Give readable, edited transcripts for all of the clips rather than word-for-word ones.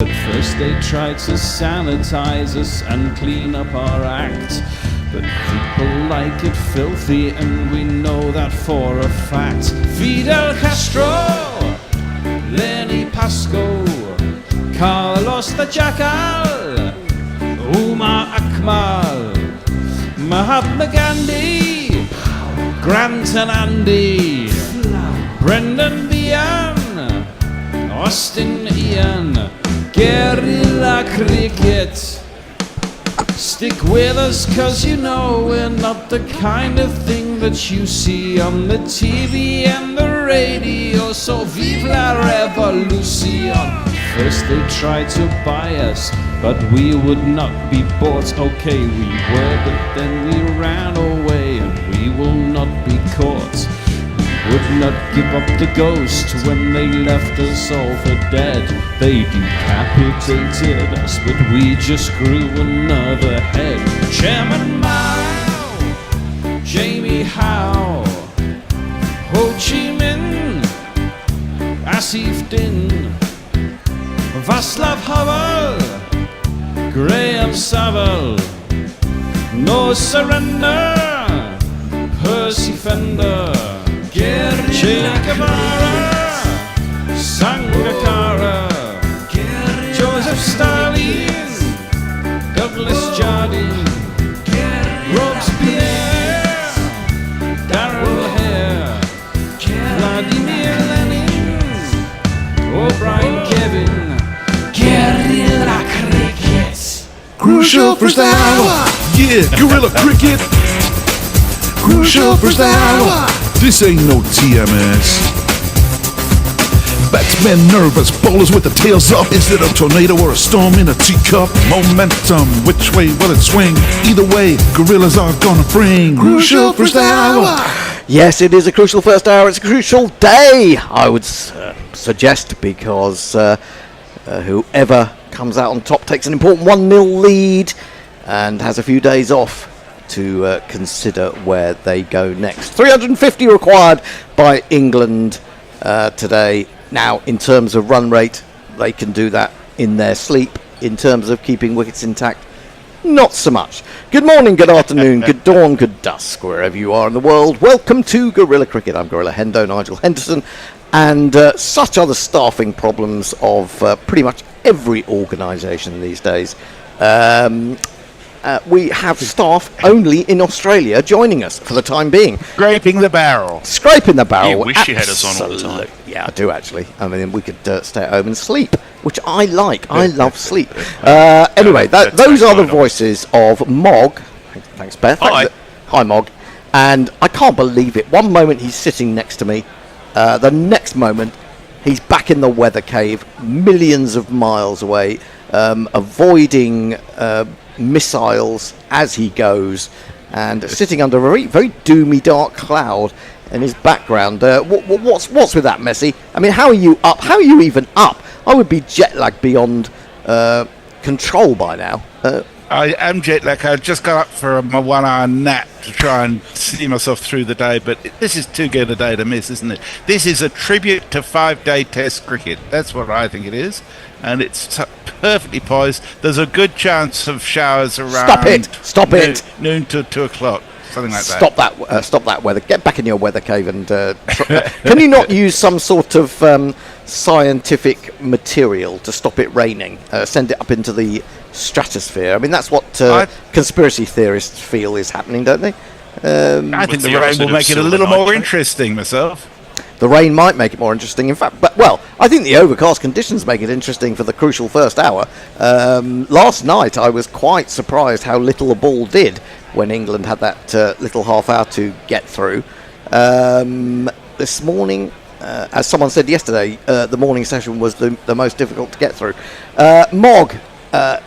At first they tried to sanitize us and clean up our act, but people like it filthy and we know that for a fact. Fidel Castro, Lenny Pasco, Carlos the Jackal, Umar Akmal, Mahatma Gandhi, Grant and Andy, Brendan Behan, Austin Ian, Guerilla Cricket. Stick with us cause you know we're not the kind of thing that you see on the TV and the radio. So vive la revolution. First they tried to buy us, but we would not be bought. Okay, we were, but then we ran away and we will not be caught. Would not give up the ghost when they left us all for dead. They decapitated us, but we just grew another head. Chairman Mao, Jamie Howe, Ho Chi Minh, Asif Din, Václav Havel, Graham Saville, No Surrender, Percy Fender, Che Guevara, Sangakkara, Joseph Stalin, Douglas Jardine, Robespierre, Darrell Hare, Vladimir Lenin, O'Brien Kevin, Guerilla Cricket. Crucial first hour. Yeah, Guerilla Cricket. Crucial first hour. This ain't no TMS. Batsmen nervous, bowlers with the tails up. Is it a tornado or a storm in a teacup? Momentum, which way will it swing? Either way, gorillas are gonna bring crucial first hour. Yes, it is a crucial first hour. It's a crucial day, I would suggest, because whoever comes out on top takes an important 1-0 lead and has a few days off to consider where they go next. 350 required by England today. Now, in terms of run rate, they can do that in their sleep. In terms of keeping wickets intact, not so much. Good morning, good afternoon, good dawn, good dusk, wherever you are in the world. Welcome to Guerilla Cricket. I'm Gorilla Hendo, Nigel Henderson, and such are the staffing problems of pretty much every organisation these days. We have staff only in Australia joining us for the time being. Scraping the barrel. Scraping the barrel. You wish you had us on all the time. Yeah, I do actually. I mean, we could stay at home and sleep, which I like. I love sleep. Anyway, those are the voices of Mog. Thanks, Beth. Hi. Hi, Mog. And I can't believe it. One moment he's sitting next to me. The next moment he's back in the weather cave, millions of miles away, avoiding missiles as he goes, and sitting under a very, very doomy dark cloud in his background. What's with that, Messi? I mean, how are you up? How are you even up? I would be jet lagged beyond control by now. I am jet lagged. I just got up for my 1 hour nap to try and see myself through the day, but this is too good a day to miss, isn't it? This is a tribute to 5-day test cricket. That's what I think it is. And it's perfectly poised. There's a good chance of showers around. Stop it! Noon to 2 o'clock, something like that. Stop that weather. Get back in your weather cave and can you not use some sort of scientific material to stop it raining? Send it up into the stratosphere. I mean, that's what conspiracy theorists feel is happening, don't they? I think the rain will make it a little more interesting myself. The rain might make it more interesting, in fact. But, I think the overcast conditions make it interesting for the crucial first hour. Last night, I was quite surprised how little the ball did when England had that little half hour to get through. This morning, as someone said yesterday, the morning session was the most difficult to get through. Mog,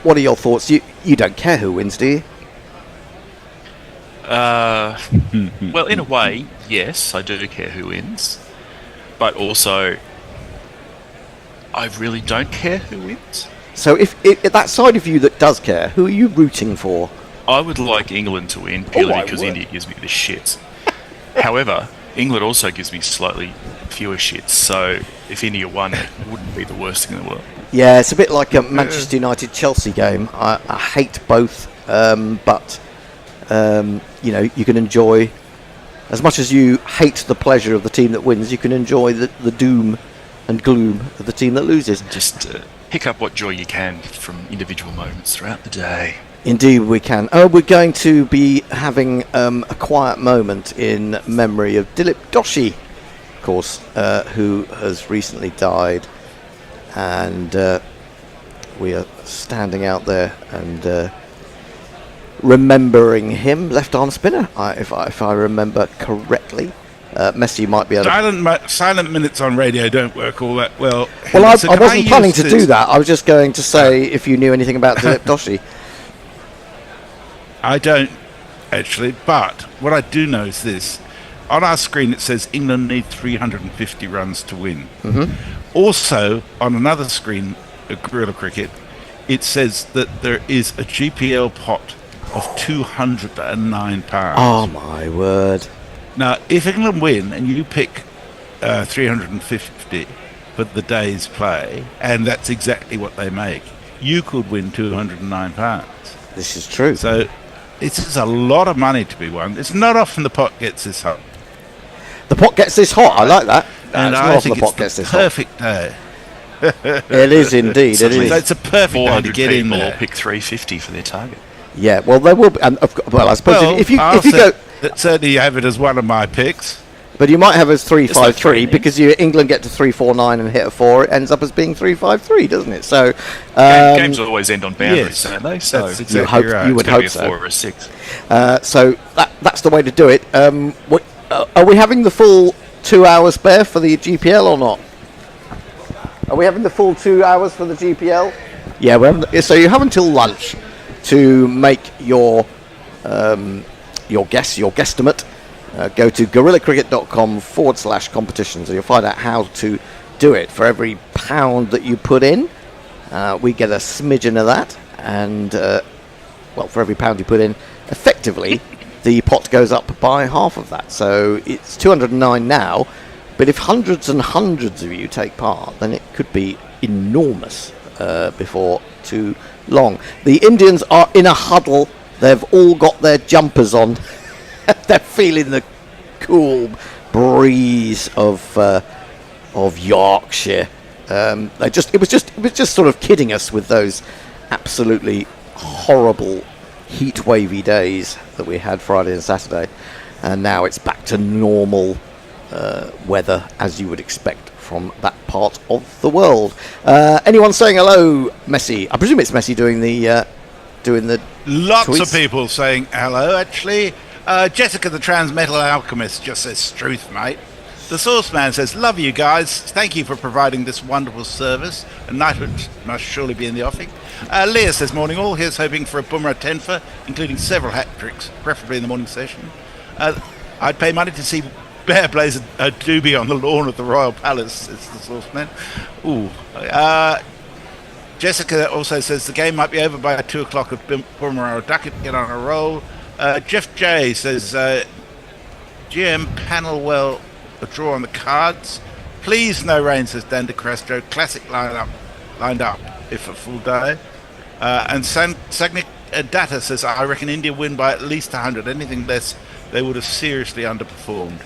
what are your thoughts? You don't care who wins, do you? Well, in a way, yes, I do care who wins. But also, I really don't care who wins. So if that side of you that does care, who are you rooting for? I would like England to win purely because India gives me the shits. However, England also gives me slightly fewer shits, so if India won, it wouldn't be the worst thing in the world. Yeah, it's a bit like a Manchester United-Chelsea game. I hate both, but you can enjoy, as much as you hate the pleasure of the team that wins, you can enjoy the doom and gloom of the team that loses. Just pick up what joy you can from individual moments throughout the day. Indeed we can. We're going to be having a quiet moment in memory of Dilip Doshi, of course, who has recently died, and we are standing out there and remembering him. Left arm spinner, if I remember correctly. Messi might be able to... Silent minutes on radio don't work all that well. Well, I wasn't planning to do that. I was just going to say if you knew anything about Dilip Doshi. I don't, actually, but what I do know is this. On our screen it says England need 350 runs to win. Mm-hmm. Also, on another screen of Guerilla Cricket, it says that there is a GPL pot of £209. Oh, my word. Now, if England win and you pick 350 for the day's play, and that's exactly what they make, you could win £209. This is true. So this is a lot of money to be won. It's not often the pot gets this hot. The pot gets this hot. I like that. And it's I not often think the pot it's gets the this perfect day. It is indeed. It Suddenly is. So it's a perfect day to 400 get in people there. will pick 350 for their target. Yeah. Well, there will be. And I suppose Well, if you I'll go, certainly have it as one of my picks. but you might have as 353 three, because England get to 349 and hit a 4. It ends up as being 353, doesn't it? So Games always end on boundaries, yes, don't they? So that's it's exactly right. you would gonna be hope a 4 so. or a 6. So that's the way to do it. Are we having the full 2 hours spare for the GPL or not? Are we having the full 2 hours for the GPL? Yeah, so you have until lunch to make your guesstimate. Go to guerillacricket.com/competitions and you'll find out how to do it. For every £1 that you put in, we get a smidgen of that, and for every £1 you put in, effectively the pot goes up by half of that. So it's 209 now, but if hundreds and hundreds of you take part, then it could be enormous before too long. The Indians are in a huddle. They've all got their jumpers on. They're feeling the cool breeze of Yorkshire. It was just sort of kidding us with those absolutely horrible heat wavy days that we had Friday and Saturday, and now it's back to normal weather as you would expect from that part of the world. Anyone saying hello, Messi? I presume it's Messi doing the Lots tweets. of people saying hello, actually. Jessica the Transmetal Alchemist just says, "Struth, mate." The Source Man says, "Love you guys. Thank you for providing this wonderful service. A night must surely be in the offing." Leah says, "Morning all. Here's hoping for a Bumrah 10-fer, including several hat-tricks, preferably in the morning session. I'd pay money to see Bear blaze a doobie on the lawn of the Royal Palace," says the Source Man. Ooh. Jessica also says, "The game might be over by 2 o'clock if Bumrah or Duckett get on a roll." Jeff J says, "GM panel well a draw on the cards. Please no rain," says Dan De Castro. Classic lined up if a full day. And Sagnik Data says, "I reckon India win by at least 100. Anything less, they would have seriously underperformed."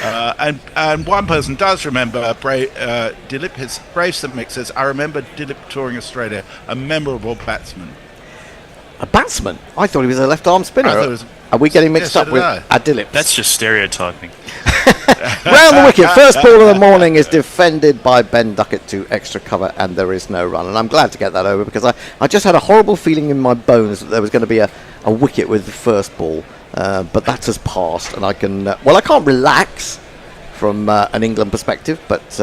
And one person does remember Dilip. His Brave Mix says, "I remember Dilip touring Australia, a memorable batsman." A batsman? I thought he was a left arm spinner. I thought it was- Are we getting mixed so up did with I. Dilip? That's just stereotyping. Round the wicket, first ball of the morning is defended by Ben Duckett to extra cover, and there is no run. And I'm glad to get that over because I just had a horrible feeling in my bones that there was going to be a wicket with the first ball, but that has passed, and I can I can't relax from an England perspective, but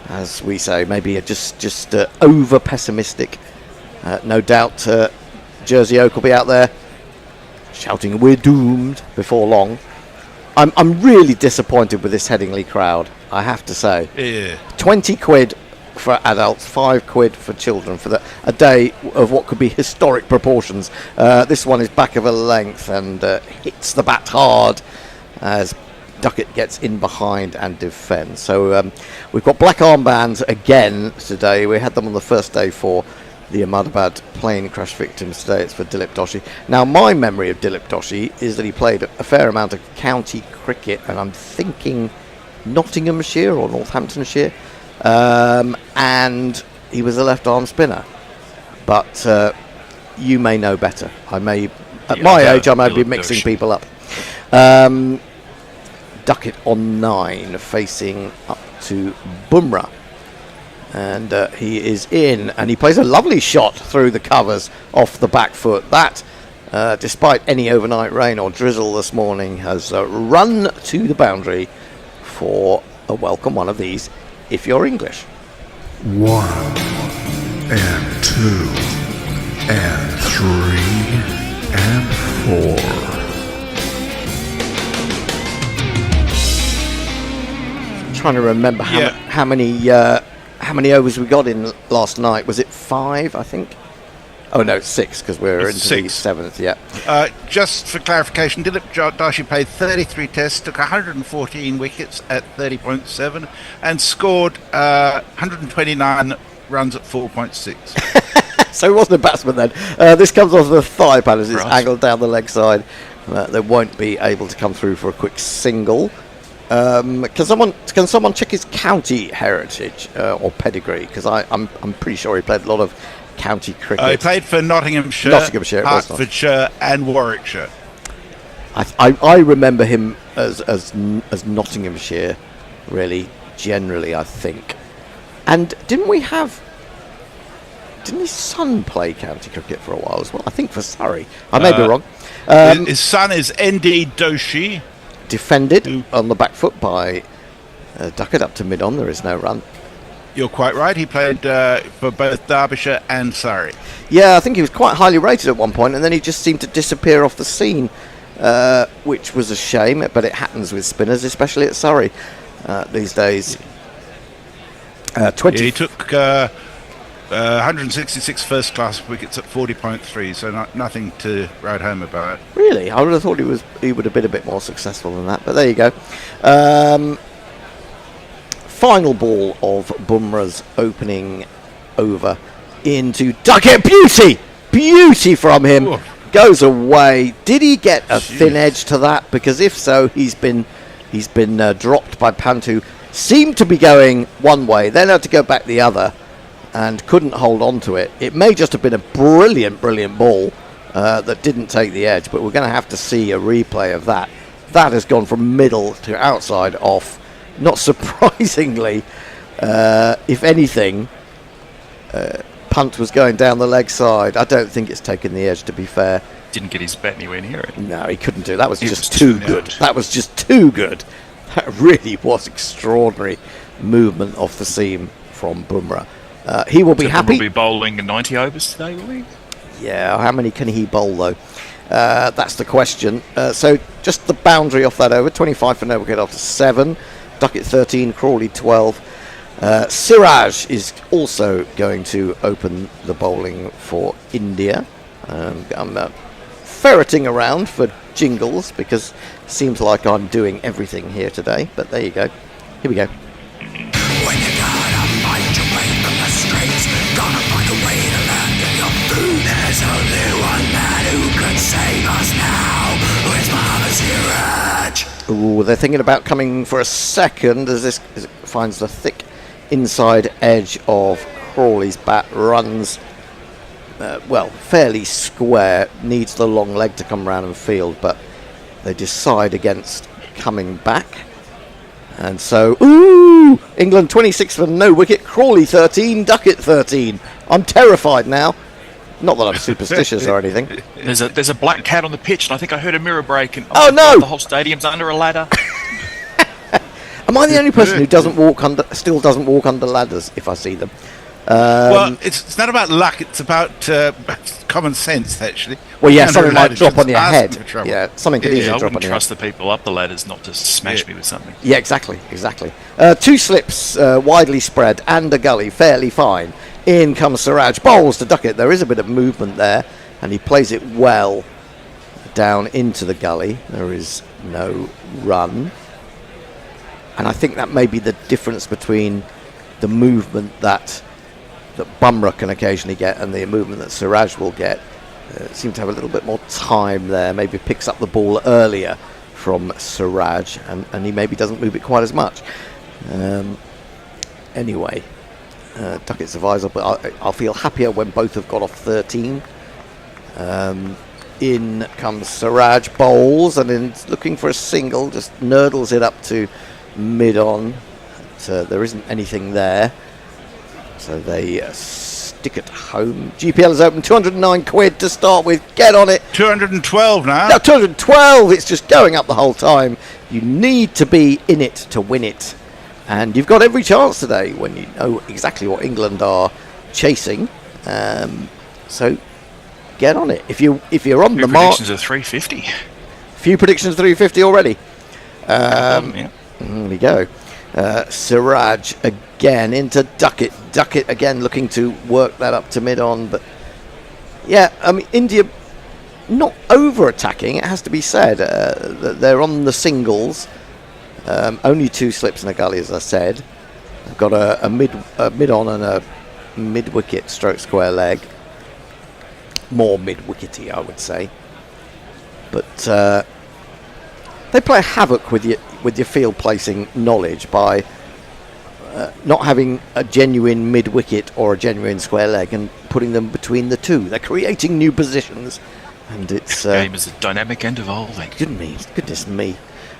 as we say, maybe just over pessimistic. No doubt, Jersey Oak will be out there shouting "We're doomed" before long. I'm really disappointed with this Headingley crowd, I have to say. Yeah. 20 quid for adults, 5 quid for children for a day of what could be historic proportions. This one is back of a length and hits the bat hard as Duckett gets in behind and defends. So we've got black armbands again today. We had them on the first day for the Ahmedabad plane crash victims. Today it's for Dilip Doshi. Now, my memory of Dilip Doshi is that he played a fair amount of county cricket, and I'm thinking Nottinghamshire or Northamptonshire, and he was a left arm spinner. But you may know better. At my age, I may be mixing people up. Duckett on 9, facing up to Bumrah. And he is in, and he plays a lovely shot through the covers off the back foot. That, despite any overnight rain or drizzle this morning, has run to the boundary for a welcome one of these, if you're English. 1 and 2 and 3 and 4. Trying to remember how many overs we got in last night. Was it 5, I think? Oh no, 6, because we're into the 7th. Yeah. Just for clarification, Dilip Doshi played 33 tests, took 114 wickets at 30.7, and scored 129 runs at 4.6. So he wasn't a batsman then. This comes off the thigh pad as it's angled down the leg side. They won't be able to come through for a quick single. Can someone check his county heritage or pedigree? Because I'm pretty sure he played a lot of county cricket. He played for Nottinghamshire, Hertfordshire, and Warwickshire. I remember him as Nottinghamshire, really, generally, I think. And didn't his son play county cricket for a while as well? I think for Surrey. I may be wrong. His son is ND Doshi. Defended on the back foot by Duckett up to mid-on. There is no run. You're quite right. He played for both Derbyshire and Surrey. Yeah, I think he was quite highly rated at one point, and then he just seemed to disappear off the scene, which was a shame, but it happens with spinners, especially at Surrey these days. He took 166 first-class wickets at 40.3, so nothing to write home about. Really? I would have thought he would have been a bit more successful than that, but there you go. Final ball of Bumrah's opening over into Duckett. Beauty from him. Ooh. Goes away. Did he get a thin edge to that? Because if so, he's been dropped by Pantu. Seemed to be going one way, then had to go back the other, and couldn't hold on to it. It may just have been a brilliant ball that didn't take the edge, but we're going to have to see a replay of that. That has gone from middle to outside off. Not surprisingly, if anything, punt was going down the leg side. I don't think it's taken the edge, to be fair. Didn't get his bat anywhere near it. No, he couldn't do it. That was just too good. That was just too good. That really was extraordinary movement off the seam from Bumrah. He will be happy. He will be bowling 90 overs today, will he? Yeah, how many can he bowl, though? That's the question. So just the boundary off that over. 25 for no wicket after 7. Duckett 13, Crawley 12. Siraj is also going to open the bowling for India. I'm ferreting around for jingles because it seems like I'm doing everything here today. But there you go. Here we go. When you gotta fight your way from the streets, gotta find a way to land in your food. There's only one man who can save us now. It's Mama's Siraj. Ooh, they're thinking about coming for a second as it finds the thick inside edge of Crawley's bat. Runs, fairly square. Needs the long leg to come round and field, but they decide against coming back. And so, England 26 for no wicket, Crawley 13, Duckett 13. I'm terrified now. Not that I'm superstitious or anything. There's a black cat on the pitch, and I think I heard a mirror break. And oh no! The whole stadium's under a ladder. Am I the only person who still doesn't walk under ladders if I see them? Well, it's not about luck. It's about common sense, actually. Well, yeah, something might drop on your head. Yeah, something could easily drop on your head. I wouldn't trust the people up the ladders not to smash me with something. Yeah, exactly. 2 slips widely spread and a gully, fairly fine. In comes Siraj, bowls to Duckett. There is a bit of movement there, and he plays it well down into the gully. There is no run. And I think that may be the difference between the movement that Bumrah can occasionally get and the movement that Siraj will get. Seems to have a little bit more time there. Maybe picks up the ball earlier from Siraj, and he maybe doesn't move it quite as much. Anyway, Duckett survives, but I'll feel happier when both have got off 13. In comes Siraj, bowls, and in looking for a single, just nurdles it up to mid-on. So there isn't anything there. So they stick it home. GPL is open, 209 quid to start with. Get on it. 212 now. No, 212. It's just going up the whole time. You need to be in it to win it. And you've got every chance today when you know exactly what England are chasing. So get on it. If you're on the mark. Predictions of 350. Few predictions of 350 already. Yeah. There we go. Siraj again into Duckett. Duckett again looking to work that up to mid-on. But yeah, I mean, India not over-attacking, it has to be said. They're on the singles. Only 2 slips and a gully, as I said. They've got a mid-on and a mid-wicket stroke square leg. More mid-wickety, I would say. But they play havoc with your field placing knowledge by not having a genuine mid-wicket or a genuine square leg and putting them between the two. They're creating new positions, and it's The game is dynamic and evolving. Goodness me.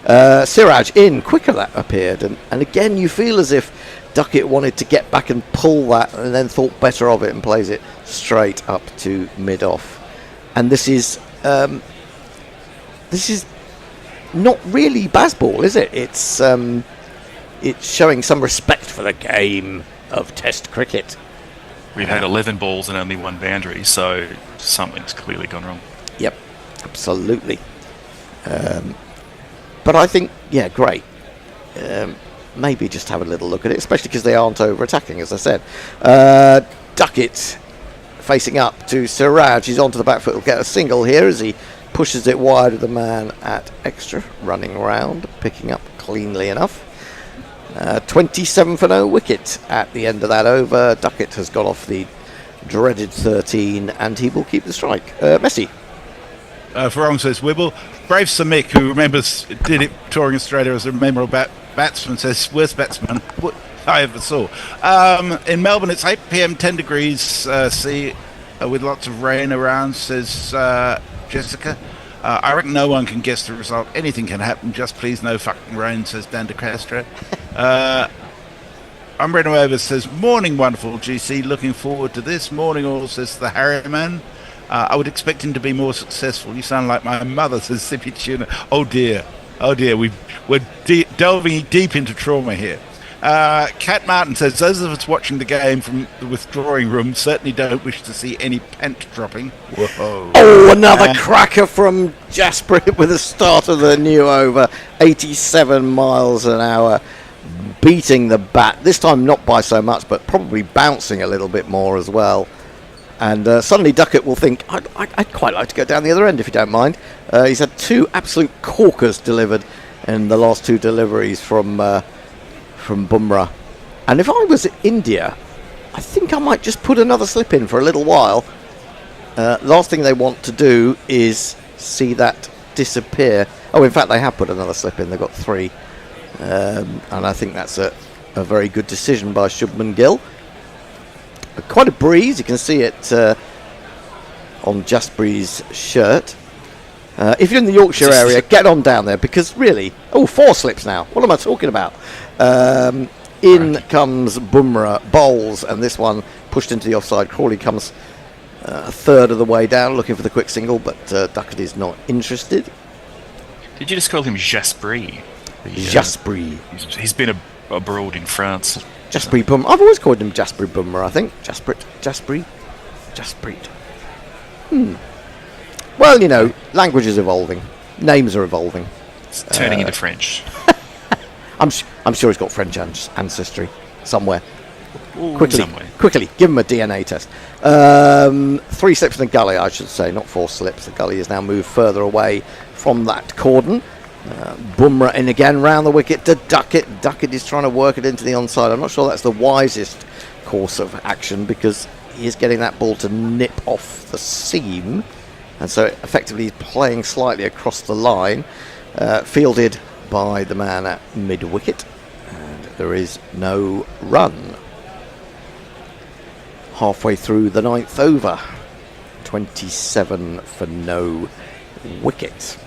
Siraj in quicker, that appeared, and again you feel as if Duckett wanted to get back and pull that, and then thought better of it and plays it straight up to mid-off. And this is not really baseball, is it? It's showing some respect for the game of Test cricket. We've had 11 balls and only 1 boundary, so something's clearly gone wrong. Yep, absolutely. But I think, yeah, great. Maybe just have a little look at it, especially because they aren't over-attacking, as I said. Duckett facing up to Siraj. He's onto the back foot. He'll get a single here as he pushes it wide of the man at extra, running round, picking up cleanly enough. 27 for no wicket at the end of that over. Duckett has got off the dreaded 13, and he will keep the strike. Messi. Farong says Wibble. Brave Samik, who did it touring Australia as a memorable batsman, says worst batsman I ever saw. In Melbourne it's 8 p.m, 10 degrees C, with lots of rain around, says Jessica. I reckon no one can guess the result. Anything can happen, just please no fucking rain, says Dan De Castro. Umbrella Over says morning wonderful GC, looking forward to this. Morning all, says the Harryman. I would expect him to be more successful. You sound like my mother, says Sippy Tuna. Oh dear, we're delving deep into trauma here. Cat Martin says those of us watching the game from the withdrawing room certainly don't wish to see any pant dropping. Whoa! Oh, another cracker from Jasper with the start of the new over. 87 miles an hour, beating the bat. This time not by so much, but probably bouncing a little bit more as well. And suddenly Duckett will think, I'd quite like to go down the other end if you don't mind. He's had 2 absolute corkers delivered in the last 2 deliveries from Bumrah. And if I was India, I think I might just put another slip in for a little while. Last thing they want to do is see that disappear. Oh, in fact, they have put another slip in. They've got 3. And I think that's a very good decision by Shubman Gill. Quite a breeze, you can see it on Jaspree's shirt. If you're in the Yorkshire area, get on down there, because really, 4 slips now. What am I talking about? In comes Bumrah, bowls, and this one pushed into the offside. Crawley comes a third of the way down, looking for the quick single, but Duckett is not interested. Did you just call him Jaspree? Jaspree. He's been abroad in France. Jaspreet Bumrah. I've always called him Jaspreet Bumrah, I think. Jaspreet. Well, you know, language is evolving. Names are evolving. It's turning into French. I'm sure he's got French ancestry somewhere. Ooh, Quickly, give him a DNA test. 3 slips in the gully, I should say, not 4 slips. The gully has now moved further away from that cordon. Bumrah in again, round the wicket to Duckett. Duckett is trying to work it into the onside. I'm not sure that's the wisest course of action because he is getting that ball to nip off the seam, and so effectively he's playing slightly across the line, fielded by the man at mid-wicket, and there is no run. Halfway through the 9th over, 27 for no wicket.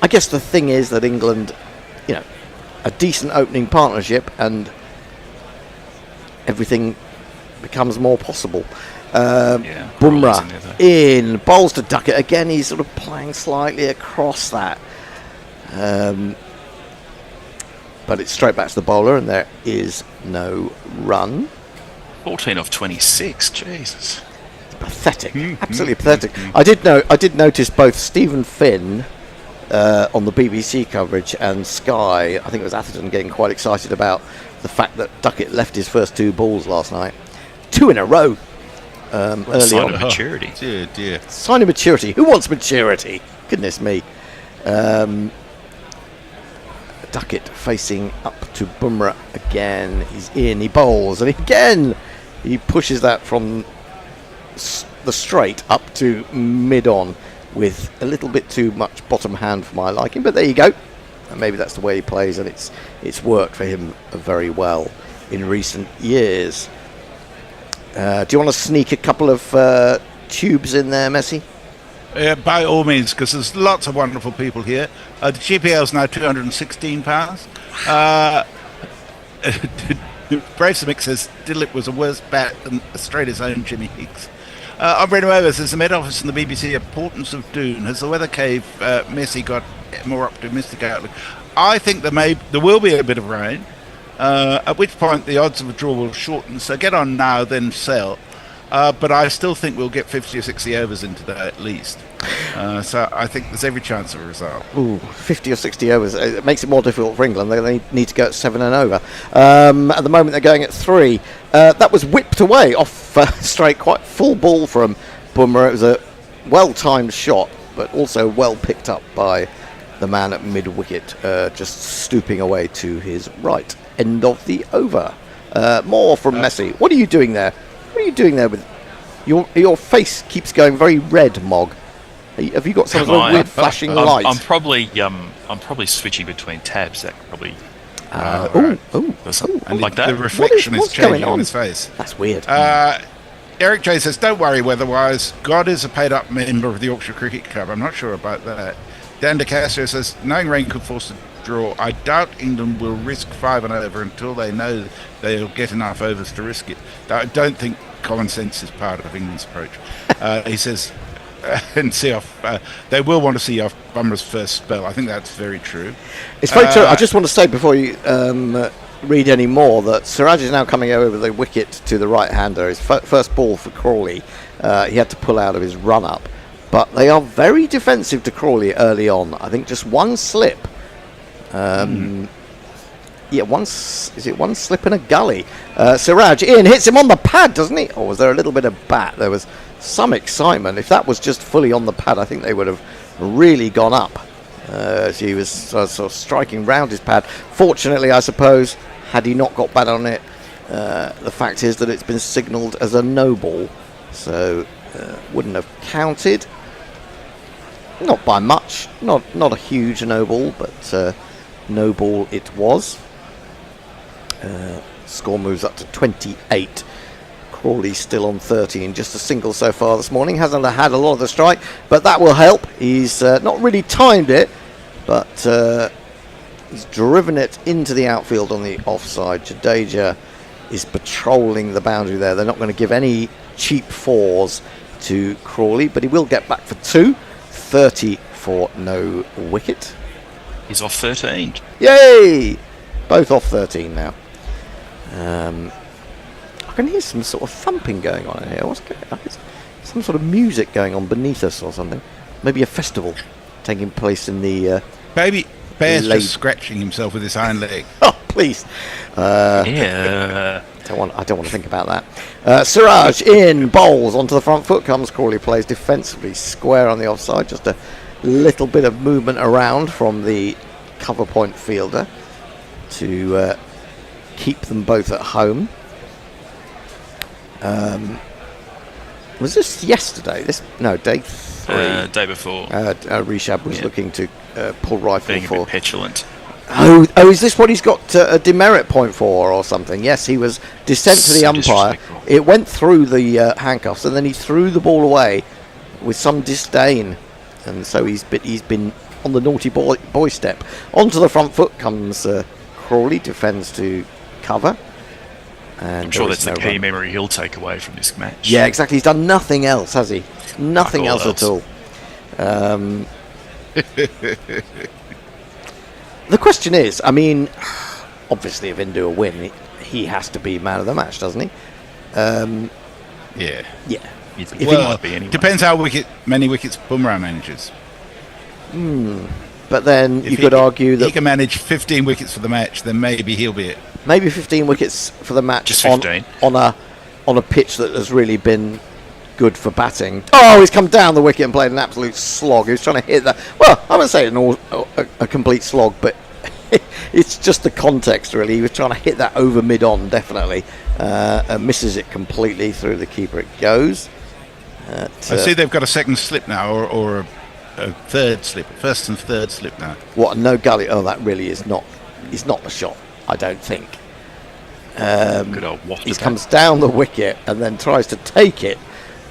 I guess the thing is that England, a decent opening partnership and everything becomes more possible. Bumrah in, bowls to Duckett again. He's sort of playing slightly across that, but it's straight back to the bowler, and there is no run. 14 off 26. Jesus, pathetic, absolutely pathetic. I did notice both Stephen Finn on the BBC coverage and Sky. I think it was Atherton getting quite excited about the fact that Duckett left his first 2 balls last night, 2 in a row. Early sign on. of maturity. Dear, dear. Sign of maturity. Who wants maturity? Goodness me. Duckett facing up to Bumrah again. He's in, he bowls, and again he pushes that from the straight up to mid-on with a little bit too much bottom hand for my liking, but there you go. And maybe that's the way he plays, and it's worked for him very well in recent years. Do you want to sneak a couple of tubes in there, Messi? By all means, because there's lots of wonderful people here. The GPL is now £216. Braceamick says Dillip was a worse bat than Australia's own Jimmy Higgs. I'm Brendan Rovers. There's the Met Office and the BBC Importance of Doon. Has the weather cave Messi got more optimistic outlook? I think there will be a bit of rain, at which point the odds of a draw will shorten. So get on now, then sell. But I still think we'll get 50 or 60 overs in today at least. So I think there's every chance of a result. Ooh, 50 or 60 overs. It makes it more difficult for England. They need to go at 7 and over. At the moment they're going at 3. That was whipped away off straight, quite full ball from Bumrah. It was a well-timed shot, but also well picked up by the man at mid-wicket, just stooping away to his right. End of the over. More from Messi. What are you doing there? What are you doing there with your face keeps going very red, Mog? Have you got some sort of weird flashing light? I'm probably switching between tabs. That probably And like that. The reflection what's is changing going on? on his face. That's weird. Eric J says, don't worry weather-wise. God is a paid-up member of the Yorkshire Cricket Club. I'm not sure about that. Dan De Castro says, knowing rain could force a draw, I doubt England will risk 5 and over until they know they'll get enough overs to risk it. I don't think common sense is part of England's approach. He says, and see off. They will want to see off Bumrah's first spell. I think that's very true. It's very true. I just want to say before you read any more that Siraj is now coming over the wicket to the right-hander. His first ball for Crawley. He had to pull out of his run-up. But they are very defensive to Crawley early on. I think just one slip. Yeah, one slip in a gully. Siraj in, hits him on the pad, doesn't he? Or was there a little bit of bat? There was some excitement. If that was just fully on the pad, I think they would have really gone up. He was sort of striking round his pad. Fortunately, I suppose, had he not got bat on it, the fact is that it's been signalled as a no ball. So, wouldn't have counted. Not by much. Not a huge no ball, but no ball it was. Score moves up to 28. Crawley still on 13, just a single so far this morning. Hasn't had a lot of the strike, but that will help. He's not really timed it, but he's driven it into the outfield on the offside. Jadeja is patrolling the boundary there. They're not going to give any cheap fours to Crawley, but he will get back for 2. 30 for no wicket. He's off 13. Yay! Both off 13 now. I can hear some sort of thumping going on in here. What's going on? Some sort of music going on beneath us or something. Maybe a festival taking place in the... Baby Bear's just scratching himself with his hind leg. Oh, please. Yeah. I don't want to think about that. Siraj in, bowls onto the front foot, comes Crawley, plays defensively square on the offside, just a little bit of movement around from the cover point fielder to keep them both at home. Was this yesterday? Day 3. Day before. Rishab was looking to pull rifle Being a for. bit petulant. Oh, is this what he's got a demerit point for or something? Yes, he was dissent to the So umpire. disrespectful. It went through the handcuffs, and then he threw the ball away with some disdain, and so he's been on the naughty boy step. Onto the front foot comes Crawley, defends to cover. And I'm sure there is that's the no key run. memory he'll take away from this match. Yeah, exactly. He's done nothing else, has he? Nothing Fuck all else at all. The question is, I mean, obviously if India win, he has to be man of the match, doesn't he? Yeah. Yeah. You'd think If he he- might be anyway. Depends how many wickets Bumrah manages. But then If you he- could argue he that can manage 15 wickets for the match, then maybe he'll be it. maybe 15 wickets for the match Just on 15. on a pitch that has really been good for batting. Oh, he's come down the wicket and played an absolute slog. He was trying to hit that. Well, I wouldn't say a complete slog, but it's just the context, really. He was trying to hit that over mid-on, definitely. And misses it completely through the keeper. It goes. I see they've got a second slip now, or a third slip, first and third slip now. What, no gully? Oh, that really is not the shot, I don't think. Good old waft He attack. comes down the wicket and then tries to take it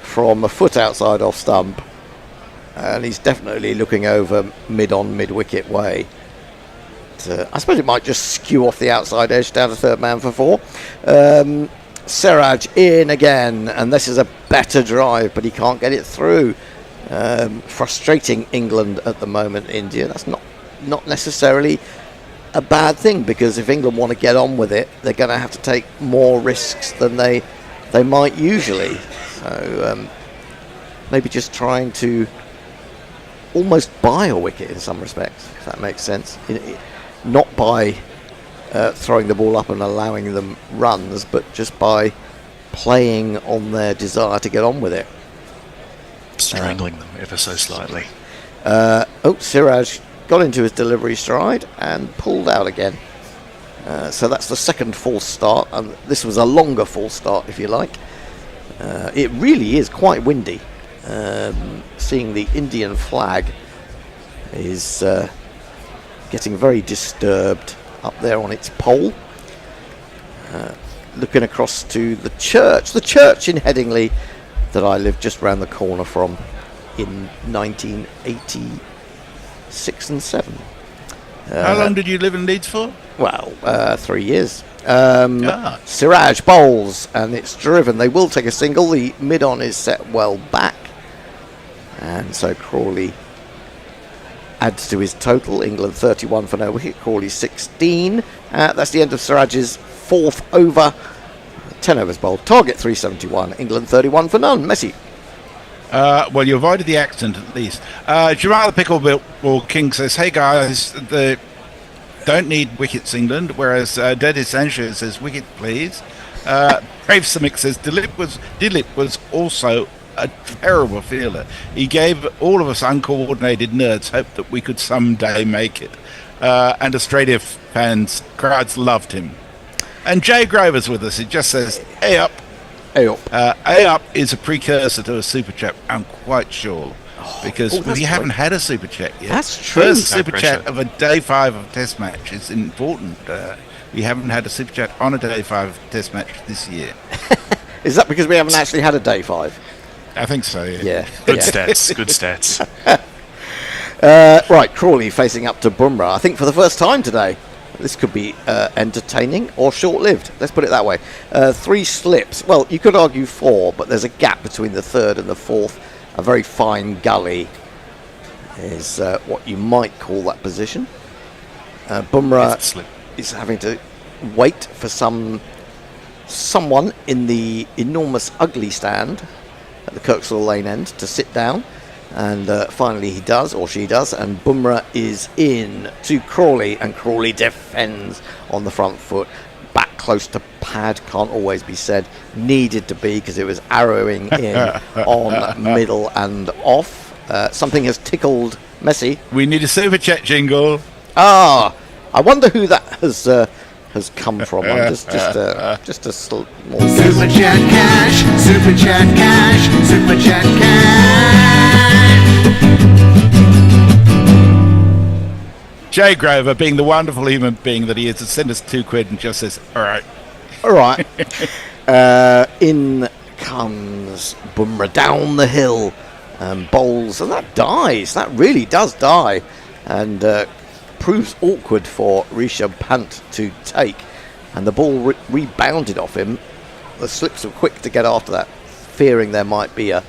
from a foot outside off stump, and he's definitely looking over mid-on, mid-wicket way. I suppose it might just skew off the outside edge down to third man for 4. Siraj in again, and this is a better drive, but he can't get it through. Frustrating England at the moment. India, that's not necessarily a bad thing, because if England want to get on with it, they're going to have to take more risks than they might usually. So maybe just trying to almost buy a wicket in some respects, if that makes sense. Not by throwing the ball up and allowing them runs, but just by playing on their desire to get on with it. Strangling them ever so slightly. Siraj got into his delivery stride and pulled out again. So that's the second false start, and this was a longer false start, if you like. It really is quite windy. Seeing the Indian flag is getting very disturbed up there on its pole. Looking across to the church in Headingley that I lived just round the corner from in 1986 and 7. How long did you live in Leeds for? Well, 3 years. Ah. Siraj bowls, and it's driven. They will take a single. The mid-on is set well back, and so Crawley adds to his total. England 31 for no wicket, Crawley 16. That's the end of Siraj's 4th over. 10 overs bowled. Target 371. England 31 for none. Messi. Well, you avoided the accent at least. Jamal the Pickleball King says, "Hey guys, the don't need wickets, England." Whereas Deddy Sanchez says, "Wicket, please." Brave Simic says, Dilip was also a terrible fielder. He gave all of us uncoordinated nerds hope that we could someday make it. And Australia fans, crowds loved him. And Jay Grover's with us. He just says, "Hey up." Hey up. A up is a precursor to a super chat, I'm quite sure, because that's we haven't right. had a super chat yet. That's true. First No super pressure. chat of a day 5 of Test match is important. We haven't had a super chat on a day 5 of Test match this year. Is that because we haven't actually had a day 5? I think so. Yeah. Yeah. Good yeah. stats. Good stats. Right, Crawley facing up to Bumrah. I think for the first time today. This could be entertaining or short-lived. Let's put it that way. 3 slips. Well, you could argue 4, but there's a gap between the 3rd and the 4th. A very fine gully is what you might call that position. Bumrah Fifth slip. is having to wait for someone in the enormous ugly stand at the Kirksall Lane end to sit down. And finally he does, or she does, and Bumrah is in to Crawley, and Crawley defends on the front foot. Back close to pad, can't always be said. Needed to be, because it was arrowing in on middle and off. Something has tickled Messi. We need a super chat jingle. I wonder who that has come from. I'm just a small guess. Super chat cash, super chat cash, super chat cash. Jay Grover, being the wonderful human being that he is, has sent us £2 and just says, all right. All right. In comes Bumrah down the hill and bowls, and that dies. That really does die, and proves awkward for Rishabh Pant to take. And the ball rebounded off him. The slips were quick to get after that, fearing there might be a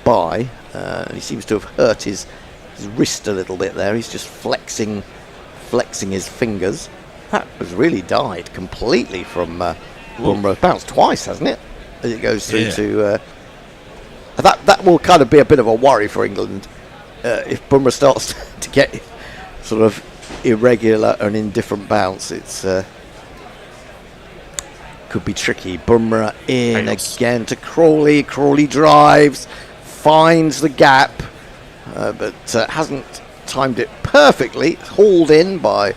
bye. And he seems to have hurt his wrist a little bit there. He's just flexing his fingers. That was really died completely from Bumrah. Bounced twice, hasn't it? As it goes through to that will kind of be a bit of a worry for England if Bumrah starts to get sort of irregular and indifferent bounce. It's could be tricky. Bumrah in again to Crawley. Crawley drives, finds the gap, but hasn't timed it perfectly. Hauled in by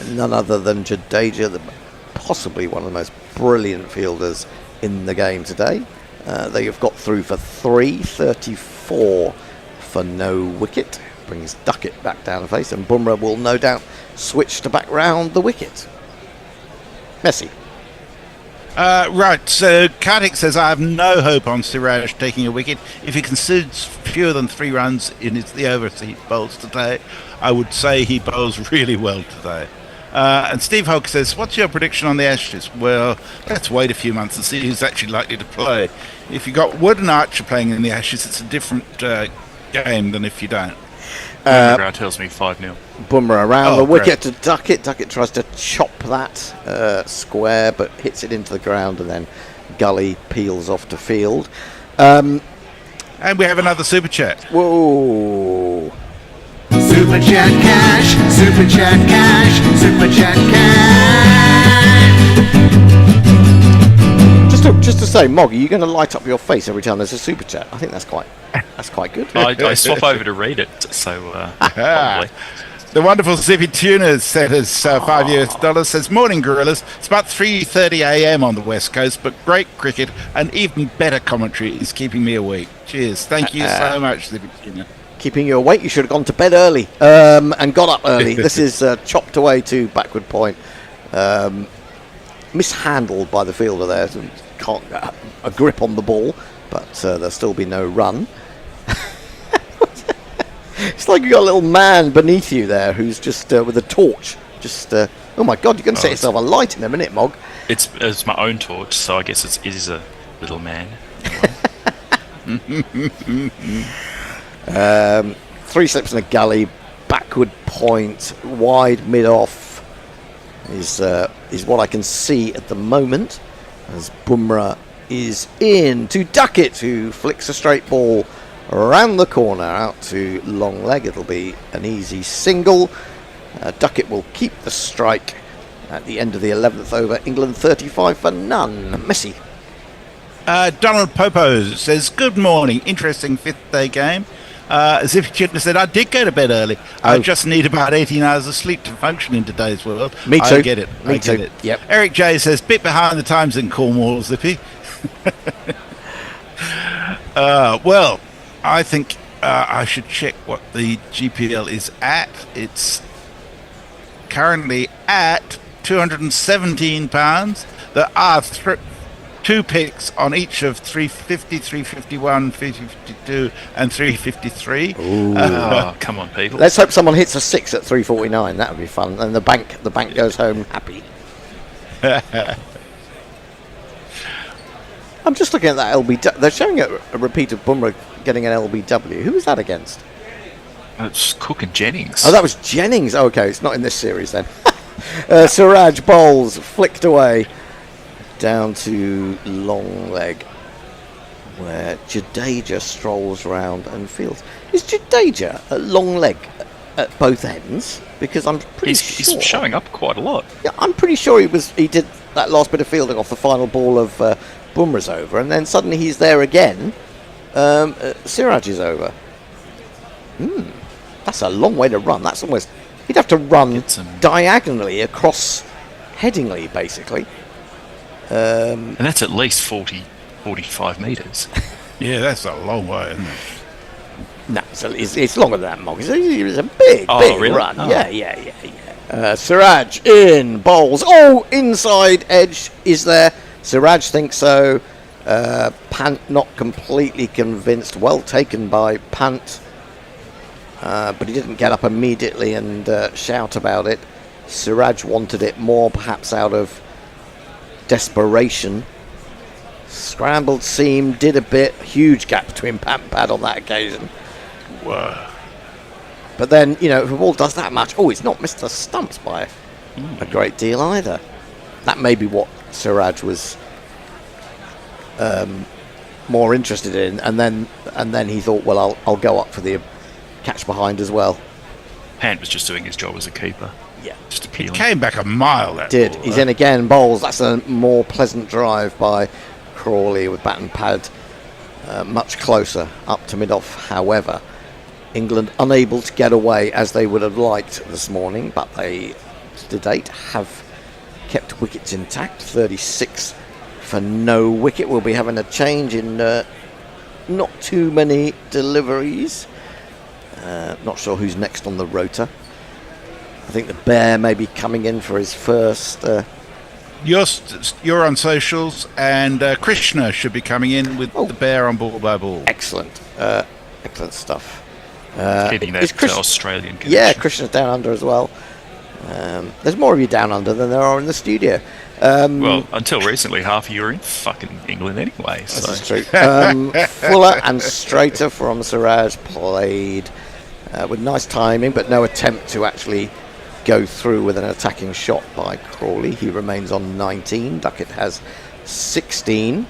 none other than Jadeja, possibly one of the most brilliant fielders in the game today. They have got through for 334 for no wicket. Brings Duckett back down the face, and Bumrah will no doubt switch to back round the wicket. Messi. Right, so Kartik says, I have no hope on Siraj taking a wicket. If he concedes fewer than 3 runs in the overs he bowls today, I would say he bowls really well today. And Steve Hoke says, what's your prediction on the Ashes? Well, let's wait a few months and see who's actually likely to play. If you've got Wood and Archer playing in the Ashes, it's a different game than if you don't. Ground tells me 5-0. Bumrah around the wicket great. to Duckett. Duckett tries to chop that square, but hits it into the ground, and then Gully peels off to field. And we have another super chat. Whoa. Super chat cash, super chat cash, super chat cash. Just to say, Mog, are you going to light up your face every time there's a super chat? I think that's quite good. I swap over to read it, so probably. The wonderful Zippy Tuner sent us $5 says, morning Gorillas, it's about 3:30 a.m. on the west coast, but great cricket and even better commentary is keeping me awake. Cheers. Thank you so much, Zippy Tuner. Keeping you awake, you should have gone to bed early and got up early. This is chopped away to backward point. Mishandled by the fielder there. Can't get a grip on the ball, but there'll still be no run. It's like you got a little man beneath you there who's just with a torch. Oh my God, you're going to set yourself alight in a minute, Mog. It's my own torch, so I guess it is a little man. 3 slips in a gully, backward point, wide mid-off is what I can see at the moment, as Bumrah is in to Duckett, who flicks a straight ball around the corner out to long leg. It'll be an easy single. Duckett will keep the strike at the end of the 11th over. England 35 for none. Messi. Donald Popo says, good morning, interesting 5th day game. As if Chitner said, I did go to bed early. I just need about 18 hours of sleep to function in today's world. Me too. I get it. Me too. Yep. Eric J says, bit behind the times in Cornwall, Zippy. Well, I think I should check what the GPL is at. It's currently at £217. There are 2 picks on each of 350, 351, 352 and 353. Come on, people. Let's hope someone hits a 6 at 3:49. That would be fun. And the bank goes home happy. I'm just looking at that LBW. They're showing a repeat of Bumrah getting an LBW. Who was that against? It's Cook and Jennings. Oh, that was Jennings. Oh, okay, it's not in this series then. Siraj bowls, flicked away down to long leg, where Jadeja strolls round and fields. Is Jadeja at long leg at both ends? Because I'm pretty sure he's showing up quite a lot. Yeah, I'm pretty sure he did that last bit of fielding off the final ball of Bumrah's over, and then suddenly he's there again. Siraj is over. That's a long way to run. That's almost... He'd have to run Get some- diagonally across Headingley, basically. And that's at least 45 metres. Yeah, that's a long way, isn't it? No, it's longer than that, Mog. It's a big really? run. Oh. Yeah. Siraj in, bowls. Oh, inside edge is there. Siraj thinks so. Pant not completely convinced. Well taken by Pant. But he didn't get up immediately and shout about it. Siraj wanted it more, perhaps out of desperation. Scrambled seam, did a bit. Huge gap between Pant and Pad on that occasion. Whoa. But then, you know, if a ball does that much, it's not missed the stumps by a great deal either. That may be what Siraj was more interested in, and then he thought, well, I'll go up for the catch behind as well. Pant was just doing his job as a keeper. Yeah, Just appealing. Came back a mile, that did. ball, He's though. in again, bowls. That's a more pleasant drive by Crawley with bat and pad much closer up to mid-off. However, England unable to get away as they would have liked this morning, but they, to date, have kept wickets intact. 36 for no wicket. We'll be having a change in not too many deliveries. Not sure who's next on the rota. I think the Bear may be coming in for his first. You're on socials, and Krishna should be coming in with the Bear on ball by ball. Excellent stuff. Keeping that is Chris- Australian connection. Yeah, Krishna's down under as well. There's more of you down under than there are in the studio. Well, until recently, half of you were in fucking England anyway. So. This is true. Fuller and straighter from Siraj played with nice timing, but no attempt to actually go through with an attacking shot by Crawley. He remains on 19. Duckett has 16.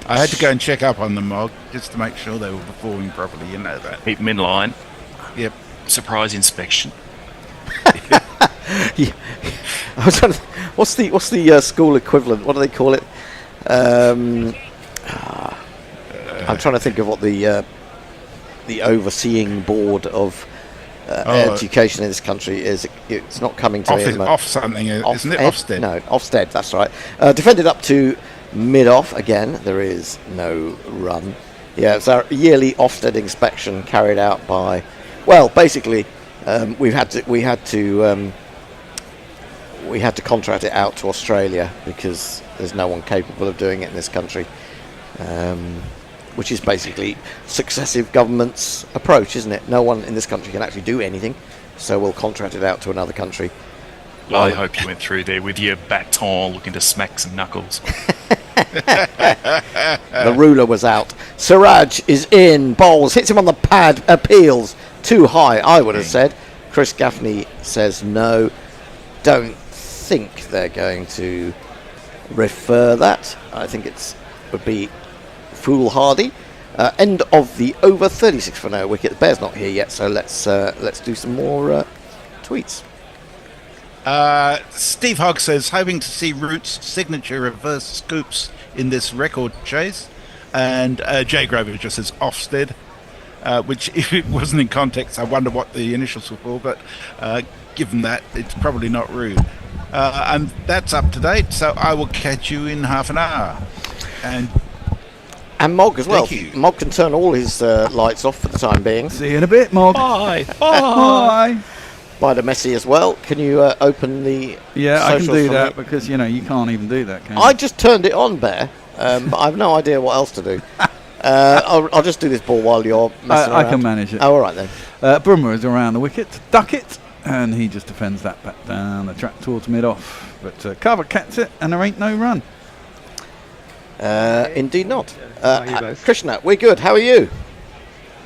I had to go and check up on them, Mog, just to make sure they were performing properly. You know that. Keep them in line. Yep. Surprise inspection. Yeah. I was trying to what's the school equivalent? What do they call it? I'm trying to think of what the overseeing board of education in this country is. It's not coming to me. at the moment. Off something, isn't it? Ofsted. No, Ofsted. That's right. Defended up to mid-off again. There is no run. Yeah, it's our yearly Ofsted inspection carried out by. Well, basically, we had to contract it out to Australia because there's no one capable of doing it in this country, which is basically successive governments' approach, isn't it? No one in this country can actually do anything, so we'll contract it out to another country. Well, I hope you went through there with your baton looking to smack some knuckles. The ruler was out. Siraj is in, bowls, hits him on the pad, appeals. Too high, I would have said. Chris Gaffney says no. Don't think they're going to refer that. I think would be foolhardy. End of the over. 36 for no wicket. The Bear's not here yet, so let's do some more tweets. Steve Hogg says, hoping to see Root's signature reverse scoops in this record chase. And Jay Grover just says Ofsted, which, if it wasn't in context, I wonder what the initials were for, but given that, it's probably not rude. And that's up to date, so I will catch you in half an hour. And Mog as well. Thank you. Mog can turn all his lights off for the time being. See you in a bit, Mog. Bye. Bye. By the Messi as well. Can you open the Yeah, I can socials do for that me? because, you can't even do that, can you? I just turned it on, Bear, but I have no idea what else to do. I'll just do this ball while you're messing I around. can manage it. Oh, all right then. Brummer is around the wicket to Duckett, and he just defends that back down the track towards mid-off. But Carver catches it, and there ain't no run. Indeed not. How are you both? Krishna, we're good. How are you?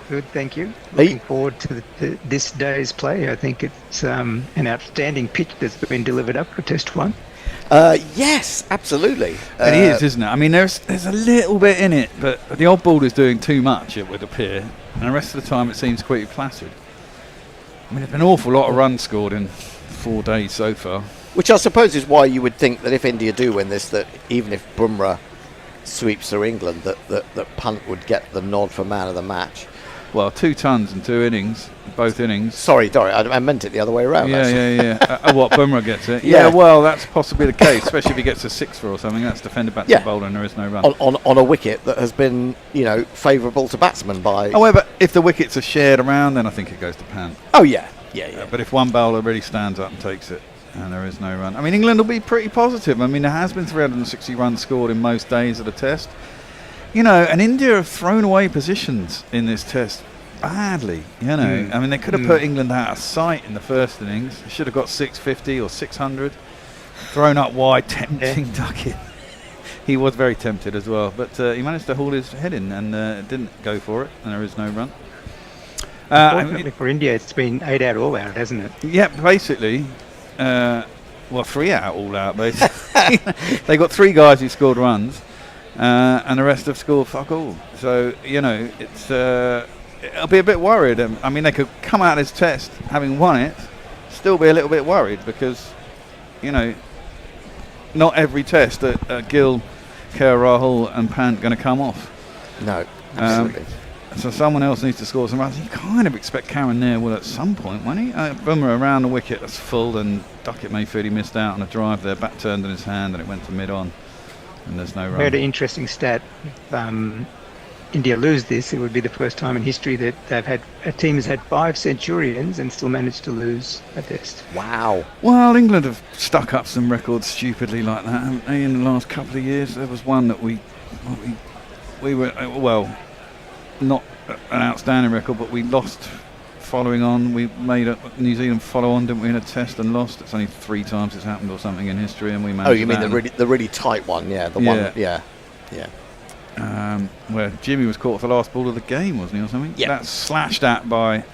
Good, thank you. Are you- Looking forward to this day's play. I think it's an outstanding pitch that's been delivered up for Test 1. Yes, absolutely. It is, isn't it? I mean, there's a little bit in it, but the odd ball is doing too much, it would appear. And the rest of the time, it seems pretty placid. I mean, there's been an awful lot of runs scored in 4 days so far. Which I suppose is why you would think that if India do win this, that even if Bumrah sweeps through England, that Punt would get the nod for man of the match. Well, 2 tons in 2 innings, both innings. Sorry, I meant it the other way around. Yeah, actually. yeah. What, Bumrah gets it? Yeah. Yeah, well, that's possibly the case, especially if he gets a 6 or something. That's defended back to the bowler and there is no run. On a wicket that has been, favourable to batsmen by... However, if the wickets are shared around, then I think it goes to Pant. Oh, yeah. Yeah. But if one bowler really stands up and takes it, and there is no run. I mean, England will be pretty positive. I mean, there has been 360 runs scored in most days of the test. And India have thrown away positions in this test badly, I mean, they could have put England out of sight in the first innings. They should have got 650 or 600. Thrown up wide, tempting Duckett. He was very tempted as well, but he managed to haul his head in and didn't go for it, and there is no run. Fortunately for India, it's been 8 out, all out, hasn't it? Yeah, basically. 3 out, all out, basically. They got 3 guys who scored runs, and the rest have scored fuck all. So, it's... I'll be a bit worried. I mean, they could come out of this test having won it, still be a little bit worried because, not every test that Gill, Kerr, Rahul and Pant going to come off. No, absolutely. So someone else needs to score some runs. You kind of expect Karen there will at some point, won't he? Bumrah around the wicket, that's full, and Duckett may feel he missed out on a drive there. Bat turned in his hand and it went to mid-on, and there's no run. I heard an interesting stat. India lose this, it would be the first time in history that a team has had 5 centurions and still managed to lose a test. Wow. Well, England have stuck up some records stupidly like that, haven't they, in the last couple of years? There was one that we were, not an outstanding record, but we lost following on. We made New Zealand follow on, didn't we, in a test and lost? It's only 3 times it's happened or something in history, and we managed. Oh, you mean the really tight one? Yeah, the one. Yeah. Where Jimmy was caught for the last ball of the game, wasn't he, or something? Yeah. That's slashed at by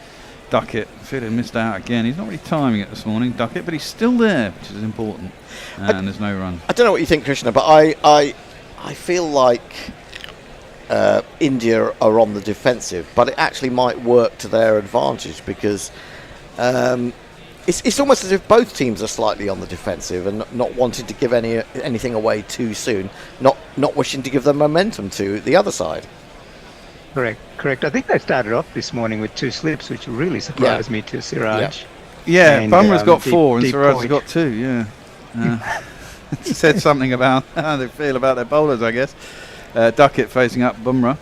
Duckett. Fidden missed out again. He's not really timing it this morning, Duckett, but he's still there, which is important. And there's no run. I don't know what you think, Krishna, but I feel like India are on the defensive, but it actually might work to their advantage because it's almost as if both teams are slightly on the defensive and not wanting to give anything away too soon, not wishing to give them momentum to the other side. Correct. I think they started off this morning with 2 slips, which really surprised me to Siraj. Yeah, Bumrah's got deep, 4 and deep Siraj has point. got 2, yeah. Said something about how they feel about their bowlers, I guess. Duckett facing up Bumrah.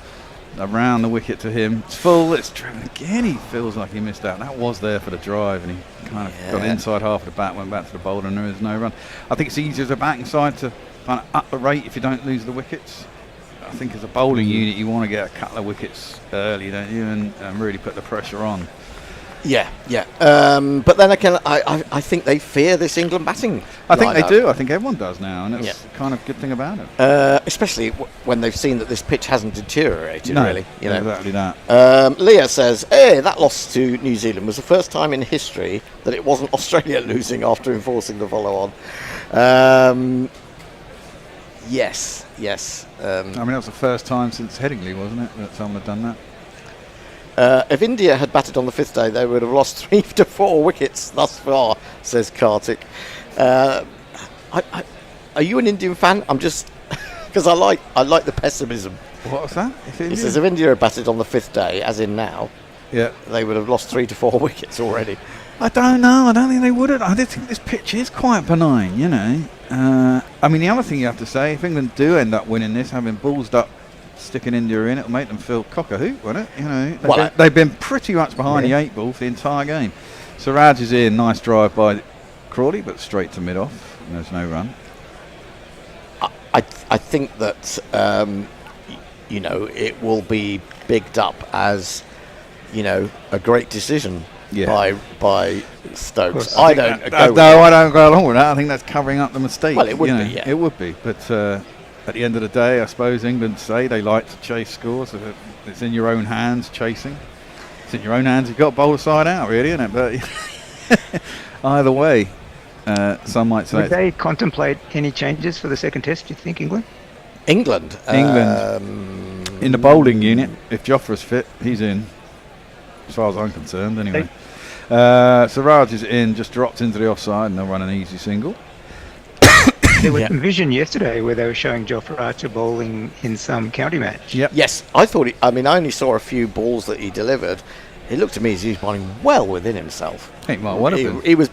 Around the wicket to him. It's full, it's driven again. He feels like he missed out. That was there for the drive, and he kind of got inside half of the bat, went back to the bowler, and there is no run. I think it's easier as a batting side to kind of up the rate if you don't lose the wickets. I think as a bowling unit, you want to get a couple of wickets early, don't you, and really put the pressure on. Yeah. But then again, I think they fear this England batting. I think they do. I think everyone does now, and it's kind of a good thing about it. Especially when they've seen that this pitch hasn't deteriorated, really. Exactly that. Leah says, hey, that loss to New Zealand was the first time in history that it wasn't Australia losing after enforcing the follow-on. Yes. I mean, that was the first time since Headingley, wasn't it, that someone had done that? If India had batted on the 5th day, they would have lost 3 to 4 wickets thus far, says Kartik. Are you an Indian fan? I'm just because I like the pessimism. What was that? He says if India had batted on the 5th day, as in now, they would have lost 3 to 4 wickets already. I don't know. I don't think they would have. I just think this pitch is quite benign, I mean, the other thing you have to say, if England do end up winning this, having ballsed up, sticking India in, it'll make them feel cock-a-hoot, won't it? They've been pretty much behind the 8 ball for the entire game. Siraj is in, nice drive by Crawley, but straight to mid-off, and there's no run. I think that it will be bigged up as a great decision by Stokes. I don't go along with that. I think that's covering up the mistake. Well, it would be. Yeah. It would be, but at the end of the day, I suppose England say they like to chase scores. It's in your own hands, chasing. It's in your own hands. You've got to bowl the side out, really, isn't it? But either way, some might say. Would they contemplate any changes for the second test, do you think, England? England. In the bowling unit, if Jofra's fit, he's in. As far as I'm concerned, anyway. Siraj is in, just dropped into the offside, and they'll run an easy single. There was Yeah. some vision yesterday where they were showing Jofra Archer bowling in some county match. Yep. Yes, I thought. I only saw a few balls that he delivered. It looked to me as he was bowling well within himself. I think might well have been. He was.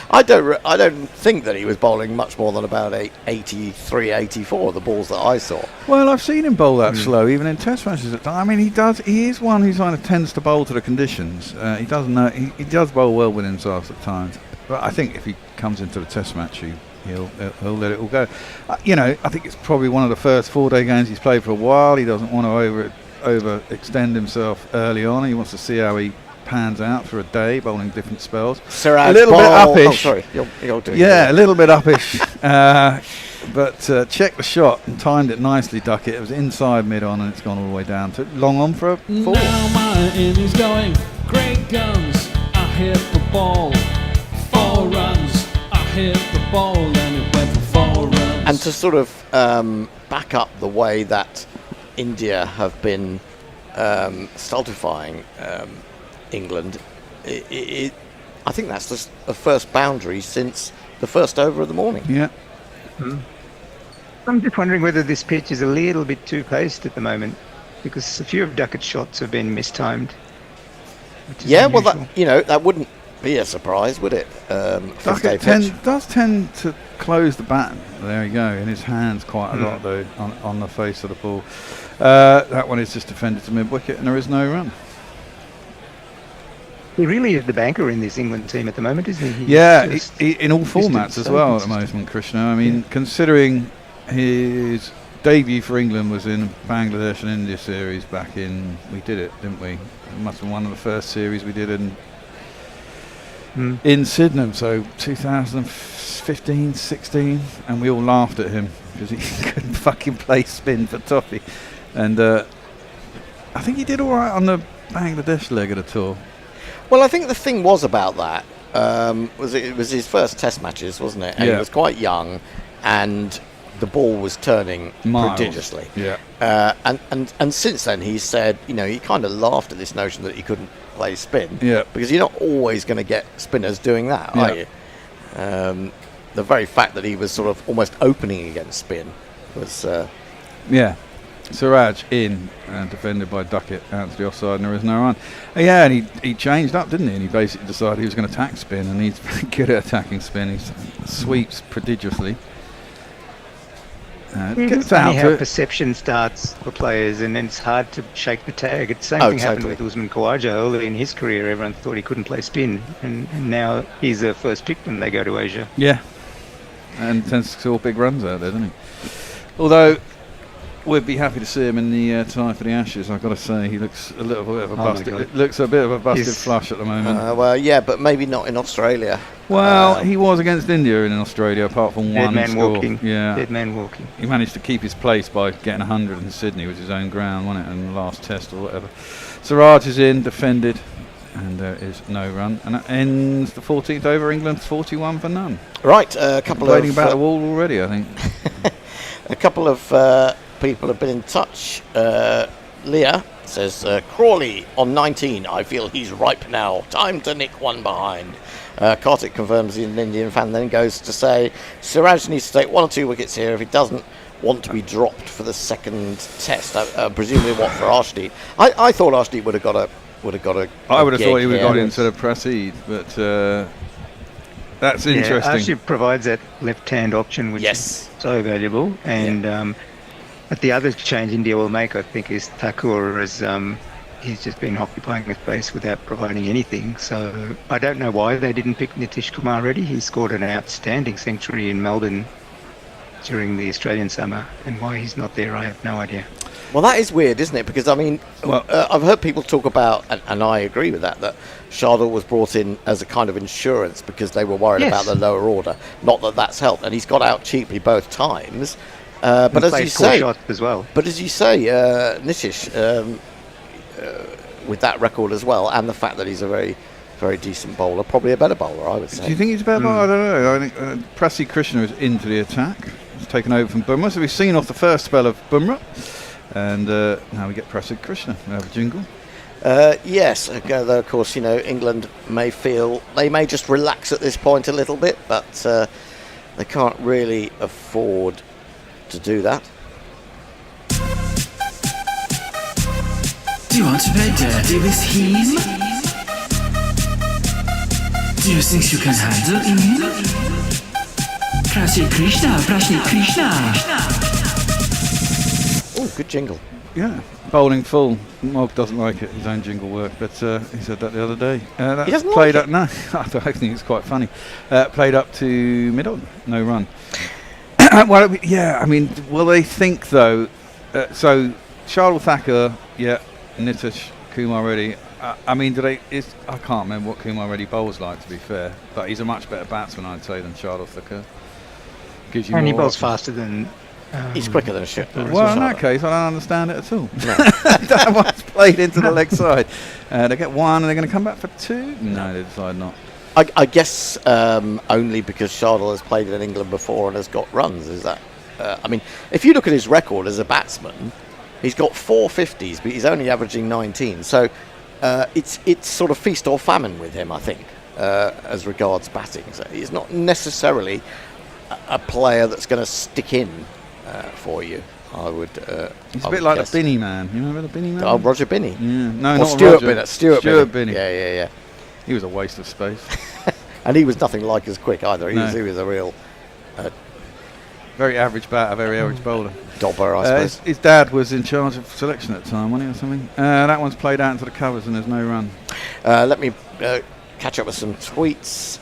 I don't think that he was bowling much more than about 83, 84 of the balls that I saw. Well, I've seen him bowl that slow, even in Test matches at times. I mean, he is one who kind of tends to bowl to the conditions. He does know. He does bowl well within himself at times. But I think if he comes into the Test match, he'll let it all go. I think it's probably one of the first 4-day games he's played for a while. He doesn't want to overextend himself early on. He wants to see how he pans out for a day, bowling different spells. Siraj a little bit uppish. Oh, sorry, you're doing Yeah, a little bit uppish. But checked the shot and timed it nicely, Duckett. It was inside mid-on and it's gone all the way down to long on for a 4. Now my innings going, great guns. I hit the ball, 4 runs. I hit the ball and it went for 4 runs. And to sort of back up the way that India have been stultifying England, I think that's just the first boundary since the first over of the morning. Yeah. I'm just wondering whether this pitch is a little bit too paced at the moment, because a few of Duckett's shots have been mistimed. which is Yeah, well, unusual. that wouldn't be a surprise, would it? Duckett does tend to close the bat. There you go, in his hands quite a lot though, on the face of the ball. That one is just defended to mid-wicket and there is no run. He really is the banker in this England team at the moment, isn't he? Yeah, He's just- he, in all formats just as so well at the consistent. moment, Krishna. I mean, considering his debut for England was in Bangladesh and India series back in, we did it, didn't we? It must have been one of the first series we did in Sydenham, so 2015, 16, and we all laughed at him because he couldn't fucking play spin for toffee. And I think he did all right on the Bangladesh leg of the tour. Well, I think the thing was about that it was his first Test matches, wasn't it? And Yeah. he was quite young, and the ball was turning Miles. prodigiously. Yeah. And since then, he said, he kind of laughed at this notion that he couldn't play spin. Yeah. Because you're not always going to get spinners doing that, are you? The very fact that he was sort of almost opening against spin was. Yeah. Siraj in and defended by Duckett out to the offside and there is no run. Yeah, and he changed up, didn't he? And he basically decided he was going to attack spin, and he's very good at attacking spin. He sweeps prodigiously. Gets out Funny how to it. perception starts for players, and then it's hard to shake the tag. It's the same Oh, thing happened totally. with Usman Khawaja early in his career. Everyone thought he couldn't play spin, and now he's the first pick when they go to Asia. Yeah. And tends to score big runs out there, doesn't he? Although we'd be happy to see him in the tie for the Ashes. I've got to say, he looks a little bit of a my busted. God. It looks a bit of a busted He's- flush at the moment. Well, yeah, but maybe not in Australia. Well, he was against India in Australia, apart from Dead one man score. walking. Yeah. Dead man walking. He managed to keep his place by getting 100 in Sydney, which was his own ground, wasn't it, in the last test or whatever. Siraj is in, defended, and there is no run. And that ends the 14th over, England 41 for none. Right, a couple Waiting of about the wall already, I think. a couple of people have been in touch. Leah says, Crawley on 19. I feel he's ripe now. Time to nick one behind. Kartik confirms he's an Indian fan, then goes to say Siraj needs to take 1 or 2 wickets here if he doesn't want to be dropped for the second test. Presumably, what for Arshdeep? I thought Arshdeep would have got a. I would have thought he would have gone got in instead of Prasid, but that's interesting. Yeah, actually provides that left-hand option, which Yes. is so valuable. And but the other change India will make, I think, is Thakur, as he's just been occupying the space without providing anything. So I don't know why they didn't pick Nitish Kumar Reddy. He scored an outstanding century in Melbourne during the Australian summer, and why he's not there, I have no idea. Well, that is weird, isn't it? Because, I mean, Well- I've heard people talk about, and I agree with that Shardul was brought in as a kind of insurance because they were worried Yes. about the lower order. Not that that's helped. And he's got out cheaply both times. But And as played you 4 say, shots as well. but as you say, Nitish, with that record as well, and the fact that he's a very, very decent bowler, probably a better bowler, I would say. Do you think he's a better bowler? I don't know. I think Prasid Krishna is into the attack. He's taken over from Bumrah. So we've seen off the first spell of Bumrah. And now we get Prasid Krishna. We have a jingle. Yes, though of course, England may feel they may just relax at this point a little bit, but They can't really afford to do that. Do you want to play dirty with him? Do you think you can handle him? Prasni Krishna, Prasni Krishna. Oh, good jingle. Yeah, bowling full. Mog doesn't like it, his own jingle work, but he said that the other day. That's He doesn't played like up. No, I think it's quite funny. Played up to mid-on, no run. Well, yeah, I mean, will they think though? So, Shardul Thakur, yeah, Nitish, Kumar Reddy. I mean, I can't remember what Kumar Reddy bowls like, to be fair, but he's a much better batsman, I'd say, than Shardul Thakur. Gives you And he more bowls options. faster than. He's quicker than a ship. Well, in that case, I don't understand it at all. That one's played into the leg side. They get one, and they're going to come back for two. No, they decide not. I guess only because Shardul has played in England before and has got runs. Is that? I mean, if you look at his record as a batsman, he's got 4 50s, but he's only averaging 19. So it's sort of feast or famine with him, I think, as regards batting. So he's not necessarily a player that's going to stick in for you. I would. He's a bit like the Binney man. You remember the Binney man? Oh, Roger Binney. Yeah. No, Or not Stuart Roger. Binney. Stuart Binney. Yeah. He was a waste of space. And he was nothing like as quick either. He No. was a real Very average batter, very average bowler. dobber, I suppose. His dad was in charge of selection at the time, wasn't he, or something? That one's played out into the covers and there's no run. Let me catch up with some tweets.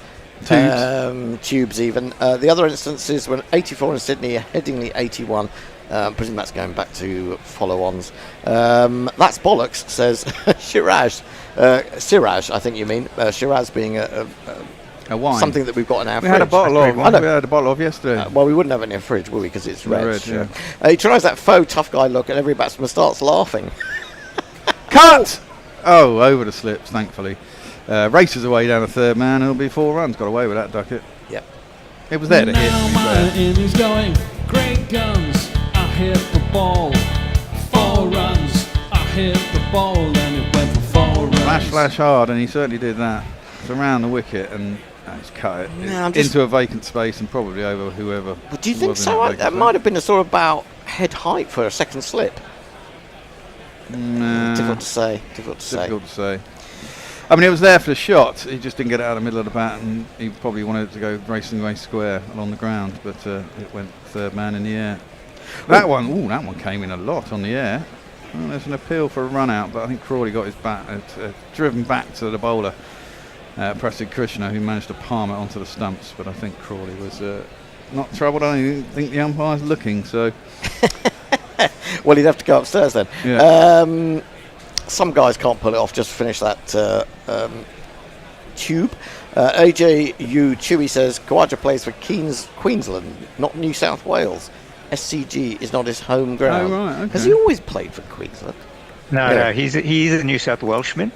Tubes even. The other instances were 84 in Sydney, Headingley 81. I presume that's going back to follow-ons. That's bollocks, says Siraj. Siraj, I think you mean. Shiraz being A wine. something that we've got in our We fridge. had a bottle of. I know. We had a bottle of yesterday. Well, we wouldn't have it in our fridge, would we? Because it's red. Red, yeah. He tries that faux tough guy look, and every batsman starts laughing. Cut! Oh, over the slips, thankfully. Races away down the third man, it'll be 4 runs. Got away with that, Duckett. Yep. It was there to hit. Now to be my fair. innings going, great guns, I hit the ball. 4 runs, I hit the ball, and it went for 4 runs. Flash hard, and he certainly did that. It's around the wicket, and he's cut it No, I'm just- into a vacant space and probably over whoever. But do you think was in so? vacant That space. might have been a sort of about head height for a second slip. Nah, Difficult to say. Difficult to say. difficult to say. I mean, it was there for the shot. He just didn't get it out of the middle of the bat, and he probably wanted it to go racing away square along the ground, but it went third man in the air. That one came in a lot on the air. Well, there's an appeal for a run out, but I think Crawley got his bat driven back to the bowler, Prasad Krishna, who managed to palm it onto the stumps. But I think Crawley was not troubled. I don't think the umpire's looking. So Well, he'd have to go upstairs then. Yeah. Some guys can't pull it off. Just finish that tube. AJU Chewy says Khawaja plays for Queensland, not New South Wales. SCG is not his home ground. Oh, right, okay. Has he always played for Queensland? No, Yeah. no, he's a New South Welshman.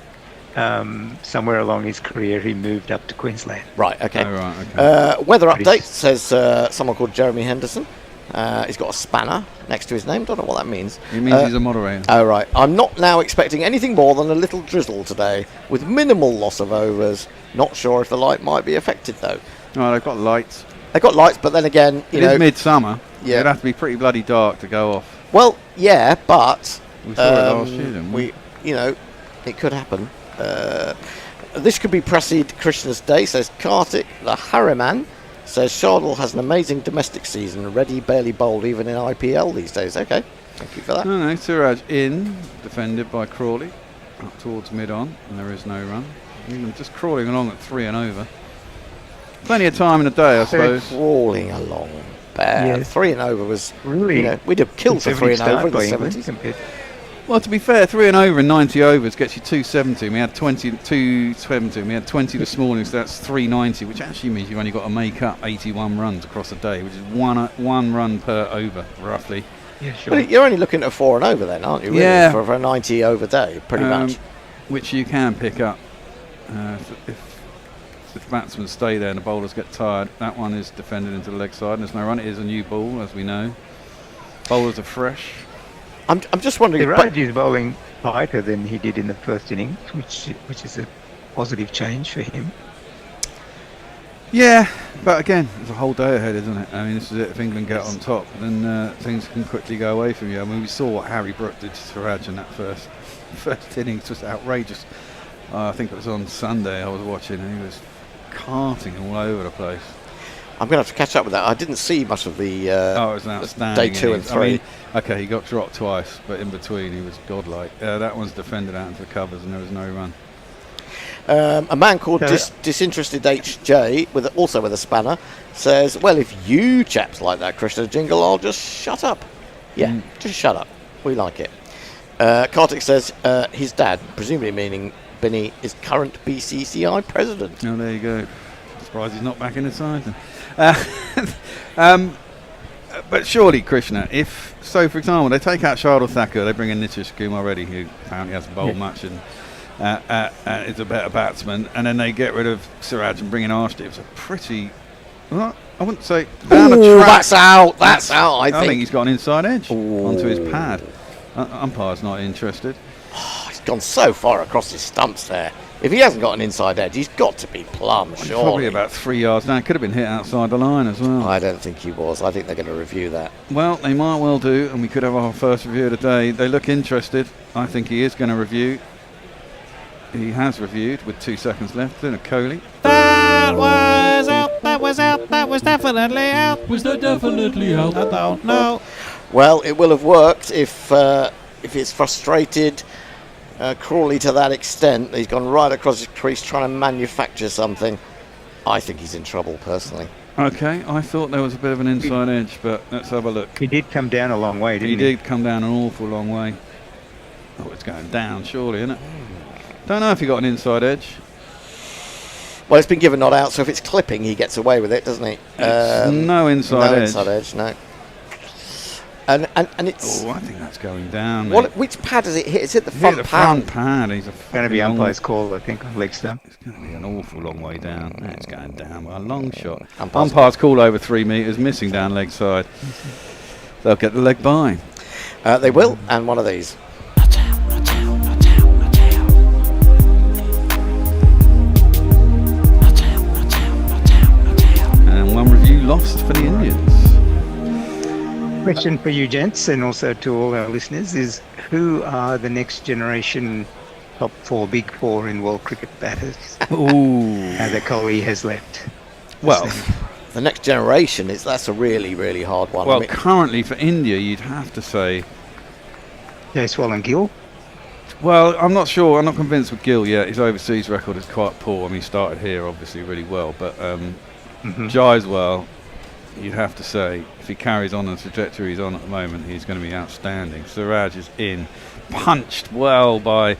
Somewhere along his career, he moved up to Queensland. Right. Okay. Oh, right, okay. Weather But update he's- says someone called Jeremy Henderson. He's got a spanner next to his name. Don't know what that means. It means he's a moderator. Oh, right. I'm not now expecting anything more than a little drizzle today, with minimal loss of overs. Not sure if the light might be affected though. Oh, they've got lights. They've got lights, but then again, you It know. is midsummer. Yeah. It'd have to be pretty bloody dark to go off. Well, yeah, but We saw it last year, didn't we? it could happen. This could be Prasad Krishna's day, says Kartik. The Harriman says Shardul has an amazing domestic season. Reddy barely bowled even in IPL these days. Okay, thank you for that. No, Siraj in, defended by Crawley, up towards mid-on, and there is no run. Even just crawling along at 3 and over. Plenty of time in the day, I suppose. Crawling along. Bad. Yeah. 3 and over was Really? You know, we'd have killed for 3 and over in the England 70s. compared- Well, to be fair, 3 and over in 90 overs gets you 270. We had 270. We had 20 this morning, so that's 390, which actually means you've only got to make up 81 runs across a day, which is one run per over, roughly. Yeah, sure. But you're only looking at 4 and over then, aren't you? Really? Yeah. For a 90 over day, pretty much. Which you can pick up if batsmen stay there and the bowlers get tired. That one is defended into the leg side, and there's no run. It is a new ball, as we know. Bowlers are fresh. I'm just wondering. Siraj is bowling lighter than he did in the first innings, which is a positive change for him. Yeah, but again, there's a whole day ahead, isn't it? I mean, this is it. If England get on top, then things can quickly go away from you. I mean, we saw what Harry Brook did to Siraj in that first innings. Just outrageous. I think it was on Sunday I was watching, and he was carting all over the place. I'm going to have to catch up with that. I didn't see much of the it was an outstanding day 2 and 3. I mean, okay, he got dropped twice, but in between he was godlike. That one's defended out into the covers, and there was no run. A man called Disinterested HJ, also with a spanner, says, well, if you chaps like that Krishna jingle, I'll just shut up. Yeah, just shut up. We like it. Kartik says his dad, presumably meaning Binny, is current BCCI president. Oh, there you go. Surprised he's not back in the side then. But surely, Krishna, for example, they take out Shardul Thakur, they bring in Nitish Kumar Reddy, who apparently hasn't bowled much and is a better batsman, and then they get rid of Siraj and bring in Arshdeep. It's a pretty, well, I wouldn't say down the track. That's out. That's out. I think he's got an inside edge onto his pad. Umpire's not interested. He's gone so far across his stumps there. If he hasn't got an inside edge, he's got to be plumb, He's surely. probably about 3 yards down. Could have been hit outside the line as well. I don't think he was. I think they're going to review that. Well, they might well do, and we could have our first review of the day. They look interested. I think he is going to review. He has reviewed with 2 seconds left. Then a Kohli. That was out. That was out. That was definitely out. Was that definitely out? I don't know. Well, it will have worked if it's frustrated Crawley to that extent. He's gone right across his crease trying to manufacture something. I think he's in trouble, personally. Okay, I thought there was a bit of an inside edge, but let's have a look. He did come down a long way, didn't he? He did come down an awful long way. Oh, it's going down, surely, isn't it? Don't know if he got an inside edge. Well, it's been given not out, so if it's clipping, he gets away with it, doesn't he? No inside edge. No inside edge, no. And it's... Oh, I think that's going down. Which pad does it hit? It's hit the front pad. Front pad. He's going to be umpire's call, I think, on leg stump. It's going to be an awful long way down. It's going down by a long shot. Umpire's call over 3 metres, missing down leg side. They'll get the leg by. They will, and one of these. And one review lost for the Indians. Question for you gents and also to all our listeners is, who are the next generation top 4, big 4 in world cricket batters that Kohli has left? Well, the next generation, that's a really, really hard one. Well, currently for India, you'd have to say Jaiswal and Gill. Well, I'm not sure. I'm not convinced with Gill yet. His overseas record is quite poor. I mean, he started here obviously really well, but Jaiswal, you'd have to say, if he carries on the trajectory he's on at the moment, he's going to be outstanding. Siraj is in, punched well by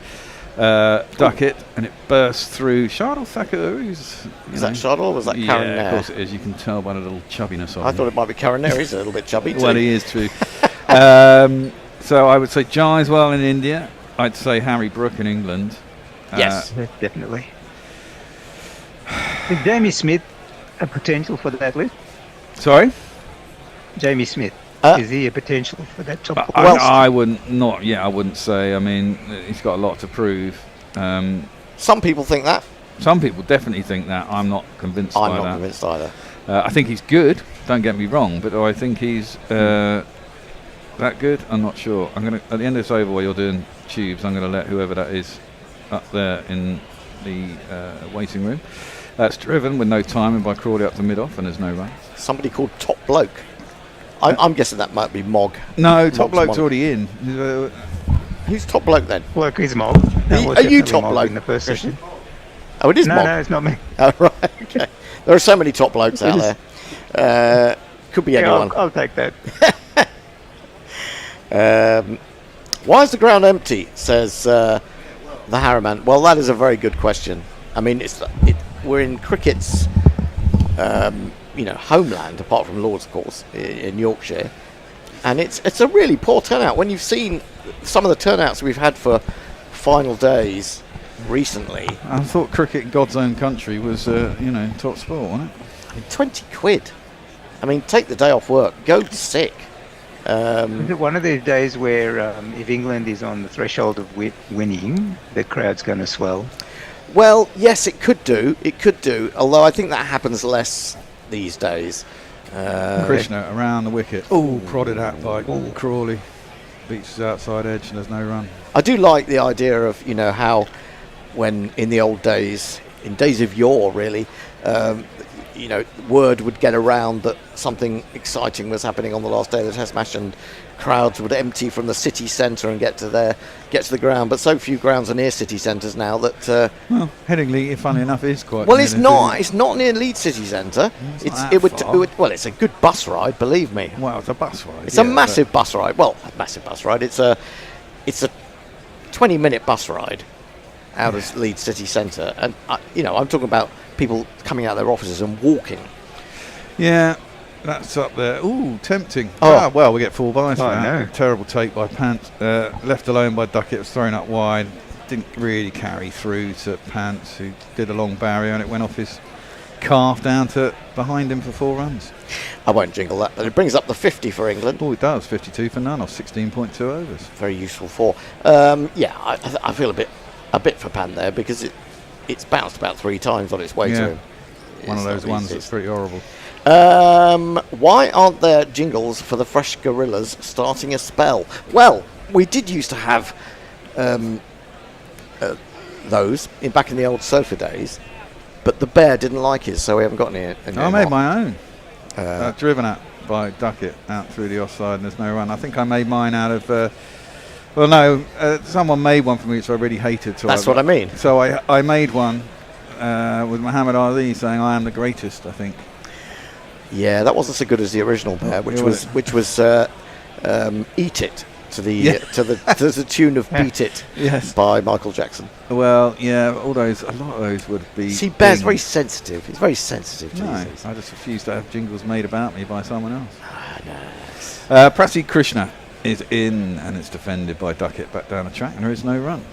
Duckett, and it bursts through Shardul Thakur. Is that Shardul or was that Karen Nair? Yeah, of course it is. You can tell by the little chubbiness of him. I thought it might be Karen Nair. He's a little bit chubby too. Well, he is true. So I would say Jaiswal in India. I'd say Harry Brook in England. Yes, definitely. Is Jamie Smith a potential for that list? Sorry? Jamie Smith. Is he a potential for that top? I wouldn't say. I mean, he's got a lot to prove. Some people think that. Some people definitely think that. I'm not convinced by that. I'm not convinced either. I think he's good, don't get me wrong, but I think he's that good? I'm not sure. I'm gonna, at the end of this over while you're doing tubes, I'm going to let whoever that is up there in the waiting room. That's driven with no timing by Crawley up to mid-off, and there's no run. Somebody called Top Bloke. I'm guessing that might be Mog. No, Top Bloke's already in. Who's Top Bloke then? Bloke is Mog. Are you Top Bloke in the first session? Oh, it is Mog. No, it's not me. Oh, right. Okay. There are so many Top Blokes out there. Could be anyone. I'll take that. Why is the ground empty? Says the Harriman. Well, that is a very good question. I mean, we're in cricket's homeland, apart from Lord's, of course, in Yorkshire, and it's a really poor turnout. When you've seen some of the turnouts we've had for final days recently, I thought cricket, God's own country, was top sport, wasn't it? 20 quid. I mean, take the day off work, go sick. Is it one of those days where if England is on the threshold of winning, the crowd's going to swell? Well, yes, it could do. It could do. Although I think that happens less these days. Krishna around the wicket. Oh, prodded out by Crawley. Beats his outside edge and there's no run. I do like the idea of, how when in the old days, in days of yore really, word would get around that something exciting was happening on the last day of the Test match, and crowds would empty from the city centre and get to the ground. But so few grounds are near city centres now that. Well, Headingley, funnily enough, is quite. Well, near it's the not. city. It's not near Leeds city centre. Well, it's a good bus ride, believe me. Well, it's a bus ride. It's a massive bus ride. Well, a massive bus ride. It's a 20-minute bus ride out of Leeds city centre, and I'm talking about people coming out of their offices and walking. Yeah, that's up there. Ooh, tempting. Oh. Well, we get 4 byes. Oh, no. Terrible take by Pant. Left alone by Duckett. Was thrown up wide. Didn't really carry through to Pants, who did a long barrier, and it went off his calf down to behind him for 4 runs. I won't jingle that, but it brings up the 50 for England. Oh, it does. 52 for none off 16.2 overs. Very useful for. I feel a bit for Pan there, because it's bounced about 3 times on its way to him. One of those ones that's pretty horrible. Why aren't there jingles for the fresh Gorillas starting a spell? Well, we did used to have those back in the old sofa days, but the bear didn't like his, so we haven't got any. I made my own. Driven at by Duckett out through the offside, and there's no run. I think I made mine out of. Someone made one for me, which I really hated. So That's what I mean. So I made one with Muhammad Ali saying, "I am the greatest." I think. Yeah, that wasn't so good as the original bear, which was "Eat It" to the tune of "Beat It" by Michael Jackson. Well, yeah, a lot of those would be. See, Bear's very sensitive. He's very sensitive to No, these. I just refuse to have jingles made about me by someone else. No. Prassi Krishna is in, and it's defended by Duckett back down the track, and there is no run.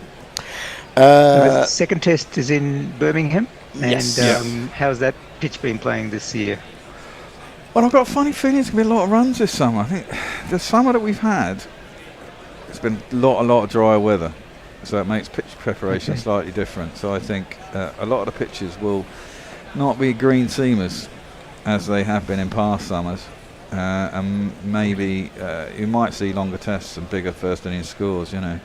The second test is in Birmingham. Yes. And how's that pitch been playing this year? Well, I've got a funny feeling there's going to be a lot of runs this summer. I think the summer that we've had, it's been a lot of drier weather, so it makes pitch preparation slightly different. So I think a lot of the pitches will not be green seamers as they have been in past summers, and maybe you might see longer tests and bigger first innings scores. You've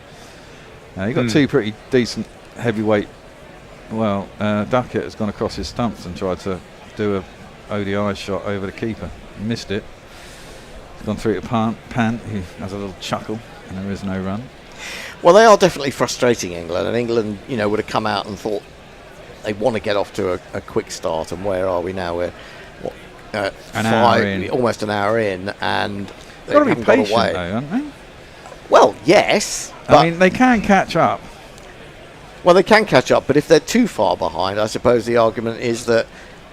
got 2 pretty decent heavyweight. Well, Duckett has gone across his stumps and tried to do a ODI shot over the keeper. Missed it. It's gone through to Pant, who has a little chuckle, and there is no run. Well, they are definitely frustrating England, and England, would have come out and thought they want to get off to a quick start. And where are we now? We're almost an hour in, and They've got to be haven't got patient, away. though, haven't they? Well, yes. I mean, they can catch up. Well, they can catch up, but if they're too far behind, I suppose the argument is that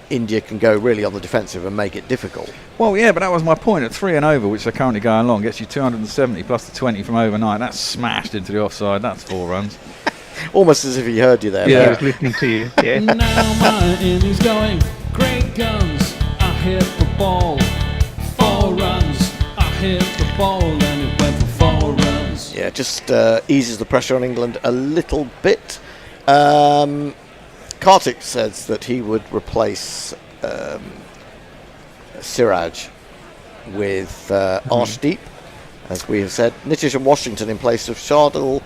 India can go really on the defensive and make it difficult. Well, yeah, but that was my point. At 3 and over, which they're currently going along, gets you 270 plus the 20 from overnight. That's smashed into the offside. That's 4 runs. Almost as if he heard you there. Yeah, mate. I was listening to you. Yeah. Now my innings going, great guns, I hit the ball, 4 runs, I hit the ball and it went for 4 runs. Yeah, just eases the pressure on England a little bit. Kartik says that he would replace Siraj with Arshdeep, as we have said. Nitish and Washington in place of Shardul,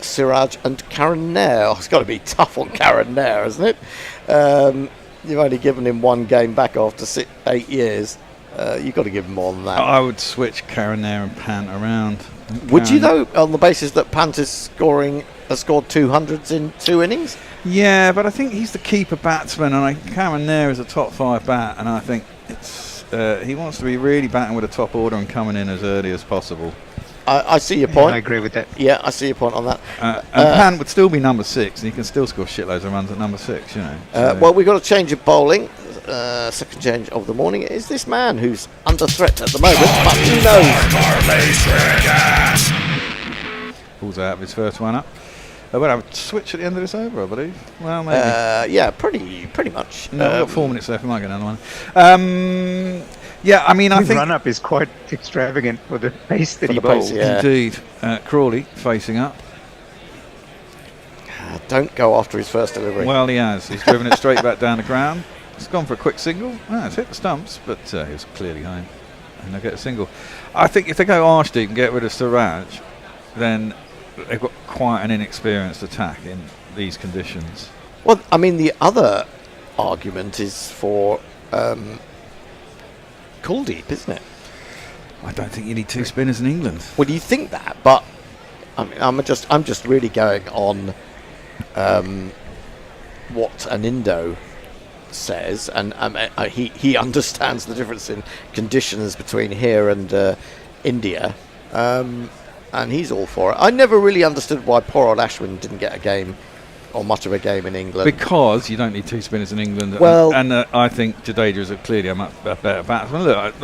Siraj and Karen Nair. Oh, it's got to be tough on Karen Nair, hasn't it? You've only given him 1 game back after 8 years. You've got to give him more than that. I would switch Karen Nair and Pant around. Would you, though, on the basis that Pant has scored 200s in 2 innings? Yeah, but I think he's the keeper batsman, and Karen Nair is a top 5 bat, and I think it's he wants to be really batting with a top order and coming in as early as possible. I see your point. I agree with that. Yeah, I see your point on that. And Pant would still be number 6, and he can still score shitloads of runs at number 6, So. Well, we've got a change of bowling. Second change of the morning. It is this man who's under threat at the moment, but who knows? Pulls out of his first one up. We'll have a switch at the end of this over, I believe. Well, maybe. Yeah, pretty much. No, we've got 4 minutes left. We might get another one. Yeah, I mean, I His think... run-up is quite extravagant for the pace that For he the pace, bowls. yeah. Indeed. Crawley facing up. don't go after his first delivery. Well, he has. He's driven it straight back down the ground. It's gone for a quick single. It's hit the stumps, but he was clearly home. And they'll get a single. I think if they go arse deep and get rid of Siraj, then they've got quite an inexperienced attack in these conditions. Well, I mean, the other argument is for Kuldeep, isn't it? I don't think you need 2 spinners in England. Well, you think that, but I mean, I'm just really going on what an Indo says, and he understands the difference in conditions between here and India, and he's all for it. I never really understood why poor old Ashwin didn't get a game or much of a game in England. Because you don't need 2 spinners in England. Well, and I think Jadeja is clearly a better batsman. Look,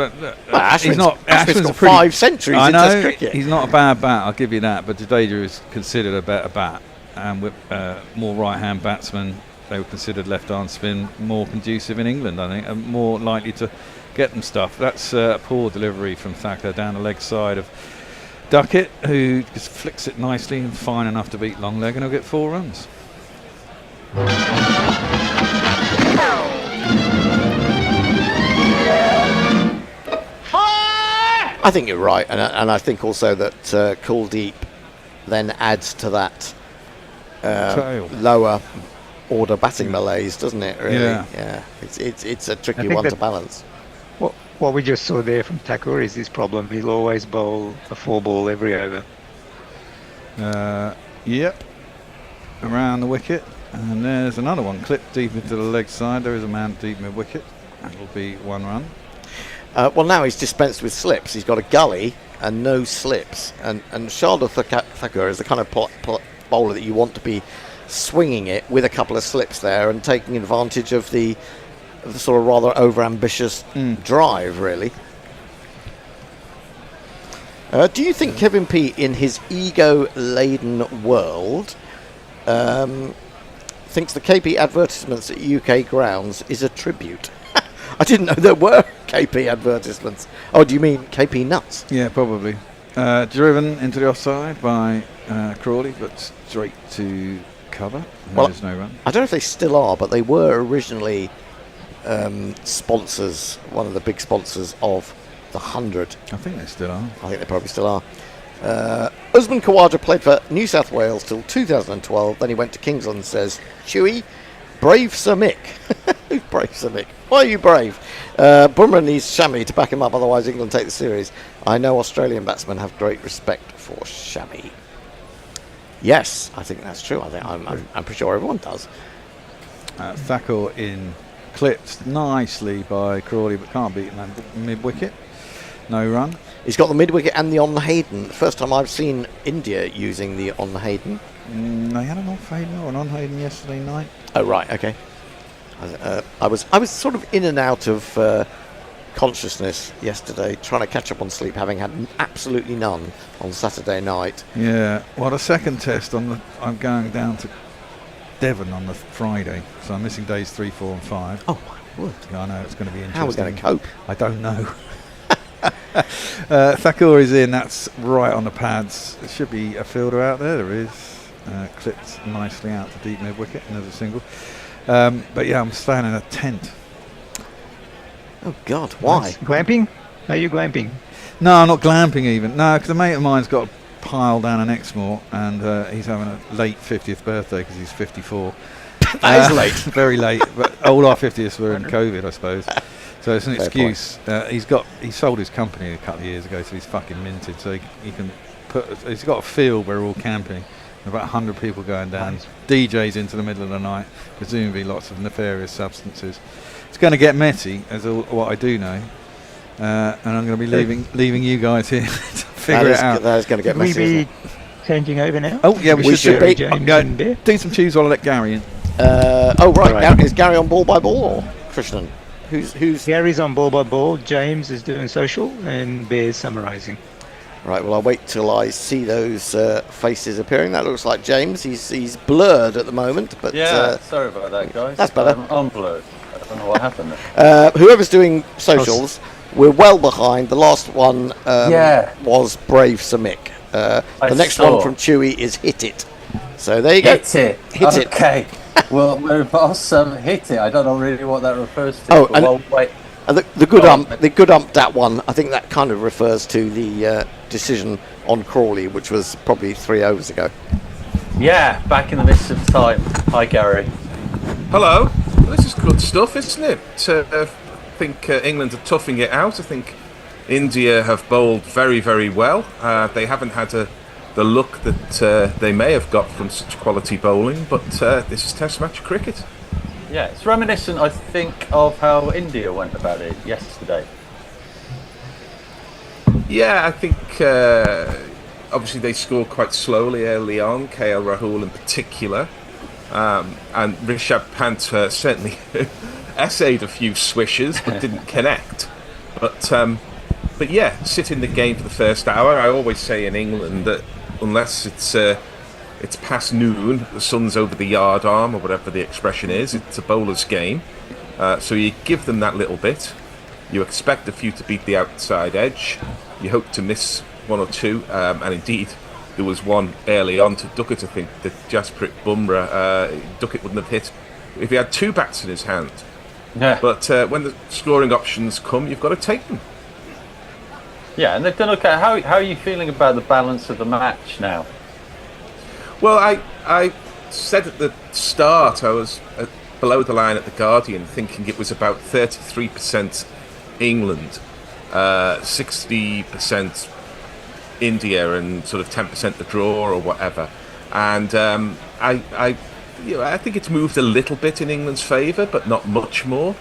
Ashwin's got 5 centuries in Test cricket. He's not a bad bat, I'll give you that, but Jadeja is considered a better bat, and with more right-hand batsmen, they were considered left-arm spin more conducive in England, I think, and more likely to get them stuff. That's a poor delivery from Thacker down the leg side of Duckett, who just flicks it nicely and fine enough to beat long leg, and he'll get 4 runs. I think you're right, and I think also that Kuldeep then adds to that lower order batting malaise, doesn't it? Really, yeah. It's a tricky one to balance. What we just saw there from Thakur is his problem. He'll always bowl a 4-ball every over. Yep, around the wicket. And there's another one clipped deep into the leg side. There is a man deep mid wicket. That will be 1 run. Well, now he's dispensed with slips. He's got a gully and no slips. And Shardul Thakur is the kind of bowler that you want to be swinging it with a couple of slips there and taking advantage of the sort of rather over-ambitious drive, really. Do you think Kevin P, in his ego-laden world, thinks the KP advertisements at UK grounds is a tribute? I didn't know there were KP advertisements. Oh, do you mean KP nuts? Yeah, probably. Driven into the offside by Crawley, but straight to cover. There's no run. I don't know if they still are, but they were originally sponsors, one of the big sponsors of the 100. I think they still are. I think they probably still are. Usman Khawaja played for New South Wales till 2012. Then he went to Kingsland and says, Chewy, brave Sir Mick. Who's brave Sir Mick? Why are you brave? Bumrah needs Shami to back him up, otherwise England take the series. I know Australian batsmen have great respect for Shami. Yes, I think that's true. I'm pretty sure everyone does. Thacker in clipped nicely by Crawley, but can't beat him mid-wicket. No run. He's got the mid-wicket and the on-Hayden. First time I've seen India using the on-Hayden. They had an off-Hayden or an on-Hayden yesterday night. Oh, right, okay. I was sort of in and out of consciousness yesterday, trying to catch up on sleep, having had absolutely none on Saturday night. Yeah, well, the second test, I'm going down to Devon on the Friday, so I'm missing days 3, 4 and 5. Oh, my word. Yeah, I know, it's going to be interesting. How are we going to cope? I don't know. Thakur is in, that's right on the pads. There should be a fielder out there. There is. Clipped nicely out to deep mid-wicket, and there's a single. But yeah, I'm staying in a tent. Oh, God, why? Glamping? Are you glamping? No, I'm not glamping even. No, because a mate of mine's got a pile down in Exmoor, and he's having a late 50th birthday because he's 54. That is late. Very late. But all our 50ths were in COVID, I suppose. So it's an excuse. He sold his company a couple of years ago, so he's fucking minted. So he can he's got a field where we're all camping. About 100 people going down. Nice. DJs into the middle of the night. Presumably lots of nefarious substances. It's going to get messy, as what I do know. And I'm going to be leaving you guys here to figure it out. That is going to get messy. Will we be changing over now? Oh yeah, we should be. Do some tunes while I let Gary in. Right. Is Gary on ball by ball or Krishnan? Who's Gary's on ball by ball. James is doing social, and Bear's summarising. Right, well, I'll wait till I see those faces appearing. That looks like James. He's blurred at the moment, but sorry about that, guys. That's better. I'm blurred. I don't know what happened there. Whoever's doing socials, we're well behind. The last one was Brave Samik. The next one from Chewy is Hit It. So there you go. Hit it. Hit it. Okay. Well, boss, hit it. I don't know really what that refers to. Oh, but and- well, wait. And the good ump, that one, I think that kind of refers to the decision on Crawley, which was probably 3 overs ago. Yeah, back in the midst of time. Hi, Gary. Hello. Well, this is good stuff, isn't it? I think England are toughing it out. I think India have bowled very, very well. They haven't had the luck that they may have got from such quality bowling, but this is Test match cricket. Yeah, it's reminiscent, I think, of how India went about it yesterday. Yeah, I think obviously they scored quite slowly early on, KL Rahul in particular. And Rishabh Pant certainly essayed a few swishes but didn't connect. But yeah, sit in the game for the first hour. I always say in England that unless it's past noon, the sun's over the yard arm or whatever the expression is, it's a bowler's game. So you give them that little bit. You expect a few to beat the outside edge. You hope to miss one or two, and indeed there was one early on to Duckett, I think, that Jasprit Bumrah, Duckett wouldn't have hit if he had two bats in his hand. Yeah. But when the scoring options come, you've got to take them. Yeah, and they've done okay. How are you feeling about the balance of the match now? Well, I said at the start I was below the line at the Guardian thinking it was about 33% England, 60% India, and sort of 10% the draw or whatever. And I think it's moved a little bit in England's favour, but not much more.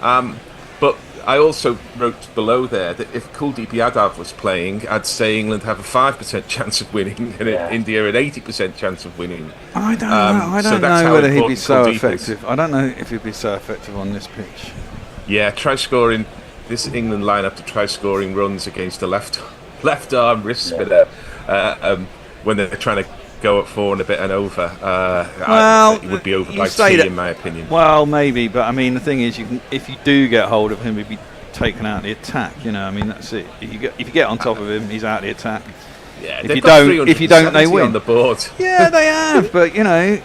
But I also wrote below there that if Kuldeep Yadav was playing, I'd say England have a 5% chance of winning and India an 80% chance of winning. I don't know. I don't know whether he'd be so effective. I don't know if he'd be so effective on this pitch. Yeah, try scoring this England lineup to try scoring runs against a left arm wrist spinner when they're trying to go at 4 and a bit and over. It would be over by 2 in my opinion. Well, maybe, but I mean the thing is, if you do get hold of him, he'd be taken out of the attack. You know, I mean that's it. If you get on top of him, he's out of the attack. Yeah, if you don't, they win on the board. Yeah, they have, but you know,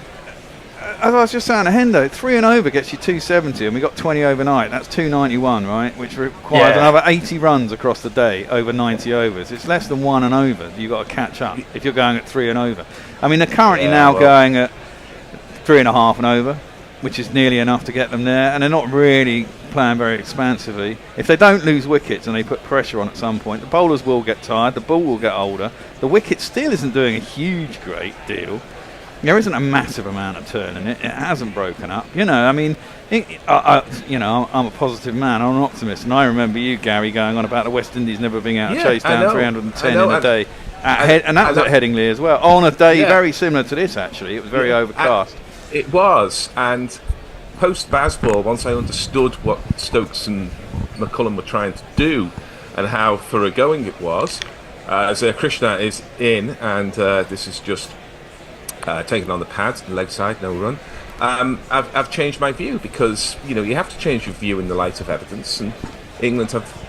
as I was just saying to Hendo, 3 and over gets you 270, and we got 20 overnight. That's 291, right? Which requires another 80 runs across the day over 90 overs. It's less than 1 and over. You've got to catch up if you're going at 3 and over. I mean, they're currently going at 3.5 and over, which is nearly enough to get them there, and they're not really playing very expansively. If they don't lose wickets and they put pressure on at some point, the bowlers will get tired, the ball will get older. The wicket still isn't doing a huge, great deal. There isn't a massive amount of turn in it. It hasn't broken up. You know, I mean, I'm a positive man. I'm an optimist, and I remember you, Gary, going on about the West Indies never being able to chase down 310 in a day, and that was at Headingley as well. On a day very similar to this, actually. It was very overcast. It was, and post Bazball, once I understood what Stokes and McCullum were trying to do and how thoroughgoing it was, as Krishna is in, and this is just taken on the pad, leg side, no run. I've changed my view because you have to change your view in the light of evidence, and England have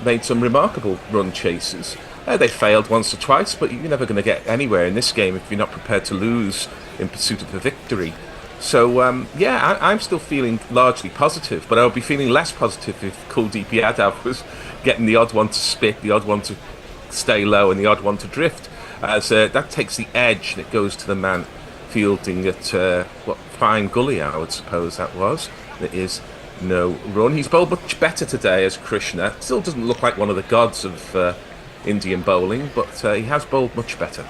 made some remarkable run chases. They failed once or twice, but you're never going to get anywhere in this game if you're not prepared to lose in pursuit of a victory. So I'm still feeling largely positive, but I would be feeling less positive if Kuldeep Yadav was getting the odd one to spit, the odd one to stay low, and the odd one to drift. As that takes the edge and it goes to the man fielding at Fine Gully, I would suppose that was. There is no run. He's bowled much better today as Krishna. Still doesn't look like one of the gods of Indian bowling, but he has bowled much better.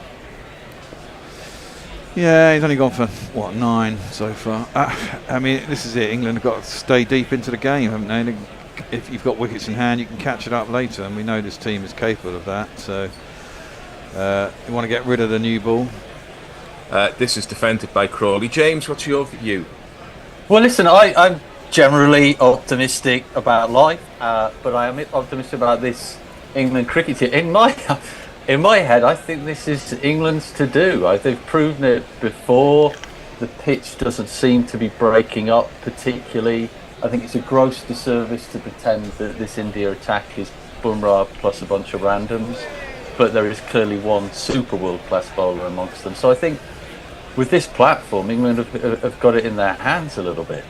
Yeah, he's only gone for 9 so far. I mean, this is it. England have got to stay deep into the game, haven't they? If you've got wickets in hand, you can catch it up later, and we know this team is capable of that. So you want to get rid of the new ball. This is defended by Crawley. James, what's your view? Well, listen, I'm generally optimistic about life, but I am optimistic about this England cricket team. In my head, I think this is England's to do. They've proven it before. The pitch doesn't seem to be breaking up particularly. I think it's a gross disservice to pretend that this India attack is Bumrah plus a bunch of randoms. But there is clearly one super world-class bowler amongst them. So I think with this platform, England have got it in their hands a little bit.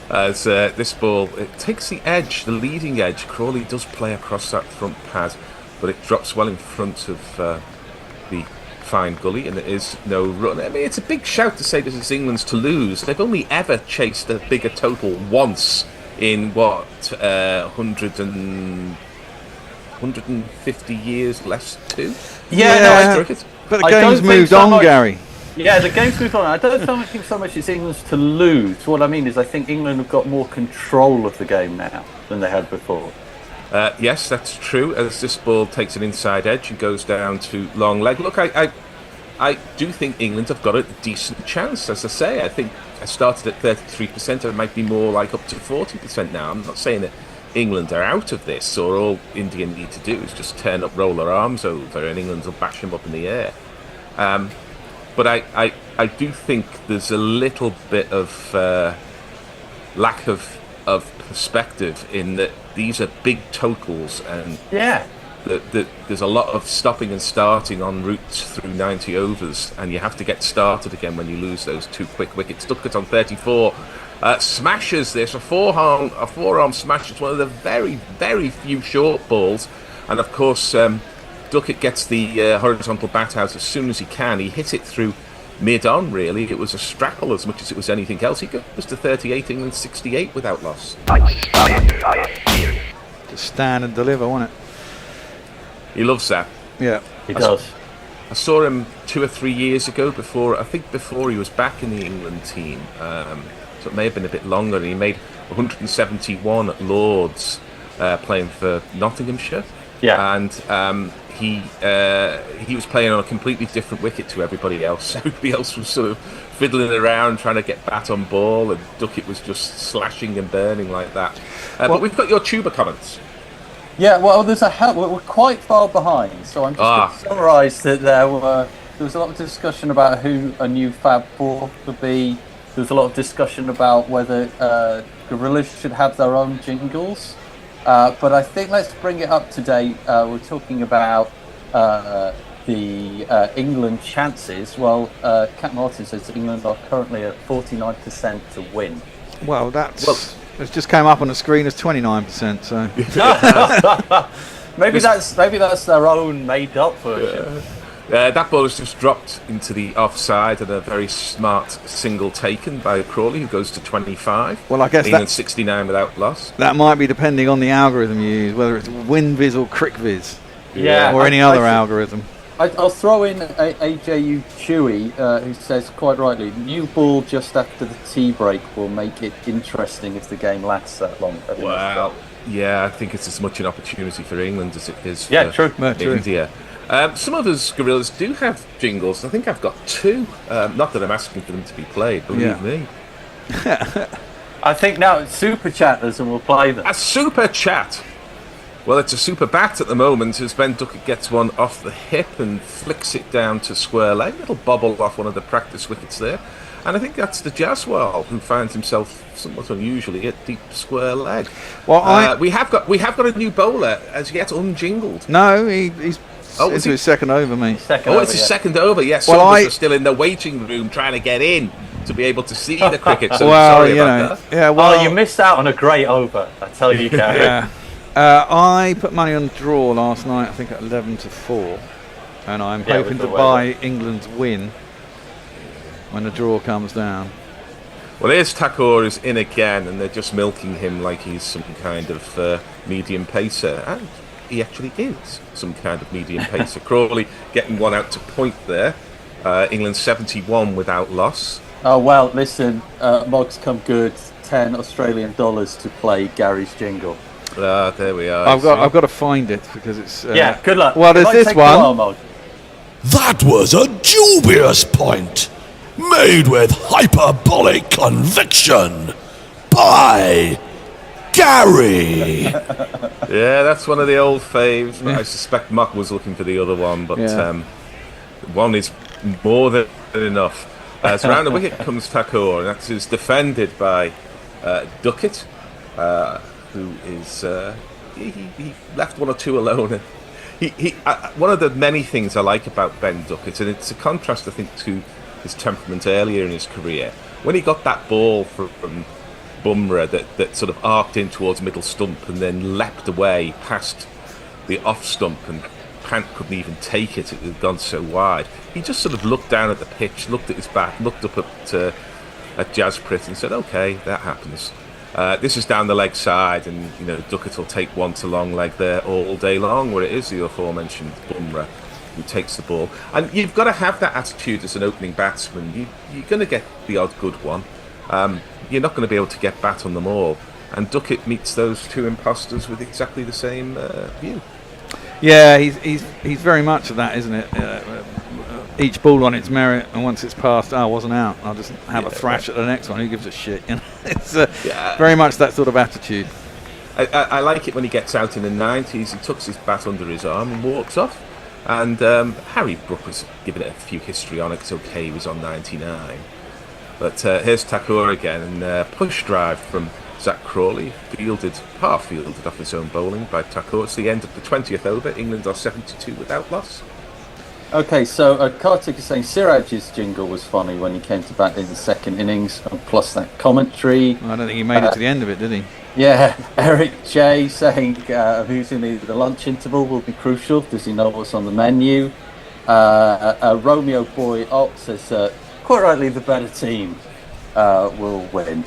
As this ball, it takes the edge, the leading edge. Crawley does play across that front pad, but it drops well in front of the fine gully, and there is no run. I mean, it's a big shout to say this is England's to lose. They've only ever chased a bigger total once in, 150 years less too? Yeah, but the game's moved on, Gary. Yeah, the game's moved on. I don't think so much it's England's to lose. What I mean is I think England have got more control of the game now than they had before. Yes, that's true. As this ball takes an inside edge and goes down to long leg. Look, I do think England have got a decent chance. As I say, I think I started at 33%. It might be more like up to 40% now. I'm not saying that England are out of this, or all India need to do is just turn up, roll their arms over, and England will bash them up in the air. But I do think there's a little bit of lack of perspective in that these are big totals, and there's a lot of stopping and starting en route through 90 overs, and you have to get started again when you lose those two quick wickets. Duckett on 34 smashes this, a forearm smash. It's one of the very, very few short balls, and of course Duckett gets the horizontal bat out as soon as he can. He hit it through mid-on, really. It was a strackle as much as it was anything else. He goes to 38, England 68 without loss. Just stand and deliver, wasn't it? He loves that. Yeah, he does. I saw him 2 or 3 years ago before he was back in the England team. So it may have been a bit longer. And he made 171 at Lords playing for Nottinghamshire. Yeah. And he was playing on a completely different wicket to everybody else. Everybody else was sort of fiddling around trying to get bat on ball, and Duckett was just slashing and burning like that. But we've got your tuba comments. Yeah, well, we're quite far behind, so I'm just going to summarise that there was a lot of discussion about who a new Fab Four would be. There was a lot of discussion about whether Guerilla should have their own jingles. But I think let's bring it up to date. We're talking about the England chances. Well, Cat Martin says that England are currently at 49% to win. Well, it just came up on the screen as 29%. So maybe that's their own made-up version. That ball has just dropped into the offside, and a very smart single taken by Crawley, who goes to 25. Well, I guess England 69 without loss. That might be depending on the algorithm you use, whether it's WinViz or CricViz, or any other algorithm. I'll throw in AJU Chewy, who says quite rightly, new ball just after the tea break will make it interesting if the game lasts that long. Wow. Yeah, I think it's as much an opportunity for England as it is for India. Some of us Gorillas do have jingles. I think I've got 2. Not that I'm asking for them to be played, believe me. I think now it's super chatters and we'll play them. A super chat. Well, it's a super bat at the moment as Ben Duckett gets one off the hip and flicks it down to square leg. Little bobble off one of the practice wickets there. And I think that's the Jaswal, who finds himself somewhat unusually at deep square leg. Well, we have got a new bowler as yet unjingled. No, he's into his second over, mate. It's his second over. Yes. Well, some of us are still in the waiting room trying to get in to be able to see the cricket. So sorry about that. Yeah. Well, you missed out on a great over. I tell you, Gary. Yeah. I put money on draw last night. I think at 11-4, and I'm hoping to buy England's win when the draw comes down. Well, here's Thakur is in again, and they're just milking him like he's some kind of medium pacer, and he actually is some kind of medium pacer. Crawley getting one out to point there. England 71 without loss. Oh well, listen, Mog's come good. $10 Australian to play Gary's jingle. There we are. I've got to find it because it's. Good luck. Well, there's this one. That was a dubious point, made with hyperbolic conviction by Gary. Yeah, that's one of the old faves. I suspect Muck was looking for the other one, but one is more than enough. So around the wicket comes Thakur, and that is defended by Duckett, who is he left one or two alone. He one of the many things I like about Ben Duckett, and it's a contrast I think to his temperament earlier in his career. When he got that ball from Bumrah that sort of arced in towards middle stump and then leapt away past the off stump, and Pant couldn't even take it, it had gone so wide. He just sort of looked down at the pitch, looked at his bat, looked up at Jasprit and said, okay, that happens. This is down the leg side, and Duckett will take one to long leg there all day long, where it is the aforementioned Bumrah who takes the ball. And you've got to have that attitude as an opening batsman. You're going to get the odd good one. You're not going to be able to get bat on them all. And Duckett meets those two imposters with exactly the same view. Yeah, he's very much of that, isn't it? Each ball on its merit, and once it's passed, I wasn't out. I'll just have a thrash at the next one. Who gives a shit? It's very much that sort of attitude. I like it when he gets out in the 90s. He tucks his bat under his arm and walks off. And Harry Brook was giving it a few histrionics. Okay, he was on 99. But here's Thakur again, and push drive from Zach Crawley, half fielded off his own bowling by Thakur. It's the end of the 20th over. England are 72 without loss. Okay, so Kartik is saying Siraj's jingle was funny when he came to bat in the second innings, and plus that commentary. I don't think he made it to the end of it, did he? Yeah, Eric J saying who's in the lunch interval will be crucial. Does he know what's on the menu? Romeo Boy Op says, quite rightly, the better team will win.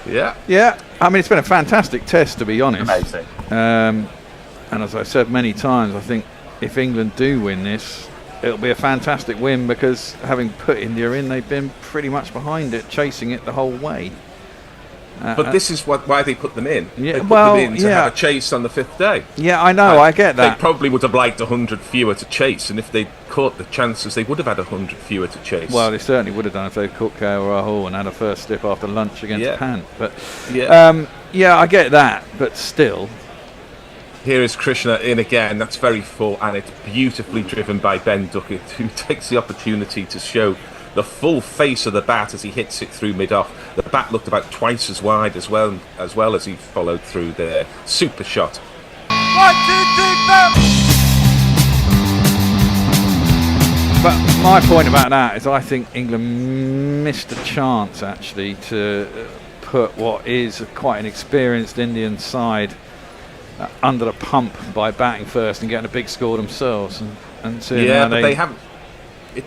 Yeah. I mean, it's been a fantastic test, to be honest. Amazing. And as I've said many times, I think if England do win this, it'll be a fantastic win, because having put India in, they've been pretty much behind it, chasing it the whole way. But this is why they put them in. Yeah, they put them in to have a chase on the 5th day. Yeah, I know, I get that. They probably would have liked 100 fewer to chase, and if they'd caught the chances, they would have had 100 fewer to chase. Well, they certainly would have done if they caught KL Rahul and had a first slip after lunch against Pant. But I get that, but still. Here is Krishna in again. That's very full, and it's beautifully driven by Ben Duckett, who takes the opportunity to show the full face of the bat as he hits it through mid-off. The bat looked about twice as wide as well as he followed through there. Super shot. 1, 2, 3, 4. But my point about that is I think England missed a chance, actually, to put what is quite an experienced Indian side under the pump by batting first and getting a big score themselves. And but they haven't.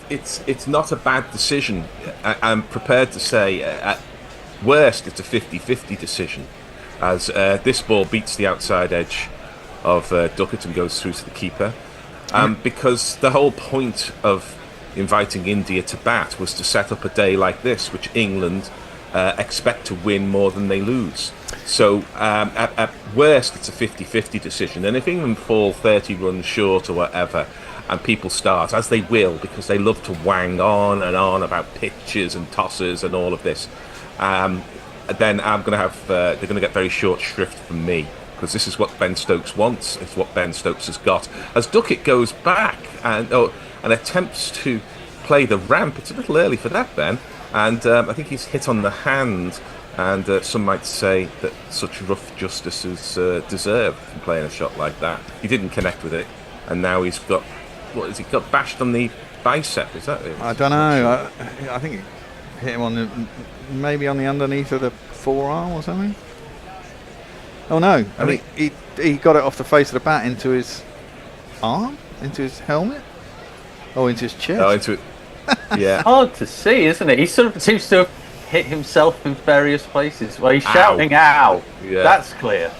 It's not a bad decision. I'm prepared to say at worst it's a 50-50 decision, as this ball beats the outside edge of Duckett and goes through to the keeper, because the whole point of inviting India to bat was to set up a day like this, which England expect to win more than they lose. So at worst it's a 50-50 decision, and if England fall 30 runs short or whatever, and people start, as they will, because they love to wang on and on about pitches and tosses and all of this, then I'm going to have they're going to get very short shrift from me, because this is what Ben Stokes wants. It's what Ben Stokes has got. As Duckett goes back and attempts to play the ramp, it's a little early for that, Ben, and I think he's hit on the hand, and some might say that such rough justice is deserved from playing a shot like that. He didn't connect with it, and now he's got. What has he got? Bashed on the bicep? Is that it? I don't know. I think it hit him on maybe on the underneath of the forearm or something. Oh no! I mean, he got it off the face of the bat into his arm, into his helmet, into his chest. Oh, into it. Yeah. Hard to see, isn't it? He sort of seems to have hit himself in various places. Well, he's shouting "ow!" Yeah. That's clear.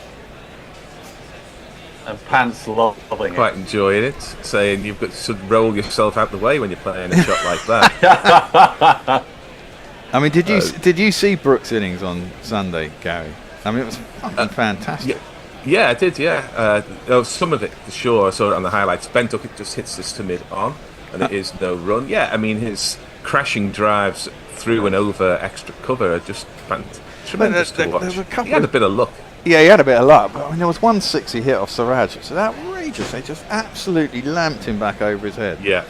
And Pants loving Quite enjoying it, saying you've got to roll yourself out the way when you're playing a shot like that. I mean, did you see Brooks' innings on Sunday, Gary? I mean, it was fucking fantastic. Yeah, I did. Yeah, some of it for sure. I saw it on the highlights. Ben Duckett just hits this to mid on, and it is no run. Yeah, I mean his crashing drives through and over extra cover are just tremendous to watch. He had a bit of luck. Yeah, he had a bit of luck, but I mean, there was one six he hit off Siraj. It was outrageous. They just absolutely lamped him back over his head. Yeah.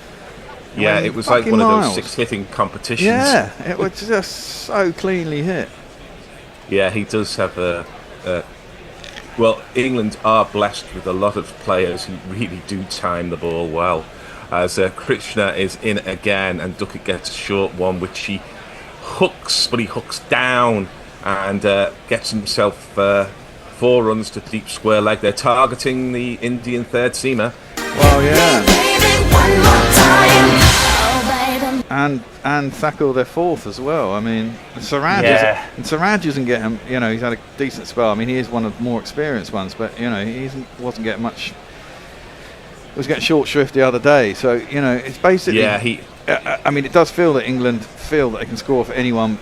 Yeah, it was like one of those six-hitting competitions. Yeah, it was just so cleanly hit. Yeah, he does have well, England are blessed with a lot of players who really do time the ball well. as Krishna is in again, and Duckett gets a short one, which he hooks, but he hooks down and gets himself 4 runs to deep square leg. They're targeting the Indian third seamer. Well, yeah. And Thakur their fourth as well. I mean, Siraj isn't getting, he's had a decent spell. I mean, he is one of the more experienced ones, but, he wasn't getting much. He was getting short shrift the other day. So, it's basically. Yeah, I mean, it does feel that England feel that they can score for anyone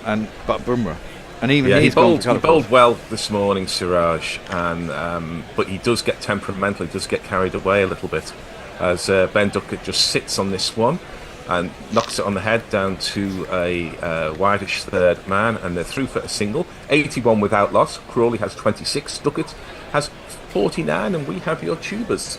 but Bumrah. And even he bowled well this morning, Siraj, and but he does get temperamental. He does get carried away a little bit, as Ben Duckett just sits on this one and knocks it on the head down to a wideish third man, and they're through for a single. 81 without loss. Crawley has 26. Duckett has 49, and we have your tubers.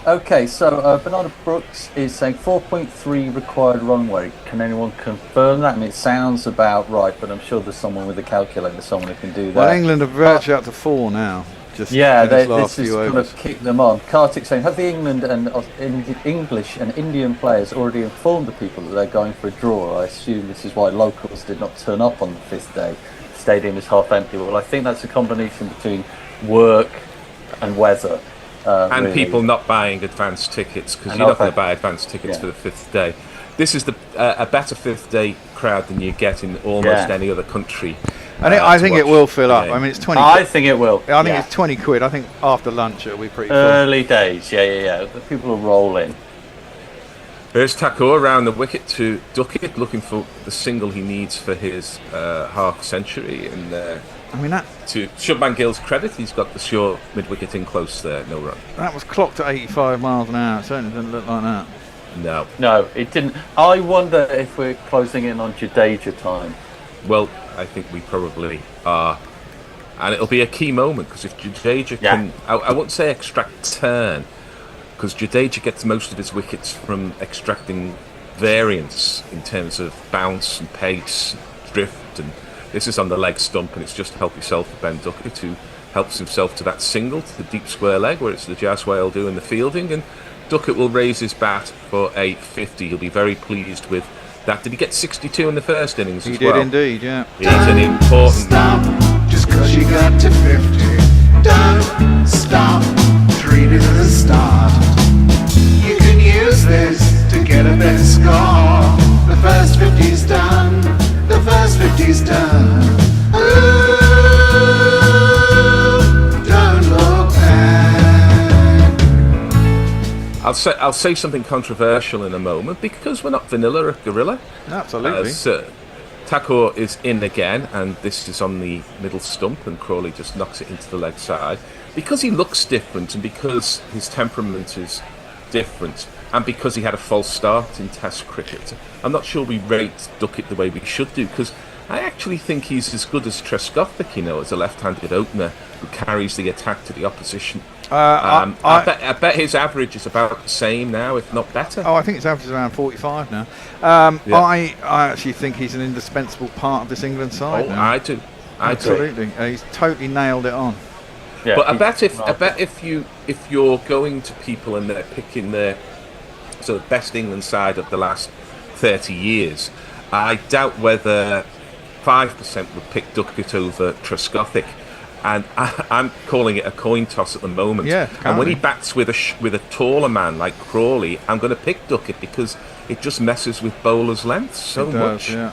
Okay, so Bernardo Brooks is saying 4.3 required runway. Can anyone confirm that? I mean, it sounds about right, but I'm sure there's someone with a calculator, someone who can do that. Well, England have virtually up to 4 now. This is kind of kick them on. Kartik saying, have the England and English and Indian players already informed the people that they're going for a draw? I assume this is why locals did not turn up on the 5th day. The stadium is half empty. Well, I think that's a combination between work and weather. And really. People not buying advance tickets, because you're not going to buy advance tickets for the 5th day. This is a better 5th day crowd than you get in almost any other country. And I think it will fill up. I mean, it's 20. I think it will. I think it's 20 quid. I think after lunch it'll be pretty early days. Yeah. The people will roll in. There's Thakur around the wicket to Duckett, looking for the single he needs for his half century. And to Shubman Gill's credit, he's got the short mid-wicket in close there, no run. That was clocked at 85 miles an hour. It certainly didn't look like that. No, it didn't. I wonder if we're closing in on Jadeja time. Well, I think we probably are. And it'll be a key moment, because if Jadeja can, I won't say extract turn, because Jadeja gets most of his wickets from extracting variance in terms of bounce and pace, drift, and this is on the leg stump, and it's just help yourself for Ben Duckett, who helps himself to that single, to the deep square leg, where it's the Jaswale doing the fielding, and Duckett will raise his bat for a 50. He'll be very pleased with that. Did he get 62 in the first innings as well? He did indeed, yeah. He's an important... Stop, just cause you got to 50. Don't stop, treat it as a start. You can use this to get a better score. The first 50's done, the first 50's done. Ooh, don't look back. I'll say something controversial in a moment, because we're not vanilla at Guerilla. Absolutely. Thakur is in again, and this is on the middle stump, and Crawley just knocks it into the leg side. Because he looks different, and because his temperament is different, and because he had a false start in Test cricket, I'm not sure we rate Duckett the way we should do, because I actually think he's as good as Trescothic, as a left-handed opener who carries the attack to the opposition. I bet his average is about the same now, if not better. I think his average is around 45 now. I actually think he's an indispensable part of this England side. Oh, now. I do. Absolutely. He's totally nailed it on. Yeah, but I bet if you're going to people and they're picking their sort of best England side of the last 30 years, I doubt whether 5% would pick Duckett over Trescothic. And I'm calling it a coin toss at the moment. Yeah, and when he bats with a taller man like Crawley, I'm going to pick Duckett, because it just messes with bowlers' length so much. Yeah.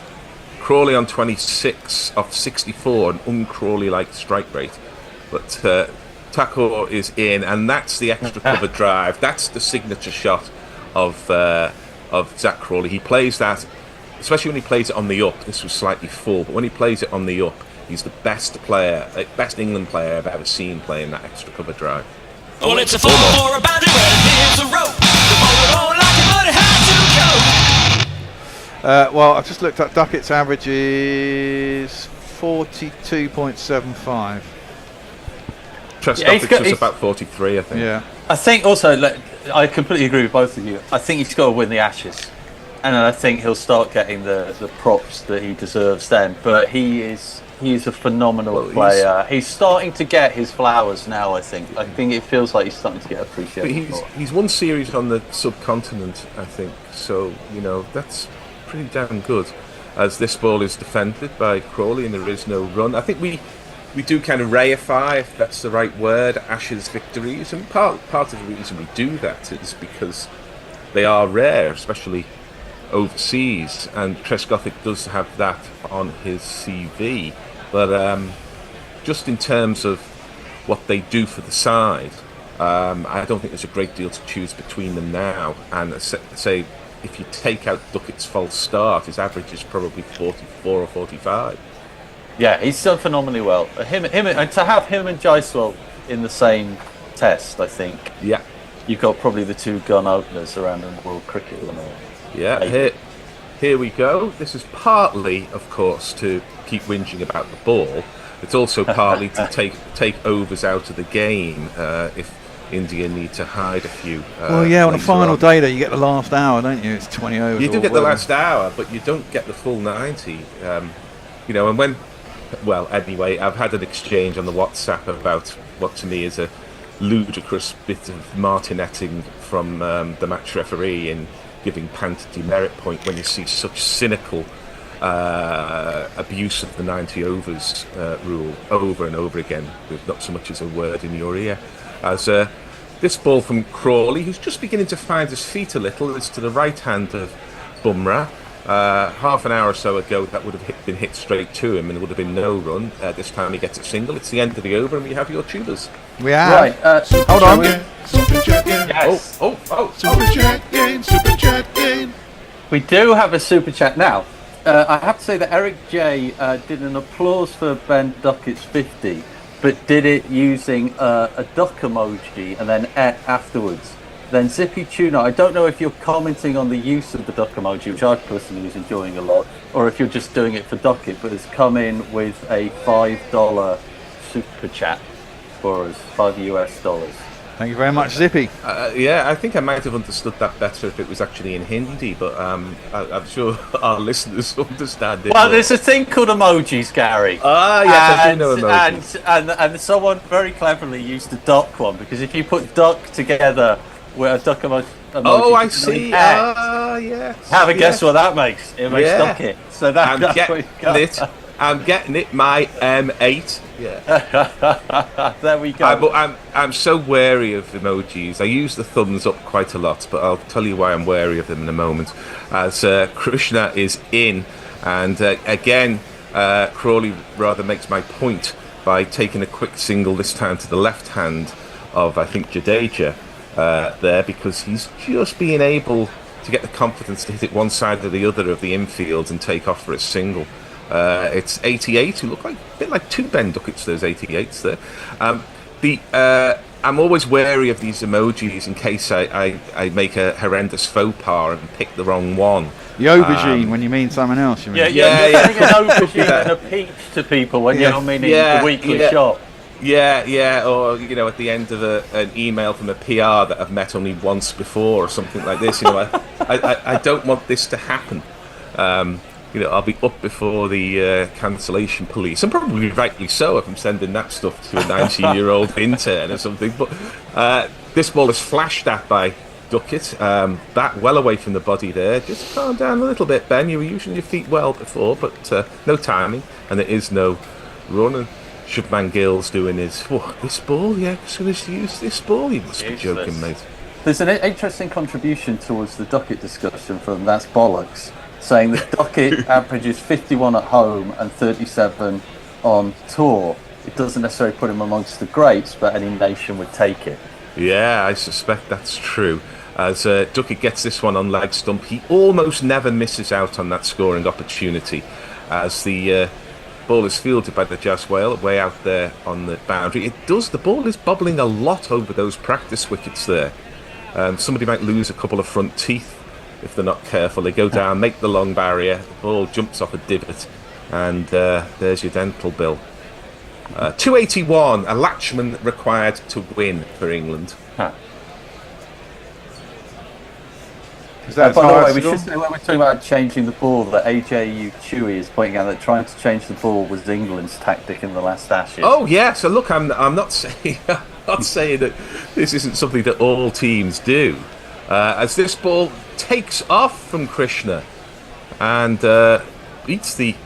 Crawley on 26 off 64, an un-Crawley-like strike rate. But Thakur is in, and that's the extra cover drive. That's the signature shot of Zach Crawley. He plays that, especially when he plays it on the up. This was slightly full, but when he plays it on the up, he's the best England player I've ever seen playing that extra cover drive. Well, it's a 4 for a boundary where there's a rope. The bowler don't like it, but it has to go. Well, I've just looked up. Duckett's average is 42.75. Trescothic was about 43, I think. Yeah. I think also, I completely agree with both of you. I think he's got to win the Ashes. and I think he'll start getting the props that he deserves then. But he's a phenomenal player. He's starting to get his flowers now. I think it feels like he's starting to get appreciated. He's won series on the subcontinent, I think. So that's pretty damn good. As this ball is defended by Crawley and there is no run. I think we do kind of reify, if that's the right word, Ashes victories, and part of the reason we do that is because they are rare, especially overseas, and Trescothick does have that on his CV. But just in terms of what they do for the side, I don't think there's a great deal to choose between them now. And say, if you take out Duckett's false start, his average is probably 44 or 45. Yeah, he's done phenomenally well. And to have him and Jaiswal in the same test, I think. Yeah. You've got probably the two gun openers around in world cricket. Yeah, here we go. This is partly, of course, to keep whinging about the ball. It's also partly to take overs out of the game if India need to hide a few. On the final day, you get the last hour, don't you? It's 20 overs. You do get the last hour, but you don't get the full 90. And when... Well, anyway, I've had an exchange on the WhatsApp about what to me is a ludicrous bit of martinetting from the match referee in giving Pant a demerit point when you see such cynical abuse of the 90 overs rule over and over again with not so much as a word in your ear. As this ball from Crawley, who's just beginning to find his feet a little, is to the right hand of Bumrah. Half an hour or so ago, that would have been hit straight to him and it would have been no run. This time he gets a single. It's the end of the over and we have your tubers. We are. Right. Hold on. Super chat game. Yes. Super chat game. Super chat game. We do have a super chat now. I have to say that Eric J did an applause for Ben Duckett's 50, but did it using a duck emoji and then afterwards. Then Zippy Tuna, I don't know if you're commenting on the use of the duck emoji, which I personally was enjoying a lot, or if you're just doing it for Duckett, but has come in with a $5 super chat for us, $5 US. Thank you very much, Zippy. I think I might have understood that better if it was actually in Hindi, but I'm sure our listeners understand it. Well, there's a thing called emojis, Gary. Yes, I do know emojis. And someone very cleverly used the duck one, because if you put duck together with a duck emoji. Oh, I see. Yes. Have a guess what that makes. It makes Duckett. So I'm getting it. My M8. Yeah. There we go. I'm so wary of emojis. I use the thumbs up quite a lot, but I'll tell you why I'm wary of them in a moment. As Krishna is in, and again, Crawley rather makes my point by taking a quick single this time to the left hand of, I think, Jadeja. There, because he's just being able to get the confidence to hit it one side or the other of the infield and take off for a single. It's 88, who look like a bit like two Ben Ducketts, those 88s there. I'm always wary of these emojis in case I make a horrendous faux pas and pick the wrong one. The aubergine when you mean something else, you mean? Yeah. You're saying an aubergine and a peach to people when you're meaning the weekly shop. Yeah, or at the end of an email from a PR that I've met only once before, or something like this. I don't want this to happen. I'll be up before the cancellation police, and probably rightly so if I'm sending that stuff to a 19-year-old intern or something. But this ball is flashed at by Duckett, back well away from the body there. Just calm down a little bit, Ben. You were using your feet well before, but no timing, and there is no run. And Shubman Gill's doing his, this ball, so let's use this ball. You must be joking, mate. There's an interesting contribution towards the Duckett discussion from That's Bollocks, saying that Duckett averages 51 at home and 37 on tour. It doesn't necessarily put him amongst the greats, but any nation would take it. Yeah, I suspect that's true. As Duckett gets this one on leg stump, he almost never misses out on that scoring opportunity. As the ball is fielded by the Jaiswal way out there on the boundary. The ball is bobbling a lot over those practice wickets there. Somebody might lose a couple of front teeth if they're not careful. They go down, make the long barrier, the ball jumps off a divot, and there's your dental bill. 281, a Latchman required to win for England. That's by the way, high we score. should say when we're talking about changing the ball, that AJU Chewy is pointing out that trying to change the ball was England's tactic in the last Ashes. Oh yeah, so look, I'm not saying that this isn't something that all teams do. As this ball takes off from Krishna and beats the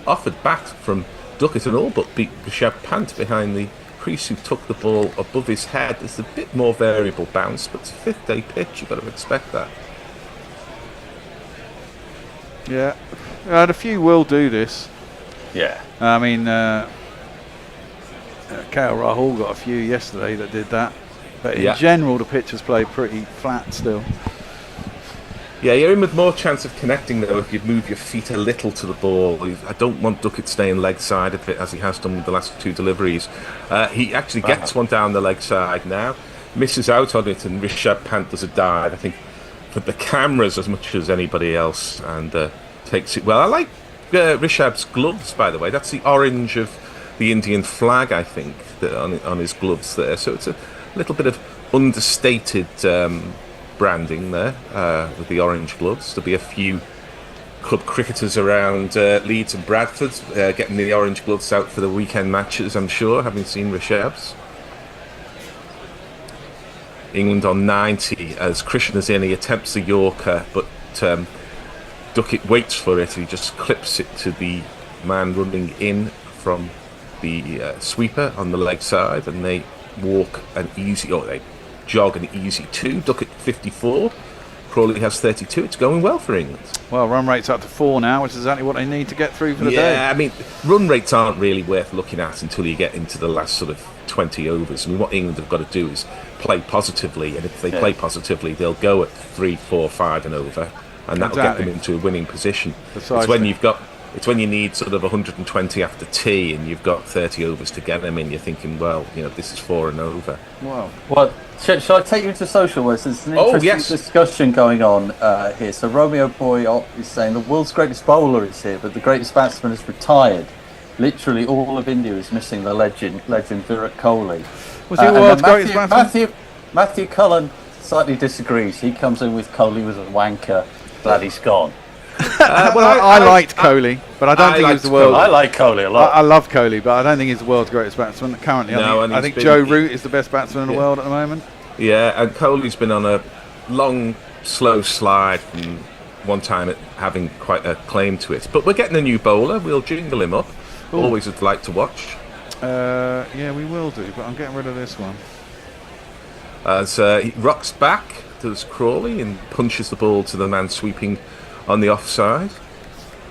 offered bat from Duckett and all but beat Rishabh Pant behind the crease, who took the ball above his head. It's a bit more variable bounce, but it's a fifth-day pitch. You've got to expect that. Yeah, and a few will do this. Yeah. I mean, KL Rahul got a few yesterday that did that. But in general, the pitchers play pretty flat still. Yeah, you're in with more chance of connecting though if you move your feet a little to the ball. I don't want Duckett staying leg side of it as he has done with the last two deliveries. He actually gets one down the leg side now, misses out on it, and Rishabh Pant does a dive, I think, for the cameras as much as anybody else, and takes it well. I like Rishabh's gloves, by the way. That's the orange of the Indian flag, I think, on his gloves there. So it's a little bit of understated branding there with the orange gloves. There'll be a few club cricketers around Leeds and Bradford getting the orange gloves out for the weekend matches, I'm sure, having seen Rishabh's. England on 90 as Krishna's in. He attempts the Yorker, but Duckett waits for it. He just clips it to the man running in from the sweeper on the leg side, and they walk an easy, or they jog an easy 2. Duckett 54, Crawley has 32. It's going well for England. Well, run rate's up to 4 now, which is exactly what they need to get through for the day. Yeah, I mean, run rates aren't really worth looking at until you get into the last sort of 20 overs. I mean, what England have got to do is play positively, and if they play positively, they'll go at 3, 4, 5 and over, and that'll get them into a winning position. It's when you need sort of 120 after tea and you've got 30 overs to get them in, you're thinking, well, this is 4 and over. Wow. Well, shall I take you into social where there's an interesting discussion going on here. So Romeo Boy is saying the world's greatest bowler is here, but the greatest batsman is retired. Literally all of India is missing the legend Virat Kohli. Was he the world's greatest batsman? Matthew Cullen slightly disagrees. He comes in with Kohli was a wanker. Glad he's gone. I liked Kohli, but I don't think he's the world. I like Kohli a lot. I love Kohli, but I don't think he's the world's greatest batsman currently. I think Joe Root is the best batsman in the world at the moment. Yeah, and Kohli's been on a long, slow slide from one time at having quite a claim to it. But we're getting a new bowler. We'll jingle him up. Ooh. Always would like to watch. Yeah, we will do, but I'm getting rid of this one. As he rocks back to Crawley and punches the ball to the man sweeping on the offside,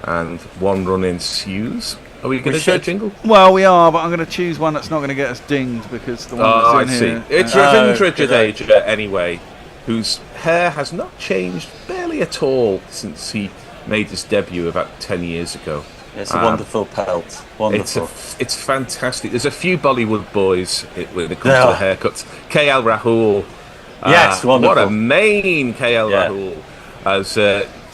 and one run ensues. Are we going to get a jingle? Well, we are, but I'm going to choose one that's not going to get us dinged, because the one that's in here... It's Ravindra Jadeja, anyway, whose hair has not changed barely at all since he made his debut about 10 years ago. It's a wonderful pelt. Wonderful. It's fantastic. There's a few Bollywood boys when it comes to the haircuts. KL Rahul. Yes, wonderful. What a mane, KL Rahul. As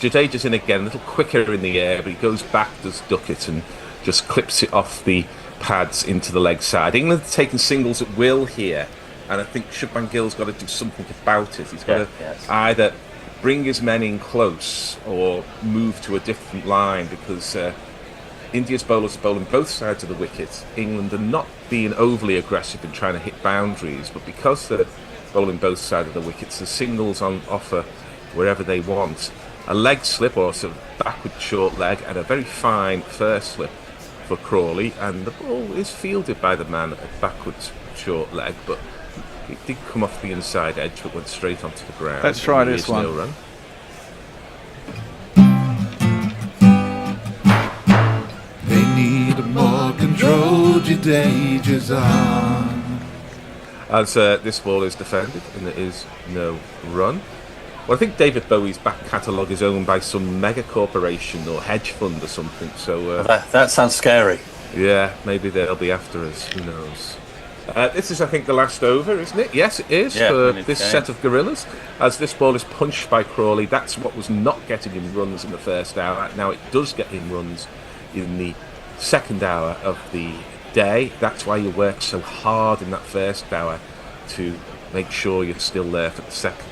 Jadeja's in again, a little quicker in the air, but he goes back, does Duckett, and just clips it off the pads into the leg side. England taking singles at will here, and I think Shubman Gill's got to do something about it. He's got to either bring his men in close or move to a different line, because India's bowlers are bowling both sides of the wicket. England are not being overly aggressive in trying to hit boundaries, but because they're bowling both sides of the wickets, the singles on offer wherever they want. A leg slip, or sort of backward short leg, and a very fine first slip for Crawley, and the ball is fielded by the man at backwards short leg, but it did come off the inside edge but went straight onto the ground. Let's try this one. No run. They need a more controlled Jadeja's on. As this ball is defended, and there is no run. Well, I think David Bowie's back catalogue is owned by some mega corporation or hedge fund or something. So that sounds scary. Yeah, maybe they'll be after us. Who knows? This is, I think, the last over, isn't it? Yes, it is for this set of Guerillas. As this ball is punched by Crawley, that's what was not getting him runs in the first hour. Now it does get him runs in the second hour of the day. That's why you work so hard in that first hour to make sure you're still there for the second.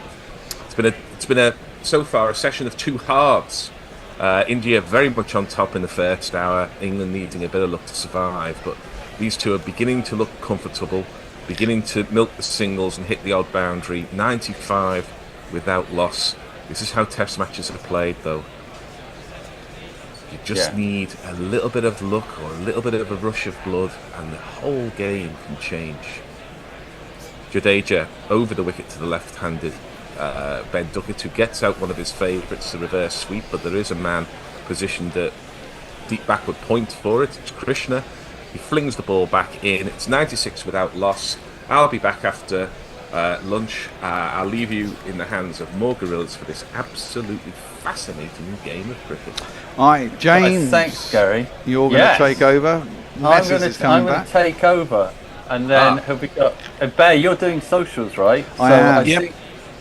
It's been a so far a session of two halves. India very much on top in the first hour, England needing a bit of luck to survive, but these two are beginning to look comfortable, beginning to milk the singles and hit the odd boundary. 95 without loss. This is how test matches are played, though. You just need a little bit of luck or a little bit of a rush of blood, and the whole game can change. Jadeja over the wicket to the left-handed Ben Duckett, who gets out one of his favourites, the reverse sweep, but there is a man positioned at deep backward point for it. It's Krishna. He flings the ball back in. It's 96 without loss. I'll be back after lunch. I'll leave you in the hands of more gorillas for this absolutely fascinating game of cricket. All right, James. Thanks, Gary. You're going to take over. I'm going to take over, and then have we got Bear? You're doing socials, right? I am.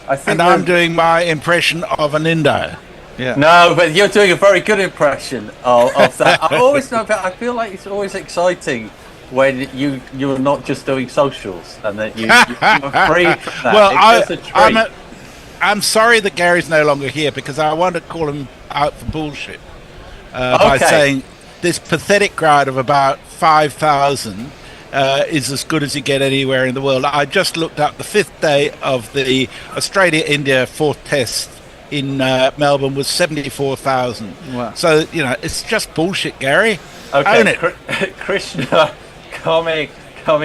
I think and I'm doing my impression of an Indo. Yeah. No, but you're doing a very good impression of that. I always know, but I feel like it's always exciting when you're not just doing socials and that you're free from that. Well, I'm sorry that Gary's no longer here because I want to call him out for bullshit by saying this pathetic crowd of about 5,000 is as good as you get anywhere in the world. I just looked up the 5th day of the Australia-India 4th Test in Melbourne was 74,000. Wow. So, it's just bullshit, Gary. Okay, Own it. Krishna coming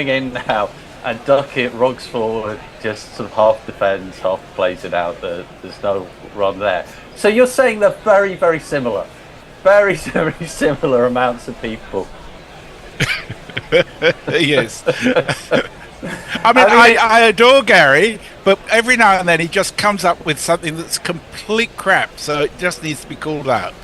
in now, and Duckett rocks forward, just sort of half defends, half plays it out. There's no run there. So you're saying they're very, very similar. Very, very similar amounts of people. Yes. I adore Gary, but every now and then he just comes up with something that's complete crap, so it just needs to be called out.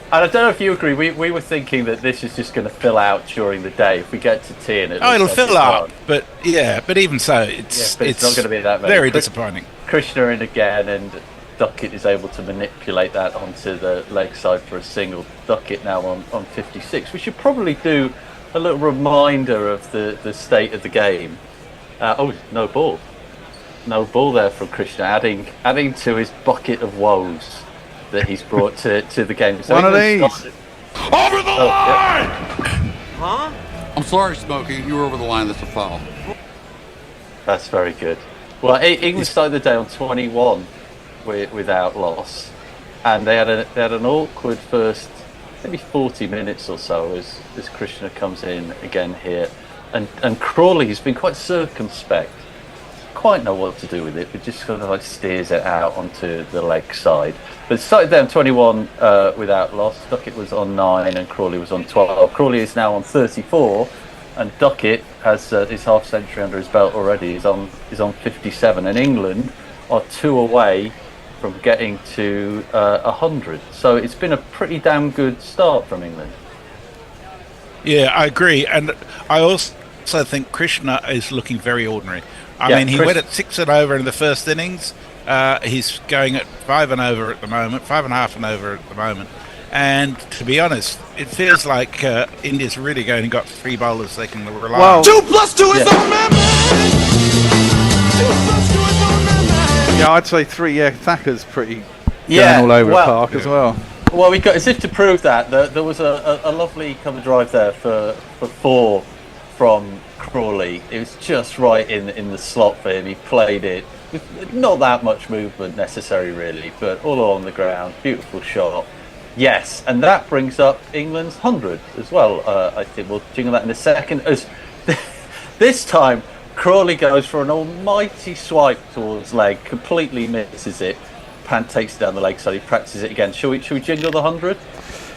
And I don't know if you agree, we were thinking that this is just going to fill out during the day. If we get to tea and it'll fill out, but even so, it's not going to be that many. Very disappointing. Krishna in again, and Duckett is able to manipulate that onto the leg side for a single. Duckett now on 56. We should probably do a little reminder of the state of the game. No ball. No ball there from Krishna, adding to his bucket of woes that he's brought to the game. So one of these. Over the line! Huh? I'm sorry, Smokey. You were over the line. That's a foul. That's very good. Well, England started the day on 21 without loss, and they had an awkward first maybe 40 minutes or so as Krishna comes in again here. And Crawley has been quite circumspect. Quite know what to do with it, but just kind of like steers it out onto the leg side. But it started there on 21 without loss. Duckett was on 9 and Crawley was on 12. Crawley is now on 34, and Duckett has his half century under his belt already. Is on 57, and England are 2 away from getting to 100. So it's been a pretty damn good start from England. Yeah, I agree, and I also think Krishna is looking very ordinary. I mean, he went at 6 and over in the first innings. He's going at 5 and over at the moment, 5.5 and over at the moment. And to be honest, it feels like India's really going and got 3 bowlers they can rely on. 2 plus 2 is the remember. 2 plus 2 is the remember. Yeah, I'd say 3. Yeah, Thacker's pretty going all over the park as well. Well, we got as if to prove that there was a lovely cover drive there for 4 from Crawley. It was just right in the slot for him. He played it with not that much movement necessary really, but all along the ground. Beautiful shot. Yes, and that brings up England's 100 as well. I think we'll jingle that in a second. As this time, Crawley goes for an almighty swipe towards leg, completely misses it. Pant takes it down the leg side. He practices it again. Shall we jingle the 100?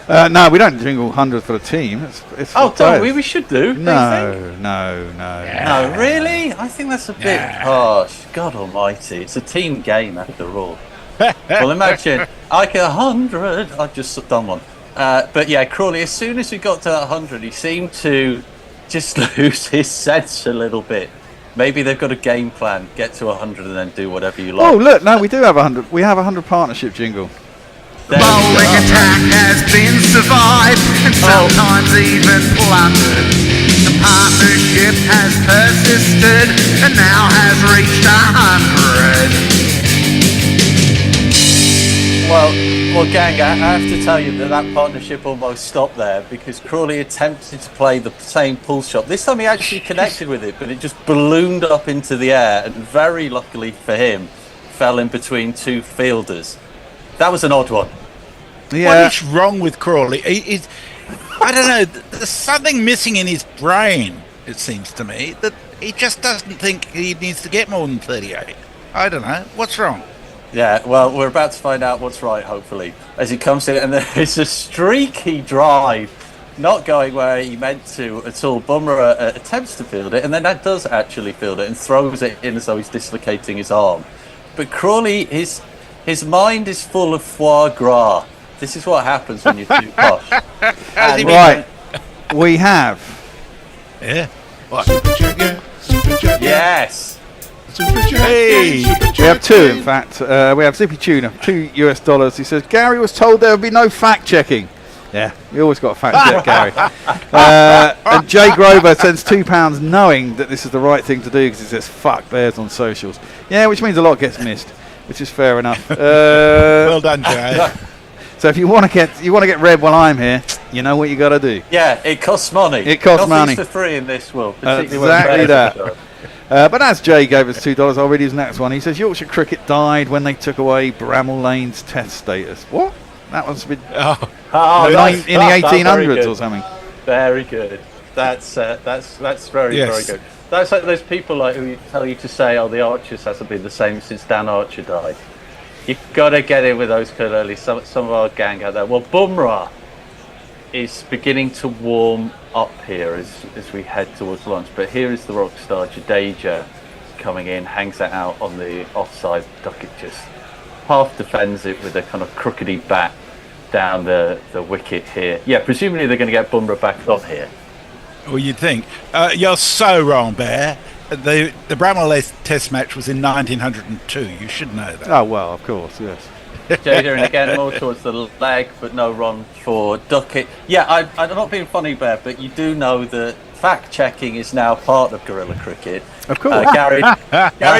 No, we don't jingle 100 for the team. It's don't we? We should do. No. No, really? I think that's a bit harsh. God almighty. It's a team game after all. Well, imagine, I get 100. I've just done one. But yeah, Crawley, as soon as we got to that 100, he seemed to just lose his sense a little bit. Maybe they've got a game plan. Get to 100 and then do whatever you like. Oh, look, no, we do have 100. We have 100 partnership jingle. Bowling attack has been survived and sometimes even plundered. The partnership has persisted and now has reached 100. Well, gang, I have to tell you that partnership almost stopped there because Crawley attempted to play the same pull shot. This time he actually connected with it, but it just ballooned up into the air and very luckily for him, fell in between two fielders. That was an odd one. Yeah. What is wrong with Crawley? I don't know. There's something missing in his brain, it seems to me, that he just doesn't think he needs to get more than 38. I don't know. What's wrong? Yeah, well, we're about to find out what's right, hopefully, as he comes in, and there's a streaky drive, not going where he meant to at all. Bumrah attempts to field it, and then that does actually field it and throws it in as though he's dislocating his arm. But Crawley, his mind is full of foie gras. This is what happens when you're too posh. Right, we have. Yeah. What? Super chat, yeah. Super chat, yeah. Yes. Super chat, Hey. yeah. Super chat, We have two, yeah. in fact. We have Zippy Tuna, $2. He says, Gary was told there would be no fact checking. Yeah, you always got to fact check, Gary. And Jay Grover sends £2 knowing that this is the right thing to do because he says, fuck bears on socials. Yeah, which means a lot gets missed, which is fair enough. Well done, Jay. So if you want to get red while I'm here, you know what you got to do. Yeah, it costs money. It costs money. Nothing's for free in this world. Particularly when Exactly bears that. are done. But as Jay gave us $2, I'll read his next one. He says Yorkshire cricket died when they took away Bramall Lane's test status. What? That was in Oh, the that's- in the that's very 1800s good. or something. Very good. That's very Yes. very good. That's like those people like who tell you to say, "Oh, the Archers hasn't been the same since Dan Archer died." You've got to get in with those kind of early. Some of our gang out there. Well, Bumrah is beginning to warm up here as we head towards lunch. But here is the rock star Jadeja coming in, hangs it out on the offside. Duckett just half defends it with a kind of crookedy bat down the wicket here. Yeah, presumably they're going to get Bumrah back on here. Well, you'd think. You're so wrong, Bear. The Bramall Test match was in 1902. You should know that. Oh well, of course, yes. Jada, and again more towards the leg, but no run for Duckett. Yeah, I'm not being funny, Bear, but you do know that fact checking is now part of Guerilla Cricket. Of course. Gary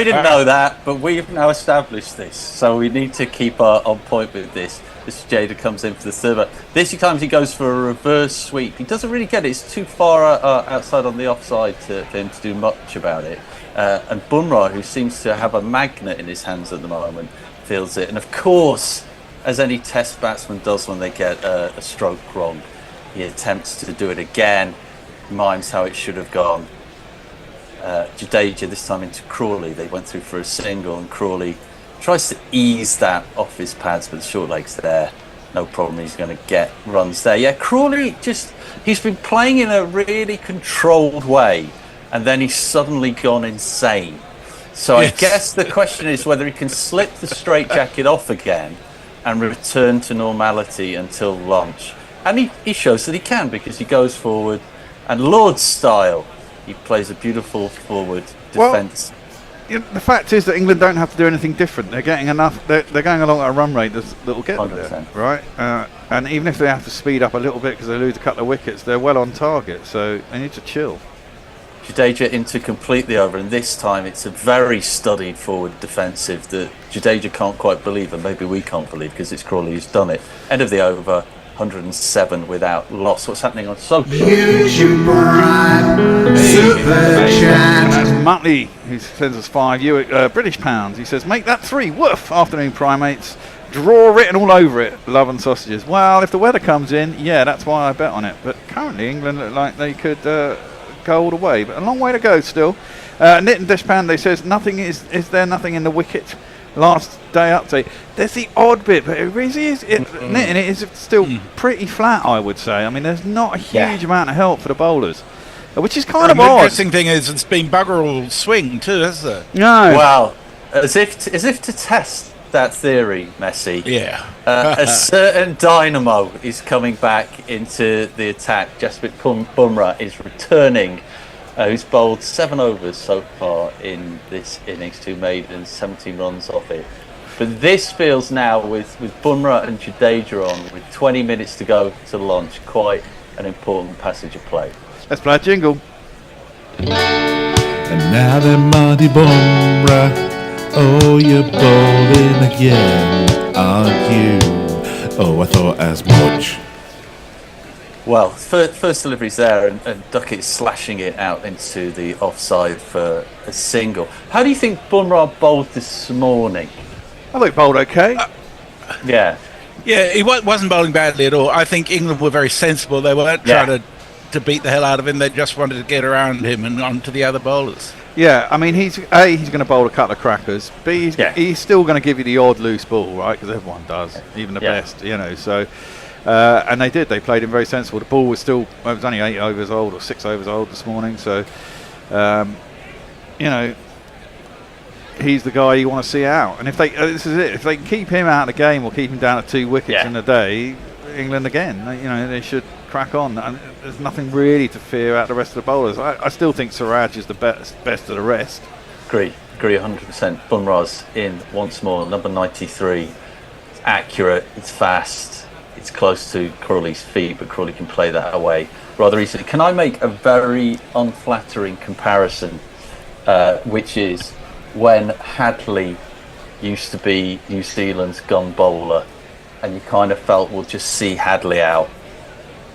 didn't know that, but we've now established this, so we need to keep on point with this. This Jada comes in for the third. This times he goes for a reverse sweep. He doesn't really get it. It's too far outside on the offside for him to do much about it. And Bumrah, who seems to have a magnet in his hands at the moment, feels it. And of course, as any test batsman does when they get a stroke wrong, he attempts to do it again, mimes how it should have gone. Jadeja this time into Crawley. They went through for a single, and Crawley tries to ease that off his pads, but the short leg's there. No problem, he's going to get runs there. Yeah, Crawley he's been playing in a really controlled way, and then he's suddenly gone insane. So Yes. I guess the question is whether he can slip the straitjacket off again and return to normality until lunch. And he shows that he can, because he goes forward, and Lord style, he plays a beautiful forward Well, defence. You know, the fact is that England don't have to do anything different. They're getting enough. They're going along at a run rate that will get them there, 100%. right? And even if they have to speed up a little bit because they lose a couple of wickets, they're well on target. So they need to chill. Jadeja in to complete the over, and this time it's a very studied forward defensive that Jadeja can't quite believe, and maybe we can't believe because it's Crawley who's done it. End of the over, 107 without loss. What's happening on social? YouTube Prime Super And Chat. that's Muttley, who sends us £5 British pounds. He says, make that 3. Woof. Afternoon primates. Draw written all over it. Love and sausages. Well, if the weather comes in, yeah, that's why I bet on it. But currently, England look like they could go all the way. But a long way to go still. Knit and Dishpan, they says, is there nothing in the wicket last day update? There's the odd bit, but it really is. Knitting it is still pretty flat, I would say. I mean, there's not a huge amount of help for the bowlers, which is kind of The odd. interesting thing is it's been bugger all swing too, hasn't it? No. Well, as if to test that theory, Messi. Yeah. A certain dynamo is coming back into the attack. Jasprit Bumrah is returning, who's bowled 7 overs so far in this innings, 2 maidens, 17 runs off it. But this feels now, with Bumrah and Jadeja on, with 20 minutes to go to launch, quite an important passage of play. Let's play a jingle. And now that Monty Bumrah, oh, you're bowling again. argue. Oh, I thought as much. Well, first delivery's there, and Duckett slashing it out into the offside for a single. How do you think Bumrah bowled this morning? I think bowled okay. Yeah. Yeah, he wasn't bowling badly at all. I think England were very sensible. They weren't trying to beat the hell out of him. They just wanted to get around him and onto the other bowlers. Yeah, I mean, he's going to bowl a couple of crackers. B, he's still going to give you the odd loose ball, right? Because everyone does, even the best, you know. So, and they did. They played him very sensible. The ball was still, it was only 8 overs old or 6 overs old this morning. So, you know, he's the guy you want to see out. And if they, this is it. If they can keep him out of the game or keep him down to 2 wickets in a day, England again. You know, they should crack on. And there's nothing really to fear out the rest of the bowlers. I still think Siraj is the best of the rest. Agree 100%. Bumrah's in once more, number 93. It's accurate, it's fast, it's close to Crawley's feet, but Crawley can play that away rather easily. Can I make a very unflattering comparison, which is when Hadley used to be New Zealand's gun bowler, and you kind of felt we'll just see Hadley out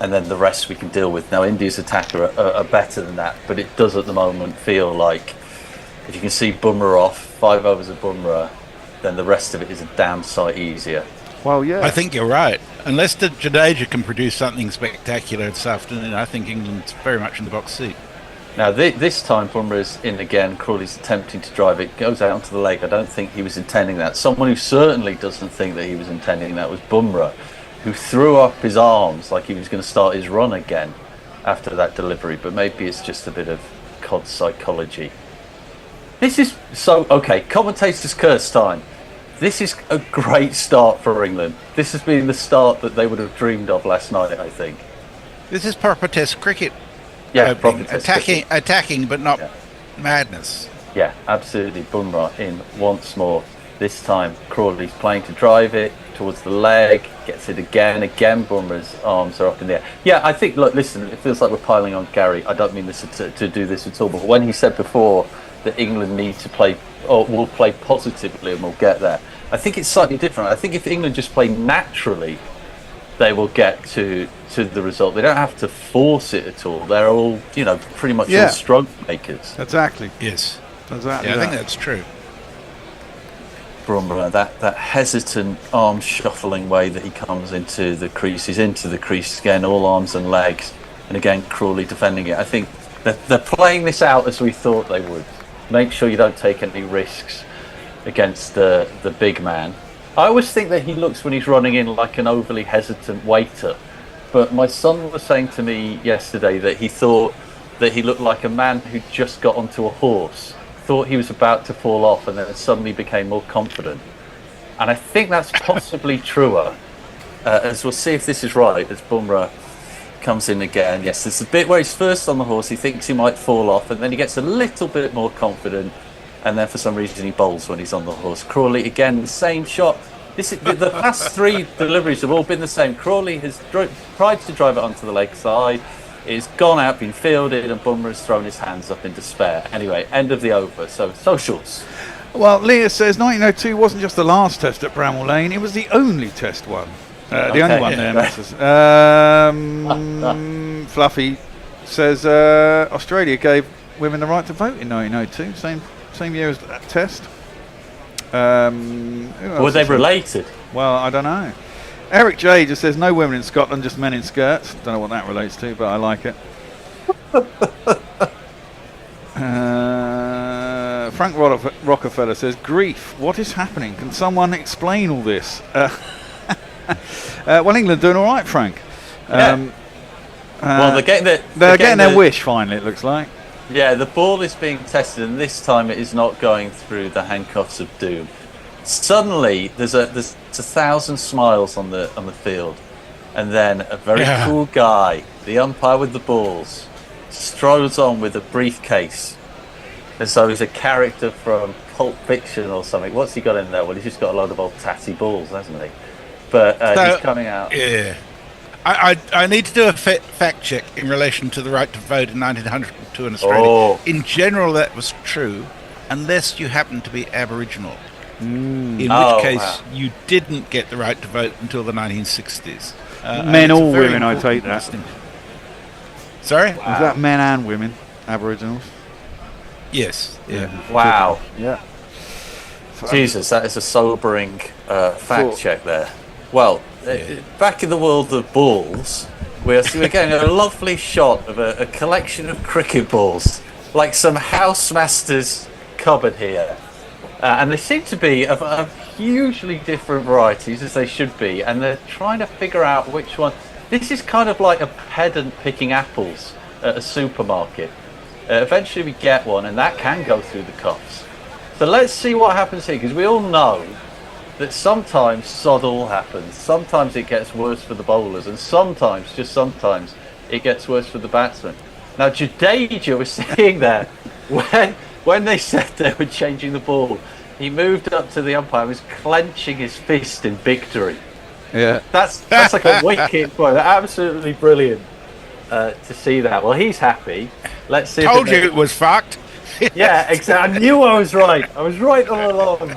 and then the rest we can deal with. Now, India's attacker are better than that, but it does at the moment feel like if you can see Bumrah off, 5 overs of Bumrah, then the rest of it is a damn sight easier. Well, yeah. I think you're right. Unless the Jadeja can produce something spectacular this afternoon, I think England's very much in the box seat. Now, this time Bumrah's in again. Crawley's attempting to drive it, goes out onto the leg. I don't think he was intending that. Someone who certainly doesn't think that he was intending that was Bumrah, who threw up his arms like he was going to start his run again after that delivery. But maybe it's just a bit of COD psychology. This is so okay. Commentator's curse time. This is a great start for England. This has been the start that they would have dreamed of last night, I think. This is proper Test cricket. Yeah, proper Test cricket. Attacking, but not madness. Yeah, absolutely. Bumrah in once more. This time, Crawley's playing to drive it towards the leg, gets it again. Again, Bumrah's arms are up in the air. Yeah, I think, look, listen, it feels like we're piling on Gary. I don't mean this to do this at all, but when he said before that England need to play, or will play positively and we'll get there, I think it's slightly different. I think if England just play naturally, they will get to the result. They don't have to force it at all. They're all, you know, pretty much all stroke makers. Exactly. Yes. Exactly. Yeah, I think that's true. Bumrah, that hesitant arm shuffling way that he comes into the crease. He's into the crease again, all arms and legs. And again, Crawley defending it. I think they're playing this out as we thought they would. Make sure you don't take any risks against the big man. I always think that he looks when he's running in like an overly hesitant waiter. But my son was saying to me yesterday that he thought that he looked like a man who just got onto a horse, thought he was about to fall off and then suddenly became more confident. And I think that's possibly truer. As we'll see if this is right, as Bumrah comes in again. Yes, there's a bit where he's first on the horse, he thinks he might fall off, and then he gets a little bit more confident, and then for some reason he bowls when he's on the horse. Crawley, again, the same shot. The past 3 deliveries have all been the same. Crawley has tried to drive it onto the leg side. It's gone out, been fielded, and Bumrah has thrown his hands up in despair. Anyway, end of the over. So, socials. Well, Leah says 1902 wasn't just the last test at Bramall Lane, it was the only test one. The only one there, missus. Fluffy says Australia gave women the right to vote in 1902, same year as that test. Were they related? Well, I don't know. Eric J just says no women in Scotland, just men in skirts. Don't know what that relates to, but I like it. Frank Rockefeller says grief. What is happening? Can someone explain all this? Well, England doing all right, Frank. Well, they're getting their wish finally. It looks like. Yeah, the ball is being tested, and this time it is not going through the handcuffs of doom. Suddenly, there's 1,000 smiles on the field, and then a very cool guy, the umpire with the balls, strolls on with a briefcase, as though he's a character from Pulp Fiction or something. What's he got in there? Well, he's just got a load of old tatty balls, hasn't he? But he's coming out. Yeah. I need to do a fact check in relation to the right to vote in 1902 in Australia. In general, that was true, unless you happen to be Aboriginal. In which case you didn't get the right to vote until the 1960s. Men or women, I take that. Sorry? Is that men and women, Aboriginals? Yes. Yeah. Wow. Yeah. Jesus, that is a sobering fact check there. Well, back in the world of balls, we're getting a lovely shot of a collection of cricket balls, like some housemaster's cupboard here. And they seem to be of hugely different varieties, as they should be, and they're trying to figure out which one. This is kind of like a pedant picking apples at a supermarket. Eventually we get one, and that can go through the cuffs. So let's see what happens here, because we all know that sometimes sod all happens. Sometimes it gets worse for the bowlers, and sometimes, just sometimes, it gets worse for the batsmen. Now, Jadeja was sitting there when they said they were changing the ball. He moved up to the umpire and was clenching his fist in victory. Yeah. That's like a wicket point. Absolutely brilliant to see that. Well, he's happy. Let's see. Told you it was fucked. Yeah, exactly. I knew I was right. I was right all along.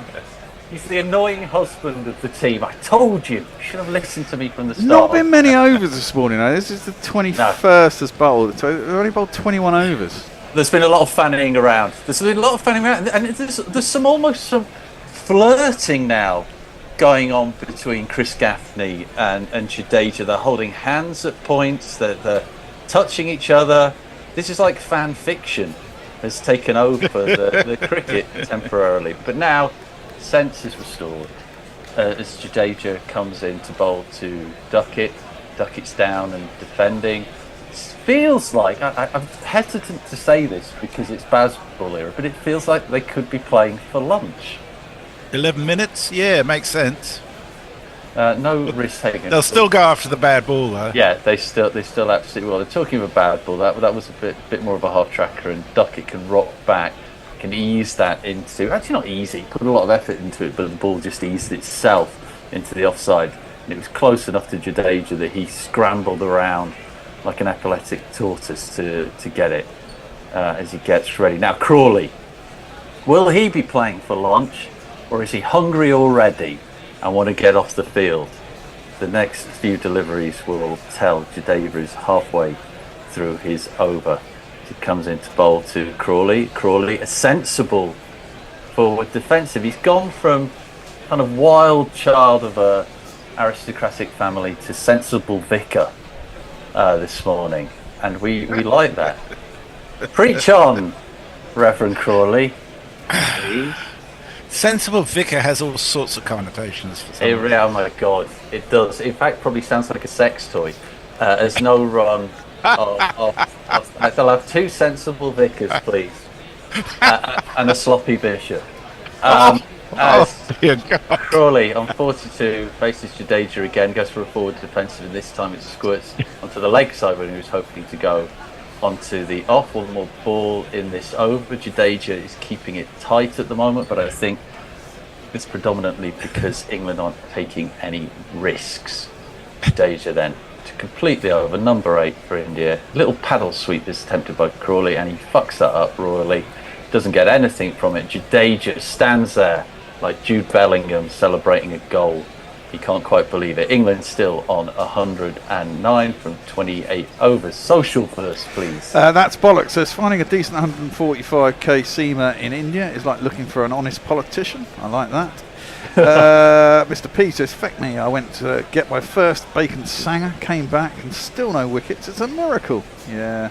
He's the annoying husband of the team. I told you. You should have listened to me from the start. Not been many overs this morning, though. This is the 21st as bowled. So they've only bowled 21 overs. There's been a lot of fanning around. And there's some flirting now going on between Chris Gaffney and Jadeja. They're holding hands at points. They're touching each other. This is like fan fiction has taken over the cricket temporarily. But now sense is restored as Jadeja comes in to bowl to Duckett. Duckett's down and defending. It feels like, I'm hesitant to say this because it's Bazball era, but it feels like they could be playing for lunch. 11 minutes? Yeah, makes sense. No risk taken. They'll still go after the bad ball, though. Yeah, they still absolutely will. They're talking of a bad ball. That was a bit more of a half tracker, and Duckett can rock back, can ease that into. Actually, not easy. Put a lot of effort into it, but the ball just eased itself into the offside. And it was close enough to Jadeja that he scrambled around like an epileptic tortoise to get it as he gets ready. Now, Crawley, will he be playing for lunch, or is he hungry already and want to get off the field? The next few deliveries will tell. Jadeja is halfway through his over. He comes into bowl to Crawley. Crawley, a sensible forward defensive. He's gone from kind of wild child of a aristocratic family to sensible vicar this morning, and we like that. Preach on, Reverend Crawley. Sensible vicar has all sorts of connotations for some reason. Oh my god, it does. In fact, probably sounds like a sex toy. There's no run I'll have 2 sensible vicars, please, and a sloppy bishop. Dear God. Crawley on 42 faces Jadeja again, goes for a forward defensive, and this time it squirts onto the leg side when he was hoping to go onto the off. One more ball in this over. Jadeja is keeping it tight at the moment, but I think it's predominantly because England aren't taking any risks. Jadeja then to complete the over, number 8 for India. Little paddle sweep is attempted by Crawley, and he fucks that up royally. Doesn't get anything from it. Jadeja stands there like Jude Bellingham celebrating a goal. He can't quite believe it. England still on 109 from 28 overs. Social verse, please. That's bollocks. So finding a decent 145k seamer in India is like looking for an honest politician. I like that. Mr. P says, feck me, I went to get my first bacon sanger, came back and still no wickets. It's a miracle. Yeah.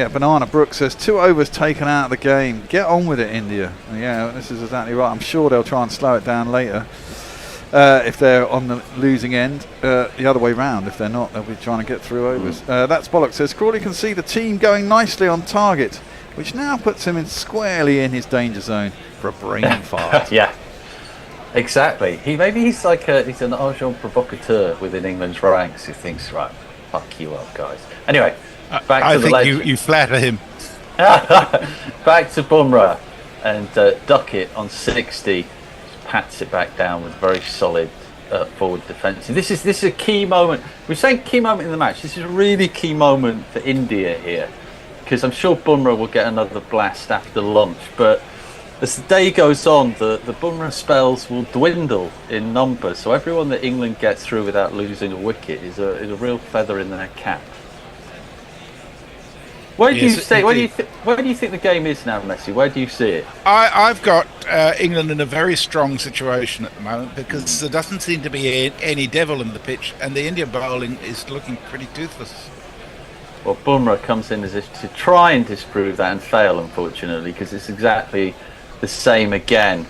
Banana Brooks says 2 overs taken out of the game. Get on with it, India. Yeah, this is exactly right. I'm sure they'll try and slow it down later if they're on the losing end. The other way round, if they're not, they'll be trying to get through overs. That's bollocks. Says Crawley can see the team going nicely on target, which now puts him in squarely in his danger zone for a brain fart. Yeah, exactly. He's like he's an agent provocateur within England's ranks who thinks, right, fuck you up, guys. Anyway, back to the legend. You flatter him. Back to Bumrah, and Duckett on 60 pats it back down with very solid forward defence. This is a key moment. We're saying key moment in the match. This is a really key moment for India here, because I'm sure Bumrah will get another blast after lunch, but as the day goes on, the Bumrah spells will dwindle in number. So everyone that England gets through without losing a wicket is a real feather in their cap. Where do you say? Where do you think the game is now, Messi? Where do you see it? I've got England in a very strong situation at the moment because there doesn't seem to be any devil in the pitch, and the Indian bowling is looking pretty toothless. Well, Bumrah comes in as if to try and disprove that and fail, unfortunately, because it's exactly the same again.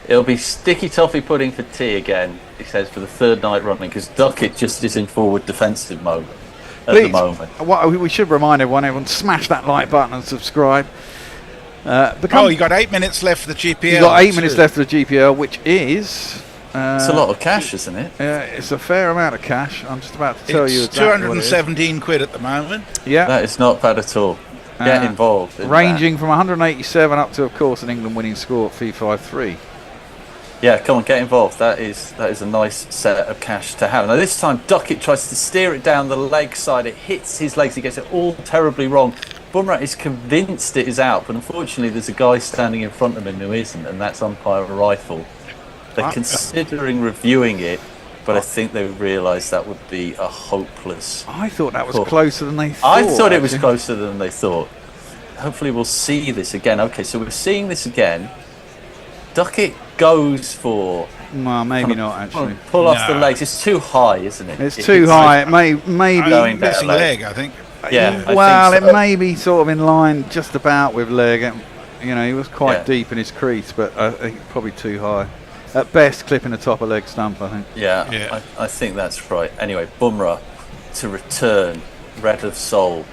It'll be sticky toffee pudding for tea again, he says, for the third night running, because Duckett just is in forward defensive mode. At the moment. We should remind everyone, smash that like button and subscribe. You got 8 minutes left for the GPL. You got 8 minutes left for the GPL, which is... it's a lot of cash, isn't it? It's a fair amount of cash. I'm just about to tell you exactly 217 quid at the moment. Yeah. That is not bad at all. Get involved. Ranging from 187 up to, of course, an England winning score at 353. Yeah, come on, get involved. That is a nice set of cash to have. Now this time Duckett tries to steer it down the leg side. It hits his legs. He gets it all terribly wrong. Bumrah is convinced it is out, but unfortunately there's a guy standing in front of him who isn't, and that's umpire Rifle. They're considering reviewing it, but I think they realise that would be a hopeless... I thought that was closer than they thought. I thought it was closer than they thought. Hopefully we'll see this again. Okay, so we're seeing this again. Duckett goes for... Well, maybe not, actually. Pull off the legs. It's too high, isn't it? It's too high. It may be... Missing leg, I think. Yeah, well, I think so. It may be sort of in line just about with leg. You know, he was quite deep in his crease, but I think probably too high. At best, clipping the top of leg stump, I think. Yeah. I think that's right. Anyway, Bumrah to return, red of soul.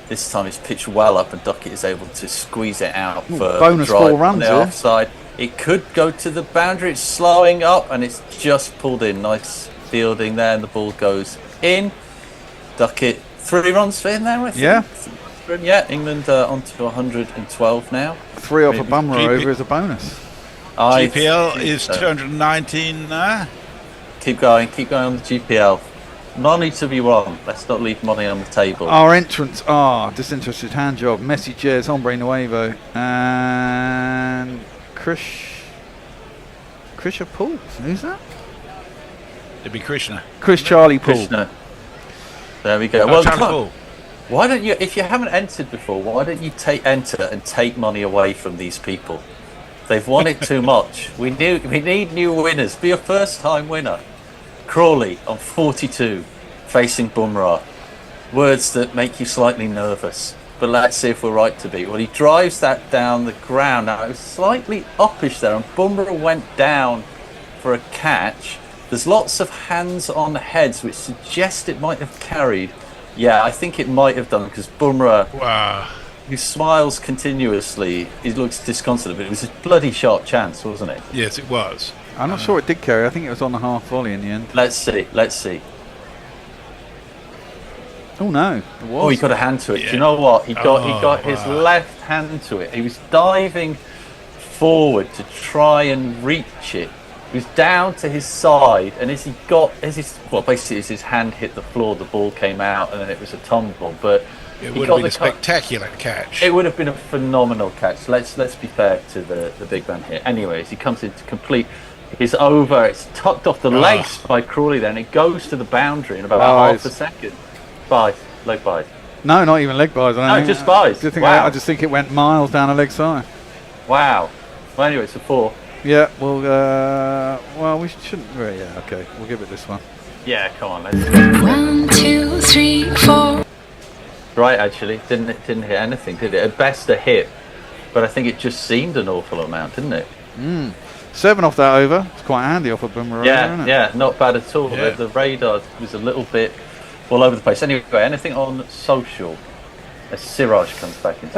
This time it's pitched well up, and Duckett is able to squeeze it out for bonus drive 4 runs on the offside. It could go to the boundary. It's slowing up, and it's just pulled in. Nice fielding there, and the ball goes in. Duckett 3 runs for him there, I think. Yeah, England on to 112 now. 3 off a Bumrah over as a bonus. GPL is 219 now. Keep going on the GPL. Money to be won. Let's not leave money on the table. Our entrants are disinterested hand job, Messi Jez, Hombre Nuevo, and Krisha Paul. Who's that? It'd be Krishna. Chris Charlie Paul. Krishna. There we go. Paul. Why don't you, if you haven't entered before, why don't you enter and take money away from these people? They've won it too much. We need new winners. Be a first-time winner. Crawley on 42, facing Bumrah. Words that make you slightly nervous, but let's see if we're right to be. Well, he drives that down the ground. Now, it was slightly uppish there, and Bumrah went down for a catch. There's lots of hands on heads, which suggest it might have carried. Yeah, I think it might have done, because Bumrah, who smiles continuously, he looks disconsolate, but it was a bloody sharp chance, wasn't it? Yes, it was. I'm not sure it did carry. I think it was on the half volley in the end. Let's see. Oh no! It was. Oh, he got a hand to it. Yeah. Do you know what? He got his left hand to it. He was diving forward to try and reach it. He was down to his side, and as his hand hit the floor, the ball came out, and then it was a tumble. But it would have been a spectacular catch. It would have been a phenomenal catch. Let's be fair to the big man here. Anyways, he comes into complete. It's over. It's tucked off the legs by Crawley there, and it goes to the boundary in about half a second. Leg byes. No, not even leg byes. Just byes. I just think it went miles down the leg side. Wow. Well, anyway, it's a 4. Yeah. Well, we shouldn't. Well, yeah. Okay. We'll give it this one. Yeah. Come on. Let's go. 1, 2, 3, 4. Right. Actually, didn't hit anything, did it? At best, a hit, but I think it just seemed an awful amount, didn't it? 7 off that over. It's quite handy off of Bumrah. Yeah, not bad at all. Yeah. The radar was a little bit all over the place. Anyway, anything on social as Siraj comes back into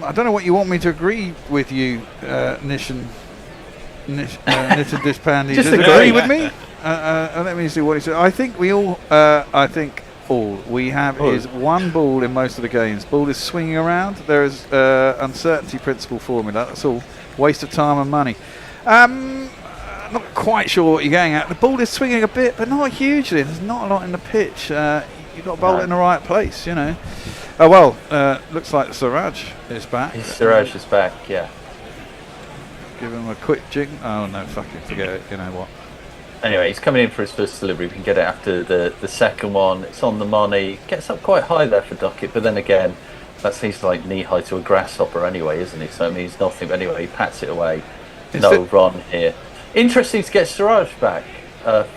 I don't know what you want me to agree with you, Nishan Dishpandi. Just agree with me? Let me see what he said. I think all we have is one ball in most of the games. Ball is swinging around. There is uncertainty principle formula. That's all. Waste of time and money. Not quite sure what you're going at. The ball is swinging a bit, but not hugely. There's not a lot in the pitch. You've got to bowl it in the right place, you know. Oh well, looks like Siraj is back. Siraj is back, yeah. Give him a quick jig. Oh no, fucking forget it. You know what? Anyway, he's coming in for his first delivery. We can get it after the second one. It's on the money. Gets up quite high there for Duckett, but then again, he's like knee high to a grasshopper anyway, isn't he? So it means nothing. But anyway, he pats it away. No run here. Interesting to get Siraj back.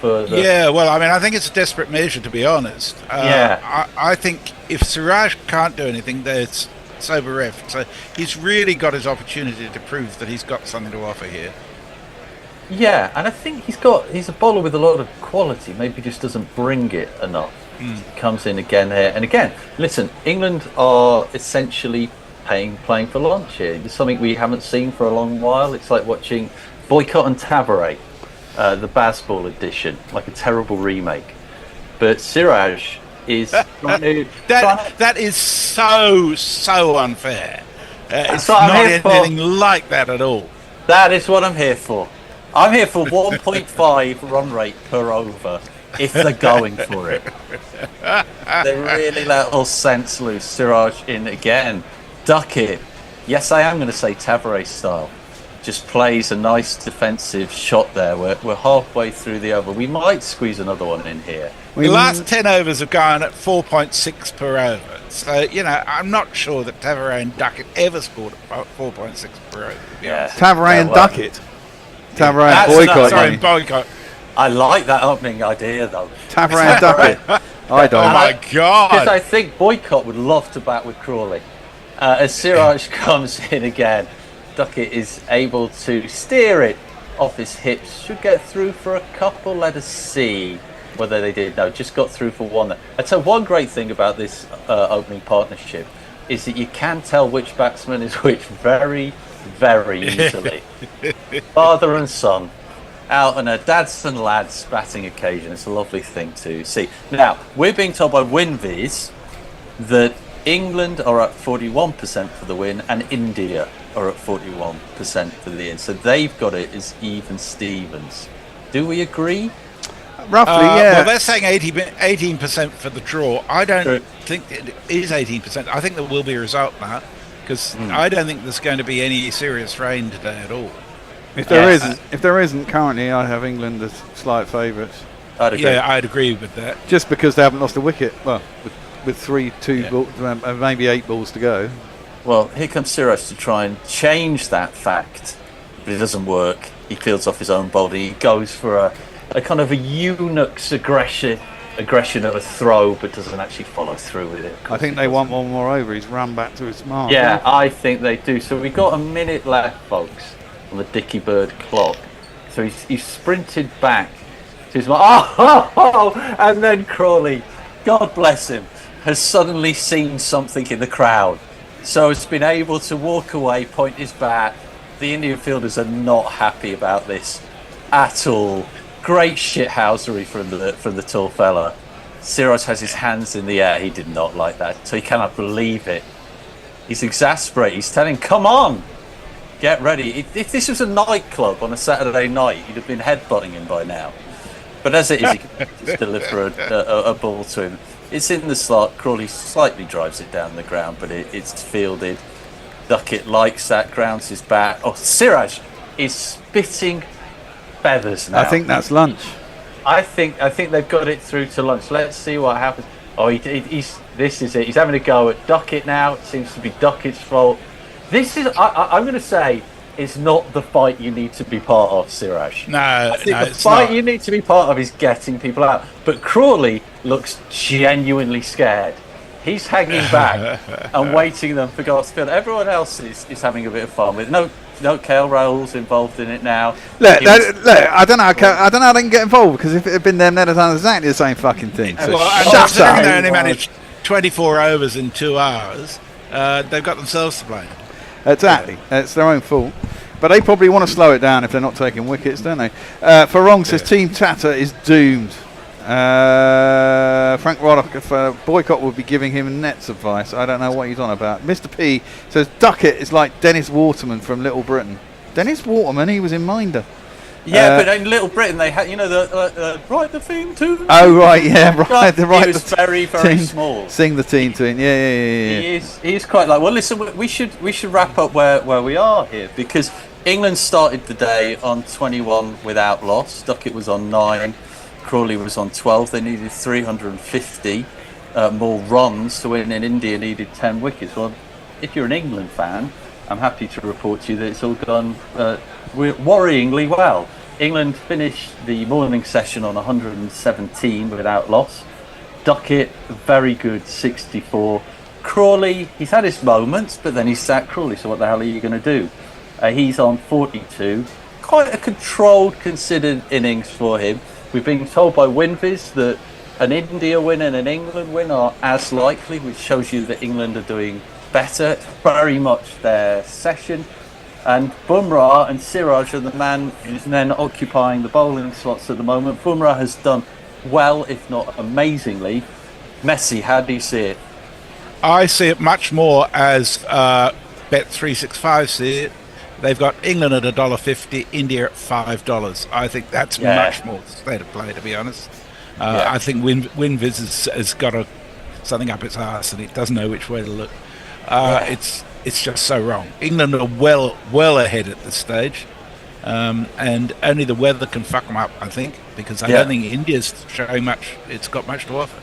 For the well, I mean, I think it's a desperate measure, to be honest. I think if Siraj can't do anything, there's sober ref. So he's really got his opportunity to prove that he's got something to offer here. Yeah, and I think he's a bowler with a lot of quality. Maybe he just doesn't bring it enough. He comes in again here and again. Listen, England are essentially playing for lunch here. It's something we haven't seen for a long while. It's like watching Boycott and Tabaret. The Bazball edition, like a terrible remake. But Siraj is that is so unfair. It's not anything like that at all. That is what I'm here for. I'm here for 1.5 run rate per over if they're going for it. They really let all sense loose. Siraj in again. Duckett. Yes, I am going to say Tabaret style. Just plays a nice defensive shot there. We're halfway through the over. We might squeeze another one in here. The last 10 overs have gone at 4.6 per over. So, I'm not sure that Tabaret and Duckett ever scored at 4.6 per over. Yeah. Tabaret and Duckett. Tabaret and Boycott. Sorry, Boycott. I like that opening idea, though. Tabaret and Duckett. I don't. Oh, my God. Because I think Boycott would love to bat with Crawley. As Siraj comes in again, Duckett is able to steer it off his hips. Should get through for a couple. Let us see whether they did. No, just got through for one. I'd say one great thing about this opening partnership is that you can tell which batsman is which very, very easily. Father and son out on a dads and lads batting occasion. It's a lovely thing to see. Now, we're being told by WinViz that England are at 41% for the win and India are at 41% for the win. So they've got it as even Stevens. Do we agree? Roughly, yeah. Well, they're saying 18% for the draw. I don't think it is 18%. I think there will be a result now because I don't think there's going to be any serious rain today at all. If there isn't currently, I have England as slight favourites. I'd agree with that. Just because they haven't lost a wicket. Well, with 3-2, maybe 8 balls to go. Well, here comes Siraj to try and change that fact, but it doesn't work. He fields off his own body. He goes for a kind of a eunuch's aggression of a throw, but doesn't actually follow through with it. I think they want one more over. He's run back to his mark. Yeah, I think they do. So we've got a minute left, folks, on the Dickie Bird clock. So he's sprinted back to his mark. And then Crawley, God bless him, has suddenly seen something in the crowd. So has been able to walk away, point his bat. The Indian fielders are not happy about this at all. Great shithousery from the tall fella. Siraj has his hands in the air. He did not like that, so he cannot believe it. He's exasperated. He's telling, come on, get ready. If this was a nightclub on a Saturday night, you'd have been headbutting him by now. But as it is, he can just deliver a ball to him. It's in the slot. Crawley slightly drives it down the ground, but it's fielded. Duckett likes that, grounds his bat. Oh, Siraj is spitting feathers now. I think that's lunch. I think they've got it through to lunch. Let's see what happens. Oh, this is it. He's having a go at Duckett now. It seems to be Duckett's fault. This is, I'm going to say, it's not the fight you need to be part of, Siraj. No, the fight you need to be part of is getting people out. But Crawley looks genuinely scared. He's hanging back and waiting them for God's field. Everyone else is having a bit of fun with it. No, Kale Raoul's involved in it now. Look, I don't know how they can get involved, because if it had been them, they'd have done exactly the same fucking thing. So shut up. They only managed 24 overs in 2 hours. They've got themselves to blame. Exactly. It's their own fault. But they probably want to slow it down if they're not taking wickets, don't they? Farong says Team Tata is doomed. Frank Roddock, Boycott will be giving him Nets advice. I don't know what he's on about. Mr. P says Duckett is like Dennis Waterman from Little Britain. Dennis Waterman, he was in Minder. Yeah, but in Little Britain they had, the write the theme tune. Oh right, yeah, right. He was very small. Sing the theme tune. Yeah. He is quite like. Well, listen, we should wrap up where we are here, because England started the day on 21 without loss. Duckett was on 9. Crawley was on 12. They needed 350 more runs to win, and India needed 10 wickets. Well, if you're an England fan, I'm happy to report to you that it's all gone worryingly well. England finished the morning session on 117 without loss. Duckett, very good, 64. Crawley, he's had his moments, but then he's sacked Crawley, so what the hell are you going to do? He's on 42. Quite a controlled, considered innings for him. We've been told by Winviz that an India win and an England win are as likely, which shows you that England are doing better. It's very much their session. And Bumrah and Siraj are the man who's then occupying the bowling slots at the moment. Bumrah has done well, if not amazingly. Messi, how do you see it? I see it much more as Bet365 see it. They've got England at $1.50, India at $5. I think that's much more state of play, to be honest. I think Winviz has got something up its arse and it doesn't know which way to look. It's just so wrong. England are well ahead at this stage, and only the weather can fuck them up, I think, because I don't think India's showing much. It's got much to offer.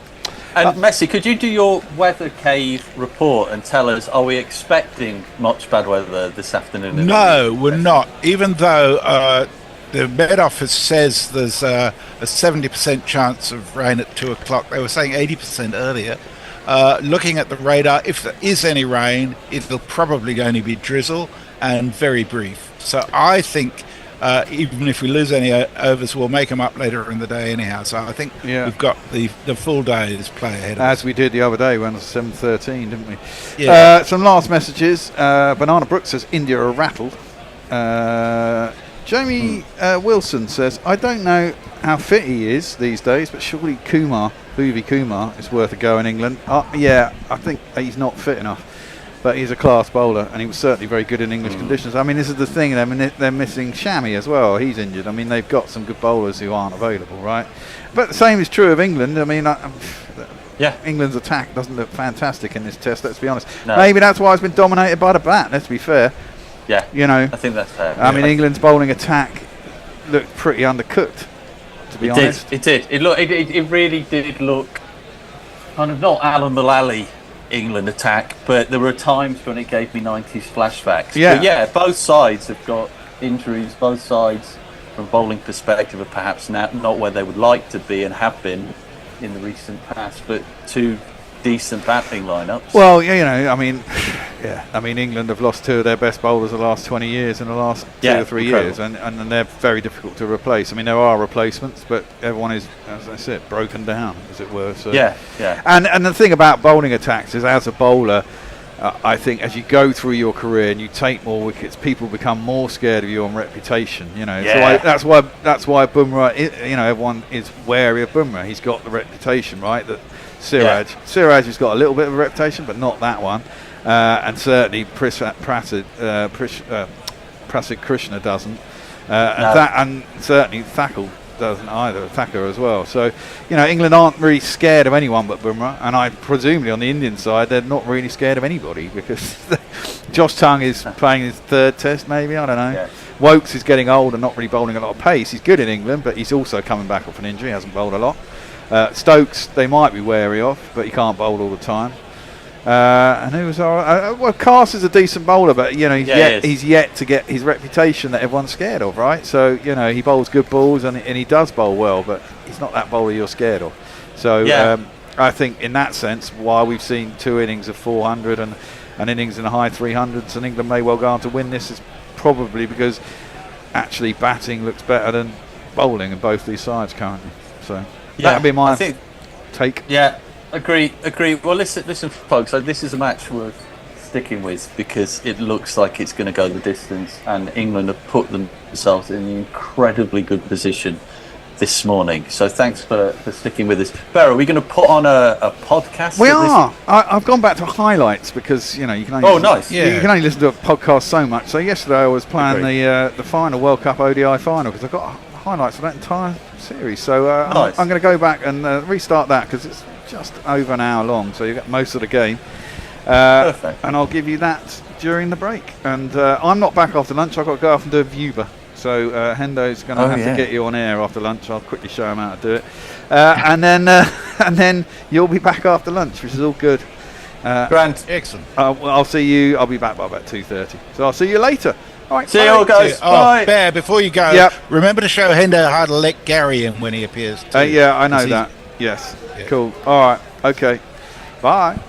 And Messi, could you do your weather cave report and tell us, are we expecting much bad weather this afternoon? No, we're not. Even though the Met Office says there's a 70% chance of rain at 2 o'clock. They were saying 80% earlier. Looking at the radar, if there is any rain, it'll probably only be drizzle and very brief. So I think even if we lose any overs, we'll make them up later in the day anyhow. So I think we've got the full day's play ahead of us. As we did the other day when it was 7:13, didn't we? Yeah. Some last messages. Banana Brooks says India are rattled. Jamie Wilson says, I don't know how fit he is these days, but surely Bhuvi Kumar is worth a go in England. I think he's not fit enough, but he's a class bowler, and he was certainly very good in English conditions. I mean, this is the thing, they're missing Shami as well. He's injured. I mean, they've got some good bowlers who aren't available, right? But the same is true of England. I mean, England's attack doesn't look fantastic in this test, let's be honest. No. Maybe that's why it's been dominated by the bat, let's be fair. Yeah, I think that's fair. I mean, England's bowling attack looked pretty undercooked, to be honest. It did. It really did look kind of not Alan Mullally England attack, but there were times when it gave me 90s flashbacks. But both sides have got injuries. Both sides, from a bowling perspective, are perhaps not where they would like to be and have been in the recent past, but two decent batting lineups. Well, I mean, England have lost 2 of their best bowlers the last 20 years in the last 2 or 3 years, and they're very difficult to replace. I mean, there are replacements, but everyone is, as I said, broken down, as it were. So. And the thing about bowling attacks is, as a bowler, I think as you go through your career and you take more wickets, people become more scared of you on reputation. So that's why Bumrah, everyone is wary of Bumrah. He's got the reputation, right? That Siraj has got a little bit of a reputation, but not that one. And certainly Prasid Krishna doesn't, and certainly Thakur doesn't either. Thakur as well. So England aren't really scared of anyone but Bumrah, and presumably on the Indian side they're not really scared of anybody, because Josh Tongue is playing his 3rd test, maybe, I don't know. Yeah. Wokes is getting old and not really bowling a lot of pace. He's good in England, but he's also coming back off an injury. He hasn't bowled a lot. Stokes, they might be wary of, but he can't bowl all the time. And who was well, Cast is a decent bowler, but he's yet to get his reputation that everyone's scared of, right? So he bowls good balls and he does bowl well, but he's not that bowler you're scared of. So I think in that sense, while we've seen 2 innings of 400 and an innings in the high 300s, and England may well go on to win this, is probably because actually batting looks better than bowling in both these sides currently. So that'd be my take. Yeah. Agree. Well, listen, folks. This is a match worth sticking with, because it looks like it's going to go the distance, and England have put themselves in an incredibly good position this morning. So thanks for sticking with us. Bear, are we going to put on a podcast? We are. I've gone back to highlights because you can only you can only listen to a podcast so much. So yesterday I was playing the final World Cup ODI final because I've got highlights of that entire series. So nice. I'm going to go back and restart that because it's just over an hour long. So you get most of the game. Perfect. And I'll give you that during the break. And I'm not back after lunch. I've got to go off and do a Viewer. So Hendo's going to have to get you on air after lunch. I'll quickly show him how to do it. And then you'll be back after lunch, which is all good. Grant. Excellent. I'll see you. I'll be back by about 2:30. So I'll see you later. All right. See you all, guys. Bye. Bear, before you go, remember to show Hendo how to let Gary in when he appears. Yeah, I know that. Yes. Yeah. Cool. All right. Okay. Bye.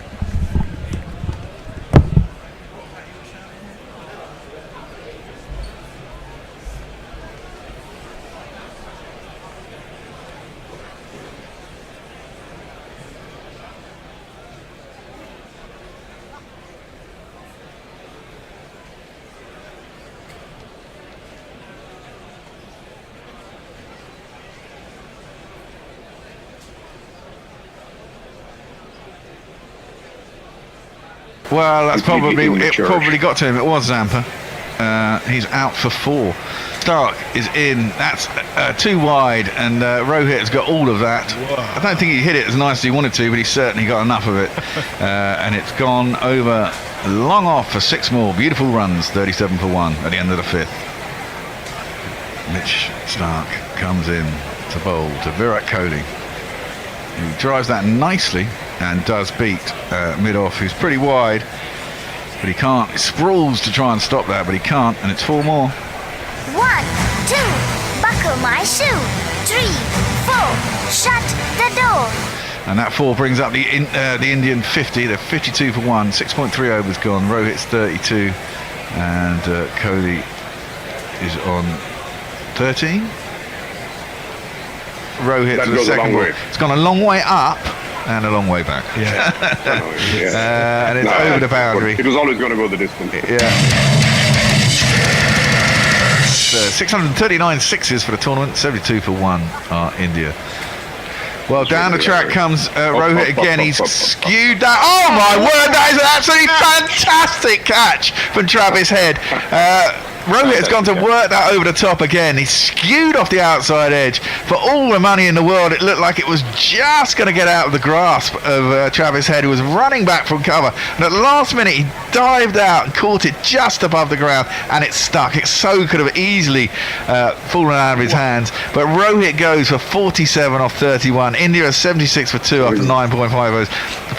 Well, that's probably got to him. It was Zampa. He's out for 4. Stark is in. That's 2 wide, and Rohit has got all of that. Whoa. I don't think he hit it as nice as he wanted to, but he certainly got enough of it. And it's gone over long off for 6 more. Beautiful runs, 37 for 1 at the end of the 5th. Mitch Stark comes in to bowl to Virat Kohli, who drives that nicely and does beat mid-off, who's pretty wide, but he can't. He sprawls to try and stop that, but he can't, and it's 4 more. 1, 2, buckle my shoe. 3, 4, shut the door. And that 4 brings up the Indian 50. They're 52 for 1. 6.3 overs gone. Rohit's 32, and Kohli is on 13. Rohit to the second ball. It's gone a long way up and a long way back. Yeah. And it's over the boundary. It was always going to go the distance. Yeah. 639 sixes for the tournament. 72 for 1 are India. Well, down the track comes Rohit again. He's skewed that. Oh my word, that is an absolutely fantastic catch from Travis Head. Rohit has gone to work that over the top again. He's skewed off the outside edge. For all the money in the world, it looked like it was just going to get out of the grasp of Travis Head, who was running back from cover. And at the last minute, he dived out and caught it just above the ground, and it stuck. It so could have easily fallen out of his hands. But Rohit goes for 47 off 31. India is 76 for 2 after 9.5 overs.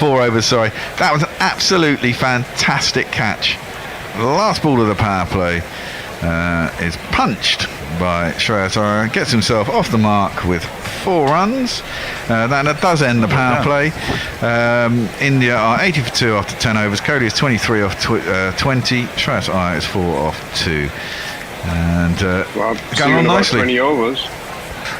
4 overs, sorry. That was an absolutely fantastic catch. The last ball of the power play is punched by Shreyas Iyer, gets himself off the mark with 4 runs. That does end the power play. India are 80 for 2 after 10 overs. Kohli is 23 off 20. Shreyas Iyer is 4 off 2. And going on nicely. 20 overs.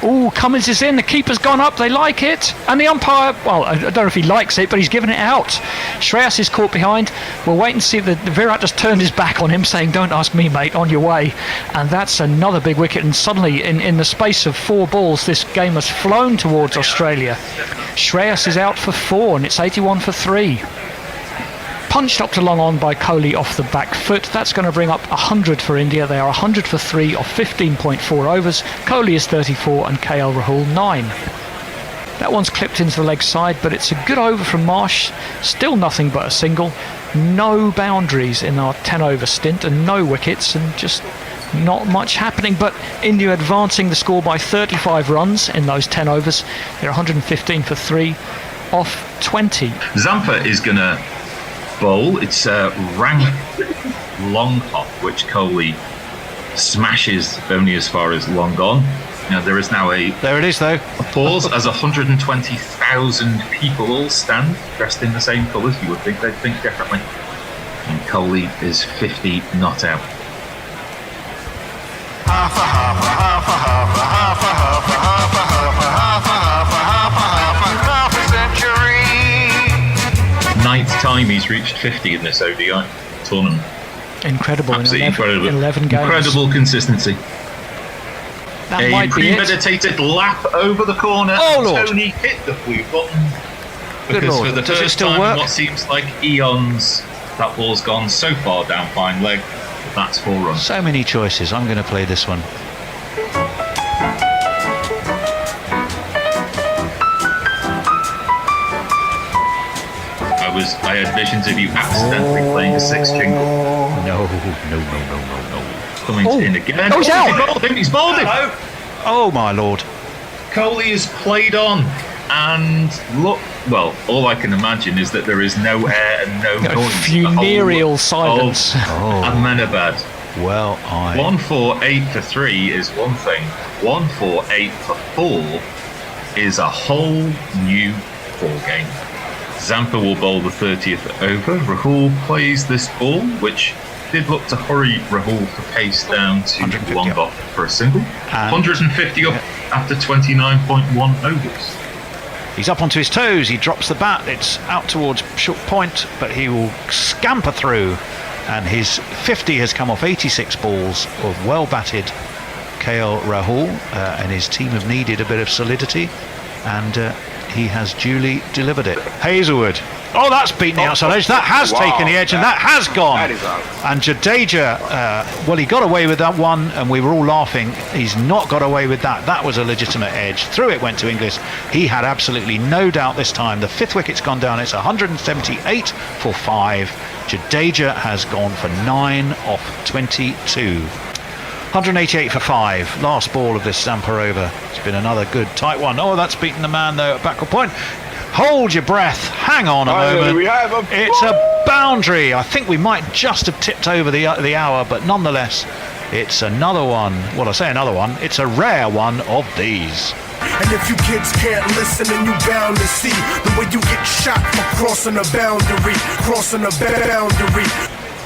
Oh, Cummins is in. The keeper's gone up. They like it. And the umpire, well, I don't know if he likes it, but he's given it out. Shreyas is caught behind. We'll wait and see. The Virat just turned his back on him, saying, "Don't ask me, mate, on your way." And that's another big wicket. And suddenly, in the space of 4 balls, this game has flown towards Australia. Shreyas is out for 4, and it's 81 for 3. Punched up to long on by Kohli off the back foot. That's going to bring up 100 for India. They are 100 for 3 off 15.4 overs. Kohli is 34 and KL Rahul 9. That one's clipped into the leg side, but it's a good over from Marsh. Still nothing but a single. No boundaries in our 10 over stint and no wickets, and just not much happening. But India advancing the score by 35 runs in those 10 overs. They're 115 for 3 off 20. Zampa is going to bowl. It's a rank long hop, which Kohli smashes only as far as long on. Now there is now there it is though. A pause as 120,000 people all stand dressed in the same colours. You would think they'd think differently. And Kohli is 50 not out. Ninth time he's reached 50 in this ODI tournament. Incredible. Absolutely in 11 games. Incredible consistency. That A might be it. premeditated lap over the corner. Oh, and Lord. Tony hit the blue button. Good Because Lord. for the Does it first still time work? in what seems like eons, that ball's gone so far down fine leg. That's 4 runs. So many choices. I'm going to play this one. I had visions of you accidentally playing a 6 jingle. No. Coming in again. Oh, he's out. He's bowled him. Oh, my Lord. Coley is played on, and look. Well, all I can imagine is that there is no air and no noise. Funereal silence. Ahmedabad. Well, 148 for 3 is one thing. 148 for 4 is a whole new ball game. Zampa will bowl the 30th over. Rahul plays this ball, which did look to hurry Rahul for pace down to long off for a single. 150 up after 29.1 overs. He's up onto his toes. He drops the bat. It's out towards short point, but he will scamper through. And his 50 has come off 86 balls of well-batted KL Rahul, and his team have needed a bit of solidity, and he has duly delivered it. Hazelwood. Oh, that's beaten the outside edge. That has taken the edge, and that has gone. That is out. And Jadeja, well, he got away with that one, and we were all laughing. He's not got away with that. That was a legitimate edge. Through it went to Inglis. He had absolutely no doubt this time. The 5th wicket's gone down. It's 178 for 5. Jadeja has gone for 9 off 22. 188 for 5. Last ball of this Zampa over. It's been another good tight one. Oh, that's beaten the man though at backward point. Hold your breath. Hang on a moment. It's a boundary. I think we might just have tipped over the hour, but nonetheless, it's another one. Well, I say another one. It's a rare one of these. And if you kids can't listen, then you bound to see the way you get shot for crossing a boundary.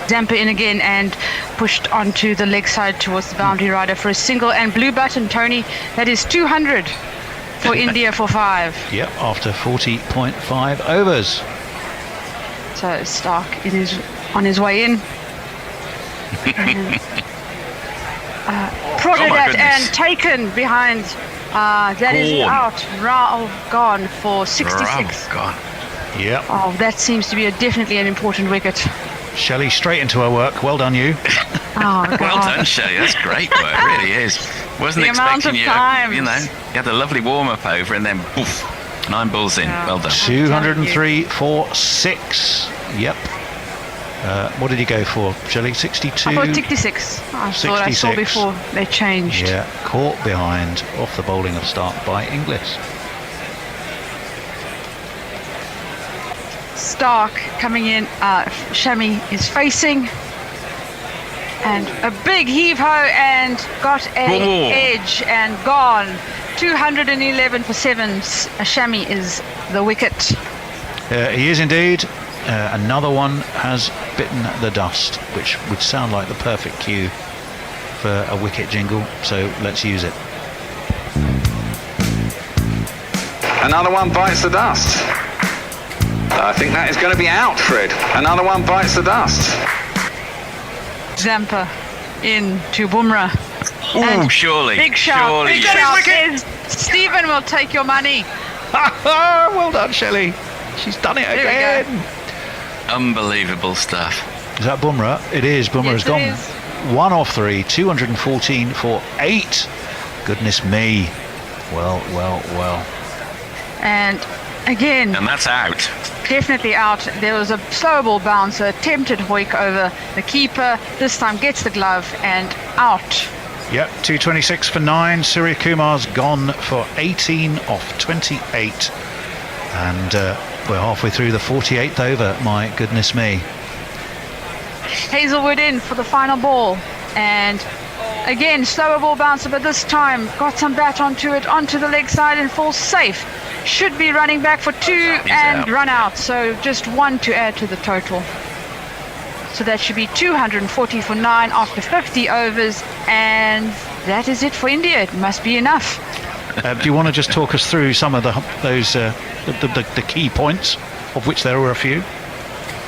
Zampa in again and pushed onto the leg side towards the boundary rider for a single, and blue button, Tony. That is 200 for India for 5. Yep, after 40.5 overs. So Stark on his way in. Prodded at and taken behind. That is out. Rao gone for 66. Yep. Oh, that seems to be definitely an important wicket. Shelley straight into her work. Well done, you. Oh, God. Well done, Shelley. That's great work. It really is. Wasn't The amount expecting of you. times. You know, you had a lovely warm up over, and then poof, 9 balls in. Well done. 203 for 6. Yep. What did he go for, Shelley? 62? I thought 66. I thought I saw 66. before they changed. Yeah, caught behind off the bowling of start by Inglis. Stark coming in. Shami is facing. And a big heave-ho and got an edge and gone. 211 for 7. Shami is the wicket. He is indeed. Another one has bitten the dust, which would sound like the perfect cue for a wicket jingle, so let's use it. Another one bites the dust. I think that is going to be out, Fred. Another one bites the dust. Zampa in to Bumrah. Oh, surely. Big shout. Surely. Big shout says Stephen will take your money. Well done, Shelley. She's done it again. Unbelievable stuff. Is that Bumrah? It is. Bumrah has gone 1 off 3, 214 for 8. Goodness me. Well. And again. And that's out. Definitely out. There was a slow ball bouncer, attempted hoik over the keeper. This time gets the glove and out. Yep, 226 for 9. Surya Kumar's gone for 18 off 28. And we're halfway through the 48th over. My goodness me. Hazelwood in for the final ball. And again, slower ball bouncer, but this time got some bat onto the leg side and falls safe. Should be running back for 2 and out. Run out. So just 1 to add to the total. So that should be 240 for 9 after 50 overs. And that is it for India. It must be enough. Do you want to just talk us through some of those the key points, of which there were a few?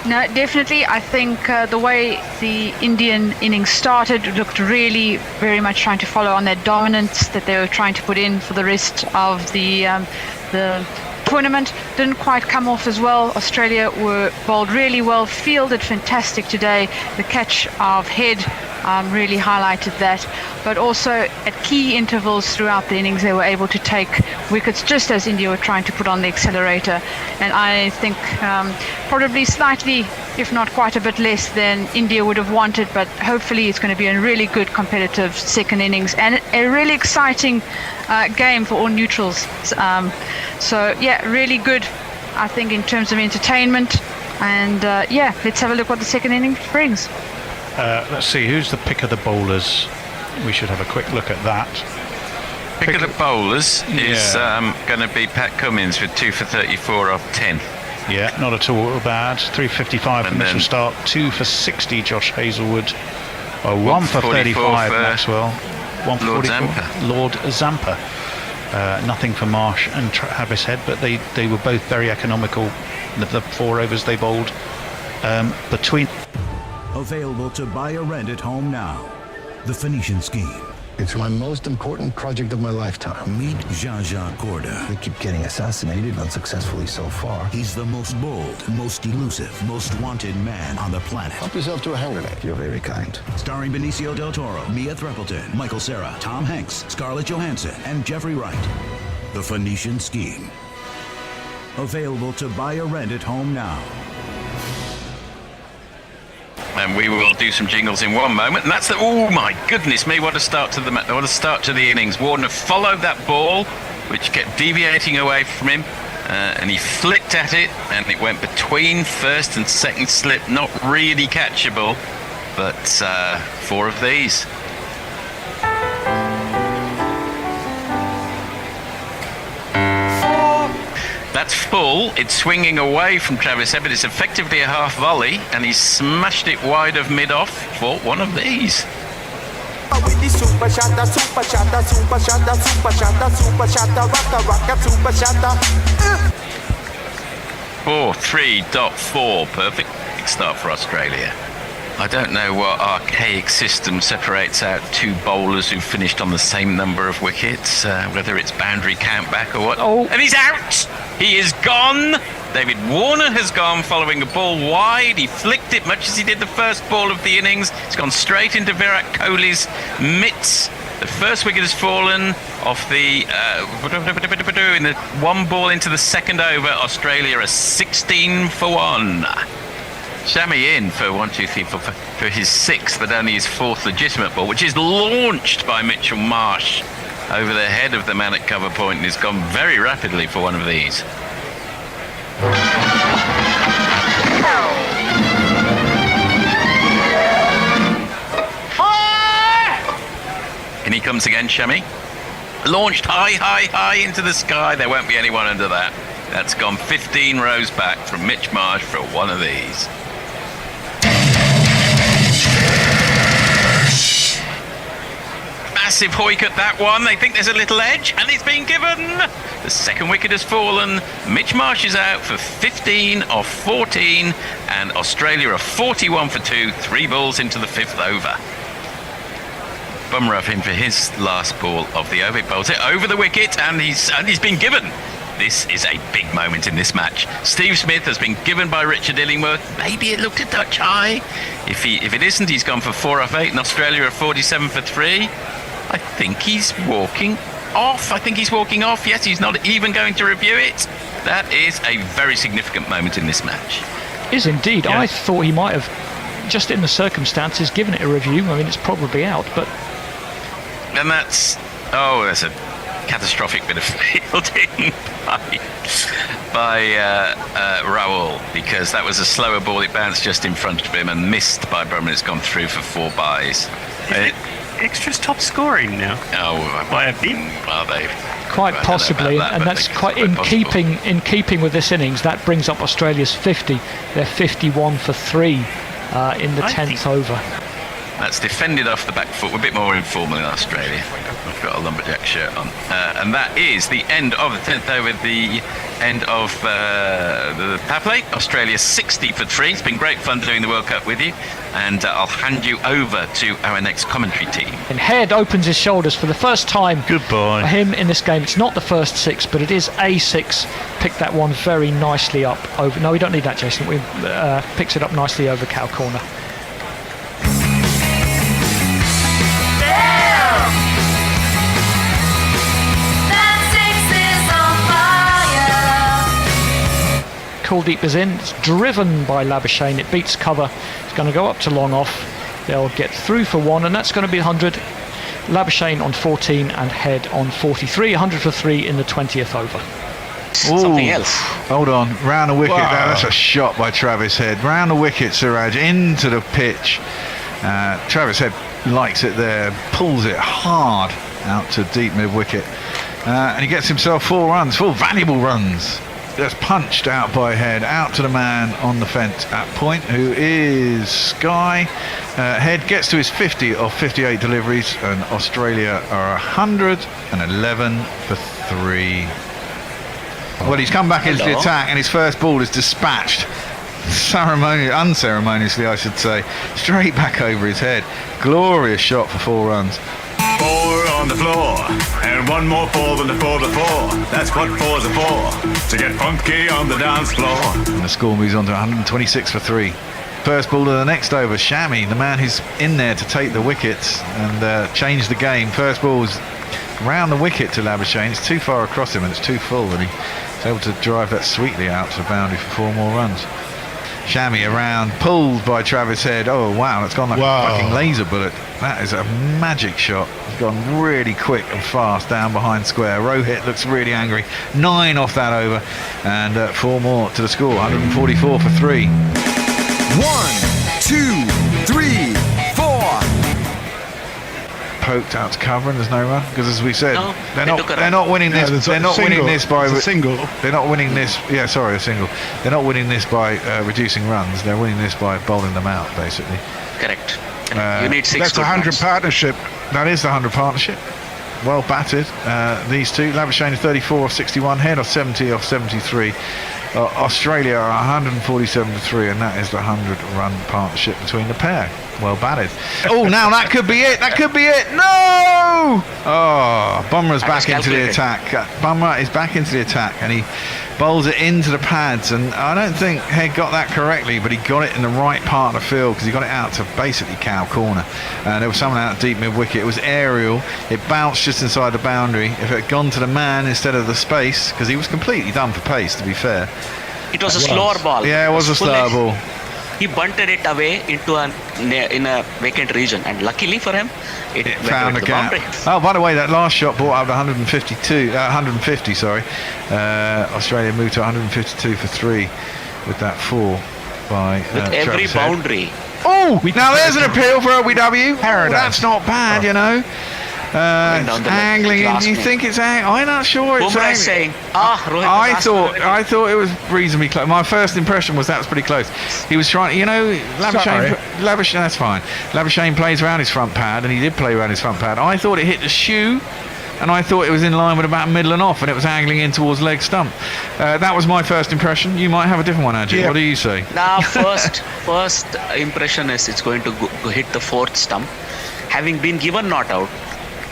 No, definitely. I think the way the Indian innings started looked really very much trying to follow on that dominance that they were trying to put in for the rest of the tournament. Didn't quite come off as well. Australia were bowled really well, fielded fantastic today. The catch of Head really highlighted that. But also at key intervals throughout the innings, they were able to take wickets just as India were trying to put on the accelerator. And I think probably slightly, if not quite a bit less than India would have wanted, but hopefully it's going to be a really good competitive second innings and a really exciting game for all neutrals. So yeah, really good, I think, in terms of entertainment. And yeah, let's have a look what the second innings brings. Let's see, who's the pick of the bowlers? We should have a quick look at that. Pick of the bowlers is going to be Pat Cummins with 2 for 34 off 10. Yeah, not at all bad. 355 for Mitchell Stark, 2 for 60 Josh Hazlewood, 1 for 35 Maxwell, 1 for Lord 44 Zampa. Lord Zampa. Nothing for Marsh and Travis Head, but they were both very economical. The 4 overs they bowled between. Available to buy or rent at home now. The Phoenician Scheme. It's my most important project of my lifetime. Meet Jean-Jacques Corda. They keep getting assassinated unsuccessfully so far. He's the most bold, most elusive, most wanted man on the planet. Help yourself to a hand grenade. You're very kind. Starring Benicio del Toro, Mia Threppleton, Michael Cera, Tom Hanks, Scarlett Johansson, and Jeffrey Wright. The Phoenician Scheme. Available to buy or rent at home now. And we will do some jingles in one moment. And that's the, oh my goodness me, what a start to the innings. Warner followed that ball, which kept deviating away from him, and he flicked at it, and it went between first and second slip. Not really catchable, but 4 of these. That's full. It's swinging away from Travis Head, but it's effectively a half volley, and he's smashed it wide of mid-off for one of these. 4.3.4, perfect start for Australia. I don't know what archaic system separates out 2 bowlers who finished on the same number of wickets, whether it's boundary count back or what. Oh, and he's out! He is gone! David Warner has gone following a ball wide. He flicked it much as he did the first ball of the innings. It's gone straight into Virat Kohli's mitts. The first wicket has fallen off the in the 1 ball into the second over. Australia are 16 for 1. Shami in for 1, 2, 3, 4, 5, for his 6th, but only his 4th legitimate ball, which is launched by Mitchell Marsh over the head of the man at cover point, and has gone very rapidly for one of these. And he comes again, Shami. Launched high into the sky. There won't be anyone under that. That's gone 15 rows back from Mitch Marsh for one of these. Massive hoik at that one. They think there's a little edge, and it's been given. The second wicket has fallen. Mitch Marsh is out for 15 off 14, and Australia are 41 for 2, 3 balls into the 5th over. Bummer of him for his last ball of the over. He bowls it over the wicket, and he's been given. This is a big moment in this match. Steve Smith has been given by Richard Illingworth. Maybe it looked a touch high. If it isn't, he's gone for 4 off 8, and Australia are 47 for 3. I think he's walking off. Yes, he's not even going to review it. That is a very significant moment in this match. Is indeed. Yes. I thought he might have, just in the circumstances, given it a review. I mean, it's probably out, but... And that's a catastrophic bit of fielding by Raoul, because that was a slower ball. It bounced just in front of him and missed by Brumman. It's gone through for 4 byes. Extra's top scoring now. Are they? Quite possibly, and that's quite in keeping with this innings. That brings up Australia's 50. They're 51 for 3 in the 10th over. That's defended off the back foot. We're a bit more informal in Australia. I've got a lumberjack shirt on. And that is the end of the 10th over, the end of the power play. Australia 60 for 3. It's been great fun doing the World Cup with you. And I'll hand you over to our next commentary team. And Head opens his shoulders for the first time. Goodbye. For him in this game. It's not the first 6, but it is a 6. Picked that one very nicely up over. No, we don't need that, Jason. We picks it up nicely over cow corner. Kuldeep is in. It's driven by Labuschagne. It beats cover. It's going to go up to long off. They'll get through for 1, and that's going to be 100. Labuschagne on 14 and Head on 43. 100 for 3 in the 20th over. Something else. Hold on. Round the wicket. Wow. That's a shot by Travis Head. Round the wicket, Siraj, into the pitch. Travis Head likes it there. Pulls it hard out to deep mid-wicket. And he gets himself 4 runs. 4 valuable runs. Just punched out by Head, out to the man on the fence at point, who is Sky. Head gets to his 50 of 58 deliveries, and Australia are 111 for 3. Well, he's come back into the attack, and his first ball is dispatched unceremoniously, I should say, straight back over his head. Glorious shot for 4 runs. 4 on the floor, and 1 more 4 than the 4 before. That's what 4s are for, to get funky on the dance floor. And the score moves on to 126 for 3. First ball of the next over, Shami, the man who's in there to take the wickets and change the game. First ball's round the wicket to Labuschagne. It's too far across him and it's too full, and he's able to drive that sweetly out to the boundary for 4 more runs. Shami around, pulled by Travis Head. Oh wow, that's gone like a fucking laser bullet. That is a magic shot. It's gone really quick and fast down behind square. Rohit looks really angry. 9 off that over, and 4 more to the score. 144 for 3. 1, 2, 3, 4. Poked out to cover, and there's no run because, as we said, they're not winning this. They're not winning this by a single. They're not winning this. Yeah, sorry, a single. They're not winning this by reducing runs. They're winning this by bowling them out, basically. Correct. You need 6. That's 100 partnership. That is the 100 partnership. Well batted, these two. Labuschagne is 34 off 61, Head off 70 off 73. Australia are 147 to 3, and that is the 100-run partnership between the pair. Well batted. Oh, now that could be it. That could be it. No! Oh, Bumrah's back into the attack. Bumrah is back into the attack, and he bowls it into the pads. And I don't think Head got that correctly, but he got it in the right part of the field because he got it out to basically cow corner. There was someone out deep mid-wicket. It was aerial. It bounced just inside the boundary. If it had gone to the man instead of the space, because he was completely done for pace, to be fair. It was a slower ball. Yeah, it was a slower ball. He bunted it away into in a vacant region, and luckily for him, it found a gap. Oh, by the way, that last shot brought up 150. Sorry, Australia moved to 152 for 3 with that 4 by with every boundary. Oh, now there's an appeal for LBW. That's not bad, you know. Angling, do you think it's I'm not sure it's saying, I thought it was reasonably close. My first impression was that was pretty close. He was trying, Labuschagne, that's fine. Labuschagne plays around his front pad, and he did play around his front pad. I thought it hit the shoe, and I thought it was in line with about middle and off, and it was angling in towards leg stump. That was my first impression. You might have a different one, Ajit. Yeah. What do you say? Now, first impression is it's going to go hit the 4th stump. Having been given not out,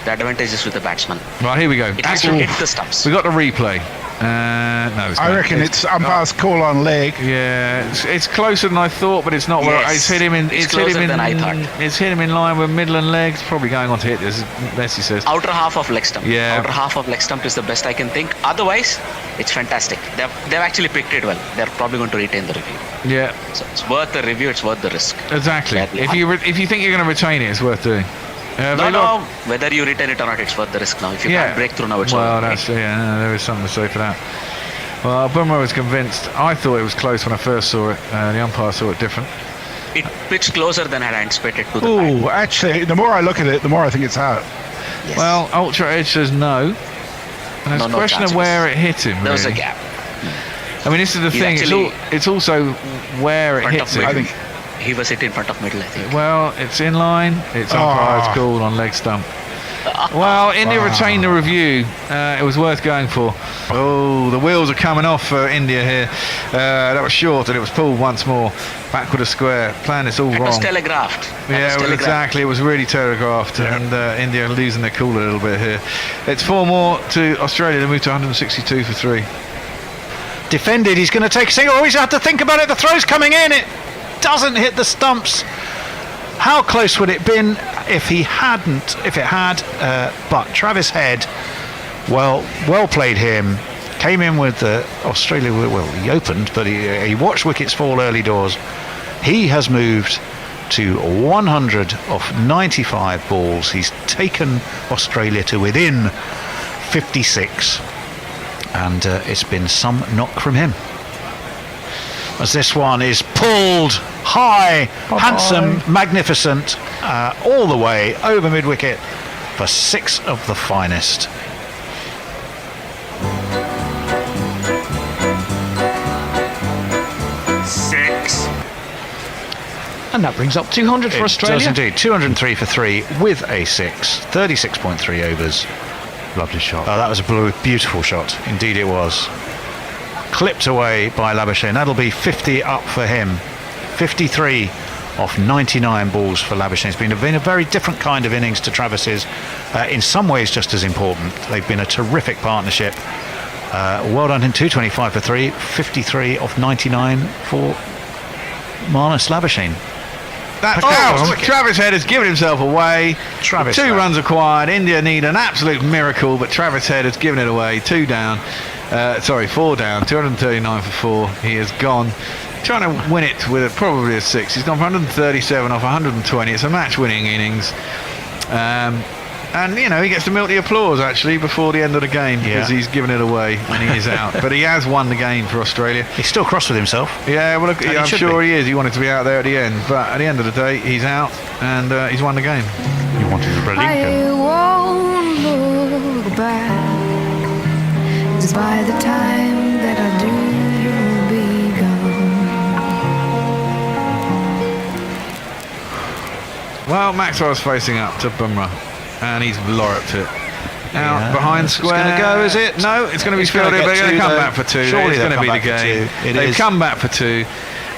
the advantage is with the batsman. Right, here we go. It has to hit the stumps. We got the replay. No, I reckon it's umpire's call on leg. Yeah, it's closer than I thought, but it's not. Yes, it's hit him in. It's closer than I thought. It's hit him in line with middle and legs. Probably going on to hit this. Messi says. Outer half of leg stump. Yeah. Outer half of leg stump is the best I can think. Otherwise, it's fantastic. They've actually picked it well. They're probably going to retain the review. Yeah. So it's worth the review. It's worth the risk. Exactly. If you think you're going to retain it, it's worth doing. No, whether you retain it or not, it's worth the risk now. If you can't break through now, it's well, worth there is something to say for that. Well, Bumrah was convinced. I thought it was close when I first saw it. The umpire saw it different. It pitched closer than I had anticipated to the Oh, actually, the more I look at it, the more I think it's out. Yes. Well, Ultra Edge says no. And it's a question of where it hit him. There was a gap. I mean, this is the thing. It's also where it hits him. He was hit in front of middle, I think. Well, it's in line. It's umpire's call on leg stump. Well, India retained the review. It was worth going for. Oh, the wheels are coming off for India here. That was short and it was pulled once more. Backward a square. Plan is all wrong. It was telegraphed. Exactly. It was really telegraphed, and India losing their cool a little bit here. It's 4 more to Australia. They move to 162 for 3. Defended. He's going to take a single. Always have to think about it. The throw's coming in. It doesn't hit the stumps. How close would it been if it had? But Travis Head, well played him. Came in with Australia. Well, he opened, but he watched wickets fall early doors. He has moved to 100 of 95 balls. He's taken Australia to within 56, and it's been some knock from him. As this one is pulled high, handsome, magnificent, all the way over mid-wicket for 6 of the finest. And that brings up 200 for Australia. It does indeed. 203 for 3 with a 6. 36.3 overs. Lovely shot. Oh, that was a beautiful shot. Indeed it was. Clipped away by Labuschagne. That'll be 50 up for him. 53 off 99 balls for Labuschagne. It's been a very different kind of innings to Travis's. In some ways just as important. They've been a terrific partnership. Well done him. 225 for 3. 53 off 99 for Marnus Labuschagne. Travis Head has given himself away. 2 runs required. India need an absolute miracle, but Travis Head has given it away. 4 down. 239 for 4. He has gone trying to win it with probably a 6. He's gone for 137 off 120. It's a match-winning innings. And, he gets to milk the applause, actually, before the end of the game because he's given it away and he is out. But he has won the game for Australia. He's still cross with himself. Yeah, well, look, I'm sure he is. He wanted to be out there at the end. But at the end of the day, he's out and he's won the game. He wanted to bring I won't look back. 'Cause by the time that I do, you'll be gone. Well, Maxwell's facing up to Bumrah. And he's lorripped it. Out behind square. It's going to go, is it? No, it's going to be fielded, but they're going to come back for 2. Surely it's going to be the game. They've come back for 2.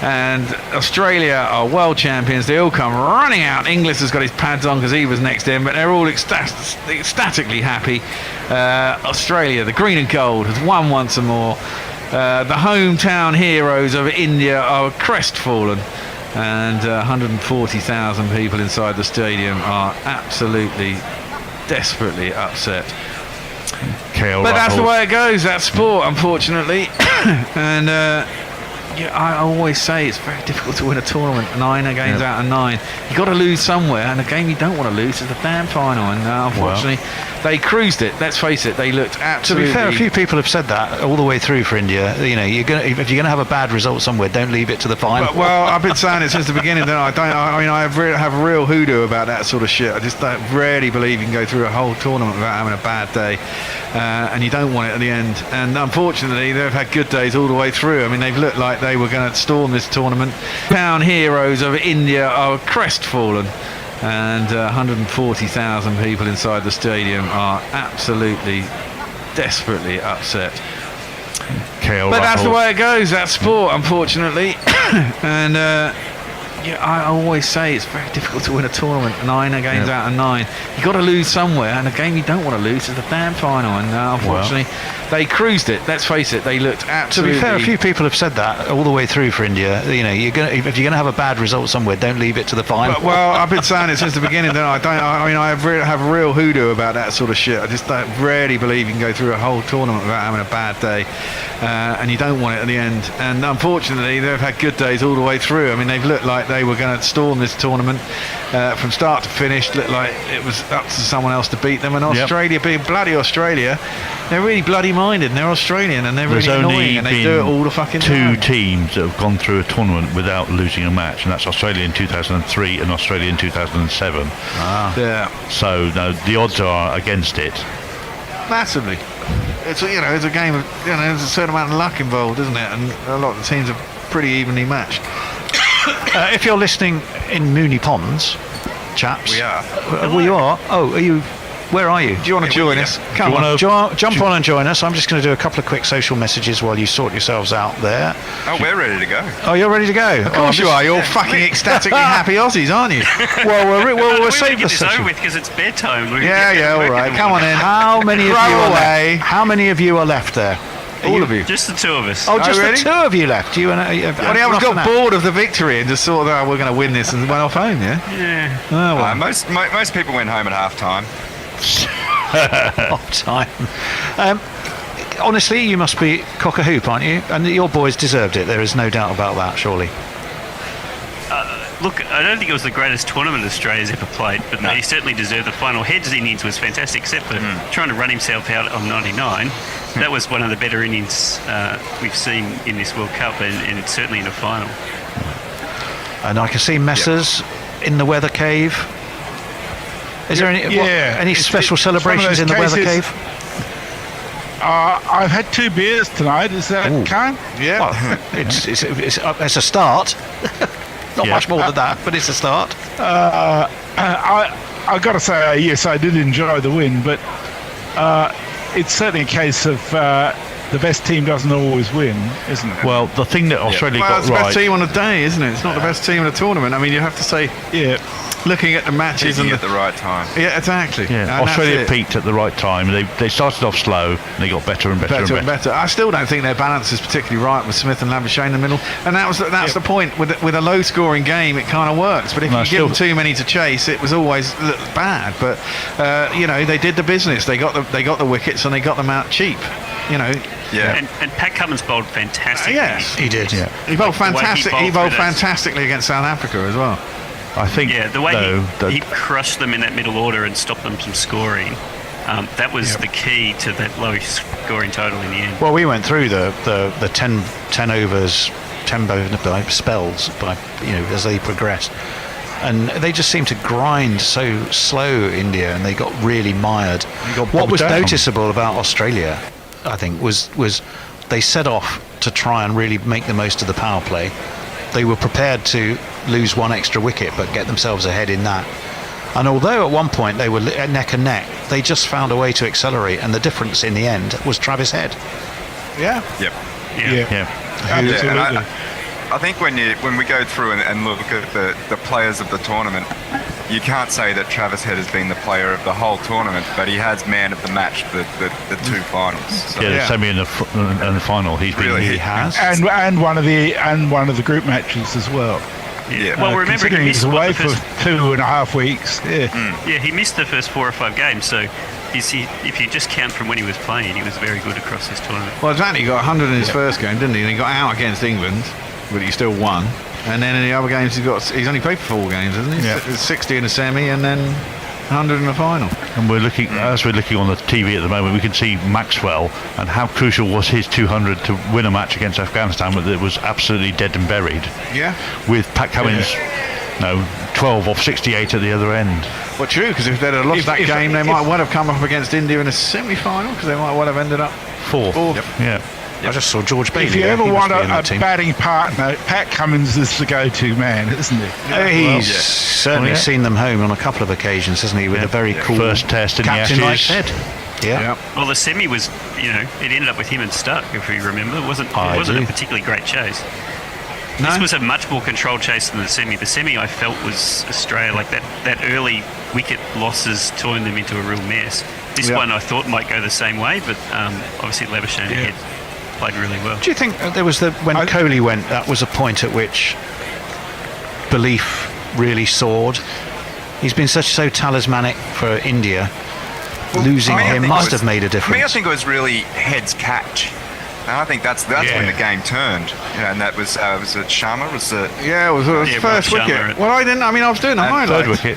And Australia are world champions. They all come running out. Inglis has got his pads on because he was next in, but they're all ecstatically happy. Australia, the green and gold, has won once more. The hometown heroes of India are crestfallen. And 140,000 people inside the stadium are absolutely, desperately upset. But that's the way it goes. That's sport, unfortunately. And I always say it's very difficult to win a tournament. 9 games out of 9. You've got to lose somewhere, and the game you don't want to lose is the damn final. And unfortunately, they cruised it. Let's face it, they looked absolutely. To be fair, a few people have said that all the way through for India. If you're going to have a bad result somewhere, don't leave it to the final. Well, I've been saying it since the beginning. I have a real hoodoo about that sort of shit. I just don't really believe you can go through a whole tournament without having a bad day, and you don't want it at the end. And unfortunately, they've had good days all the way through. I mean, they've looked like they were going to storm this tournament. Town heroes of India are crestfallen. And 140,000 people inside the stadium are absolutely, desperately upset. But that's the way it goes. That's sport, unfortunately. And I always say it's very difficult to win a tournament. 9 games out of 9. You've got to lose somewhere, and the game you don't want to lose is the damn final. And unfortunately, they cruised it. Let's face it, they looked absolutely. To be fair, a few people have said that all the way through for India. If you're going to have a bad result somewhere, don't leave it to the final. Well, I've been saying it since the beginning. I have a real hoodoo about that sort of shit. I just don't really believe you can go through a whole tournament without having a bad day, and you don't want it at the end. And unfortunately, they've had good days all the way through. I mean, they've looked like they were going to storm this tournament from start to finish. Looked like it was up to someone else to beat them. And Australia, being bloody Australia, they're really bloody minded, and they're Australian, and they're really annoying, and they do it all the fucking time. 2 teams that have gone through a tournament without losing a match, and that's Australia in 2003 and Australia in 2007. Yeah. So no, the odds are against it. Massively. It's a game of there's a certain amount of luck involved, isn't it? And a lot of the teams are pretty evenly matched. If you're listening in Mooney Ponds, chaps. We are. Well, you are? Oh, are you... Where are you? Do you want to join us? Come on, jump on and join us. I'm just going to do a couple of quick social messages while you sort yourselves out there. Oh, we're ready to go. Oh, you're ready to go? Of course you are. You're fucking ecstatically happy Aussies, aren't you? Well, we'll save get the this over session. with because it's bedtime. Yeah, all right. Come on in. How many of you are away. left? How many of you are left there? All of you. Just the two of us. Oh, just really? the two of you left. You and Well, they haven't got bored of the victory and just thought, oh, we're going to win this and went off home, yeah? Yeah. Oh, well. Most people went home at half time. Off time. Honestly, you must be cock a hoop, aren't you? And your boys deserved it. There is no doubt about that, surely. Look, I don't think it was the greatest tournament Australia's ever played, but he certainly deserved the final. Head's innings was fantastic, except for trying to run himself out on 99. That was one of the better innings we've seen in this World Cup, and certainly in the final. And I can see Messers in the weather cave. Is there any special celebrations in the weather cave? I've had 2 beers tonight. Is that kind? Yeah. Well, it's a start. Not much more than that, but it's a start. I've got to say, yes, I did enjoy the win, but it's certainly a case of the best team doesn't always win, isn't it? Well, the thing that Australia got it's the best team on the day, isn't it? It's not the best team in the tournament. I mean, you have to say, looking at the matches at the right time. Yeah, exactly. Yeah, Australia peaked at the right time. They started off slow, and they got better and better. I still don't think their balance is particularly right with Smith and Labuschagne in the middle, and that's the point. With a low-scoring game, it kind of works. But if you give them too many to chase, it was always bad. But they did the business. They got the wickets and they got them out cheap. Yeah. And Pat Cummins bowled fantastic. Yes, he did. Yeah, he bowled fantastic. He bowled fantastically against South Africa as well. I think. Yeah, the way he crushed them in that middle order and stopped them from scoring. That was the key to that low scoring total in the end. Well, we went through the 10 overs, 10 spells as they progressed. And they just seemed to grind so slow, India, and they got really mired. What was noticeable about Australia, I think, was they set off to try and really make the most of the power play. They were prepared to lose 1 extra wicket, but get themselves ahead in that. And although at one point they were neck and neck, they just found a way to accelerate, and the difference in the end was Travis Head. Yeah. Yep. Yeah. Absolutely. I think when we go through and look at the players of the tournament, you can't say that Travis Head has been the player of the whole tournament, but he has man of the match the 2 finals. So. Yeah, the semi and the final. He has, and one of the group matches as well. Yeah. Well, remember he missed away for 2.5 weeks. Yeah, he missed the first 4 or 5 games. So if you just count from when he was playing, he was very good across this tournament. Well, exactly. He got 100 in his first game, didn't he? And he got out against England, but he still won. And then in the other games, he's only played for 4 games, hasn't he? Yeah. 60 in a semi and then 100 in the final. And as we're looking on the TV at the moment, we can see Maxwell and how crucial was his 200 to win a match against Afghanistan, but it was absolutely dead and buried. Yeah. With Pat Cummins, 12 off 68 at the other end. Well, true, because if they'd have lost that game, they might well have come up against India in a semi-final, because they might well have ended up 4th. Yep. Yeah. Yep. I just saw George Bailey. If you ever want a batting partner, Pat Cummins is the go-to man, isn't he? He's certainly seen them home on a couple of occasions, hasn't he? With a very cool first test in the captain like Ashes. head. Yeah. Well, the semi was, it ended up with him and Stuck, if we remember. It wasn't a particularly great chase. No? This was a much more controlled chase than the semi. The semi, I felt, was Australia, like that early wicket losses turned them into a real mess. This one I thought might go the same way, but obviously Labuschagne had played really well. Do you think there was when Kohli went, that was a point at which belief really soared? He's been so talismanic for India. Losing him must have made a difference. For me, I think it was really Head's catch. And I think that's when the game turned. And that was it Sharma? It was first wicket. Well, I was doing the highlights. Third wicket.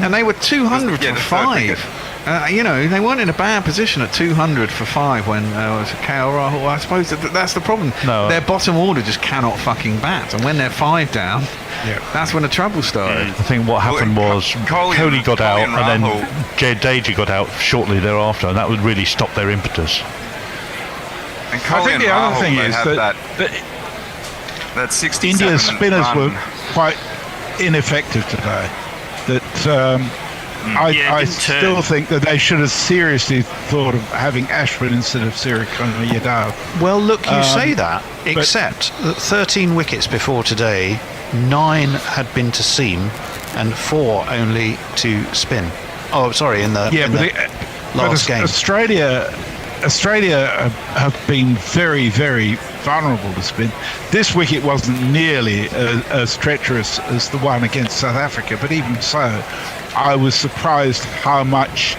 And they were 200 for 5. They weren't in a bad position at 200 for 5 when was KL Rahul. I suppose that's the problem. No, their bottom order just cannot fucking bat, and when they're 5 down, that's when the trouble started. I think what happened was Kohli got out, and then Jadeja got out shortly thereafter, and that would really stop their impetus. And I think the other thing is that 60 India's spinners quite ineffective today. That I still think that they should have seriously thought of having Ashford instead of Yadav. Well, look, you say that, except that 13 wickets before today, 9 had been to seam and 4 only to spin. Oh, sorry, in the last game. Australia have been very, very vulnerable to spin. This wicket wasn't nearly as treacherous as the one against South Africa, but even so, I was surprised how much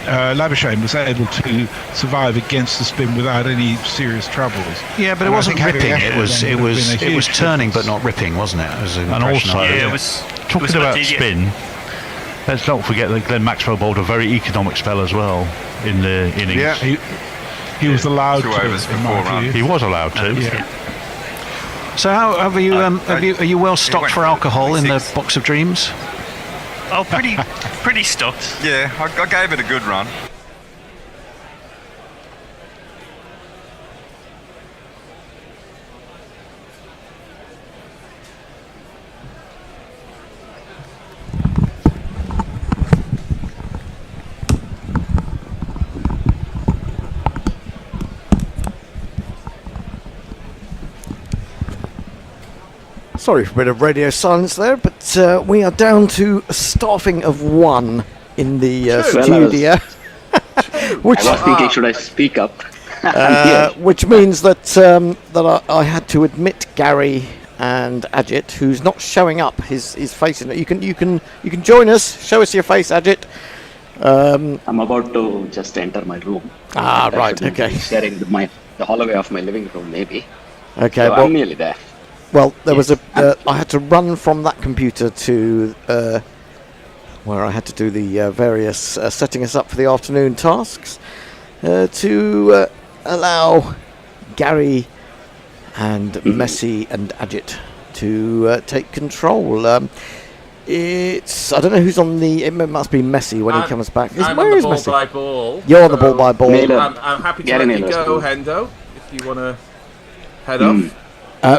Labuschagne was able to survive against the spin without any serious troubles. Yeah, but it wasn't ripping. It was turning, but not ripping, wasn't it? It was and also, talking about spin. Let's not forget that Glenn Maxwell bowled a very economic spell as well in the innings. Yeah, he was allowed 2 overs for 4 runs. He was allowed to. Yeah. So how are you well stocked for alcohol in the box of dreams? Oh, pretty stocked. Yeah, I gave it a good run. Sorry for a bit of radio silence there, but we are down to a staffing of 1 in the studio. Which, I was thinking, should I speak up? Which means that I had to admit Gary and Ajit, who's not showing up. His face in it. You can join us. Show us your face, Ajit. I'm about to just enter my room. Right. Okay. Sharing the hallway of my living room, maybe. Okay. So I'm nearly there. Well, there was I had to run from that computer to where I had to do the various setting us up for the afternoon tasks to allow Gary and Messi and Ajit to take control. I don't know who's on the. It must be Messi when he comes back. Where is Messi? By ball. You're on the ball by ball. I'm happy to let you go, Hendo, if you want to head off.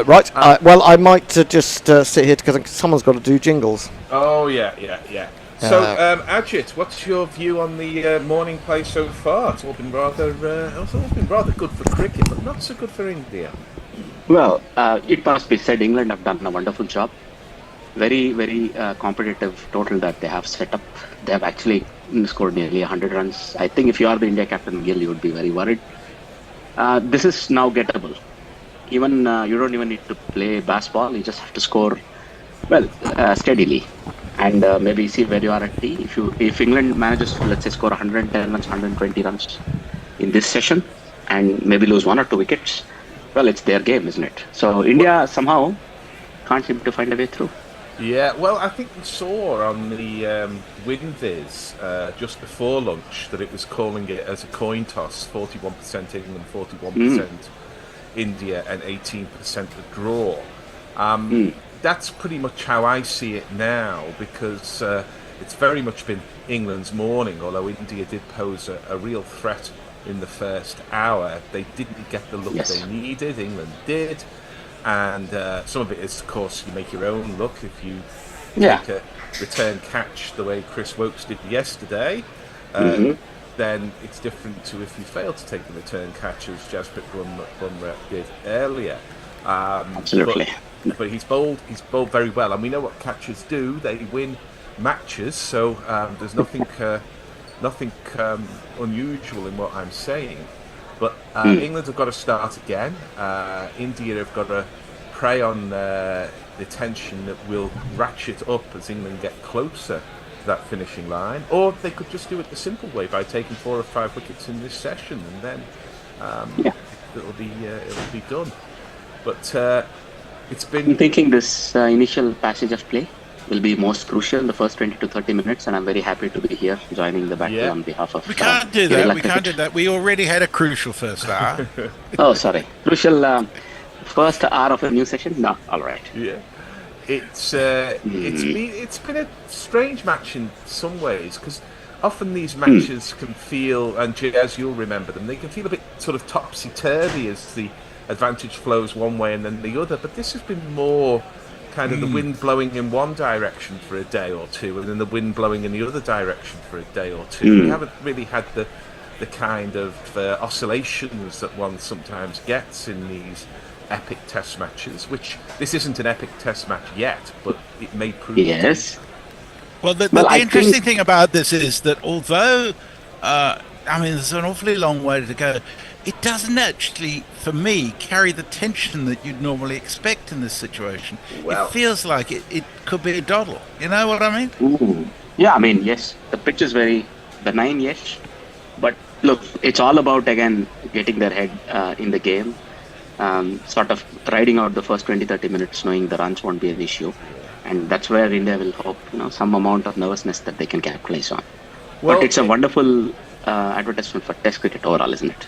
Right. Well, I might just sit here because someone's got to do jingles. Oh yeah. So, Ajit, what's your view on the morning play so far? It's all been rather good for cricket, but not so good for India. Well, it must be said, England have done a wonderful job. Very, very competitive total that they have set up. They have actually scored nearly 100 runs. I think if you are the India captain, Gill, you would be very worried. This is now gettable. Even you don't even need to play baseball. You just have to score steadily, and maybe see where you are at tea. If England manages to, let's say, score 110 runs, 120 runs in this session, and maybe lose 1 or 2 wickets, well, it's their game, isn't it? So India somehow can't seem to find a way through. Yeah, well, I think we saw on the WinViz just before lunch that it was calling it as a coin toss: 41% England, 41%. India and 18% the draw. That's pretty much how I see it now, because it's very much been England's morning, although India did pose a real threat in the first hour. They didn't get the look they needed. England did, and some of it is, of course, you make your own look. If you take a return catch the way Chris Wokes did yesterday, then it's different to if you fail to take the return catch as Jasprit Bumrah did earlier. Absolutely. But he's bowled very well, and we know what catchers do. They win matches, so there's nothing unusual in what I'm saying. But England have got to start again. India have got to prey on the tension that will ratchet up as England get closer that finishing line, or they could just do it the simple way by taking 4 or 5 wickets in this session, and then it'll be done. But it's been. I'm thinking this initial passage of play will be most crucial in the first 20 to 30 minutes, and I'm very happy to be here joining the battle on behalf of. We can't do that. We can't do that. We already had a crucial first hour. Oh, sorry. Crucial first hour of a new session. No, all right. Yeah. It's been a strange match in some ways, because often these matches can feel, and as you'll remember them, they can feel a bit sort of topsy-turvy as the advantage flows one way and then the other. But this has been more kind of the wind blowing in one direction for a day or two, and then the wind blowing in the other direction for a day or two. We haven't really had the kind of oscillations that one sometimes gets in these epic test matches, which this isn't an epic test match yet, but it may prove. Yes. Well, the interesting thing about this is that although, there's an awfully long way to go, it doesn't actually, for me, carry the tension that you'd normally expect in this situation. It feels like it could be a doddle. You know what I mean? Ooh. Yeah, yes, the pitch is very benign, yes. But look, it's all about, again, getting their head in the game, sort of riding out the first 20-30 minutes, knowing the runs won't be an issue. And that's where India will hope, some amount of nervousness that they can capitalize on. But it's a wonderful advertisement for Test cricket overall, isn't it?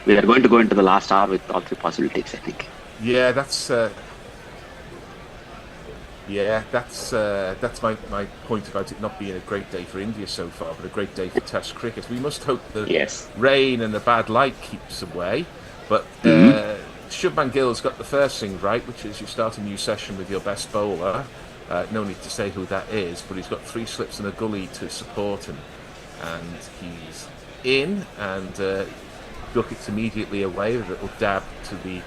We are going to go into the last hour with all three possibilities, I think. Yeah, that's my point about it not being a great day for India so far, but a great day for Test cricket. We must hope the rain and the bad light keeps away. But Shubman Gill's got the first thing right, which is you start a new session with your best bowler. No need to say who that is, but he's got 3 slips and a gully to support him. And he's in, and Duckett's immediately away with a little dab to the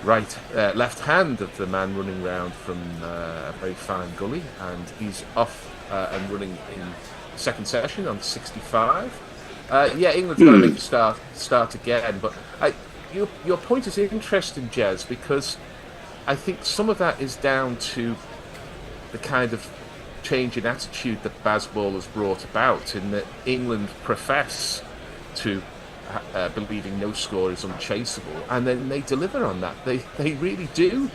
left hand of the man running round from a very fine gully, and he's off and running in the second session on 65. England's got to make a start again, but your point is interesting, Jez, because I think some of that is down to the kind of change in attitude that Bazball has brought about, in that England profess to believing no score is unchaseable, and then they deliver on that. They really do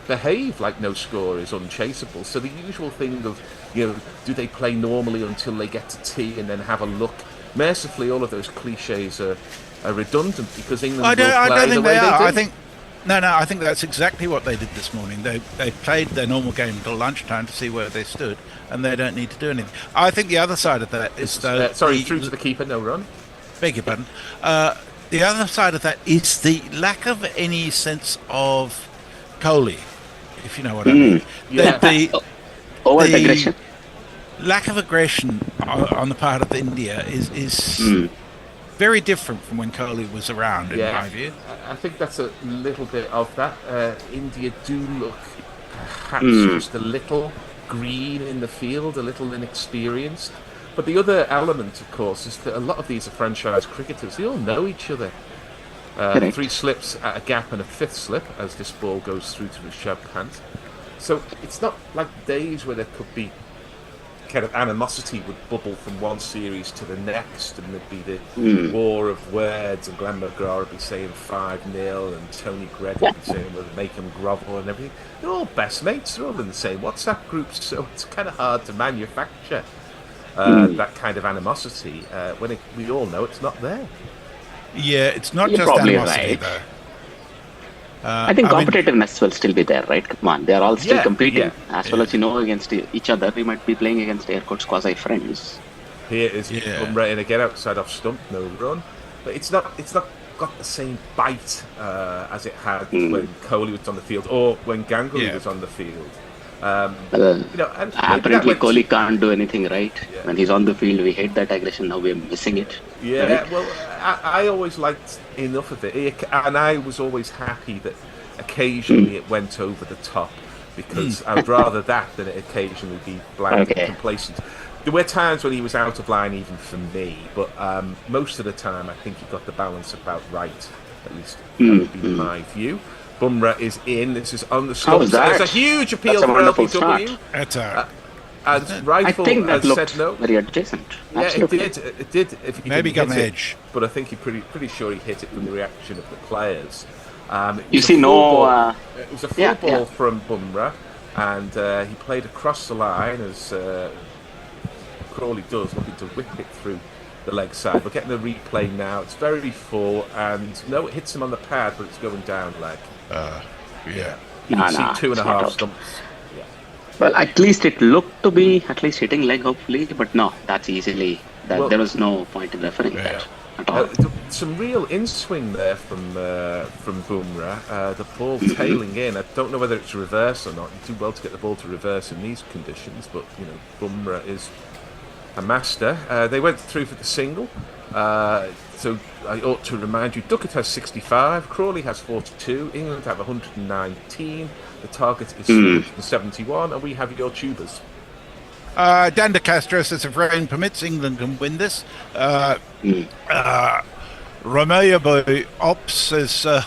behave like no score is unchaseable. So the usual thing of, do they play normally until they get to tea and then have a look? Mercifully, all of those cliches are redundant, because England I don't think they are. I think that's exactly what they did this morning. They played their normal game until lunchtime to see where they stood, and they don't need to do anything. I think the other side of that is through to the keeper, no run. Beg your pardon. The other side of that is the lack of any sense of Kohli, if you know what I mean. The aggression. Lack of aggression on the part of India is very different from when Kohli was around, in my view. I think that's a little bit of that. India do look perhaps just a little green in the field, a little inexperienced. But the other element, of course, is that a lot of these are franchise cricketers. They all know each other. 3 slips at a gap and a 5th slip as this ball goes through to Rishabh Pant. So it's not like days where there could be kind of animosity would bubble from one series to the next, and there'd be the war of words, and Glenn McGrath would be saying 5-0, and Tony Gregg would be saying we'll make him grovel and everything. They're all best mates. They're all in the same WhatsApp groups, so it's kind of hard to manufacture that kind of animosity when we all know it's not there. Yeah, it's not just animosity, though. I think competitiveness will still be there, right? Come on, they're all still competing, as well as against each other. We might be playing against air quotes quasi-friends. Here is Umrah in a get outside off stump, no run, but it's not got the same bite as it had when Kohli was on the field or when Ganguly was on the field. Apparently Kohli can't do anything right. When he's on the field, we hate that aggression. Now we're missing it. Right? Well, I always liked enough of it, and I was always happy that occasionally it went over the top, because I would rather that than it occasionally be bland and complacent. There were times when he was out of line even for me, but most of the time I think he got the balance about right, at least that would be my view. Bumrah is in. This is on the stumps. There's a huge appeal for LBW. And Rifle has said no. Very adjacent. Yeah, it did. If he maybe got an edge, but I think he pretty sure he hit it from the reaction of the players. You see, no. It was a full ball from Bumrah, and he played across the line as Crawley does, looking to whip it through the leg side. We're getting a replay now. It's very full, and it hits him on the pad, but it's going down leg. You can see 2.5 stumps. Yeah. Well, at least it looked to be hitting leg, hopefully, but no, that's easily. There was no point in referring that. at all. Some real in-swing there from Bumrah. The ball tailing in. I don't know whether it's reverse or not. You do well to get the ball to reverse in these conditions, but Bumrah is a master. They went through for the single. So I ought to remind you, Duckett has 65, Crawley has 42, England have 119, the target is 171, and we have your tubers. Dan de Castro says if rain permits, England can win this. Romeo by Ops says the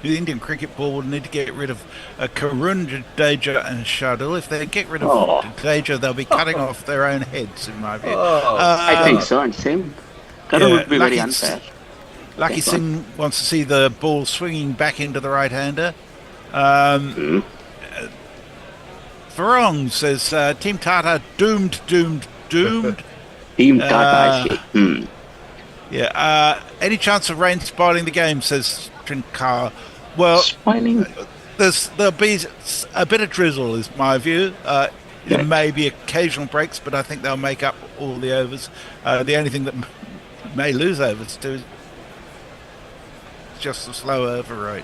Indian cricket ball will need to get rid of Karun, Jadeja and Shardul. If they get rid of Jadeja, they'll be cutting off their own heads, in my view. I think so, and same. Karun would be very unfair. Lucky Singh wants to see the ball swinging back into the right-hander. Farong says, Team Tata doomed. Team Tata, I see. Yeah. Any chance of rain spoiling the game, says Trinkar. Well, spoiling? There'll be a bit of drizzle, is my view. There may be occasional breaks, but I think they'll make up all the overs. The only thing that may lose overs to is just a slow over rate.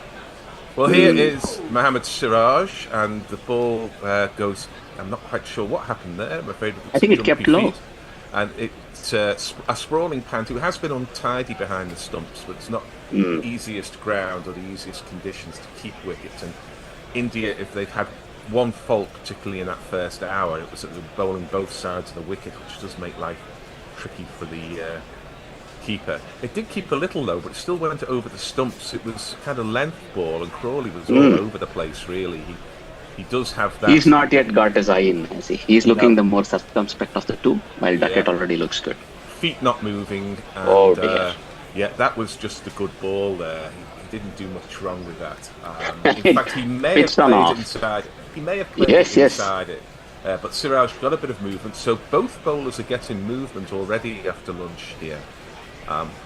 Well, here is Mohammad Siraj, and the ball goes. I'm not quite sure what happened there. I'm afraid I think it kept low. And it's a sprawling pant. It has been untidy behind the stumps, but it's not the easiest ground or the easiest conditions to keep wickets. And India, if they've had one fault, particularly in that first hour, it was that they were bowling both sides of the wicket, which does make life tricky for the keeper. It did keep a little low, but it still went over the stumps. It was kind of length ball, and Crawley was all over the place, really. He does have that. He's not yet got his eye in, has he? He's looking the more circumspect of the two, while Duckett already looks good. Feet not moving, and that was just a good ball there. He didn't do much wrong with that. In fact, he may have played it inside. He may have played it inside it. But Siraj got a bit of movement, so both bowlers are getting movement already after lunch here.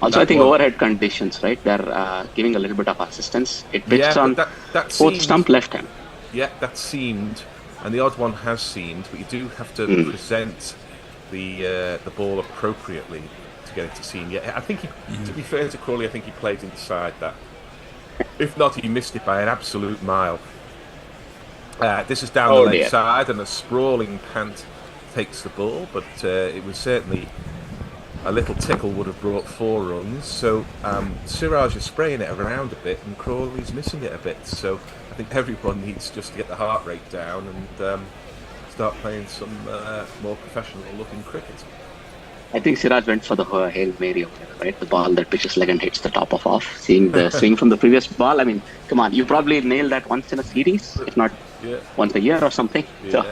Also, I think overhead conditions, right? They're giving a little bit of assistance. It pitched on both stump left hand. Yeah, that seemed, and the odd one has seemed, but you do have to present the ball appropriately to get it to seam. Yeah, I think to be fair to Crawley, I think he played inside that. If not, he missed it by an absolute mile. This is down the leg side, and a sprawling pant takes the ball, but it was certainly a little tickle would have brought 4 runs. So Siraj is spraying it around a bit, and Crawley's missing it a bit. So I think everyone needs just to get the heart rate down and start playing some more professional-looking cricket. I think Siraj went for the Hail Mary over there, right? The ball that pitches leg and hits the top of off. Seeing the swing from the previous ball, I mean, come on, you probably nail that once in a series, if not once a year or something. So,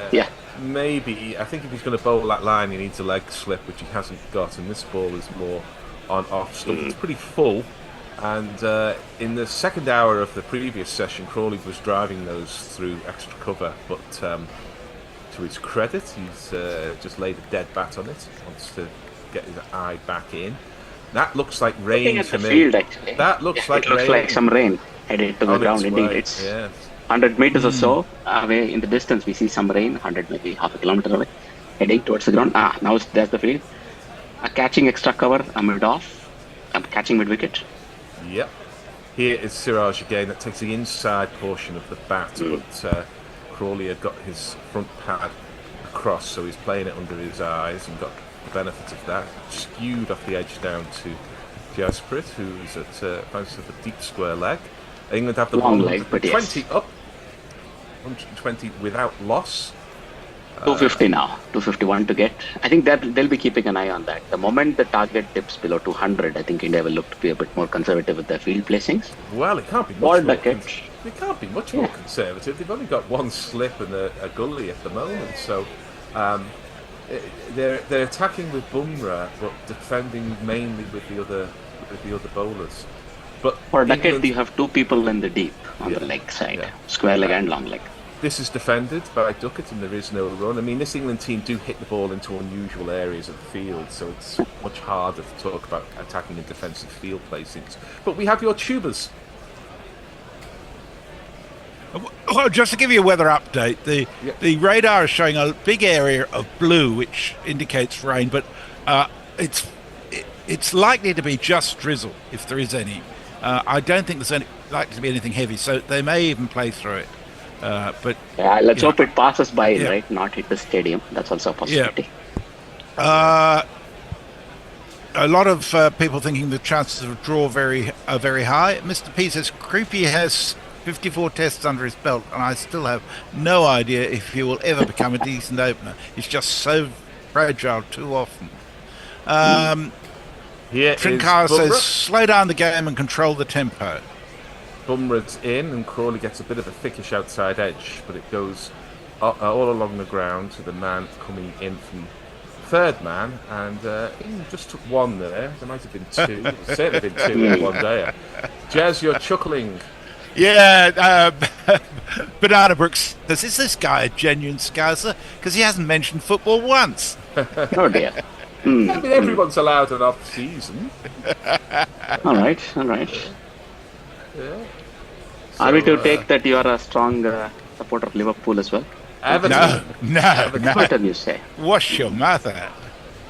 maybe. I think if he's going to bowl that line, he needs a leg slip, which he hasn't got, and this ball is more on off stump. It's pretty full, and in the second hour of the previous session, Crawley was driving those through extra cover, but to his credit, he's just laid a dead bat on it. Wants to get his eye back in. That looks like rain to me. Field, actually. That looks like rain. It looks like some rain headed to the ground. Indeed, it's 100 meters or so away in the distance. We see some rain, 100 maybe half a kilometer away, heading towards the ground. Now there's the field. Catching extra cover, mid off. Catching mid wicket. Yep. Here is Siraj again. That takes the inside portion of the bat, but Crawley had got his front pad across, so he's playing it under his eyes and got the benefit of that. Skewed off the edge down to Jasprit, who's at bounce of a deep square leg. England have the long ball leg, but 20 up, 120 without loss. 250 now, 251 to get. I think that they'll be keeping an eye on that. The moment the target dips below 200, I think India will look to be a bit more conservative with their field placings. Well, it can't be much more conservative. They've only got one slip and a gully at the moment, so they're attacking with Bumrah, but defending mainly with the other bowlers. But for Duckett, you have 2 people in the deep on the leg side, square leg and long leg. This is defended by Duckett, and there is no run. I mean, this England team do hit the ball into unusual areas of the field, so it's much harder to talk about attacking and defensive field placings. But we have your tubers. Well, just to give you a weather update, the radar is showing a big area of blue, which indicates rain, but it's likely to be just drizzle, if there is any. I don't think there's likely to be anything heavy, so they may even play through it. But let's hope it passes by, right? Not hit the stadium. That's also a possibility. Yeah. A lot of people thinking the chances of a draw are very high. Mr. P says Creepy has 54 tests under his belt, and I still have no idea if he will ever become a decent opener. He's just so fragile too often. Trinkar says slow down the game and control the tempo. Bumrah's in, and Crawley gets a bit of a thickish outside edge, but it goes all along the ground to the man coming in from third man, and he just took one there. There might have been two. There's certainly been two in one day. Jez, you're chuckling. Yeah, Banana Brooks says, is this guy a genuine Scouser? Because he hasn't mentioned football once. Oh dear. I mean, everyone's allowed an off-season. All right. Yeah. Are we to take that you are a strong supporter of Liverpool as well? Everton. No. Everton, you say? Wash your mouth out.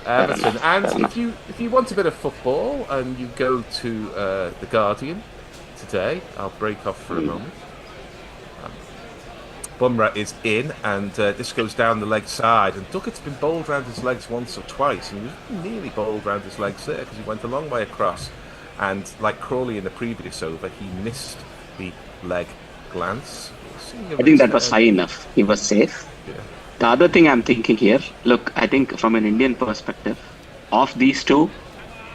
Everton. And if you want a bit of football and you go to The Guardian today, I'll break off for a moment. Bumrah is in, and this goes down the leg side, and Duckett's been bowled round his legs once or twice, and he was nearly bowled round his legs there because he went a long way across, and like Crawley in the previous over, he missed the leg glance. I think that was high enough. He was safe. Yeah. The other thing I'm thinking here, look, I think from an Indian perspective, of these two,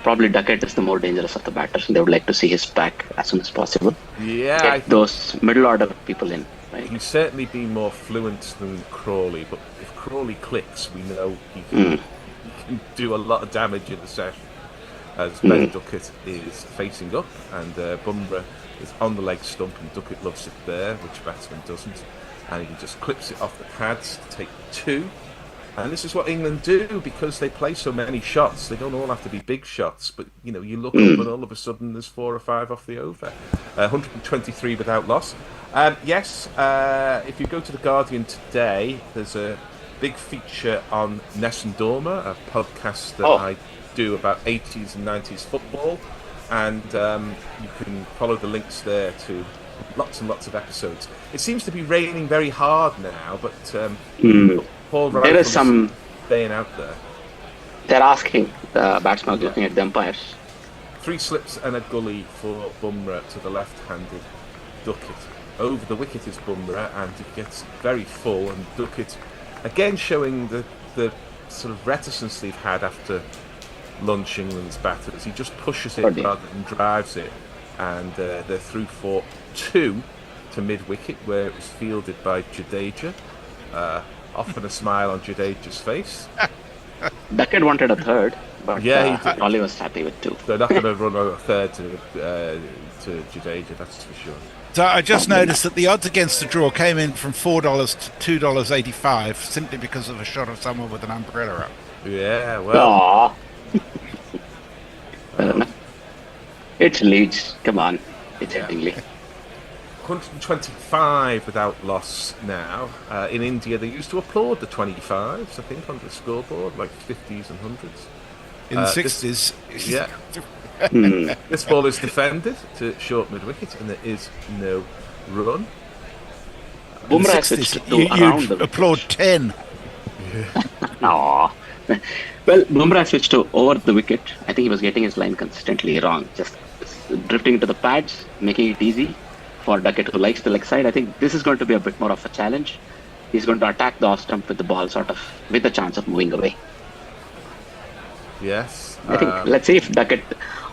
probably Duckett is the more dangerous of the batters, and they would like to see his back as soon as possible. Yeah, get those middle order people in. Right? He's certainly been more fluent than Crawley, but if Crawley clicks, we know he can do a lot of damage in the session. As Ben Duckett is facing up, and Bumrah is on the leg stump, and Duckett loves it there, which batsman doesn't, and he just clips it off the pads to take two. And this is what England do, because they play so many shots. They don't all have to be big shots, but you look up and all of a sudden there's 4 or 5 off the over. 123 without loss. Yes, if you go to The Guardian today, there's a big feature on Nessun Dorma, a podcast that I do about 80s and 90s football, and you can follow the links there to lots and lots of episodes. It seems to be raining very hard now, but Paul there is some staying out there. They're asking the batsman looking at the umpires. 3 slips and a gully for Bumrah to the left-handed Duckett. Over the wicket is Bumrah, and it gets very full, and Duckett again showing the sort of reticence they've had after lunch, England's batters. He just pushes it rather than drives it, and they're through for 2 to mid-wicket, where it was fielded by Jadeja. Often a smile on Jadeja's face. Duckett wanted a third, but yeah, Ollie was happy with 2. They're not going to run a third to Jadeja, that's for sure. So I just noticed that the odds against the draw came in from $4 to $2.85, simply because of a shot of someone with an umbrella up. Yeah, well. It's Leeds. Come on. It's Headingley. 125 without loss now. In India, they used to applaud the 25s, I think, on the scoreboard, like 50s and 100s. In the 60s. This ball is defended to short mid-wicket, and there is no run. Bumrah switched to around the applaud 10. Well, Bumrah switched to over the wicket. I think he was getting his line consistently wrong. Just drifting into the pads, making it easy for Duckett, who likes the leg side. I think this is going to be a bit more of a challenge. He's going to attack the off stump with the ball, sort of, with a chance of moving away. Yes. I think, let's see if Duckett,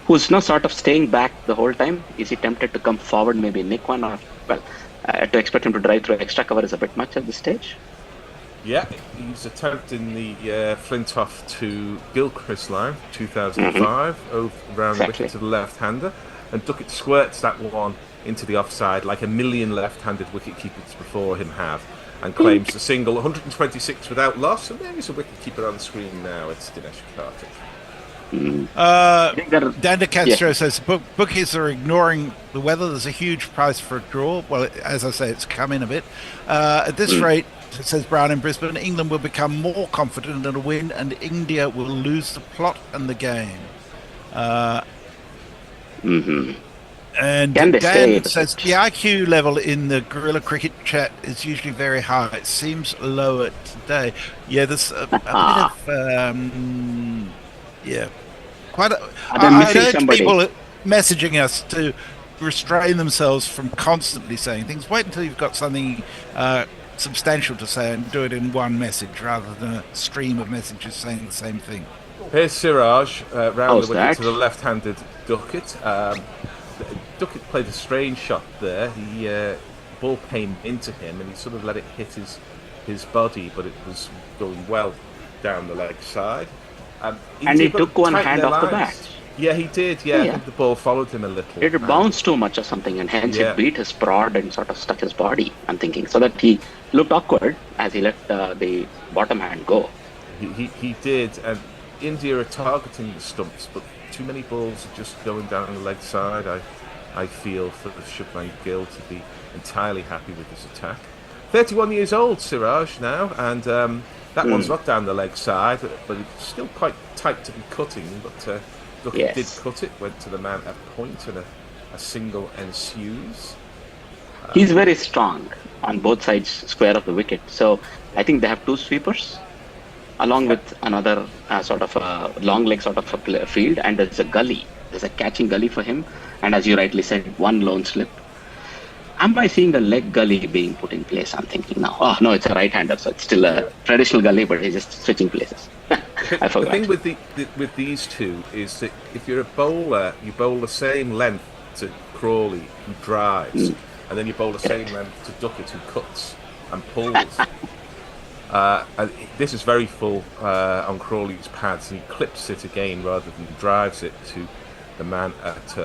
who's now sort of staying back the whole time, is he tempted to come forward, maybe nick one, or, to expect him to drive through extra cover is a bit much at this stage. Yeah, he's attempting the Flintoff to Gilchrist line, 2005, around the wicket to the left-hander, and Duckett squirts that one into the offside like a million left-handed wicket-keepers before him have, and claims the single. 126 without loss, and there is a wicket-keeper on the screen now. It's Dinesh Karthik. Dan De Castro says bookies are ignoring the weather. There's a huge price for a draw. Well, as I say, it's come in a bit. At this rate, says Brown in Brisbane, England will become more confident in a win, and India will lose the plot and the game. And Can they stay Dan says the IQ level in the Guerilla Cricket chat is usually very high. It seems lower today. Yeah, there's a bit of quite a. I urge people messaging us to restrain themselves from constantly saying things. Wait until you've got something substantial to say and do it in one message rather than a stream of messages saying the same thing. Here's Siraj round the wicket to the left-handed Duckett. Duckett played a strange shot there. The ball came into him and he sort of let it hit his body, but it was going well down the leg side. And he took one hand off the bat. Yeah, he did. Yeah, I think the ball followed him a little. It bounced too much or something, and hence it beat his prod and sort of stuck his body, I'm thinking. So that he looked awkward as he let the bottom hand go. He did, and India are targeting the stumps, but too many balls are just going down the leg side. I feel for Shubman Gill to be entirely happy with this attack. 31 years old, Siraj now, and that one's not down the leg side, but it's still quite tight to be cutting. But Duckett did cut it, went to the man at point, and a single ensues. He's very strong on both sides square of the wicket, so I think they have two sweepers along with another sort of a long leg sort of a field, and there's a gully. There's a catching gully for him, and as you rightly said, one lone slip. Am I seeing a leg gully being put in place? I'm thinking now. Oh no, it's a right-hander, so it's still a traditional gully, but he's just switching places. I forgot. The thing with these two is that if you're a bowler, you bowl the same length to Crawley, who drives, and then you bowl the same length to Duckett, who cuts and pulls. And this is very full on Crawley's pads, and he clips it again rather than drives it to the man at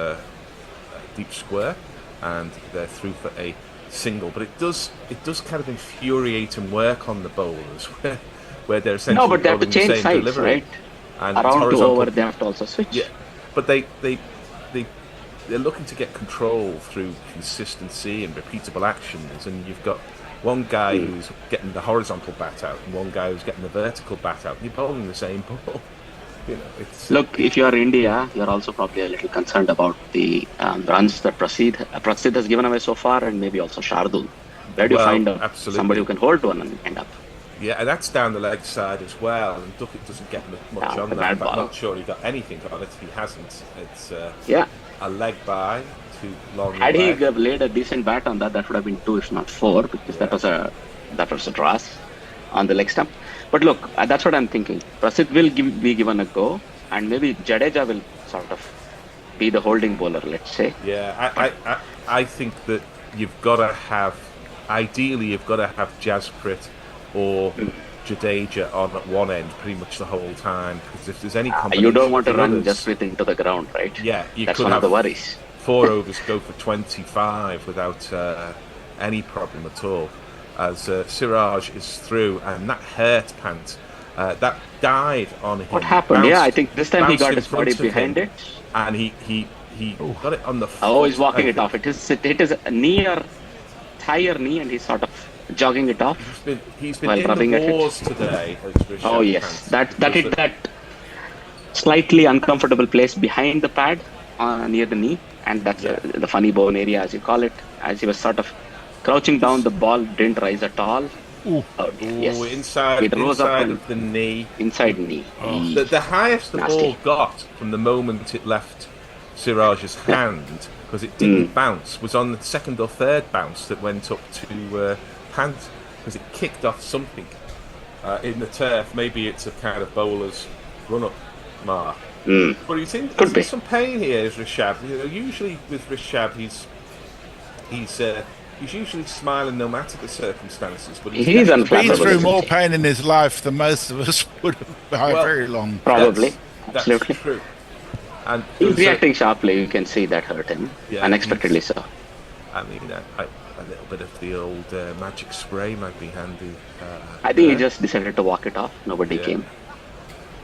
deep square, and they're through for a single. But it does kind of infuriate and work on the bowlers where they're essentially but they have to change the same sides, delivery. right? And around to over, they have to also switch. Yeah, but they're looking to get control through consistency and repeatable actions, and you've got one guy who's getting the horizontal bat out and one guy who's getting the vertical bat out, and you're bowling the same ball. Look, if you are India, you're also probably a little concerned about the runs that Prasidh has given away so far, and maybe also Shardul. Where do you find somebody who can hold one and end up? Yeah, and that's down the leg side as well, and Duckett doesn't get much on that. I'm not sure he got anything on it. He hasn't. It's a leg by, too long. Had he laid a decent bat on that, that would have been 2 if not 4, because that was a drass on the leg stump. But look, that's what I'm thinking. Prasidh will be given a go, and maybe Jadeja will sort of be the holding bowler, let's say. Yeah, I think that you've got to have Jasprit or Jadeja on at one end pretty much the whole time, because if there's any combination, you don't want to run Jasprit into the ground, right? Yeah, that's one of the worries. 4 overs go for 25 without any problem at all. As Siraj is through, and that hurt pant that died on him. What happened? I think this time he got his body behind it, and he got it on the foot. Oh, he's walking it off. It is a knee or thigh or knee, and he's sort of jogging it off. He's been in the wars today. Oh yes, that hit that slightly uncomfortable place behind the pad near the knee, and that's the funny bone area, as you call it. As he was sort of crouching down, the ball didn't rise at all. Inside of the knee. Inside knee. The highest the ball got from the moment it left Siraj's hand, because it didn't bounce, was on the second or third bounce that went up to Pant, because it kicked off something in the turf. Maybe it's a kind of bowler's run-up mark. But you think there's some pain here, is Rishabh. Usually with Rishabh, he's usually smiling no matter the circumstances, but he's been through more pain in his life than most of us would have by very long. Probably, that's absolutely true. And he's reacting sharply. You can see that hurt him, unexpectedly so. I mean, a little bit of the old magic spray might be handy. I think he just decided to walk it off. Nobody came.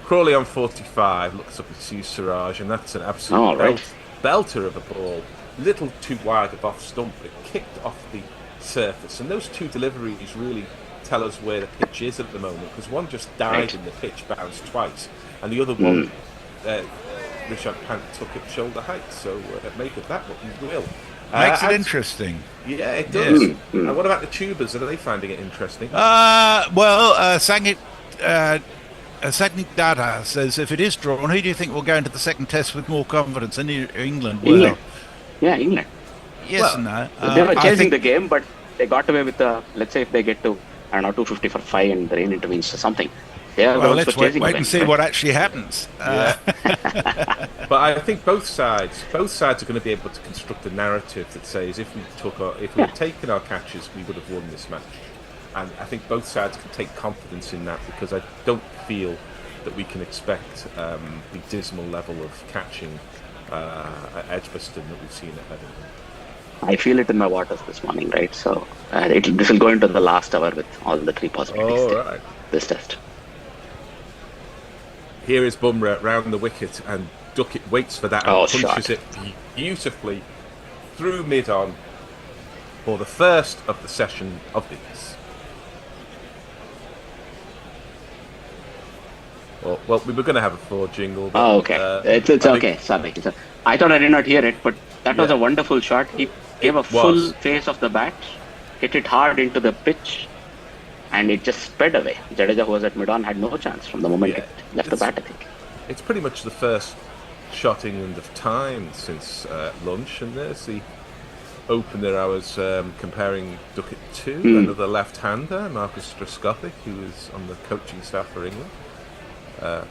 Crawley on 45 looks up and sees Siraj, and that's an absolute belter of a ball. Little too wide of off stump, but it kicked off the surface, and those two deliveries really tell us where the pitch is at the moment, because one just died in the pitch, bounced twice, and the other one Rishabh Pant took at shoulder height, so make of that what you will. Makes it interesting. Yeah, it does. Yes. And what about the tubers? Are they finding it interesting? Sagnik Dada says, if it is drawn, who do you think will go into the second test with more confidence? And England will. England. Yeah, England. Yes and no. They were chasing the game, but they got away with let's say if they get to, 250 for 5 and the rain intervenes or something. They are let's wait and see what actually happens. But I think both sides are going to be able to construct a narrative that says if we had taken our catches, we would have won this match. And I think both sides can take confidence in that, because I don't feel that we can expect the dismal level of catching at Edgbaston that we've seen at Headingley. I feel it in my waters this morning, right? So this will go into the last hour with all the 3 possibilities. Right. This test. Here is Bumrah round the wicket, and Duckett waits for that and punches it beautifully through mid-on for the first of the session of these. Well, we were going to have a 4 jingle. But, okay. It's okay. Sorry. I thought I did not hear it, but that was a wonderful shot. He gave a full face of the bat, hit it hard into the pitch, and it just sped away. Jadeja, who was at mid-on, had no chance from the moment it left the bat, I think. It's pretty much the first shot England have timed since lunch, and there's the opener I was comparing Duckett to, another left-hander, Marcus Straskothic, who is on the coaching staff for England.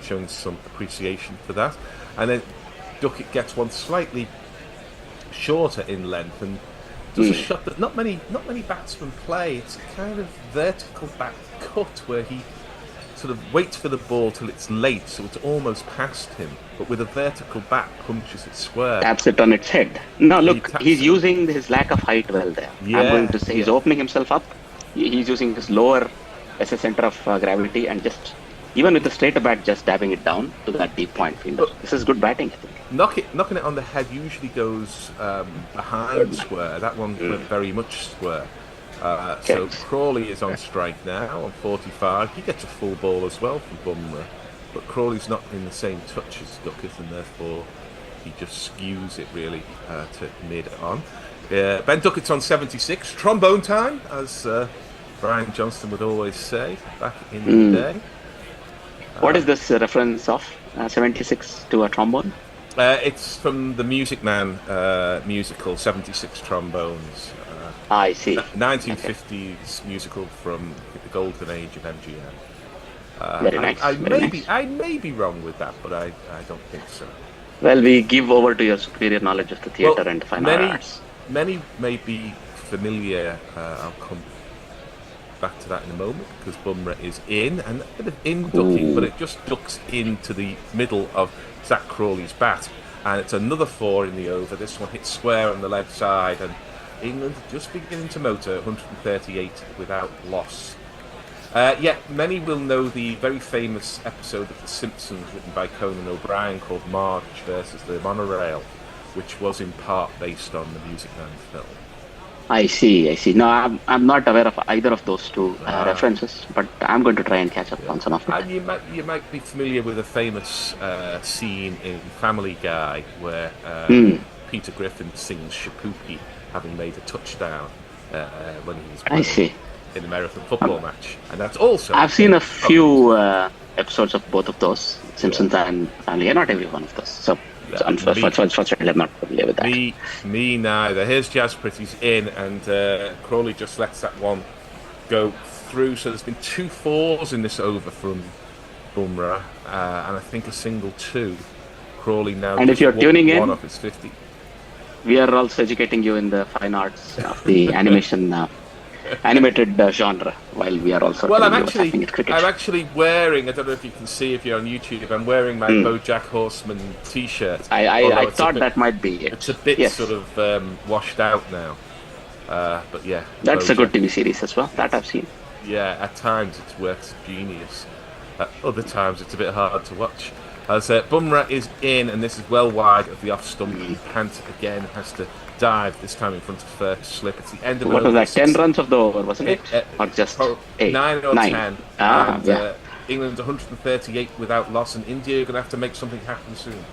Showing some appreciation for that, and then Duckett gets one slightly shorter in length and does a shot that not many batsmen play. It's a kind of vertical back cut where he sort of waits for the ball till it's late, so it's almost past him, but with a vertical back punches it square. Taps it on its head. No, look, he's using his lack of height well there. I'm going to say he's opening himself up. He's using his lower as a center of gravity, and just even with the straighter bat, just dabbing it down to that deep point fielder. This is good batting, I think. Knocking it on the head usually goes behind square. That one went very much square. So Crawley is on strike now on 45. He gets a full ball as well from Bumrah, but Crawley's not in the same touch as Duckett, and therefore he just skews it really to mid-on. Ben Duckett's on 76. Trombone time, as Brian Johnston would always say back in the day. What is this reference of? 76 to a trombone? It's from the Music Man musical, 76 Trombones. I see. 1950s musical from the golden age of MGM. Very nice. I may be wrong with that, but I don't think so. Well, we give over to your superior knowledge of the theatre and fine arts. Many may be familiar. I'll come back to that in a moment, because Bumrah is in, and a bit of in-ducking, but it just ducks into the middle of Zach Crawley's bat, and it's another 4 in the over. This one hits square on the left side, and England just beginning to motor 138 without loss. Many will know the very famous episode of The Simpsons written by Conan O'Brien called Marge versus the Monorail, which was in part based on the Music Man film. I see. No, I'm not aware of either of those two references, but I'm going to try and catch up on some of them. You might be familiar with a famous scene in Family Guy where Peter Griffin sings Shapoopy, having made a touchdown when he was playing in an American football match, and that's also. I've seen a few episodes of both of those, Simpsons and Family Guy, not every one of those. So unfortunately, I'm not familiar with that. Me neither. Here's Jazz Pretty's in, and Crawley just lets that one go through. So there's been 2 4s in this over from Bumrah, and I think a single 2. Crawley now. And if you're tuning in, off his 50. We are also educating you in the fine arts of the animated genre, while we are also. Well, I'm actually wearing. I don't know if you can see if you're on YouTube. I'm wearing my BoJack Horseman T-shirt. I thought that might be it. It's a bit sort of washed out now, but yeah. That's a good TV series as well. That I've seen. Yeah, at times it's works genius. At other times it's a bit hard to watch. As Bumrah is in, and this is well wide of the off stump. Pant again has to dive, this time in front of first slip. It's the end of what was that? 10 runs of the over, wasn't it? Or just 8? 9 or 10. Yeah. England's 138 without loss, and India are going to have to make something happen soon.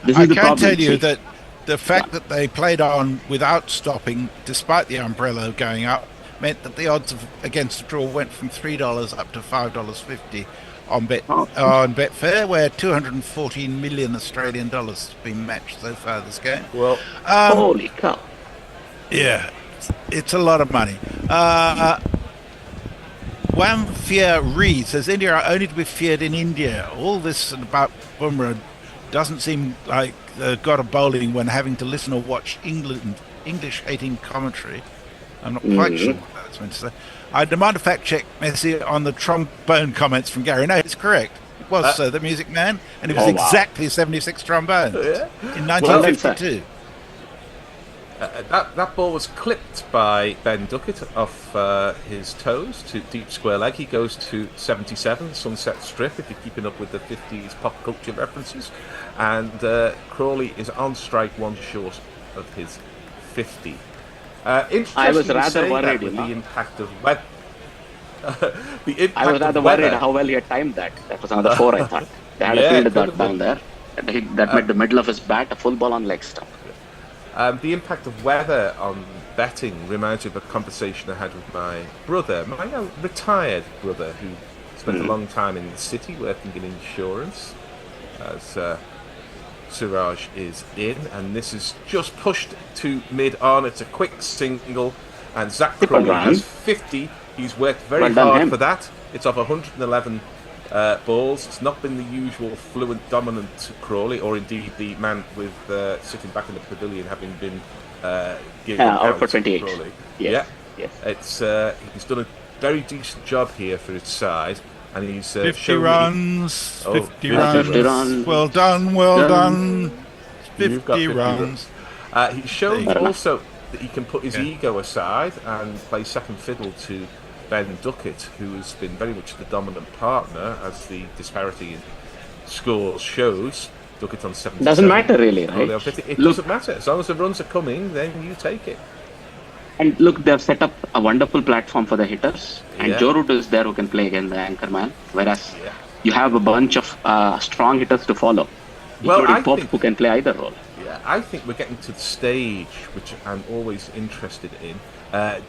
This I is the can problem. tell you See? that the fact that they played on without stopping, despite the umbrella going up, meant that the odds against the draw went from $3 up to $5.50 on Betfair, where 214 million Australian dollars has been matched so far this game. Well, holy cow! Yeah, it's a lot of money. Wamfia Reed says India are only to be feared in India. All this about Bumrah doesn't seem like got a bowling when having to listen or watch English-hating commentary. I'm not quite sure what that's meant to say. I demand a fact check, Messi, on the trombone comments from Gary. No, it's correct. It was the Music Man, and it was exactly 76 trombones in 1952. That ball was clipped by Ben Duckett off his toes to deep square leg. He goes to 77, Sunset Strip, if you're keeping up with the 50s pop culture references. And Crawley is on strike one short of his 50. I was rather worried with the impact of weather. I was rather worried how well he had timed that. That was another 4, I thought. They had a field that down there. That made the middle of his bat a full ball on leg stump. The impact of weather on betting reminds me of a conversation I had with my brother, my now retired brother, who spent a long time in the city working in insurance, as Siraj is in, and this is just pushed to mid-on. It's a quick single, and Zach Crawley has 50. He's worked very hard for that. It's off 111 balls. It's not been the usual fluent, dominant Crawley, or indeed the man with sitting back in the pavilion having been given out for 28. Crawley. Yes. It's he's done a very decent job here for his size, and he's 50 runs. 50 runs. Well done. 50 runs. He shows also that he can put his ego aside and play second fiddle to Ben Duckett, who has been very much the dominant partner, as the disparity in scores shows. Duckett on 77. Doesn't matter really, right? It doesn't matter. As long as the runs are coming, then you take it. And look, they've set up a wonderful platform for the hitters. And Joe Root is there who can play again, the anchor man. Whereas you have a bunch of strong hitters to follow, including Pope, who can play either role. Yeah, I think we're getting to the stage, which I'm always interested in.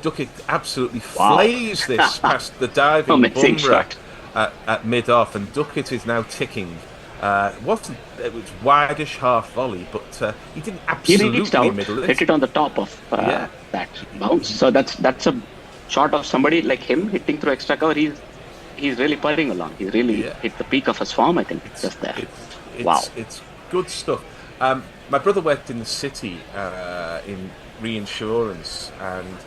Duckett absolutely flays this past the diving Bumrah at mid-off, and Duckett is now ticking. It was wideish half volley, but he didn't absolutely middle it. Hit it on the top of that bounce. So that's a shot of somebody like him hitting through extra cover. He's really purring along. He's really hit the peak of his form, I think. Just there. It's good stuff. My brother worked in the city in reinsurance, and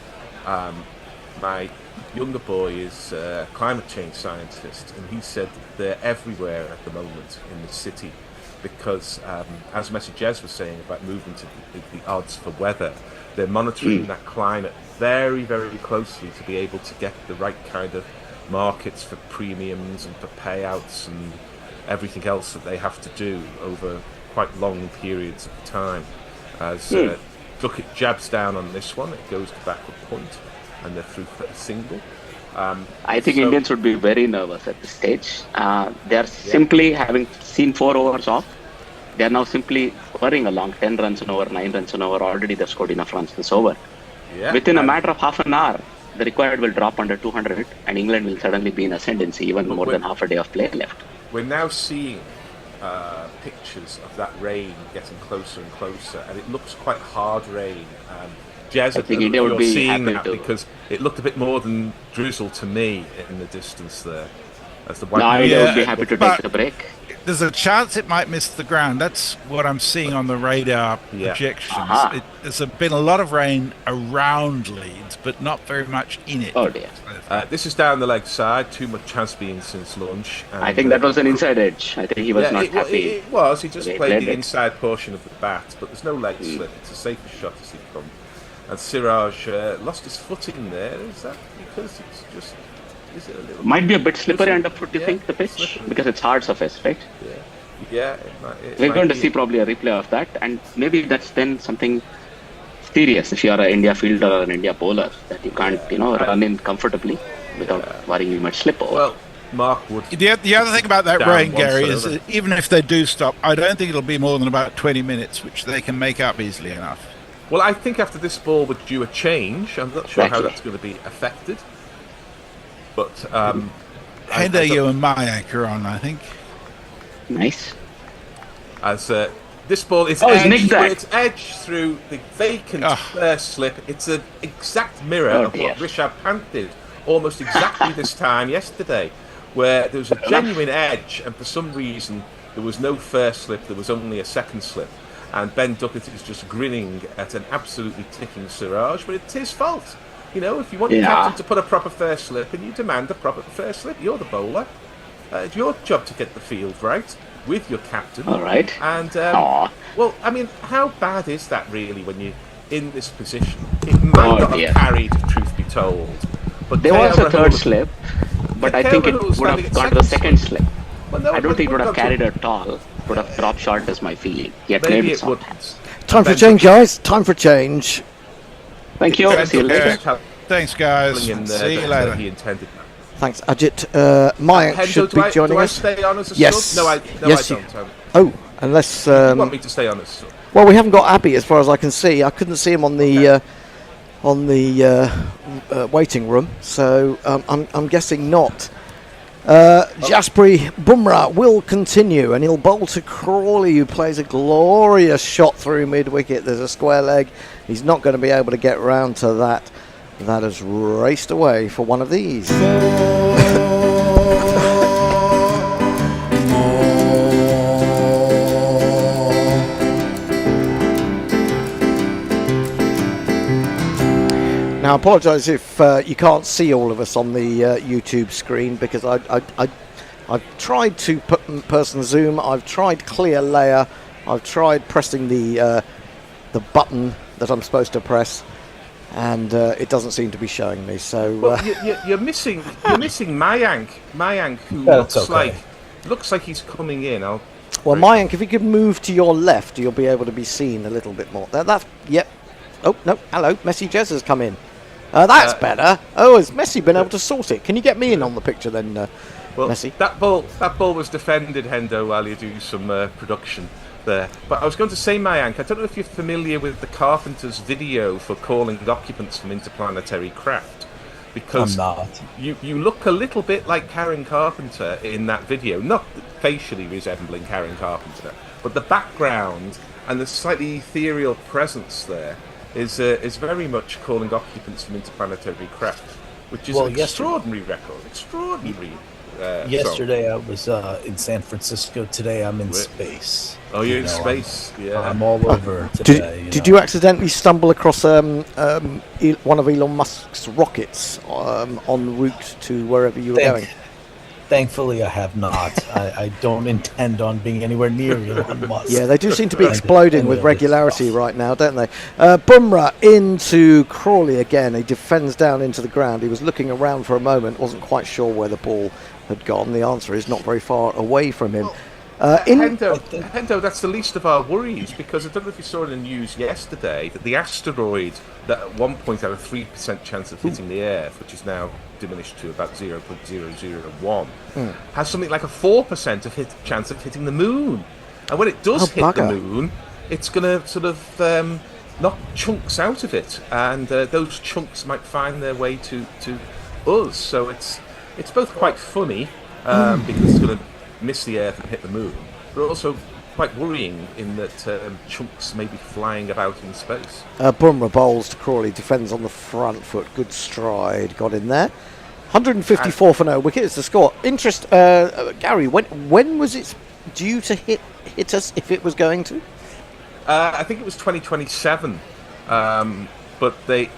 my younger boy is a climate change scientist, and he said they're everywhere at the moment in the city because, as Messi Jez was saying about moving to the odds for weather, they're monitoring that climate very, very closely to be able to get the right kind of markets for premiums and for payouts and everything else that they have to do over quite long periods of time. As Duckett jabs down on this one, it goes to backward point, and they're through for a single. I think Indians would be very nervous at this stage. They are simply, having seen 4 overs off, they are now simply worrying along 10 runs an over, 9 runs an over. Already they've scored enough runs this over. Within a matter of half an hour, the required will drop under 200, and England will suddenly be in ascendancy, even more than half a day of play left. We're now seeing pictures of that rain getting closer and closer, and it looks quite hard rain. Jez, I think India would be seeing happy that to, because it looked a bit more than drizzle to me in the distance there. As the India would be happy to take the break. There's a chance it might miss the ground. That's what I'm seeing on the radar projections. There's been a lot of rain around Leeds, but not very much in it. Oh dear. This is down the leg side. Too much has been since lunch. And, I think that was an inside edge. I think he was not happy. It was. He just played the inside portion of the bat, but there's no leg slip. It's a safer shot as he come. And Siraj lost his footing there. Is that because it's just... Is it a little might be a bit slippery underfoot, do you think, the pitch? Slippery. Because it's hard surface, right? Yeah. We're going to see probably a replay of that, and maybe that's then something serious if you are an India fielder or an India bowler, that you can't, run in comfortably without worrying you might slip over. Well, Mark would. The other thing about that down rain, once Gary, over. is that even if they do stop, I don't think it'll be more than about 20 minutes, which they can make up easily enough. Well, I think after this ball would due a change. I'm not sure how that's going to be affected. But Hendo, you and Mayank are on, I think. Nice. As this ball is it's edged through the vacant first slip. It's an exact mirror of what Rishabh Pant did almost exactly this time yesterday, where there was a genuine edge, and for some reason there was no first slip, there was only a second slip. And Ben Duckett is just grinning at an absolutely ticking Siraj, but it's his fault. You know, if you want your captain to put a proper first slip and you demand a proper first slip, you're the bowler. It's your job to get the field right with your captain. All right. And, well, I mean, how bad is that really when you're in this position? It might not have carried, truth be told. But there was a third slip, but I think it would have gone to the second slip. Well, no, I don't think it would have carried at all. Would have dropped short, is my feeling. Yet maybe it wouldn't. Time for change, guys. Time for change. Thank you. See you later. Thanks, guys. See you later. He intended. Thanks, Ajit. Mayank should be joining us. Do I stay on as a yes. sub? No, I don't. Oh, unless... you want me to stay on as a sub? Well, we haven't got Abby as far as I can see. I couldn't see him on the waiting room, so I'm guessing not. Jasprit Bumrah will continue, and he'll bowl to Crawley, who plays a glorious shot through mid-wicket. There's a square leg. He's not going to be able to get round to that. That has raced away for one of these. Now, I apologise if you can't see all of us on the YouTube screen, because I've tried to put person zoom, I've tried clear layer, I've tried pressing the button that I'm supposed to press, and it doesn't seem to be showing me. So you're missing Mayank. Mayank, who looks like he's coming in. Well, Mayank, if you could move to your left, you'll be able to be seen a little bit more. Yep. Oh no! Hello, Messi Jez has come in. That's better. Oh, has Messi been able to sort it? Can you get me in on the picture then, Messi? That ball was defended, Hendo, while you do some production there. But I was going to say, Mayank, I don't know if you're familiar with the Carpenter's video for calling occupants from interplanetary craft, because I'm not. You look a little bit like Karen Carpenter in that video, not facially resembling Karen Carpenter, but the background and the slightly ethereal presence there is very much calling occupants from interplanetary craft, which is an extraordinary record. Extraordinary. Yesterday I was in San Francisco. Today I'm in space. Oh, you're in space? Yeah. I'm all over today. Did you accidentally stumble across one of Elon Musk's rockets en route to wherever you were going? Thankfully, I have not. I don't intend on being anywhere near Elon Musk. Yeah, they do seem to be exploding with regularity right now, don't they? Bumrah into Crawley again. He defends down into the ground. He was looking around for a moment, wasn't quite sure where the ball had gone. The answer is not very far away from him. Hendo, that's the least of our worries, because I don't know if you saw in the news yesterday that the asteroid that at one point had a 3% chance of hitting the Earth, which is now diminished to about 0.001, has something like a 4% chance of hitting the moon. And when it does hit the moon, it's going to sort of knock chunks out of it, and those chunks might find their way to us. So it's both quite funny because it's going to miss the Earth and hit the moon, but also quite worrying in that chunks may be flying about in space. Bumrah bowls to Crawley, defends on the front foot, good stride, got in there. 154 for no wicket is the score. Gary, when was it due to hit us, if it was going to? I think it was 2027, but they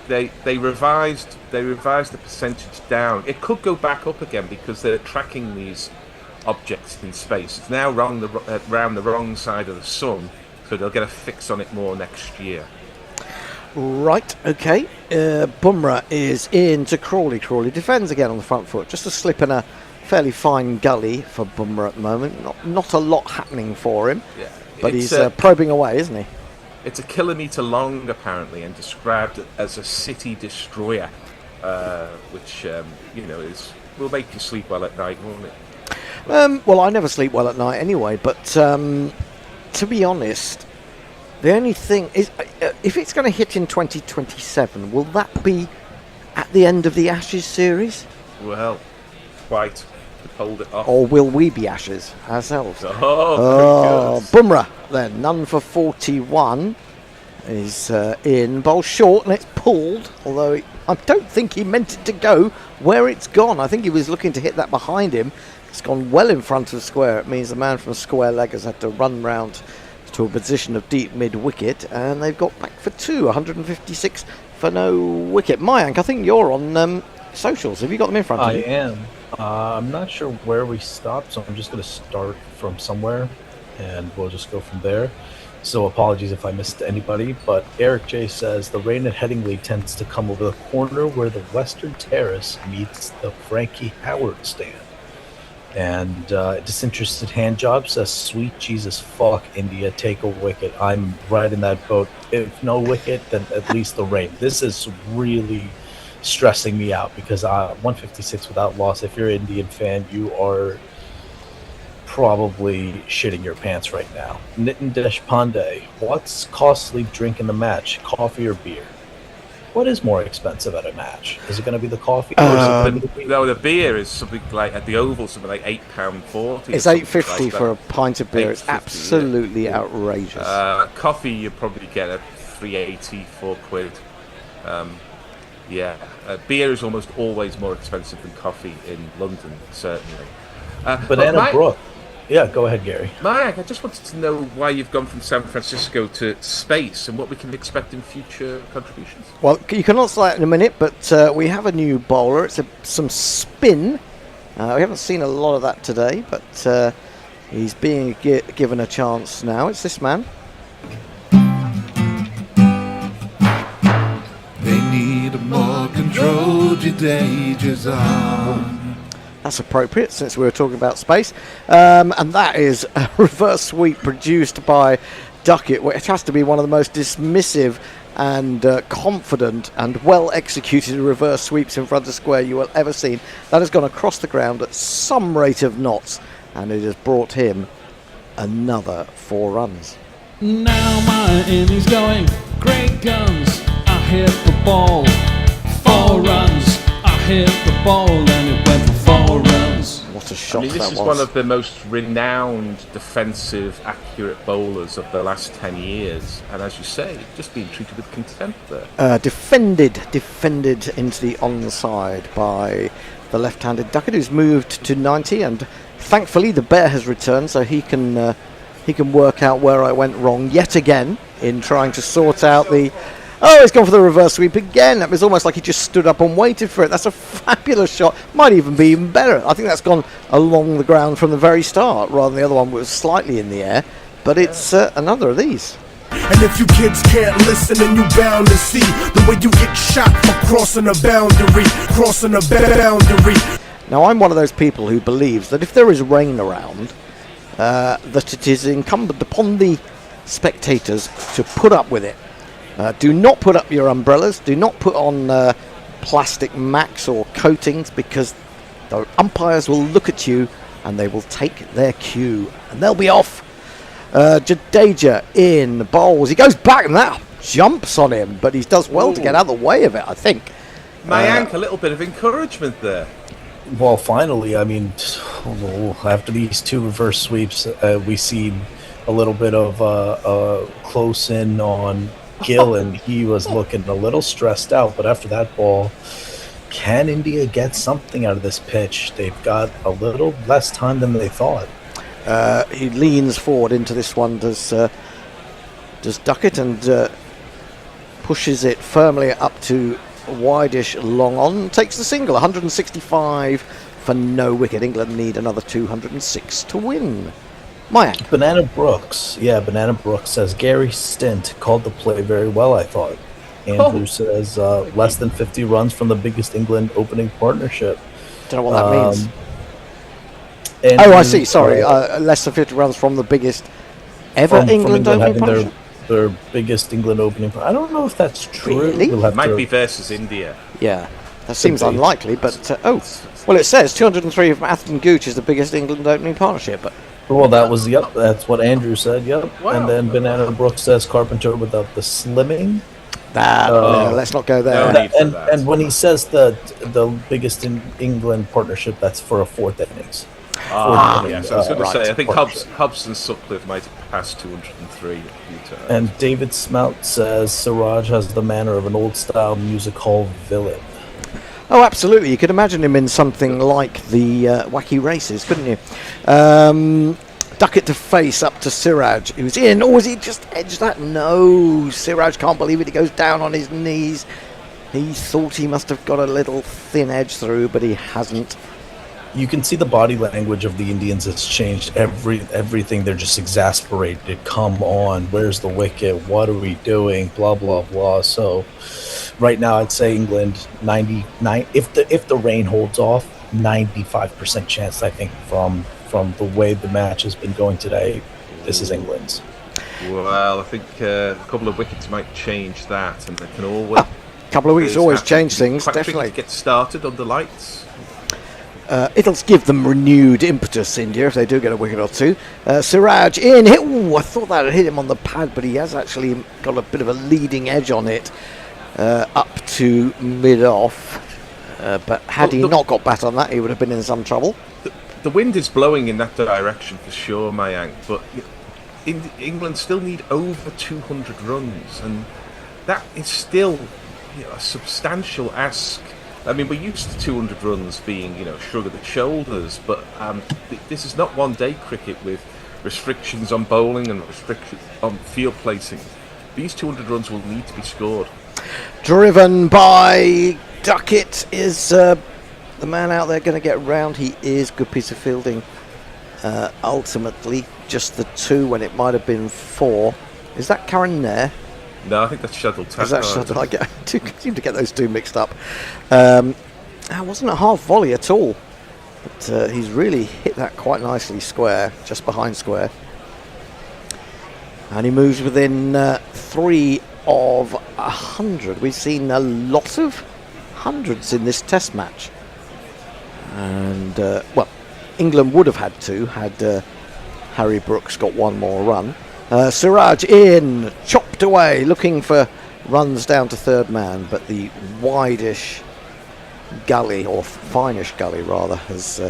revised the percentage down. It could go back up again because they're tracking these objects in space. It's now around the wrong side of the sun, so they'll get a fix on it more next year. Right, okay. Bumrah is in to Crawley. Crawley defends again on the front foot. Just a slip in a fairly fine gully for Bumrah at the moment. Not a lot happening for him, but he's probing away, isn't he? It's a kilometre long, apparently, and described as a city destroyer, which is will make you sleep well at night, won't it? Well, I never sleep well at night anyway, but to be honest, the only thing is, if it's going to hit in 2027, will that be at the end of the Ashes series? Well, quite. Hold it off. Or will we be Ashes ourselves? Oh, very good. Bumrah, then, none for 41. Is in, bowl short, and it's pulled, although I don't think he meant it to go where it's gone. I think he was looking to hit that behind him. It's gone well in front of square. It means the man from square leg has had to run round to a position of deep mid-wicket, and they've got back for 2, 156 for no wicket. Mayank, I think you're on socials. Have you got them in front of you? I am. I'm not sure where we stopped, so I'm just going to start from somewhere, and we'll just go from there. So apologies if I missed anybody, but Eric J says the rain at Headingley tends to come over the corner where the Western Terrace meets the Frankie Howard stand. And Disinterested Handjob says, sweet Jesus fuck, India, take a wicket. I'm right in that boat. If no wicket, then at least the rain. This is really stressing me out because 156 without loss, if you're an Indian fan, you are probably shitting your pants right now. Nitin Deshpande, what's costly drink in the match, coffee or beer? What is more expensive at a match? Is it going to be the coffee? No, the beer is something like at the Oval, something like £8.40. It's $8.50 like for a pint of beer. It's absolutely outrageous. Coffee, you probably get at £3.80, £4. Beer is almost always more expensive than coffee in London, certainly. Banana Brook. Yeah, go ahead, Gary. Mike, I just wanted to know why you've gone from San Francisco to space and what we can expect in future contributions. Well, you can answer that in a minute, but we have a new bowler. It's some spin. We haven't seen a lot of that today, but he's being given a chance now. It's this man. They need a more controlled design. That's appropriate since we were talking about space. And that is a reverse sweep produced by Duckett, which has to be one of the most dismissive and confident and well executed reverse sweeps in front of square you will ever seen. That has gone across the ground at some rate of knots, and it has brought him another 4 runs. Now my innings going, great guns, I hit the ball, 4 runs, I hit the ball and it went for 4 runs. What a shot this that is was. one of the most renowned defensive, accurate bowlers of the last 10 years. And as you say, just being treated with contempt there. Defended into the onside by the left-handed Duckett, who's moved to 90, and thankfully the bear has returned, so he can work out where I went wrong yet again in trying to sort out the... Oh, he's gone for the reverse sweep again. That was almost like he just stood up and waited for it. That's a fabulous shot. Might even be even better. I think that's gone along the ground from the very start, rather than the other one was slightly in the air. But it's another of these. And if you kids can't listen, then you bound to see the way you get shot for crossing a boundary. Now, I'm one of those people who believes that if there is rain around, that it is incumbent upon the spectators to put up with it. Do not put up your umbrellas. Do not put on plastic mats or coatings, because the umpires will look at you and they will take their cue and they'll be off. Jadeja in bowls. He goes back and that jumps on him, but he does well to get out of the way of it, I think. Mayank, a little bit of encouragement there. Well, finally, I mean, after these 2 reverse sweeps, we see a little bit of close in on Gill, and he was looking a little stressed out. But after that ball, can India get something out of this pitch? They've got a little less time than they thought. He leans forward into this one, does Duckett, and pushes it firmly up to wide-ish long on. Takes the single, 165 for no wicket. England need another 206 to win. Mayank. Banana Brooks says Gary Stint called the play very well, I thought. Andrew says less than 50 runs from the biggest England opening partnership. Don't know what that means. I see. Sorry, less than 50 runs from the biggest ever England opening partnership. Their biggest England opening. I don't know if that's true. Really? It might be versus India. Yeah, That seems unlikely, but well, it says 203 from Atherton Gooch is the biggest England opening partnership. But well, that's what Andrew said. Yep. Wow. And then Banana Brooks says Carpenter without the slimming. Let's not go there. And when he says the biggest in England partnership, that's for a fourth innings. Yes, I was going to say, I think Hubs and Sutcliffe might have passed 203 a few times. And David Smout says Siraj has the manner of an old-style music hall villain. Oh, absolutely. You could imagine him in something like the Wacky Races, couldn't you? Duckett to face up to Siraj. He was in, or was he just edged that? No, Siraj can't believe it. He goes down on his knees. He thought he must have got a little thin edge through, but he hasn't. You can see the body language of the Indians has changed. Everything, they're just exasperated. Come on, where's the wicket? What are we doing? Blah blah blah. So, right now, I'd say England 99. If the rain holds off, 95% chance. I think from the way the match has been going today, this is England's. Well, I think a couple of wickets might change that, and they can always. A couple of weeks always change things. Definitely get started under lights. It'll give them renewed impetus, India, if they do get a wicket or two. Siraj in. I thought that had hit him on the pad, but he has actually got a bit of a leading edge on it up to mid-off. But had he not got bat on that, he would have been in some trouble. The wind is blowing in that direction for sure, Mayank, but England still need over 200 runs, and that is still a substantial ask. I mean, we're used to 200 runs being, shrug of the shoulders, but this is not one-day cricket with restrictions on bowling and restrictions on field placing. These 200 runs will need to be scored. Driven by Duckett. Is the man out there going to get round? He is. Good piece of fielding. Ultimately, just the 2 when it might have been 4. Is that Karen there? No, I think that's Shuttle. Is that Shuttle? I seem to get those two mixed up. That wasn't a half volley at all. But he's really hit that quite nicely square, just behind square. And he moves within 3 of 100. We've seen a lot of hundreds in this test match. And, England would have had to had Harry Brooks got one more run. Siraj in, chopped away, looking for runs down to third man, but the wideish gully, or fineish gully rather, has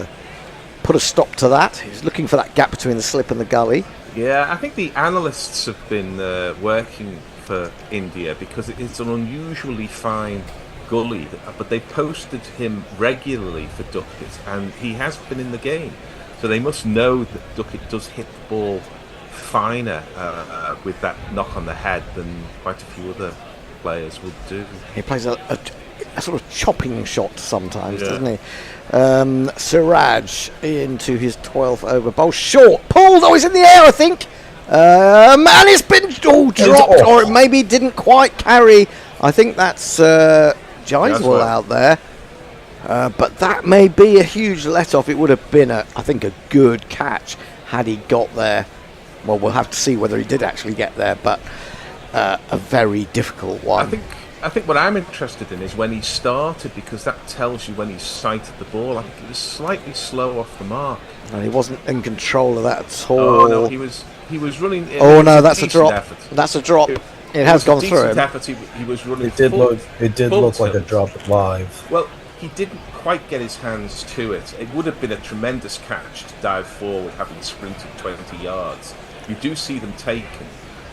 put a stop to that. He's looking for that gap between the slip and the gully. Yeah, I think the analysts have been working for India because it's an unusually fine gully, but they posted him regularly for Duckett, and he has been in the game. So they must know that Duckett does hit the ball finer with that knock on the head than quite a few other players would do. He plays a sort of chopping shot sometimes, doesn't he? Siraj into his 12th over bowl. Short, pulled, he's in the air, I think. And it's been dropped, or it maybe didn't quite carry. I think that's Jaiswal out there. But that may be a huge let-off. It would have been, I think, a good catch had he got there. Well, we'll have to see whether he did actually get there, but a very difficult one. I think what I'm interested in is when he started, because that tells you when he sighted the ball. I think he was slightly slow off the mark. And he wasn't in control of that at all. Oh no, he was running. Oh no, that's a drop. Effort. That's a drop. It has gone through him. Effort. He was running. It did look like a drop live. Well, he didn't quite get his hands to it. It would have been a tremendous catch to dive forward, having sprinted 20 yards. You do see them taken,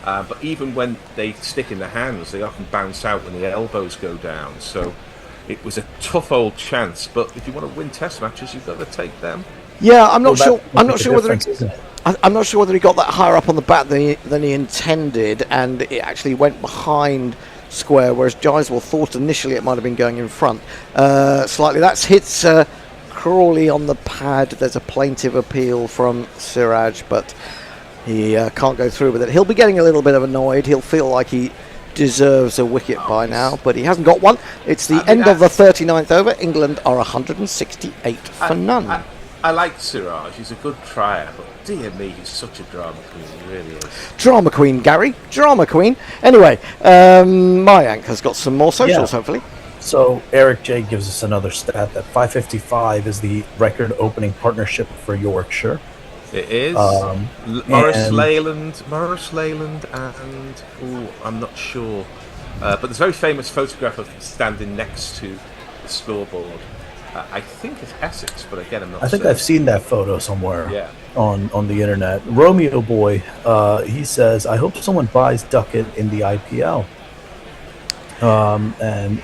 but even when they stick in the hands, they often bounce out when the elbows go down. So it was a tough old chance. But if you want to win test matches, you've got to take them. Yeah, I'm not sure whether he got that higher up on the bat than he intended, and it actually went behind square, whereas Jaiswal thought initially it might have been going in front slightly. That's hits Crawley on the pad. There's a plaintive appeal from Siraj, but he can't go through with it. He'll be getting a little bit of annoyed. He'll feel like he deserves a wicket by now, but he hasn't got one. It's the end of the 39th over. England are 168 for none. I like Siraj. He's a good trier, but dear me, he's such a drama queen. He really is. Drama queen, Gary. Drama queen. Anyway, Mayank has got some more socials, hopefully. So Eric J gives us another stat that 555 is the record opening partnership for Yorkshire. It is. Morris Leyland, and I'm not sure. But there's a very famous photograph of him standing next to the scoreboard. I think it's Essex, but again, I'm not I think certain. I've seen that photo somewhere Yeah. on the internet. Romeo Boy, he says, I hope someone buys Duckett in the IPL. And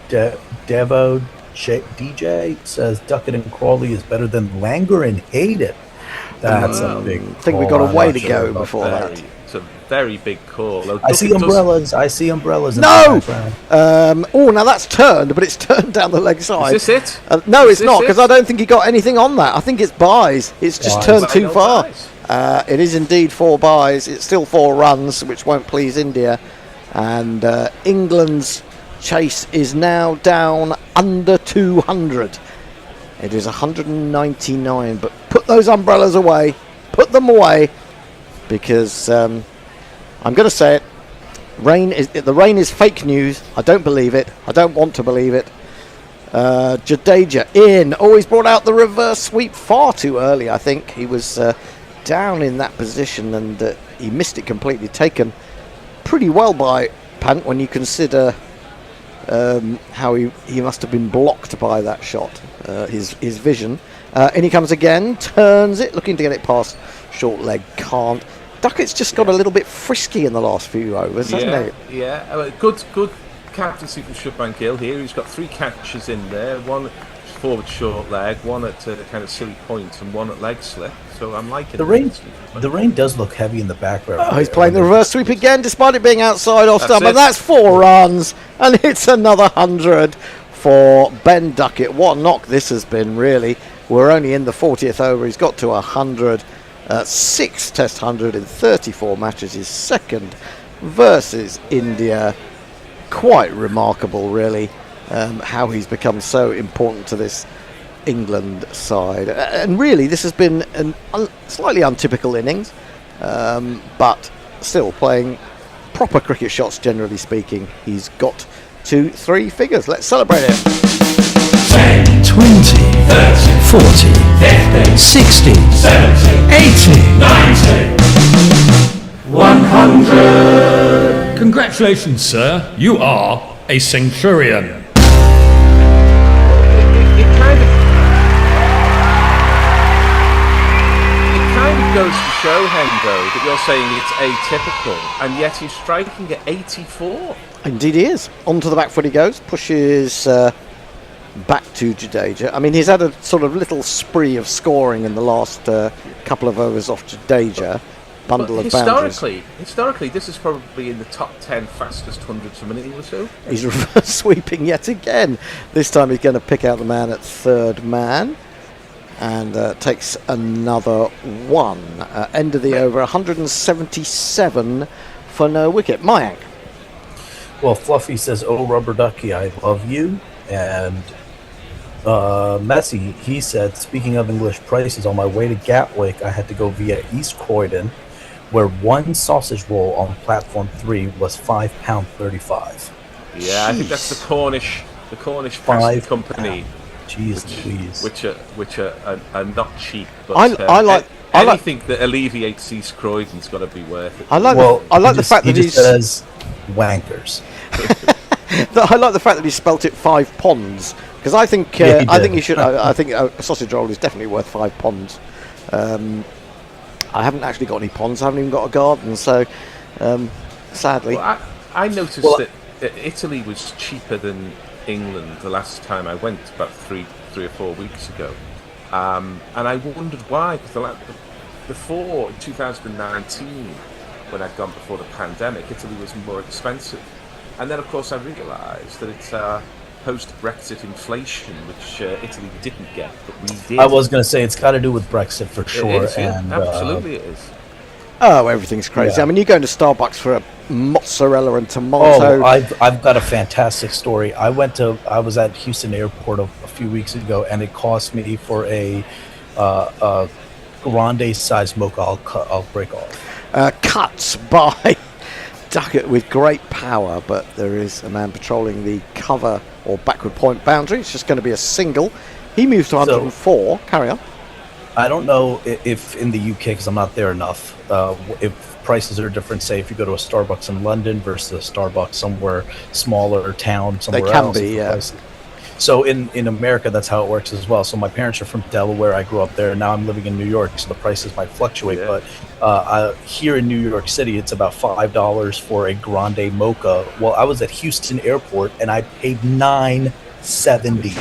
Devo DJ says Duckett and Crawley is better than Langer and Hayden. That's a big I think we've got a way to go before that. It's a very big call. I see umbrellas. I see umbrellas. No! Now that's turned, but it's turned down the leg side. Is this it? No, Is it's this not, it? because I don't think he got anything on that. I think it's buys. It's just turned too far. It is indeed 4 buys. It's still 4 runs, which won't please India. And England's chase is now down under 200. It is 199, but put those umbrellas away. Put them away, because I'm going to say it. The rain is fake news. I don't believe it. I don't want to believe it. Jadeja in. He's brought out the reverse sweep far too early, I think. He was down in that position and he missed it completely. Taken pretty well by Pant when you consider how he must have been blocked by that shot, his vision. In he comes again, turns it, looking to get it past short leg, can't. Duckett's just got a little bit frisky in the last few overs, hasn't he? Yeah. Good captaincy from Shubman Gill here. He's got 3 catches in there, one forward short leg, one at kind of silly point, and one at leg slip. So I'm liking the rain. The rain does look heavy in the background. He's playing the reverse sweep again, despite it being outside off stump, and that's 4 runs, and it's another 100 for Ben Duckett. What a knock this has been, really. We're only in the 40th over. He's got to 100. 6 Test 100 in 34 matches. His second versus India. Quite remarkable, really, how he's become so important to this England side. And really, this has been a slightly untypical innings, but still playing proper cricket shots, generally speaking. He's got 2, 3 figures. Let's celebrate it. 10, 20, 30, 40, 50, 60, 70, 80, 90, 100. Congratulations, sir. You are a centurion. It kind of goes to show, Hendo, that you're saying it's atypical, and yet he's striking at 84. Indeed he is. Onto the back foot he goes, pushes back to Jadeja. I mean, he's had a sort of little spree of scoring in the last couple of overs off Jadeja. Bundle of boundaries. Historically, this is probably in the top 10 fastest hundreds a minute or so. He's reverse sweeping yet again. This time he's going to pick out the man at third man and takes another 1. End of the over, 177 for no wicket. Mayank. Well, Fluffy says, "Oh, Rubber Ducky, I love you." And Messi, he said, "Speaking of English prices, on my way to Gatwick, I had to go via East Croydon, where one sausage roll on platform 3 was £5.35. Yeah, I think that's the Cornish Pasty Company. Jeez, please. Which are not cheap. But I like anything that alleviates East Croydon's got to be worth it. I like the fact that he says wankers. I like the fact that he spelt it 5 ponds, because I think he should. I think a sausage roll is definitely worth 5 ponds. I haven't actually got any ponds. I haven't even got a garden, so sadly. Well, I noticed that Italy was cheaper than England the last time I went, about three or 4 weeks ago, and I wondered why. Because before 2019, when I'd gone before the pandemic, Italy was more expensive. And then, of course, I realised that it's post-Brexit inflation, which Italy didn't get, but we did. I was going to say it's got to do with Brexit for sure. It is, and, absolutely it is. Oh, everything's crazy. Yeah. I mean, you go into Starbucks for a mozzarella and tomato. Oh, I've got a fantastic story. I was at Houston Airport a few weeks ago, and it cost me for a grande size mocha. I'll break off. Cuts by Duckett with great power, but there is a man patrolling the cover or backward point boundary. It's just going to be a single. He moves to 104. Carry on. I don't know if in the UK, because I'm not there enough, if prices are different. Say if you go to a Starbucks in London versus a Starbucks somewhere smaller town somewhere else. They can be, yeah. So in America, that's how it works as well. So my parents are from Delaware. I grew up there. Now I'm living in New York, so the prices might fluctuate. Yeah. But here in New York City, it's about $5 for a grande mocha. Well, I was at Houston Airport, and I paid $9.70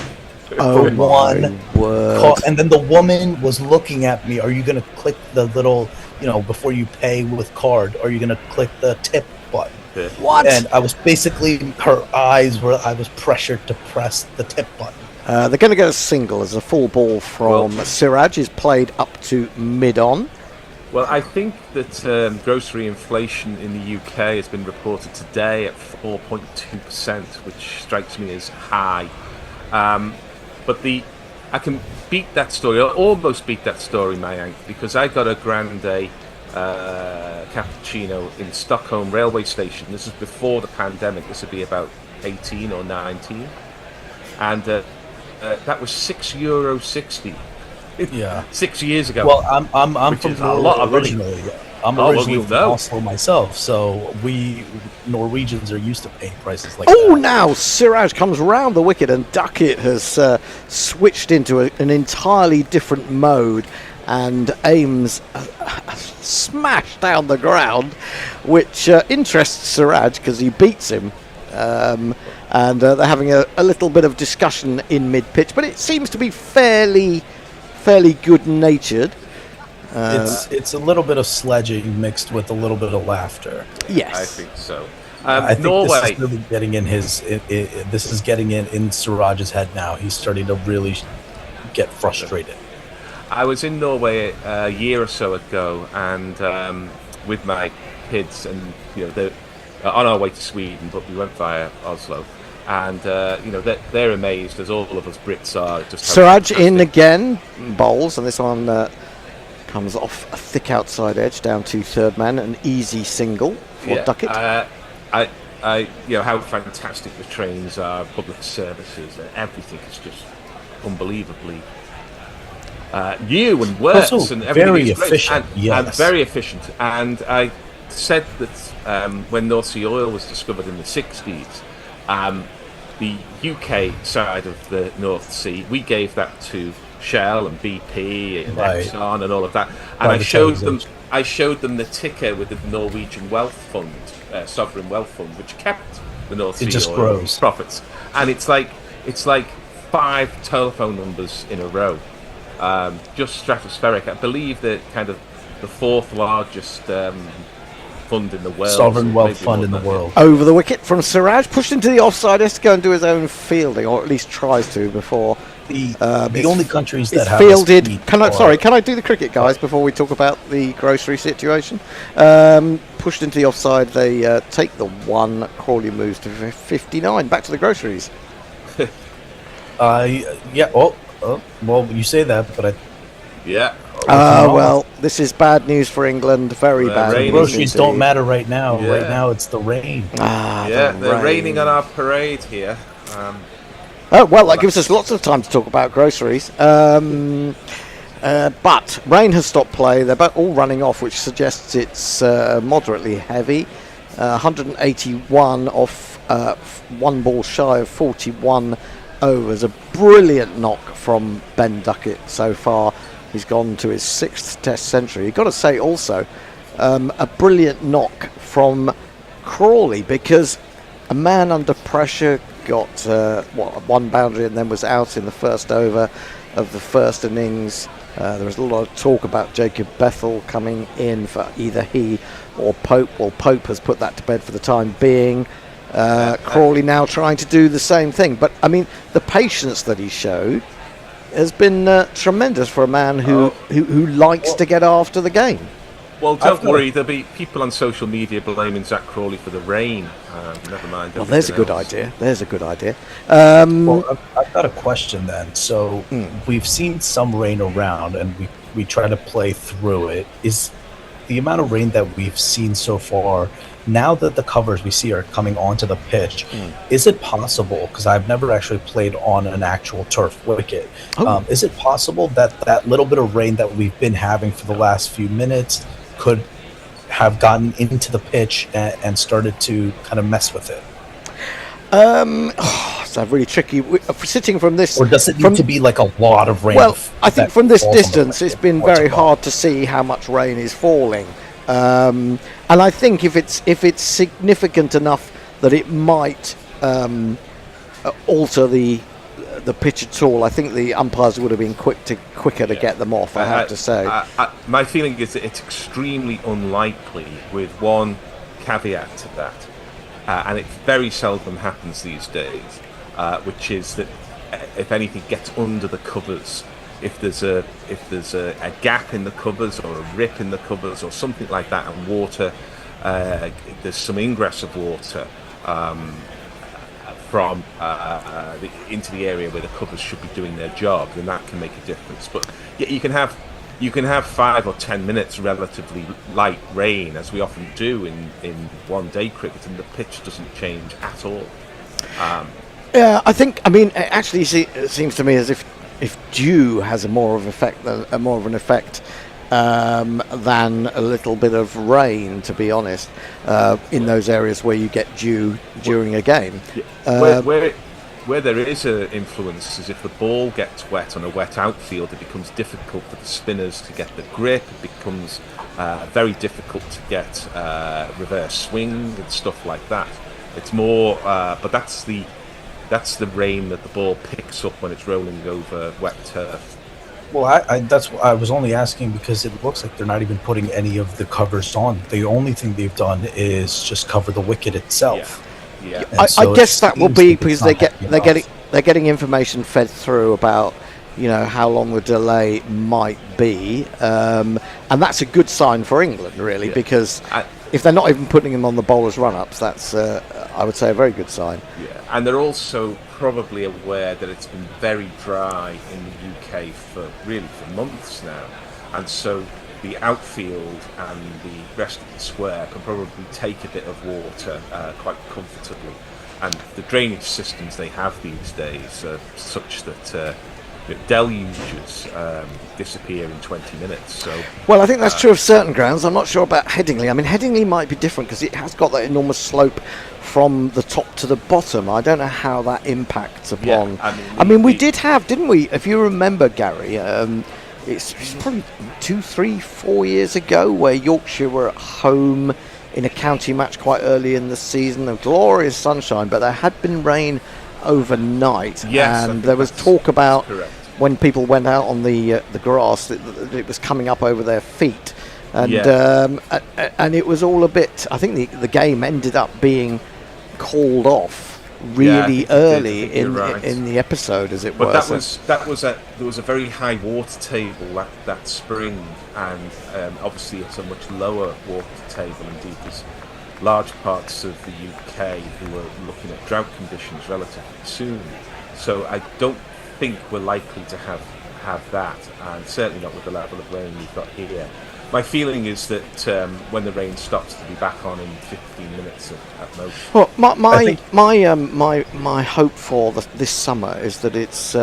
for one call. And then the woman was looking at me. Are you going to click the little, before you pay with card, are you going to click the tip button? What? And I was basically, I was pressured to press the tip button. They're going to get a single as a full ball from Siraj is played up to mid-on. Well, I think that grocery inflation in the UK has been reported today at 4.2%, which strikes me as high. But I can beat that story, or almost beat that story, Mayank, because I got a grande cappuccino in Stockholm railway station. This is before the pandemic. This would be about 18 or 19, and that was €6.60. Yeah, 6 years ago. Well, I'm from Norway originally. I'm originally from Oslo myself, so we Norwegians are used to paying prices like that. Oh, now Siraj comes round the wicket, and Duckett has switched into an entirely different mode and aims a smash down the ground, which interests Siraj because he beats him. And they're having a little bit of discussion in mid-pitch, but it seems to be fairly good-natured. It's a little bit of sledging mixed with a little bit of laughter. Yes, I think so. I think Norway. this is really getting in this is getting in Siraj's head now. He's starting to really get frustrated. I was in Norway a year or so ago, and with my kids, and they're on our way to Sweden, but we went via Oslo. And they're amazed, as all of us Brits are. Just Siraj in again, bowls, and this one comes off a thick outside edge down to third man, an easy single for Duckett. How fantastic the trains are, public services, and everything is just unbelievably new and works, also and everything very is great. efficient. And very efficient. And I said that when North Sea oil was discovered in the 60s. The UK side of the North Sea, we gave that to Shell and BP and Exxon and all of that. And I showed them the ticker with the Norwegian Wealth Fund, sovereign wealth fund, which kept the North Sea oil grows profits. And it's like 5 telephone numbers in a row, just stratospheric. I believe the fourth largest fund in the world. Sovereign wealth fund in the world. Over the wicket from Siraj, pushed into the offside. Has to go and do his own fielding, or at least tries to before. The only countries that have fielded. Can I do the cricket, guys, before we talk about the grocery situation? Pushed into the offside. They take the one. Crawley moves to 59. Back to the groceries. Yeah. Well, you say that, but well, this is bad news for England. Very bad news. Groceries don't matter right now. Yeah. Right now, it's the rain. They're raining on our parade here. That gives us lots of time to talk about groceries. But rain has stopped play. They're all running off, which suggests it's moderately heavy. 181 off one ball shy of 41 overs. A brilliant knock from Ben Duckett so far. He's gone to his 6th Test century. You've got to say also a brilliant knock from Crawley, because a man under pressure got one boundary and then was out in the first over of the first innings. There was a lot of talk about Jacob Bethel coming in for either he or Pope. Well, Pope has put that to bed for the time being. Crawley now trying to do the same thing. But, I mean, the patience that he showed has been tremendous for a man who likes to get after the game. Well, don't worry, there'll be people on social media blaming Zach Crawley for the rain. Never mind. Well, there's a good idea. Well, I've got a question then. So we've seen some rain around, and we try to play through it. Is the amount of rain that we've seen so far, now that the covers we see are coming onto the pitch, is it possible, because I've never actually played on an actual turf wicket, is it possible that that little bit of rain that we've been having for the last few minutes could have gotten into the pitch and started to kind of mess with it? It's really tricky. Sitting from this, or does it need to be like a lot of rain? Well, I think from this distance, it's been very hard to see how much rain is falling. And I think if it's significant enough that it might alter the pitch at all, I think the umpires would have been quicker to get them off. I have to say. My feeling is that it's extremely unlikely, with one caveat to that. And it very seldom happens these days, which is that if anything gets under the covers, if there's a gap in the covers or a rip in the covers or something like that, and water, there's some ingress of water from into the area where the covers should be doing their job, then that can make a difference. But yeah, you can have 5 or 10 minutes relatively light rain, as we often do in one-day cricket, and the pitch doesn't change at all. Yeah, I mean, actually, it seems to me as if dew has more of an effect than a little bit of rain, to be honest, in those areas where you get dew during a game. Where there is an influence is if the ball gets wet on a wet outfield, it becomes difficult for the spinners to get the grip. It becomes very difficult to get reverse swing and stuff like that. It's more, but that's the rain that the ball picks up when it's rolling over wet turf. Well, I was only asking because it looks like they're not even putting any of the covers on. The only thing they've done is just cover the wicket itself. Yeah. I guess that will be because they're getting information fed through about how long the delay might be, and that's a good sign for England, really, because if they're not even putting them on the bowlers' run-ups, that's I would say a very good sign. Yeah, and they're also probably aware that it's been very dry in the UK for months now, and so the outfield and the rest of the square can probably take a bit of water quite comfortably. And the drainage systems they have these days are such that deluges disappear in 20 minutes. So, well, I think that's true of certain grounds. I'm not sure about Headingley. I mean, Headingley might be different because it has got that enormous slope from the top to the bottom. I don't know how that impacts upon... we did have, didn't we? If you remember, Gary... It's probably 2, 3, 4 years ago where Yorkshire were at home in a county match quite early in the season of glorious sunshine, but there had been rain overnight, and there was talk about when people went out on the grass that it was coming up over their feet, and it was all a bit. I think the game ended up being called off really early in the episode, as it were. But there was a very high water table that spring, and obviously it's a much lower water table indeed. There's large parts of the UK who are looking at drought conditions relatively soon. So I don't think we're likely to have that, and certainly not with the level of rain we've got here. My feeling is that when the rain stops, to be back on in 15 minutes at most. Well, my hope for this summer is that it's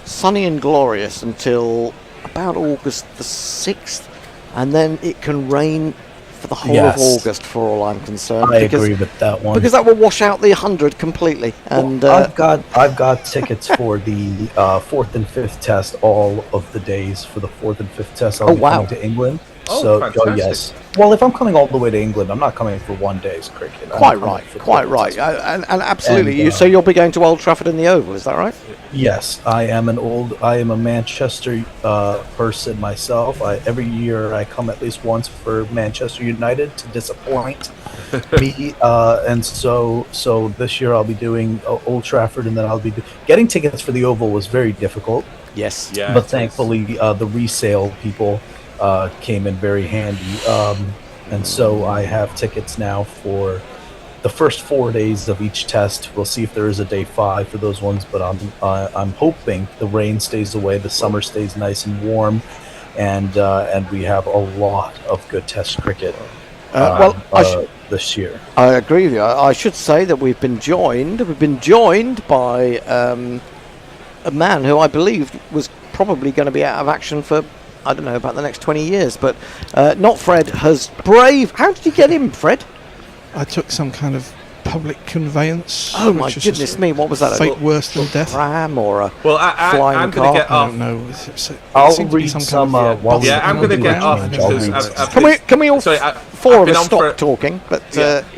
sunny and glorious until about August the 6th, and then it can rain for the whole of August, for all I'm concerned. I agree with that one, because that will wash out the 100 completely. And I've got tickets for the 4th and 5th test, all of the days for the 4th and 5th test. I'll be coming to England. Yes. Well, if I'm coming all the way to England, I'm not coming for one day's cricket. Quite right. And absolutely. So you'll be going to Old Trafford in the Oval, is that right? Yes, I am a Manchester person myself. Every year I come at least once for Manchester United to disappoint me, and so this year I'll be doing Old Trafford, and then I'll be getting tickets for the Oval was very difficult. Yes, but thankfully the resale people came in very handy, and so I have tickets now for the first 4 days of each test. We'll see if there is a day 5 for those ones, but I'm hoping the rain stays away, the summer stays nice and warm, and we have a lot of good test cricket. this year. I agree with you. I should say that we've been joined by a man who I believed was probably going to be out of action for, I don't know, about the next 20 years, but not Fred has How did you get him, Fred? I took some kind of public conveyance. Oh my goodness me! What was that? Fate worse than death. Tram or a flying I'm going to get off. I don't know. I'll read some. I'm going to get off. Can we all four of us stop talking? But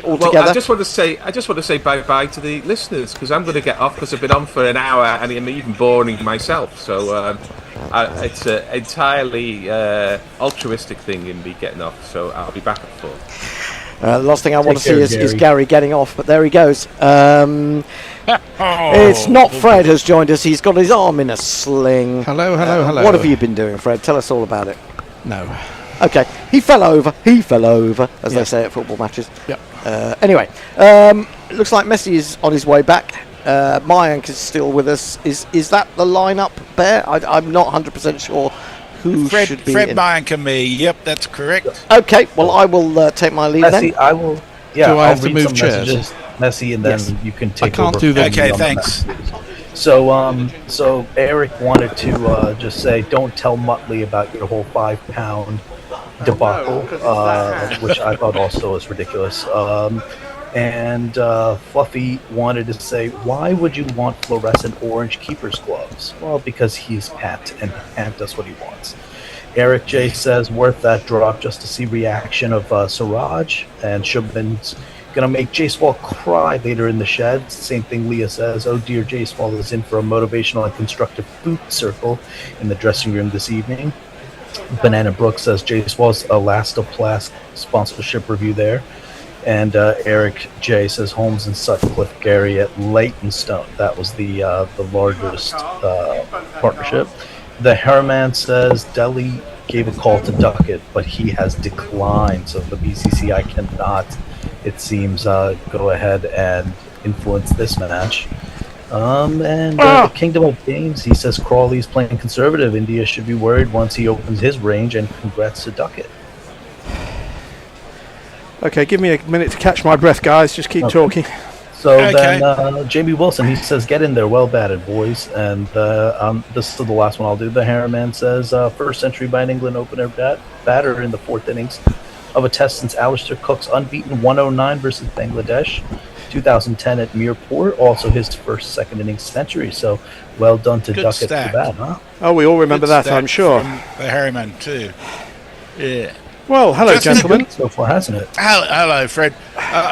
all together. Well, I just want to say bye to the listeners, because I'm going to get off because I've been on for an hour and I'm even boring myself. So it's an entirely altruistic thing in me getting off. So I'll be back at 4. The last thing I want to see is Gary getting off, but there he goes. It's not Fred has joined us. He's got his arm in a sling. Hello. What have you been doing, Fred? Tell us all about it. No. Okay, he fell over, as they say at football matches. Yep. Anyway, looks like Messi is on his way back. Mayank is still with us. Is that the lineup, Bear? I'm not 100% sure who should be Fred in. Mayank and me. Yep, that's correct. Okay, well, I will take my leave Messi, then. I will. Yeah, Do I I'll have to read move some chairs? messages, Messi, and then you can take can't over. do that. Okay, thanks. So Eric wanted to just say, don't tell Muttley about your whole £5 debacle, which I thought also was ridiculous. And Fluffy wanted to say, why would you want fluorescent orange keeper's gloves? Well, because he's Pat, and Pat does what he wants. Eric J says, worth that drop just to see reaction of Siraj, and Shubman's going to make Jayswal cry later in the shed. Same thing Leah says, oh dear, Jayswal is in for a motivational and constructive boot circle in the dressing room this evening. Banana Brooks says, Jayswal's Elastoplast sponsorship review there. And Eric J says Holmes and Sutcliffe Gary at Leytonstone. That was the largest partnership. The Herman says Delhi gave a call to Duckett, but he has declined. So the BCCI cannot, it seems, go ahead and influence this match. The Kingdom of Games, he says Crawley's playing conservative. India should be worried once he opens his range, and congrats to Duckett. Okay, give me a minute to catch my breath, guys. Just keep talking. So then Jamie Wilson, he says, get in there, well batted, boys. And this is the last one I'll do. The Harriman says, first century by an England opener batter in the 4th innings of a test since Alistair Cook's unbeaten 109 versus Bangladesh, 2010 at Mirpur, also his first second innings century. So well done to Duckett for that, huh? Oh, we all remember that, I'm sure. The Harriman too. Yeah. Well, hello, gentlemen. So far, hasn't it? Hello, Fred.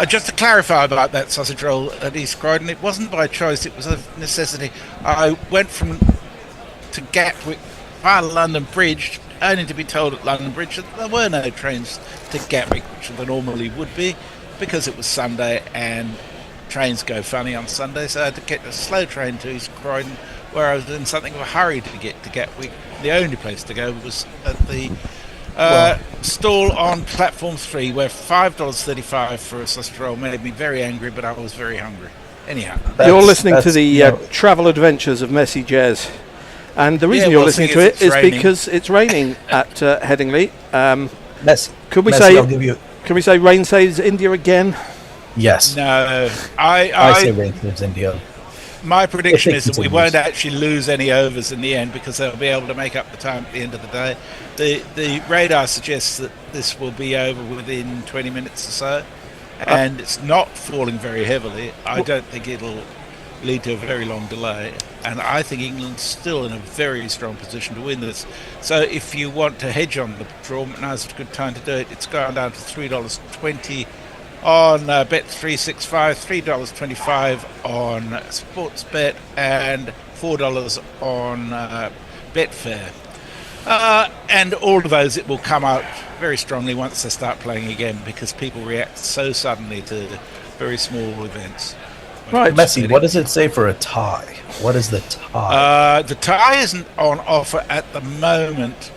Just to clarify about that sausage roll at East Croydon, it wasn't by choice, it was a necessity. I went to Gatwick via London Bridge, only to be told at London Bridge that there were no trains to Gatwick, which there normally would be, because it was Sunday and trains go funny on Sunday, so I had to get a slow train to East Croydon, where I was in something of a hurry to get to Gatwick. The only place to go was at the stall on platform 3, where $5.35 for a sausage roll made me very angry, but I was very hungry. Anyhow, you're listening to the travel adventures of Messi Jez, and the reason you're listening to it is because it's raining at Headingley. Could we can we say rain saves India again? Yes. No, I say rain saves India. My prediction is that we won't actually lose any overs in the end, because they'll be able to make up the time at the end of the day. The radar suggests that this will be over within 20 minutes or so, and it's not falling very heavily. I don't think it'll lead to a very long delay, and I think England's still in a very strong position to win this. So if you want to hedge on the draw, now's a good time to do it. It's gone down to $3.20 on Bet365, $3.25 on Sportsbet, and $4 on Betfair. And all of those, it will come out very strongly once they start playing again, because people react so suddenly to very small events. Right, Messi, what does it say for a tie? What is the tie? The tie isn't on offer at the moment,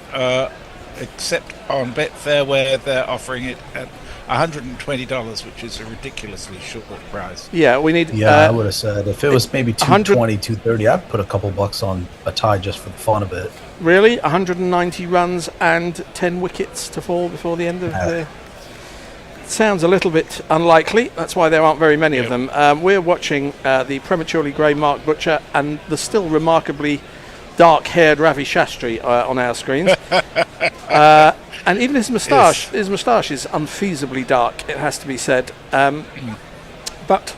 except on Betfair, where they're offering it at $120, which is a ridiculously short price. Yeah, we need. I would have said if it was maybe $220, $230, I'd put a couple bucks on a tie just for the fun of it. Really, 190 runs and 10 wickets to fall before the end of the sounds a little bit unlikely. That's why there aren't very many of them. We're watching the prematurely grey Mark Butcher and the still remarkably dark-haired Ravi Shastri on our screens. And even his moustache, is unfeasibly dark, it has to be said. But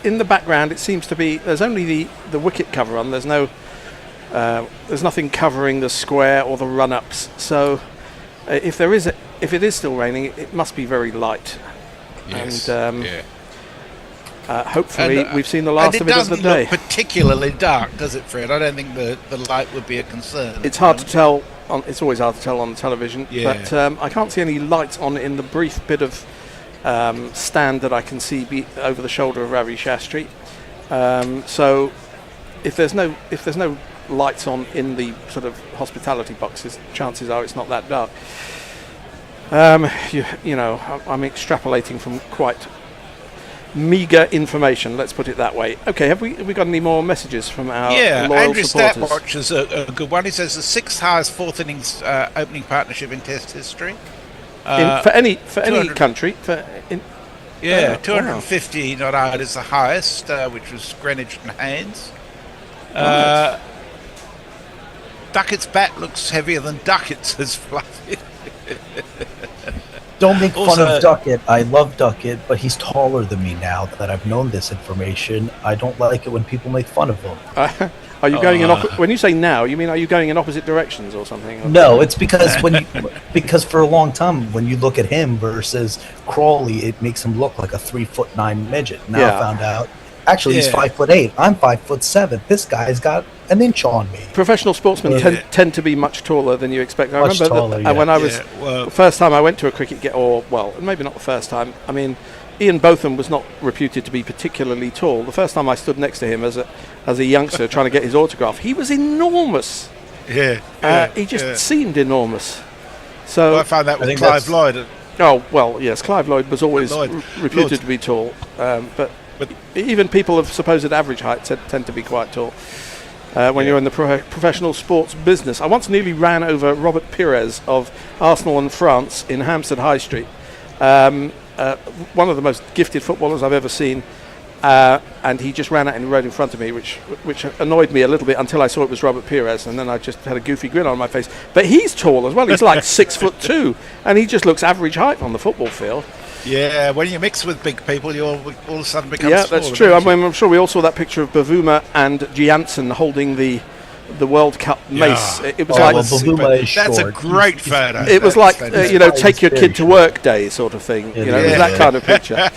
in the background, it seems to be there's only the wicket cover on. There's nothing covering the square or the run-ups. So if it is still raining, it must be very light. Yes. And hopefully we've seen the last of it of the day. It doesn't look particularly dark, does it, Fred? I don't think the light would be a concern. It's hard to tell. It's always hard to tell on the television. Yeah. But I can't see any lights on in the brief bit of stand that I can see over the shoulder of Ravi Shastri. So if there's no lights on in the sort of hospitality boxes, chances are it's not that dark. I'm extrapolating from quite meagre information, let's put it that way. Okay, have we got any more messages from our loyal Andrew supporters? Statwatch is a good one. He says the 6th highest fourth innings opening partnership in Test history. For any country. 250 not out is the highest, which was Greenwich and Haynes. Duckett's bat looks heavier than Duckett, says Fluffy. Don't make fun of Duckett. I love Duckett, but he's taller than me now that I've known this information. I don't like it when people make fun of him. Are you going in when you say now, you mean are you going in opposite directions or something? Or no, it's because because for a long time when you look at him versus Crawley, it makes him look like a 3'9" midget. Now I found out actually he's 5'8". I'm 5'7". This guy's got an inch on me. Professional sportsmen tend to be much taller than you expect. I Much remember taller, when I was the first time I went to a cricket maybe not the first time. I mean, Ian Botham was not reputed to be particularly tall. The first time I stood next to him as a youngster trying to get his autograph, he was enormous. He just seemed enormous. So I found that with Clive Lloyd. Oh well, yes, Clive Lloyd was always reputed to be tall, but even people of supposed average height tend to be quite tall. When you're in the professional sports business. I once nearly ran over Robert Pires of Arsenal and France in Hampstead High Street. One of the most gifted footballers I've ever seen, and he just ran out in the road in front of me, which annoyed me a little bit until I saw it was Robert Pires, and then I just had a goofy grin on my face. But he's tall as well. He's like 6'2", and he just looks average height on the football field. Yeah, when you mix with big people, you all of a sudden become smaller. Yeah, that's true. I'm sure we all saw that picture of Bavuma and Janssen holding the World Cup mace. It was that's a great photo. It was like take your kid to work day sort of thing. It was that kind of picture.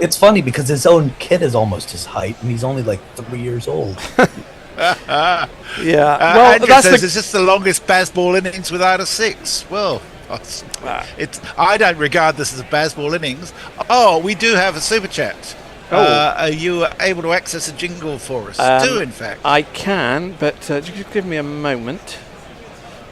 It's funny because his own kid is almost his height, and he's only like 3 years old. Well, is this the longest baseball innings without a 6? Well, I don't regard this as a baseball innings. Oh, we do have a super chat. Are you able to access a jingle for us? In fact. I can, but just give me a moment.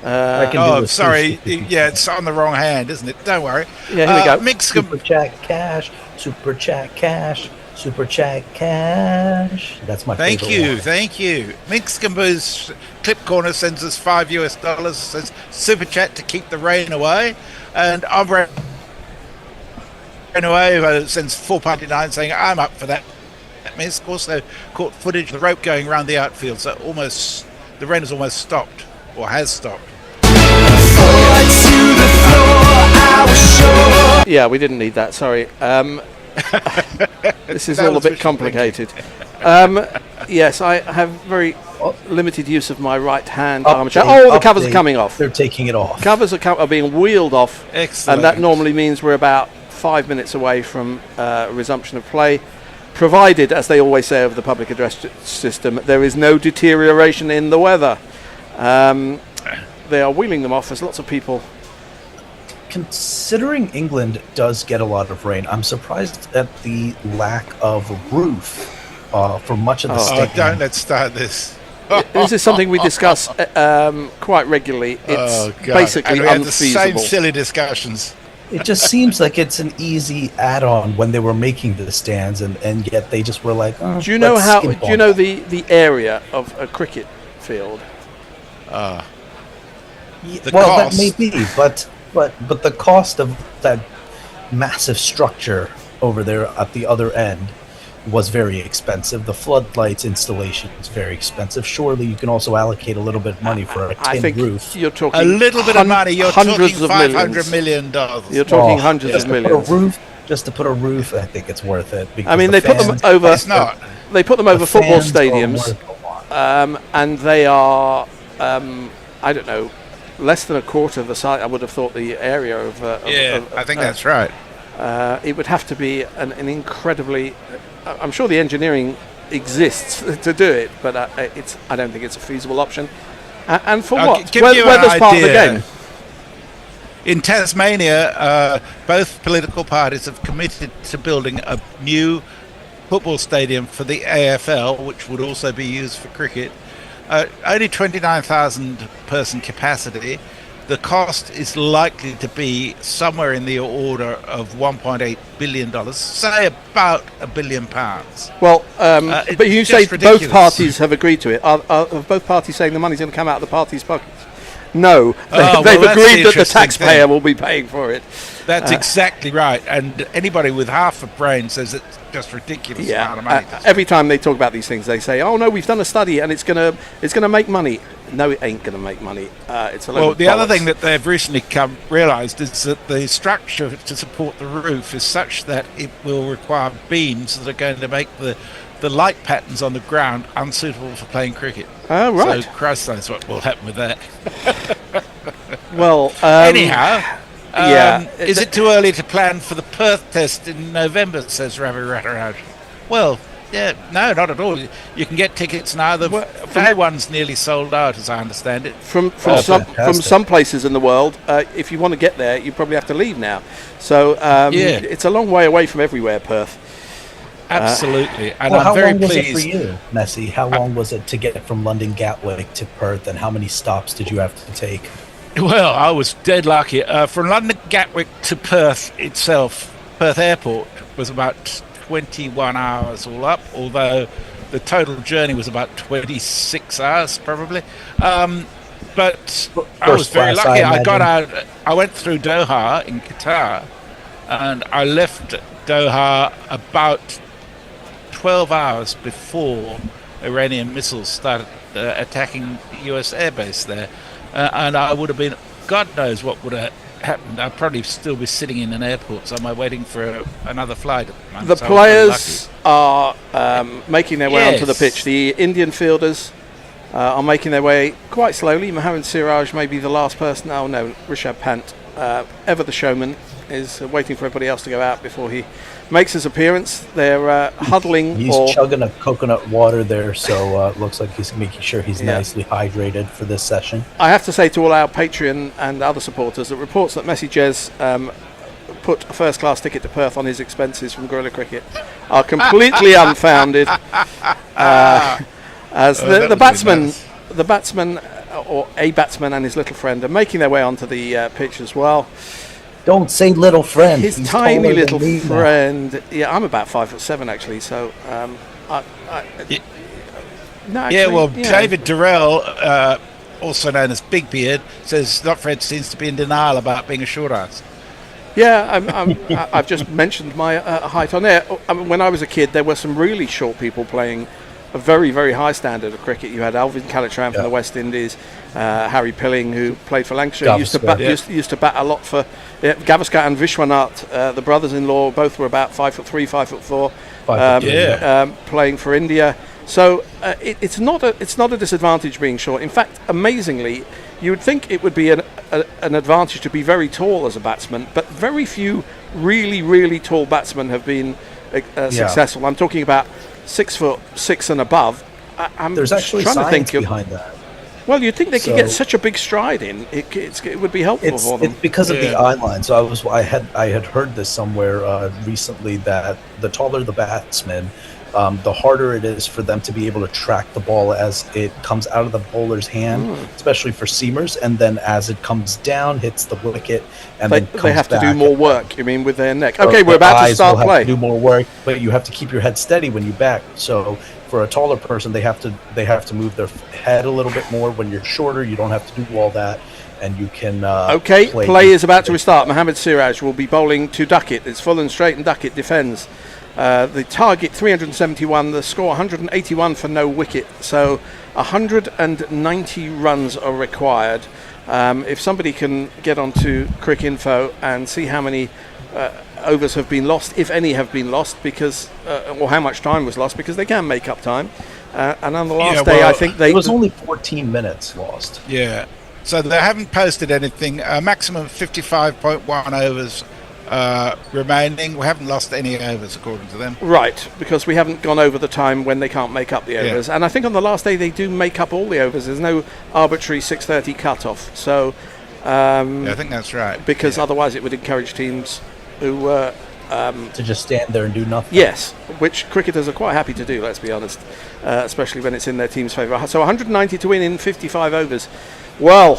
Sorry. It's on the wrong hand, isn't it? Don't worry. Yeah, here we go. Super chat cash. Super chat cash. Super chat cash. That's my favorite one. Thank you. Minxkambu's Clip Corner sends us $5 says super chat to keep the rain away, and Aubrey away sends £4.99 saying I'm up for that. Misk also caught footage of the rope going around the outfield, so the rain has almost stopped or has stopped. Yeah, we didn't need that. Sorry. This is all a bit complicated. Yes, I have very limited use of my right hand armature. The covers are coming off. They're taking it off. Covers are being wheeled off. Excellent. And that normally means we're about 5 minutes away from resumption of play, provided, as they always say over the public address system, there is no deterioration in the weather. They are wheeling them off. There's lots of people. Considering England does get a lot of rain, I'm surprised at the lack of roof for much of the state. Don't let's start this. This is something we discuss quite regularly. It's basically and we unfeasible. Had the same silly discussions. It just seems like it's an easy add-on when they were making the stands, and yet they just were like, do you know the area of a cricket field? That may be, but the cost of that massive structure over there at the other end was very expensive. The floodlights installation is very expensive. Surely you can also allocate a little bit of money for a tin roof. You're talking a little bit of money. You're talking hundreds of $500 million. You're talking hundreds of millions. Just to put a roof, I think it's worth it. I mean, they put them over. It's not. They put them over football stadiums, and they are, I don't know, less than a quarter of the size. I would have thought the area of. I think that's right. It would have to be an incredibly. I'm sure the engineering exists to do it, but I don't think it's a feasible option. And for what? Weather's part of the game. In Tasmania, both political parties have committed to building a new football stadium for the AFL, which would also be used for cricket. Only 29,000 person capacity. The cost is likely to be somewhere in the order of $1.8 billion, say about £1 billion. Well, but you say both parties have agreed to it. Are both parties saying the money's going to come out of the parties' pockets? No, they've agreed that the taxpayer will be paying for it. That's exactly right. And anybody with half a brain says it's just ridiculous amount of money. Every time they talk about these things, they say, "Oh no, we've done a study and it's gonna make money." No, it ain't gonna make money. It's a load of the bollocks. other thing that they've recently realised is that the structure to support the roof is such that it will require beams that are going to make the light patterns on the ground unsuitable for playing cricket. Oh, right. So Christ knows what will happen with that. Well, anyhow, is it too early to plan for the Perth test in November, says Ravi Rattaraj? Well, yeah, no, not at all. You can get tickets now. The day one's nearly sold out, as I understand it. From some places in the world, if you want to get there, you probably have to leave now. So it's a long way away from everywhere, Perth. Absolutely, and I'm very pleased. How long was it for you, Messi? How long was it to get from London Gatwick to Perth, and how many stops did you have to take? Well, I was dead lucky. From London Gatwick to Perth itself, Perth Airport was about 21 hours all up, although the total journey was about 26 hours probably. But I was very lucky. I got out, I went through Doha in Qatar, and I left Doha about 12 hours before Iranian missiles started attacking US airbase there. And I would have been, God knows what would have happened. I'd probably still be sitting in an airport somewhere waiting for another flight. The players are making their way onto the pitch. The Indian fielders are making their way quite slowly. Mohammad Siraj may be the last person. Oh no, Rishabh Pant, ever the showman, is waiting for everybody else to go out before he makes his appearance. They're huddling. He's chugging a coconut water there, so it looks like he's making sure he's nicely hydrated for this session. I have to say to all our Patreon and other supporters that reports that Messi Jez put a first-class ticket to Perth on his expenses from Guerilla Cricket are completely unfounded. As the batsman or a batsman and his little friend are making their way onto the pitch as well. Don't say little friend. His tiny little friend. Yeah, I'm about 5'7" actually. So, David Durrell, also known as Big Beard, says Lotfred seems to be in denial about being a short ass. Yeah, I've just mentioned my height on air. When I was a kid, there were some really short people playing a very, very high standard of cricket. You had Alvin Calitran from the West Indies, Harry Pilling, who played for Lancashire, used to bat a lot for Gavaskar and Vishwanath. The brothers-in-law both were about 5'3", 5'4", playing for India. So it's not a disadvantage being short. In fact, amazingly, you would think it would be an advantage to be very tall as a batsman, but very few really, really tall batsmen have been successful. I'm talking about 6'6" and above. There's actually science behind that. Well, you'd think they could get such a big stride in. It would be helpful for them. It's because of the eye line. So I had heard this somewhere recently that the taller the batsman, the harder it is for them to be able to track the ball as it comes out of the bowler's hand, especially for seamers, and then as it comes down, hits the wicket, and then they have to do more work. You mean with their neck? Okay, we're about to start play. Do more work, but you have to keep your head steady when you back. So For a taller person, they have to move their head a little bit more. When you're shorter, you don't have to do all that, and you can. Play is about to restart. Mohammed Siraj will be bowling to Duckett. It's full and straight, and Duckett defends. The target 371, the score 181 for no wicket. So 190 runs are required. If somebody can get onto Cricinfo and see how many overs have been lost, if any have been lost, because or how much time was lost, because they can make up time. And on the last day, I think it was only 14 minutes lost. Yeah, so they haven't posted anything. A maximum of 55.1 overs remaining. We haven't lost any overs according to them. Right, because we haven't gone over the time when they can't make up the overs. And I think on the last day they do make up all the overs. There's no arbitrary 6:30 cut-off. So I think that's right. Because otherwise it would encourage teams who to just stand there and do nothing. Yes, which cricketers are quite happy to do, let's be honest, especially when it's in their team's favour. So 190 to win in 55 overs. Well,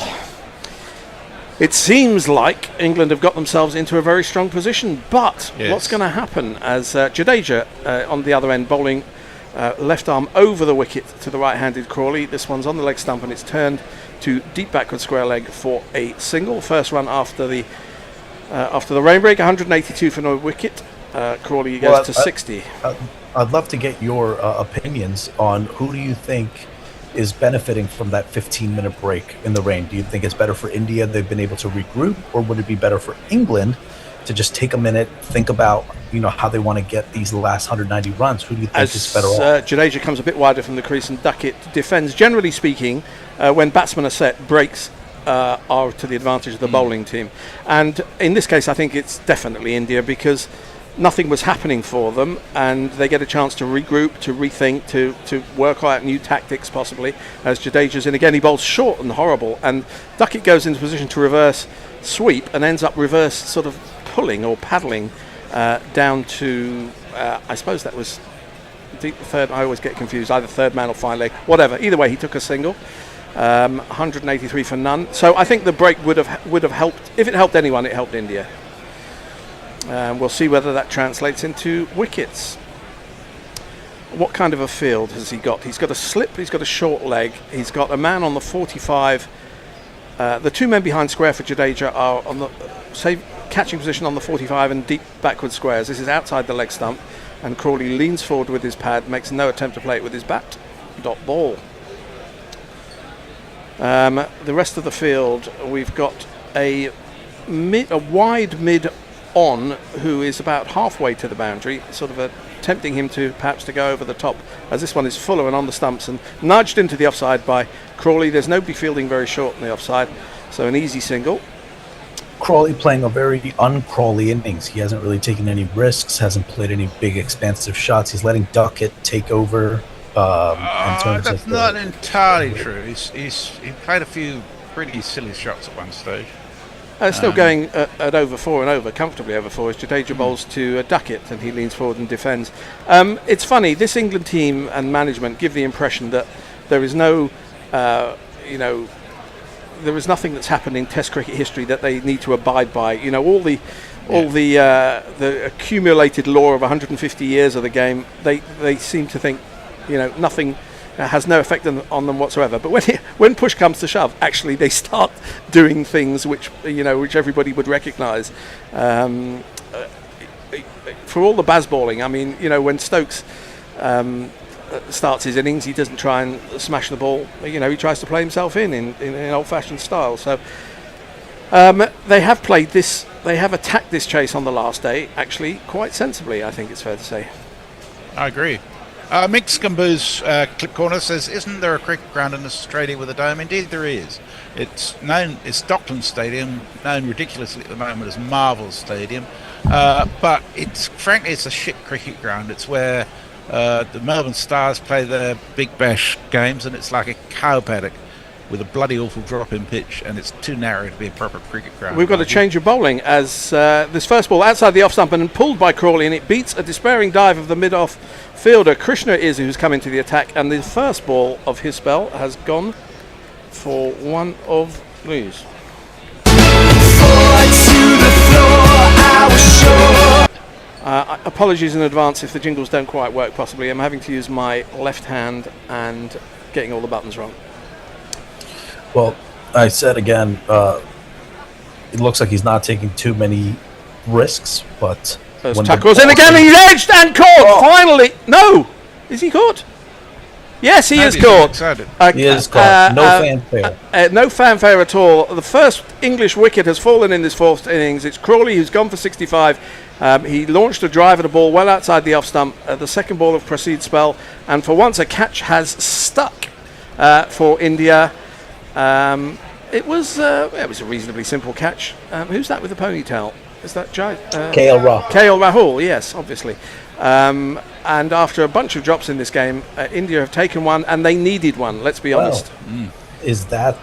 it seems like England have got themselves into a very strong position, but what's going to happen as Jadeja on the other end bowling left arm over the wicket to the right-handed Crawley. This one's on the leg stump and it's turned to deep backward square leg for a single. First run after the rain break, 182 for no wicket. Crawley goes to 60. I'd love to get your opinions on who do you think is benefiting from that 15-minute break in the rain. Do you think it's better for India, they've been able to regroup, or would it be better for England to just take a minute, think about how they want to get these last 190 runs? Who do you think is better off? Jadeja comes a bit wider from the crease and Duckett defends. Generally speaking, when batsmen are set, breaks are to the advantage of the bowling team. And in this case, I think it's definitely India, because nothing was happening for them, and they get a chance to regroup, to rethink, to work out new tactics possibly, as Jadeja's in again. He bowls short and horrible, and Duckett goes into position to reverse sweep and ends up reverse sort of pulling or paddling down to I suppose that was deep third. I always get confused, either third man or fine leg, whatever. Either way, he took a single. 183 for none. So I think the break would have helped. If it helped anyone, it helped India. We'll see whether that translates into wickets. What kind of a field has he got? He's got a slip, he's got a short leg, he's got a man on the 45. The two men behind square for Jadeja are on the catching position on the 45 and deep backward squares. This is outside the leg stump, and Crawley leans forward with his pad, makes no attempt to play it with his bat. Dot ball. The rest of the field, we've got a wide mid on, who is about halfway to the boundary, sort of tempting him to perhaps to go over the top, as this one is fuller and on the stumps and nudged into the offside by Crawley. There's nobody fielding very short in the offside, so an easy single. Crawley playing a very un-Crawley innings. He hasn't really taken any risks, hasn't played any big expansive shots. He's letting Duckett take over. That's not entirely true. He played a few pretty silly shots at one stage. Still going at over 4 and over, comfortably over 4, as Jadeja bowls to Duckett and he leans forward and defends. It's funny, this England team and management give the impression that there is no, there is nothing that's happened in Test cricket history that they need to abide by. All the accumulated lore of 150 years of the game, they seem to think, nothing has no effect on them whatsoever. But when push comes to shove, actually they start doing things which everybody would recognise. For all the Baz balling, I mean, when Stokes starts his innings, he doesn't try and smash the ball. He tries to play himself in old-fashioned style. So they have played this. They have attacked this chase on the last day, actually, quite sensibly, I think it's fair to say. I agree. Mick Scamboo's Clip Corner says, isn't there a cricket ground in Australia with a dome? Indeed there is. It's Dockland Stadium, known ridiculously at the moment as Marvel Stadium, but frankly it's a shit cricket ground. It's where the Melbourne Stars play their Big Bash games, and it's like a cow paddock with a bloody awful drop-in pitch, and it's too narrow to be a proper cricket ground. We've got a change of bowling as this first ball outside the off stump and pulled by Crawley, and it beats a despairing dive of the mid-off fielder. Krishna is who's come into the attack, and the first ball of his spell has gone for one of these. Apologies in advance if the jingles don't quite work. Possibly, I'm having to use my left hand and getting all the buttons wrong. Well, I said again, it looks like he's not taking too many risks, but Those tackles in again, he's edged and caught. Finally, no, is he caught? Yes, he is caught. He is caught. No fanfare. No fanfare at all. The first English wicket has fallen in this fourth innings. It's Crawley who's gone for 65. He launched a drive at a ball well outside the off stump. The second ball of Prasid spell, and for once a catch has stuck for India. It was a reasonably simple catch. Who's that with the ponytail? Is that KL Rahul? KL Rahul, yes, obviously. And after a bunch of drops in this game, India have taken one, and they needed one. Let's be honest. Is that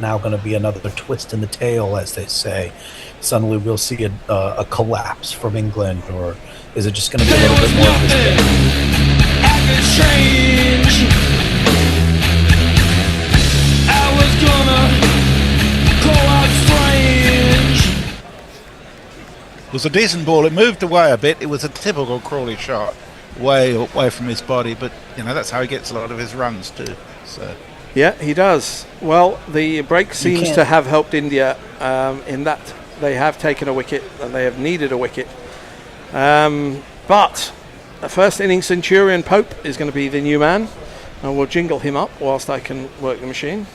now going to be another twist in the tail, as they say? Suddenly we'll see a collapse from England, or is it just going to be a little bit more of this game? I was gonna go out strange. It was a decent ball. It moved away a bit. It was a typical Crawley shot, way away from his body. But that's how he gets a lot of his runs too. So yeah, he does. Well, the break seems to have helped India in that they have taken a wicket and they have needed a wicket. But the first innings Centurion Pope is going to be the new man, and we'll jingle him up whilst I can work the machine.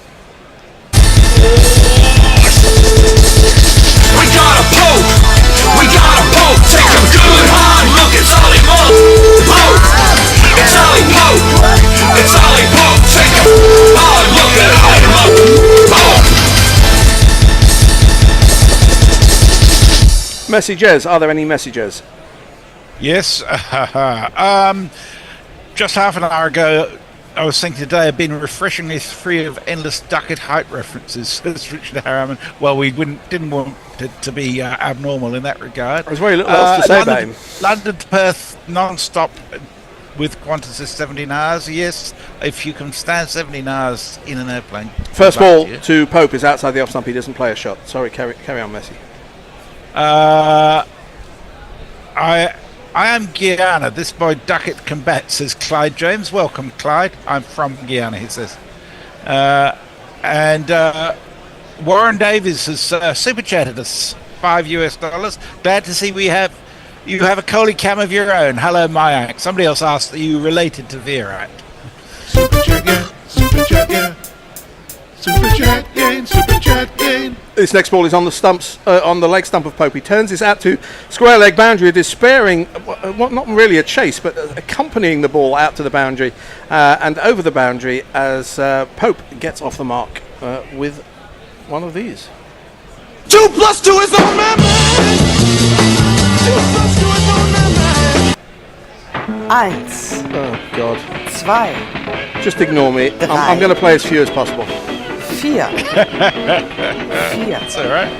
We got a Pope! We got a Pope! Take a good hard look at Ollie Pope! It's Ollie Pope! It's Ollie Pope! Take a hard look at Ollie Pope! Messages. Are there any messages? Yes. Just half an hour ago, I was thinking today I've been refreshingly free of endless Duckett height references, says Richard Harriman. Well, we didn't want it to be abnormal in that regard. There's very little else to say about him. London to Perth non-stop with Qantas is 17 hours. Yes, if you can stand 17 hours in an airplane. First ball to Pope is outside the off stump. He doesn't play a shot. Sorry, carry on, Messi. I am Guyana. This boy Duckett can bat, says Clyde James. Welcome, Clyde. I'm from Guyana, he says. And Warren Davies has super chatted us $5. Glad to see you have a Coley cam of your own. Hello, Mayank. Somebody else asked, are you related to Virat? Super chat, yeah. Super chat, yeah. Super chat game, super chat game. This next ball is on the stumps, on the leg stump of Pope. He turns this out to square leg boundary, despairing, not really a chase, but accompanying the ball out to the boundary and over the boundary as Pope gets off the mark with one of these. 2 + 2 is our man. 2 + 2 is our man. 1. Oh God. 2. Just ignore me. I'm going to play as few as possible. 4. 4. That's all right.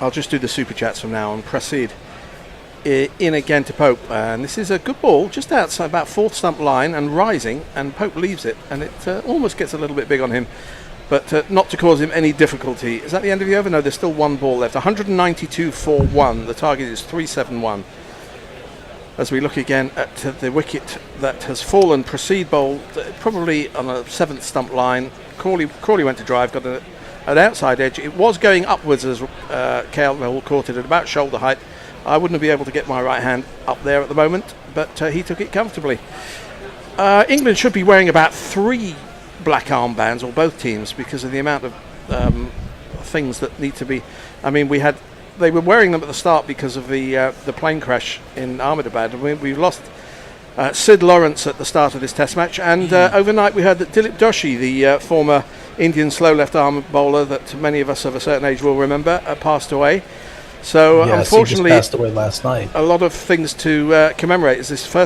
I'll just do the super chats from now on. Proceed. In again to Pope, and this is a good ball just outside about 4th stump line and rising, and Pope leaves it, and it almost gets a little bit big on him, but not to cause him any difficulty. Is that the end of the over? No, there's still one ball left. 192 for 1. The target is 371. As we look again at the wicket that has fallen, Proceed bowled probably on a 7th stump line. Crawley went to drive, got an outside edge. It was going upwards as KL Rahul caught it at about shoulder height. I wouldn't be able to get my right hand up there at the moment, but he took it comfortably. England should be wearing about 3 black armbands, or both teams, because of the amount of things that need to be. I mean, they were wearing them at the start because of the plane crash in Ahmedabad. We've lost Sid Lawrence at the start of this test match, and overnight we heard that Dilip Doshi, the former Indian slow left arm bowler that many of us of a certain age will remember, passed away. So yes, unfortunately, he just passed away last night. A lot of things to commemorate. As the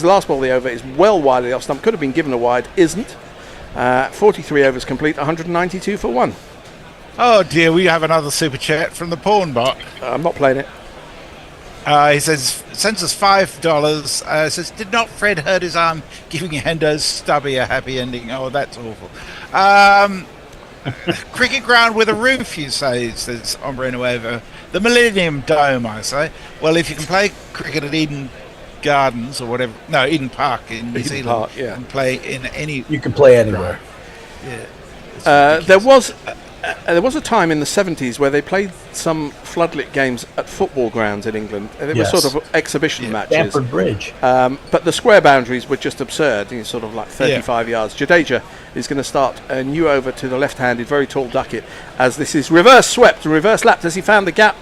last ball of the over is well wide of the off stump, could have been given a wide, isn't. 43 overs complete, 192 for 1. Oh dear, we have another super chat from the porn bot. I'm not playing it. He says, sends us $5. Says, did not Fred hurt his arm giving Hendo's stubby a happy ending? Oh, that's awful. Cricket ground with a roof, you say, says Ombre Nuevo. The Millennium Dome, I say. Well, if you can play cricket at Eden Gardens or whatever, no, Eden Park in New Zealand, Park, yeah. you can play in any. You can play anywhere. Yeah. There was a time in the 70s where they played some floodlit games at football grounds in England. They were sort of exhibition matches. Stamford Bridge. But the square boundaries were just absurd. It's sort of like 35 yards. Jadeja is going to start a new over to the left-handed, very tall Duckett, as this is reverse swept, reverse lapped as he found the gap.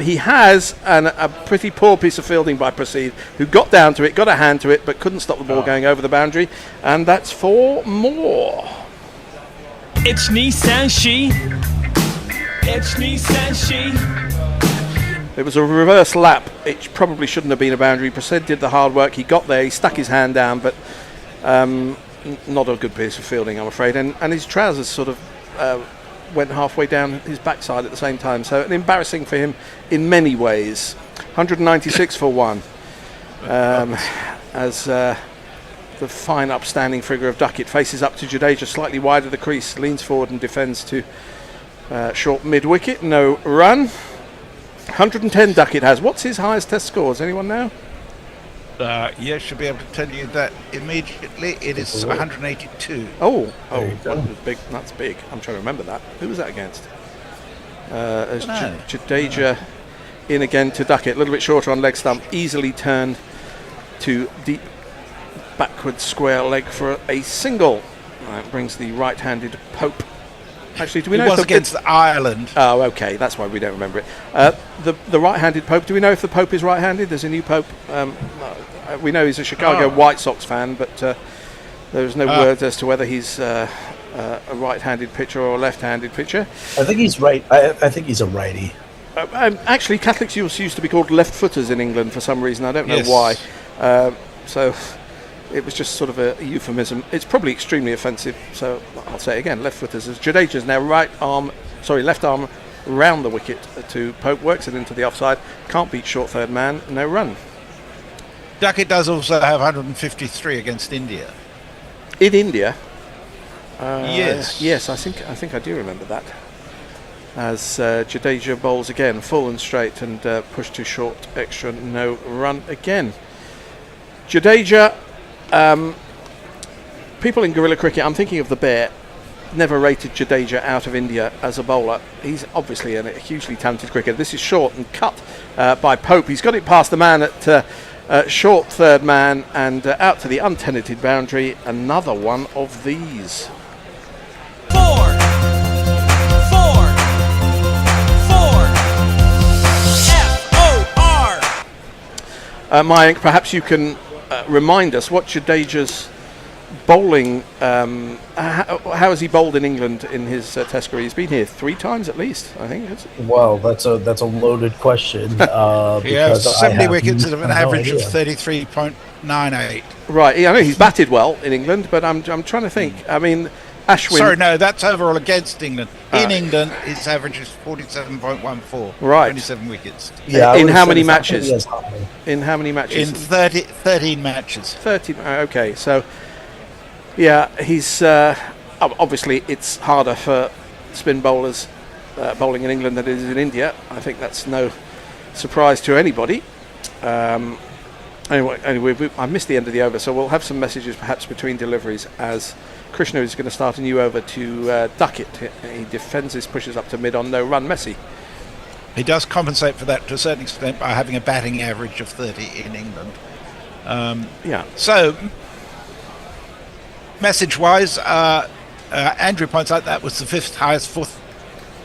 He has a pretty poor piece of fielding by Proceed, who got down to it, got a hand to it, but couldn't stop the ball going over the boundary. And that's 4 more. It's Nissan She. It's Nissan She. It was a reverse lap. It probably shouldn't have been a boundary. Proceed did the hard work. He got there. He stuck his hand down, but not a good piece of fielding, I'm afraid. And his trousers sort of went halfway down his backside at the same time. So embarrassing for him in many ways. 196 for 1. As the fine upstanding figure of Duckett faces up to Jadeja, slightly wide of the crease, leans forward and defends to short mid-wicket. No run. 110 Duckett has. What's his highest test score? Does anyone know? Yeah, should be able to tell you that immediately. It is 182. Oh, big. That's big. I'm trying to remember that. Who was that against? As Jadeja in again to Duckett. A little bit shorter on leg stump. Easily turned to deep backward square leg for a single. That brings the right-handed Pope. Actually, do we know? It was against Ireland. Oh, okay. That's why we don't remember it. The right-handed Pope. Do we know if the Pope is right-handed? There's a new Pope. We know he's a Chicago White Sox fan, but there's no word as to whether he's a right-handed pitcher or a left-handed pitcher. I think he's right. I think he's a righty. Actually, Catholics used to be called left-footers in England for some reason. I don't know why. So it was just sort of a euphemism. It's probably extremely offensive, so I'll say it again, left-footers. As Jadeja's now left arm round the wicket to Pope, works it into the offside, can't beat short third man, no run. Duckett does also have 153 against India. In India? Yes. Yes, I think I do remember that. As Jadeja bowls again, full and straight, and push to short, extra, no run again. Jadeja, people in Guerilla Cricket, I'm thinking of the Bear, never rated Jadeja out of India as a bowler. He's obviously a hugely talented cricketer. This is short and cut by Pope. He's got it past the man at short third man and out to the untenanted boundary. Another one of these. 4. F-O-R. Mayank, perhaps you can remind us what Jadeja's bowling, how has he bowled in England in his test career? He's been here 3 times at least, I think. Well, that's a loaded question. He has 70 wickets at an average of 33.98. Right, I know he's batted well in England, but I'm trying to think. I mean, Ashwin... Sorry, no, that's overall against England. In England, his average is 47.14. Right. 27 wickets. Yeah, in how many matches? In how many matches? In 13 matches. 13, okay, so... Yeah, he's obviously it's harder for spin bowlers bowling in England than it is in India. I think that's no surprise to anybody. Anyway, I missed the end of the over, so we'll have some messages perhaps between deliveries as Krishna is going to start a new over to Duckett. He defends his pushes up to mid on no run. Messi. He does compensate for that to a certain extent by having a batting average of 30 in England. So, message-wise, Andrew points out that was the 5th highest fourth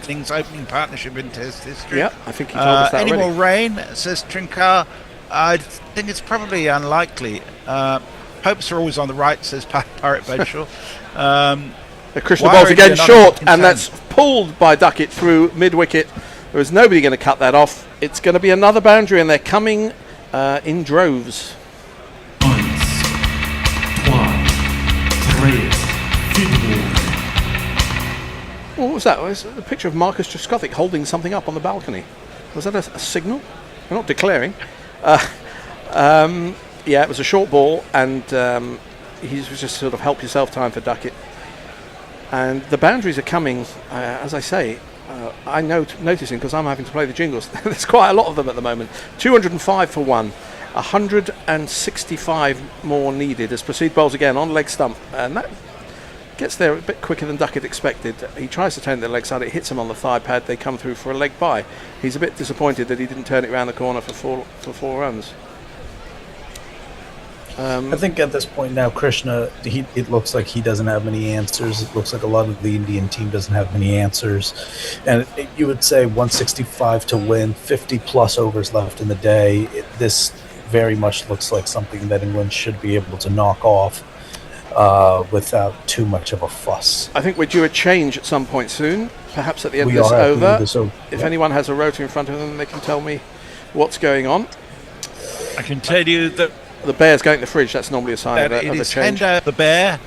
innings opening partnership in Test history. Yeah, I think he told us that any already. more rain, says Trinkar? I think it's probably unlikely. Hopes are always on the right, says Pirate Benshaw. Krishna bowls again short, and that's pulled by Duckett through mid-wicket. There is nobody going to cut that off. It's going to be another boundary, and they're coming in droves. What was that? It was a picture of Marcus Trescothick holding something up on the balcony. Was that a signal? We're not declaring. Yeah, it was a short ball, and he was just sort of help yourself time for Duckett. And the boundaries are coming, as I say, I'm noticing because I'm having to play the jingles. There's quite a lot of them at the moment. 205 for one. 165 more needed as Proceed bowls again on leg stump. And that gets there a bit quicker than Duckett expected. He tries to turn the leg side. It hits him on the thigh pad. They come through for a leg bye. He's a bit disappointed that he didn't turn it around the corner for four runs. I think at this point now, Krishna, it looks like he doesn't have many answers. It looks like a lot of the Indian team doesn't have many answers. And you would say 165 to win, 50-plus overs left in the day. This very much looks like something that England should be able to knock off without too much of a fuss. I think we're due a change at some point soon, perhaps at the end of this over. If anyone has a rotor in front of them, they can tell me what's going on. I can tell you that the bear's going to the fridge. That's normally a sign of a change. Hender, the bear,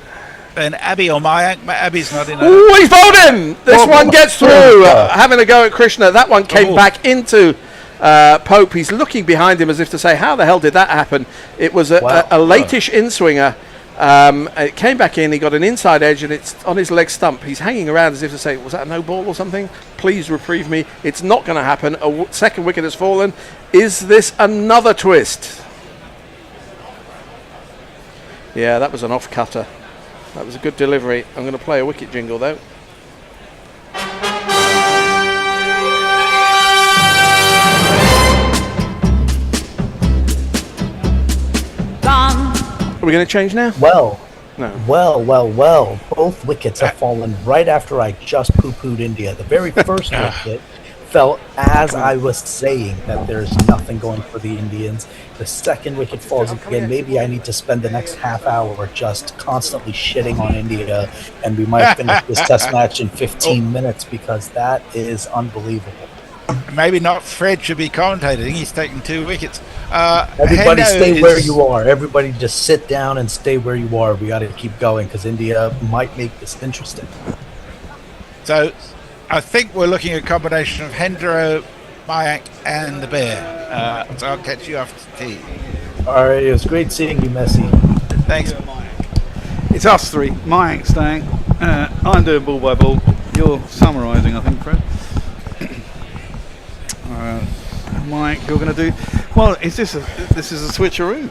and Abby or Mayank. Abby's not in. Ooh, he's bowled in! This one gets through. Having a go at Krishna. That one came back into Pope. He's looking behind him as if to say, how the hell did that happen? It was a latish in-swinger. It came back in, he got an inside edge, and it's on his leg stump. He's hanging around as if to say, was that a no ball or something? Please reprieve me. It's not going to happen. Second wicket has fallen. Is this another twist? Yeah, that was an off-cutter. That was a good delivery. I'm going to play a wicket jingle, though. Are we going to change now? Well. No. Well. Both wickets have fallen right after I just poo-pooed India. The very first wicket fell as I was saying that there's nothing going for the Indians. The second wicket falls again. Maybe I need to spend the next half hour just constantly shitting on India, and we might finish this test match in 15 minutes because that is unbelievable. Maybe not Fred should be commentating. He's taking 2 wickets. Everybody stay where you are. Everybody just sit down and stay where you are. We got to keep going because India might make this interesting. So I think we're looking at a combination of Hendro, Mayank and the bear. So I'll catch you after tea. All right, it was great seeing you, Messi. Thanks. It's us three. Mayank's staying. I'm doing ball by ball. You're summarising, I think, Fred. Mike, you're going to do well. This is a switcheroo?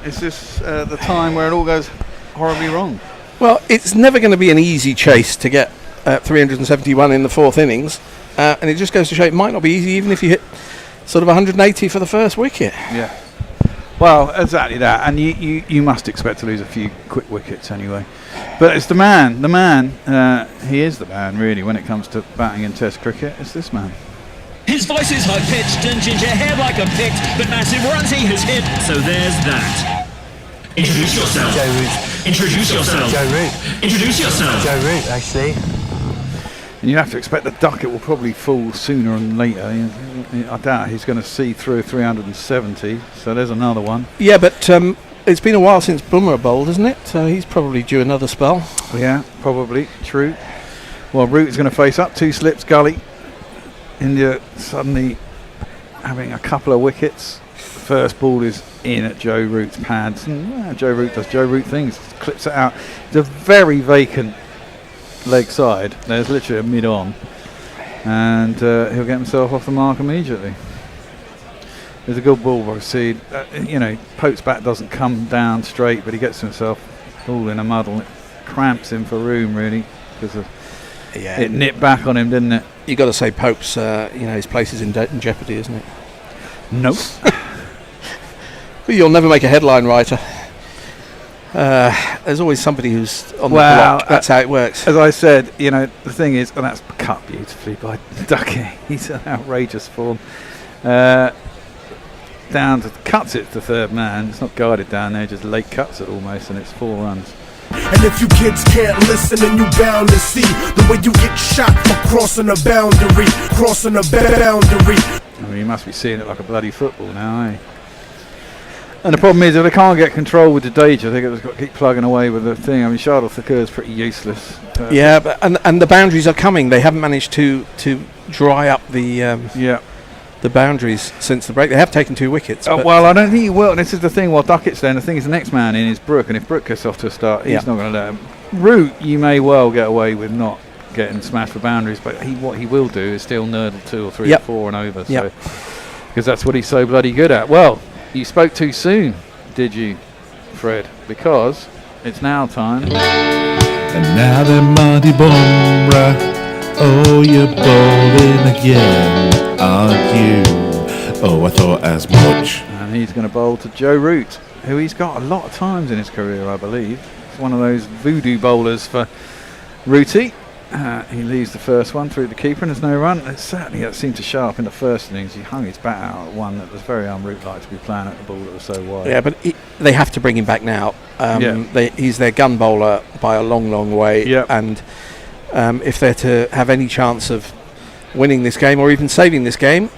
Is this the time where it all goes horribly wrong? Well, it's never going to be an easy chase to get 371 in the fourth innings, and it just goes to show it might not be easy even if you hit sort of 180 for the first wicket. Yeah. Well, exactly that, and you must expect to lose a few quick wickets anyway. But it's the man. He is the man, really, when it comes to batting in Test cricket. It's this man. His voice is high-pitched and ginger hair like a pick, but massive runs he has hit, so there's that. Introduce yourself. Joe Root. Introduce yourself. Joe Root. Introduce yourself. Joe Root, actually. And you have to expect the Duckett will probably fall sooner than later. I doubt he's going to see through 370, so there's another one. Yeah, but it's been a while since Bumrah bowled, isn't it? So he's probably due another spell. Yeah, probably. True. Well, Root is going to face up, 2 slips, gully. India suddenly having a couple of wickets. First ball is in at Joe Root's pads. And, Joe Root does Joe Root things, clips it out. It's a very vacant leg side. There's literally a mid-on. And he'll get himself off the mark immediately. There's a good ball by Seed. Pope's bat doesn't come down straight, but he gets himself all in a muddle. It cramps him for room, really, because it nipped back on him, didn't it? You got to say Pope's, his place is in jeopardy, isn't it? Nope. But you'll never make a headline writer. There's always somebody who's on the block. That's how it works. As I said, the thing is, and that's cut beautifully by Duckett. He's an outrageous form. Cuts it to third man. It's not guided down there, just late cuts it almost, and it's 4 runs. And if you kids can't listen, then you bound to see the way you get shot for crossing a boundary. I mean, you must be seeing it like a bloody football now, eh? And the problem is, if they can't get control with the Jadeja, they've got to keep plugging away with the thing. I mean, Shardul Thakur is pretty useless. Yeah, but and the boundaries are coming. They haven't managed to dry up the boundaries since the break. They have taken 2 wickets. Well, I don't think he will. This is the thing. While Duckett's there, the thing is, the next man in is Brook, and if Brook gets off to a start, he's not going to let him. Root, you may well get away with not getting smashed for boundaries, but what he will do is still nurdle 2 or 3 Yep. or 4 and over. Yep. So because that's what he's so bloody good at. Well, you spoke too soon, did you, Fred? Because it's now time. And now that Monty Bumrah, oh, you're bowling again, aren't you? Oh, I thought as much. And he's going to bowl to Joe Root, who he's got a lot of times in his career, I believe. He's one of those voodoo bowlers for Rooty. He leaves the first one through the keeper and there's no run. It certainly seemed to show up in the first innings. He hung his bat out at one that was very un-Root-like to be playing at the ball that was so wide. Yeah, but they have to bring him back now. He's their gun bowler by a long, long way. Yep. And if they're to have any chance of winning this game or even saving this game,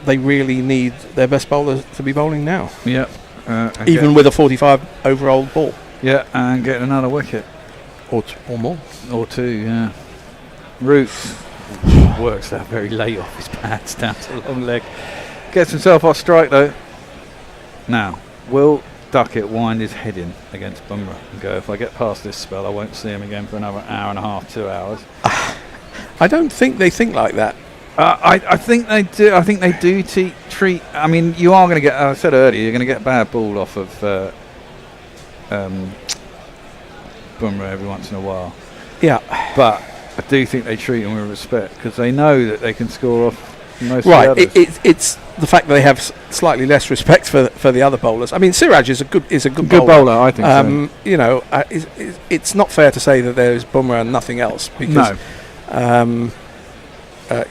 they really need their best bowler to be bowling now. Yeah. Even with a 45 overall ball. Yeah, and get another wicket. Or more. Or 2, yeah. Root works that very late off his pads down to the long leg. Gets himself off strike though. Now, will Duckett wind his head in against Bumrah and go, if I get past this spell, I won't see him again for another hour and a half, 2 hours? I don't think they think like that. I think they do. I think they do treat. I mean, you are going to get. I said earlier, you're going to get a bad ball off of Bumrah every once in a while. Yeah, but I do think they treat him with respect because they know that they can score off most right. of the others. It's the fact that they have slightly less respect for the other bowlers. I mean, Siraj is a good bowler. I think so. You know, it's not fair to say that there is Bumrah and nothing else because. No.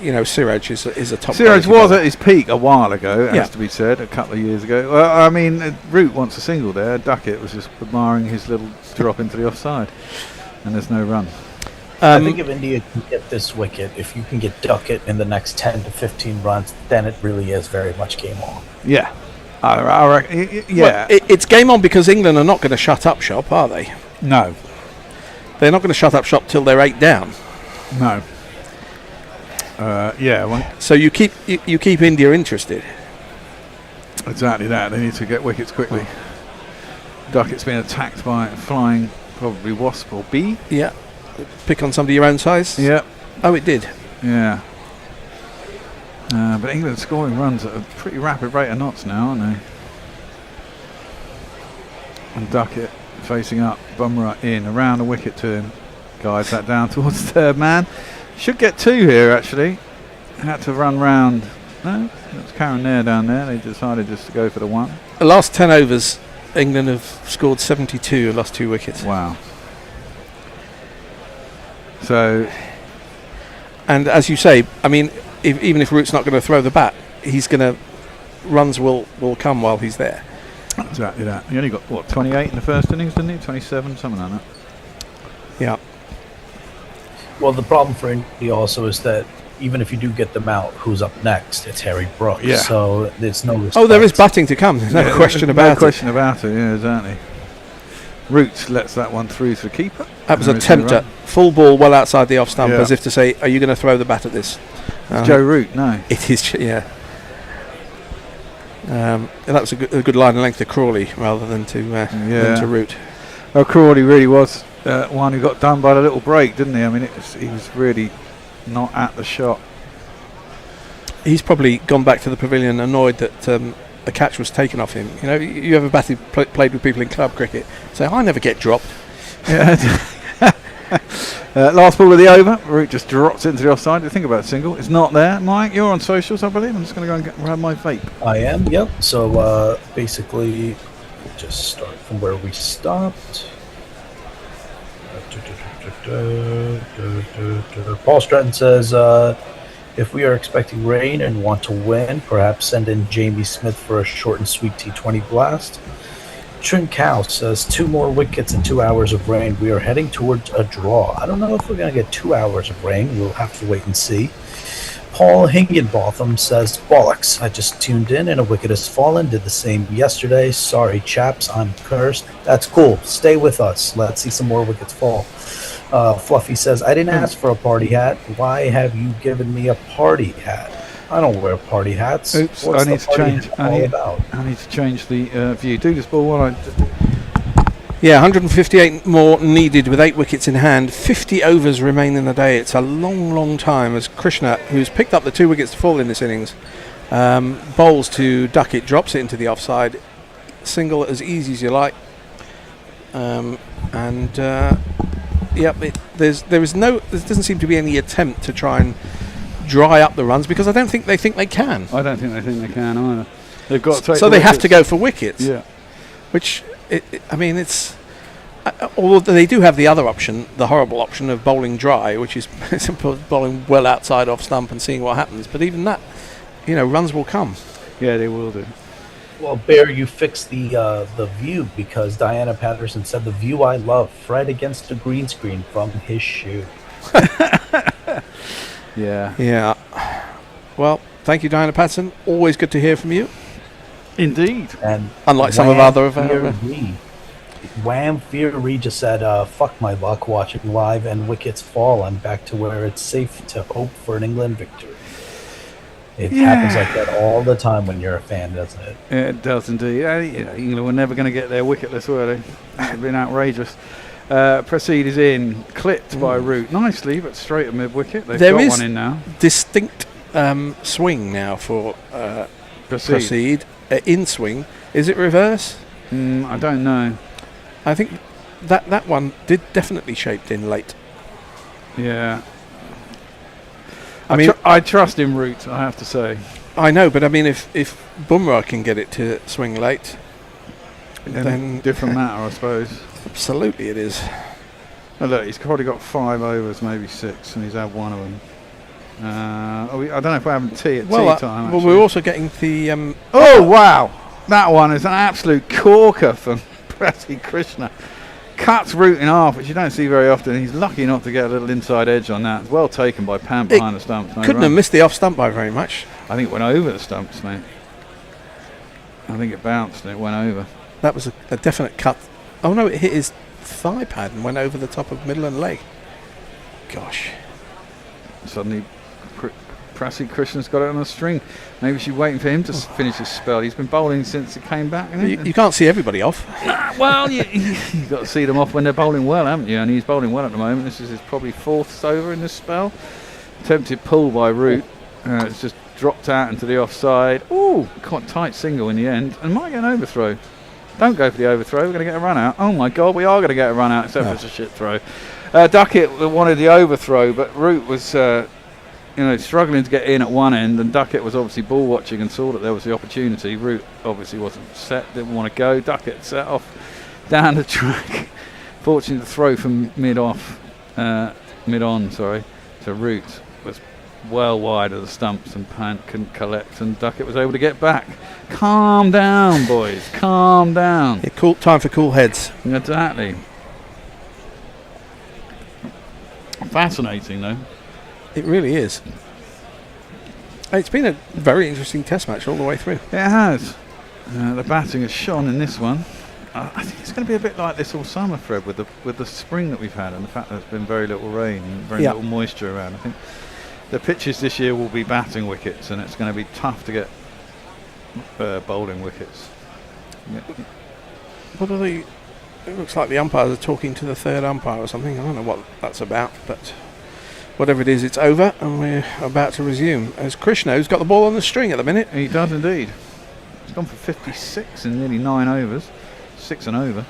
You know, Siraj is a top. Siraj was at his peak a while ago, Yeah. has to be said, a couple of years ago. Well, I mean, Root wants a single there. Duckett was just admiring his little drop into the offside, and there's no run. I think if India can get this wicket, if you can get Duckett in the next 10 to 15 runs, then it really is very much game on. Yeah. I reckon, yeah. Well, it's game on because England are not going to shut up shop, are they? No. They're not going to shut up shop till they're 8 down. No. So you keep India interested. Exactly that. They need to get wickets quickly. Duckett's been attacked by a flying, probably wasp or bee. Yeah. Pick on somebody your own size. Yeah. Oh, it did. Yeah. But England scoring runs at a pretty rapid rate of knots now, aren't they? And Duckett facing up, Bumrah in, around the wicket to him. Guides that down towards the third man. Should get 2 here actually. Had to run round. No, that's Karen down there. They decided just to go for the 1. The last 10 overs, England have scored 72 and lost 2 wickets. Wow. So, and as you say, I mean, even if Root's not going to throw the bat, runs will come while he's there. Exactly that. He only got 28 in the first innings, didn't he? 27, something like that. Yeah. Well, the problem for India also is that even if you do get them out, who's up next? It's Harry Brooks. Yeah. So there's no respect. Oh, there is batting to come. There's no question about it. No question about it, yeah, exactly. Root lets that one through to the keeper. That was a tempter. Full ball well outside the off stump, Yeah. as if to say, are you going to throw the bat at this? Joe Root, no. It is, yeah. And that was a good line of length to Crawley rather than to Root. Oh, Crawley really was one who got done by the little break, didn't he? I mean, he was really not at the shot. He's probably gone back to the pavilion annoyed that a catch was taken off him. You know, you ever played with people in club cricket, say, I never get dropped. Yeah. Last ball of the over. Root just drops into the offside. Think about a single. It's not there. Mike, you're on socials, I believe. I'm just going to go and grab my vape. I am, yep. So basically, just start from where we stopped. Paul Stratton says, if we are expecting rain and want to win, perhaps send in Jamie Smith for a short and sweet T20 blast. Trin Cow says 2 more wickets and 2 hours of rain. We are heading towards a draw. I don't know if we're going to get 2 hours of rain. We'll have to wait and see. Paul Higginbotham says, bollocks. I just tuned in and a wicket has fallen. Did the same yesterday. Sorry, chaps. I'm cursed. That's cool. Stay with us. Let's see some more wickets fall. Fluffy says, I didn't ask for a party hat. Why have you given me a party hat? I don't wear party hats. Oops, What's I need to change. I need to change the view. Do this ball while I Yeah, 158 more needed with 8 wickets in hand. 50 overs remain in the day. It's a long, long time as Krishna, who's picked up the 2 wickets to fall in this innings, bowls to Duckett, drops it into the offside. Single as easy as you like. There doesn't seem to be any attempt to try and dry up the runs because I don't think they think they can. I don't think they think they can either. They've got to take so they have to go for wickets. Yeah. Which, it's... although they do have the other option, the horrible option of bowling dry, which is bowling well outside off stump and seeing what happens. But even that, runs will come. Yeah, they will do. Well, Bear, you fixed the view because Diana Patterson said the view I love, Fred against the green screen from his shoe. Yeah. Yeah. Well, thank you, Diana Patterson. Always good to hear from you. Indeed. And unlike some of other Wham Fury just said, fuck my luck watching live and wickets fall. I'm back to where it's safe to hope for an England victory. It happens like that all the time when you're a fan, doesn't it? Yeah, it does indeed. England were never going to get their wicketless, were they? It would been outrageous. Proceed is in, clipped by Root nicely, but straight at mid-wicket. They've got one in now. Distinct swing now for Proceed. In swing. Is it reverse? I don't know. I think that one did definitely shaped in late. Yeah. I trust in Root, I have to say. I know, but if Bumrah can get it to swing late, then different matter, I suppose. Absolutely, it is. Oh, look, he's probably got 5 overs, maybe 6, and he's had one of them. I don't know if we're having tea at tea time. Well, we're also getting the. Oh wow, that one is an absolute corker from Prati Krishna. Cuts Root in half, which you don't see very often. He's lucky not to get a little inside edge on that. It's well taken by Pam behind the stumps. Couldn't have missed the off stump by very much. I think it went over the stumps, mate. I think it bounced and it went over. That was a definite cut. Oh no, it hit his thigh pad and went over the top of middle and leg. Gosh. Suddenly, Prati Krishna's got it on a string. Maybe she's waiting for him to finish his spell. He's been bowling since he came back. You can't see everybody off. Well, you've got to see them off when they're bowling well, haven't you? And he's bowling well at the moment. This is his probably 4th over in this spell. Attempted pull by Root. It's just dropped out into the offside. Ooh, quite tight single in the end. And might get an overthrow. Don't go for the overthrow. We're going to get a run out. Oh my God, we are going to get a run out, except for it's a shit throw. Duckett wanted the overthrow, but Root was struggling to get in at one end, and Duckett was obviously ball watching and saw that there was the opportunity. Root obviously wasn't set, didn't want to go. Duckett set off down the track. Fortunately, the throw from mid-on to Root was well wide of the stumps, and Pant couldn't collect, and Duckett was able to get back. Calm down, boys. Calm down. Yeah, time for cool heads. Exactly. Fascinating, though. It really is. It's been a very interesting test match all the way through. It has. The batting has shone in this one. I think it's going to be a bit like this all summer, Fred, with the spring that we've had and the fact that there's been very little rain and very little moisture around. I think the pitches this year will be batting wickets, and it's going to be tough to get bowling wickets. Yeah. What are the? It looks like the umpires are talking to the third umpire or something. I don't know what that's about, but whatever it is, it's over, and we're about to resume. As Krishna, who's got the ball on the string at the minute. He does indeed. He's gone for 56 in nearly 9 overs, 6 and over.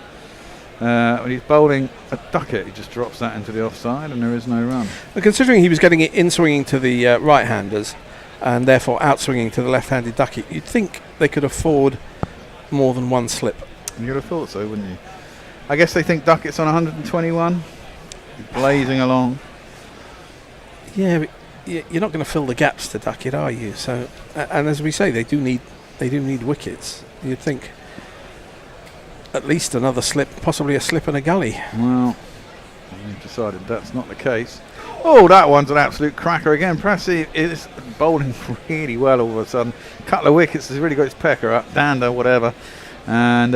When he's bowling a Duckett, he just drops that into the offside, and there is no run. But considering he was getting it in swinging to the right-handers, and therefore out swinging to the left-handed Duckett, you'd think they could afford more than one slip. You'd have thought so, wouldn't you? I guess they think Duckett's on 121, blazing along. Yeah, but you're not going to fill the gaps to Duckett, are you? So, and as we say, they do need wickets. You'd think at least another slip, possibly a slip and a gully. Well, they've decided that's not the case. Oh, that one's an absolute cracker again. Pressy is bowling really well all of a sudden. Couple of wickets, has really got his pecker up, dander, whatever, and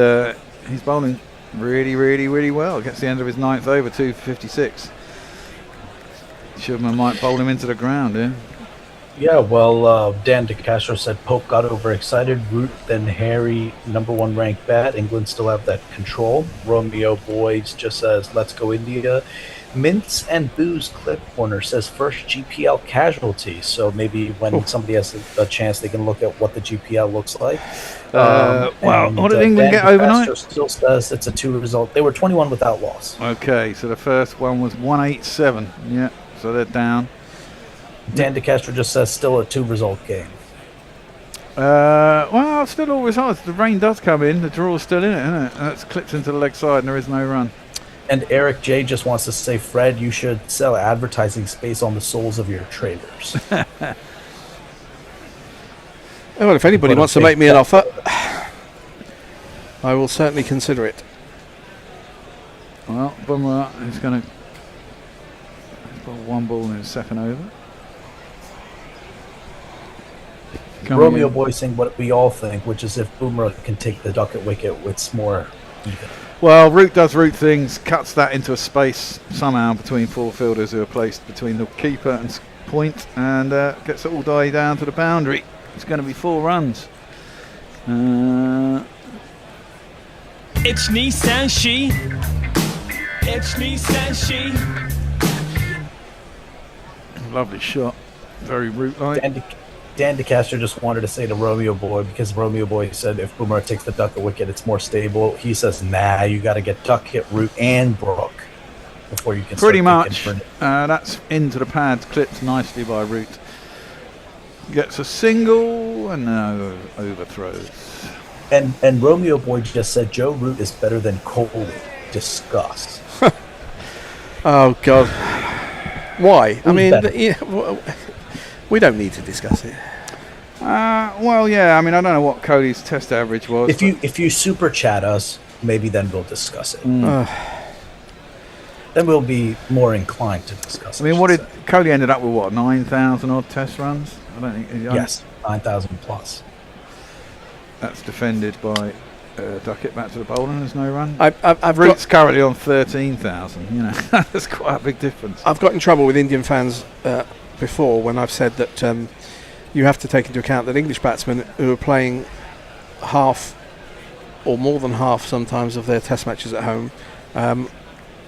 he's bowling really, really, really well. Gets the end of his 9th over, 2 for 56. Shubman might bowl him into the ground, yeah. Yeah, well, Dan DeCastro said Pope got overexcited. Root, then Harry, number 1 ranked bat. England still have that control. Romeo Boys just says, let's go India. Mints and Booze Clip Corner says first GPL casualty. So maybe when somebody has a chance, they can look at what the GPL looks like. What did England get overnight? Still says it's a 2 result. They were 21 without loss. Okay, so the first one was 187. Yeah, so they're down. Dan DeCastro just says still a 2 result game. Well, still all results. The rain does come in. The draw's still in it, isn't it? And it's clipped into the leg side and there is no run. And Eric J just wants to say, Fred, you should sell advertising space on the souls of your traders. Well, if anybody wants to make me an offer, I will certainly consider it. Well, Bumrah is going to... He's got 1 ball in his second over. Romeo voicing what we all think, which is if Bumrah can take the Duckett wicket, it's more even. Well, Root does Root things, cuts that into a space somehow between 4 fielders who are placed between the keeper and point, and gets it all die down to the boundary. It's going to be 4 runs. It's Nissan She. It's Nissan She. Lovely shot. Very Root-like. Dan DeCastro just wanted to say to Romeo Boy, because Romeo Boy said if Bumrah takes the Duckett wicket, it's more stable. He says, nah, you got to get Duckett, Root, and Brook before you can pretty much. That's into the pads, clipped nicely by Root. Gets a single and now overthrows. And Romeo Boy just said Joe Root is better than Coley. Disgust. Oh, God. Why? I mean, we don't need to discuss it. Well, yeah. I mean, I don't know what Cody's test average was. If you super chat us, maybe then we'll discuss it. Then we'll be more inclined to discuss it. I mean, what did Cody ended up with? What 9,000 odd test runs? I don't think. Yes, 9,000 plus. That's defended by Duckett back to the bowler. There's no run. I've Root's currently on 13,000. You know, that's quite a big difference. I've got in trouble with Indian fans before when I've said that you have to take into account that English batsmen who are playing half or more than half sometimes of their test matches at home,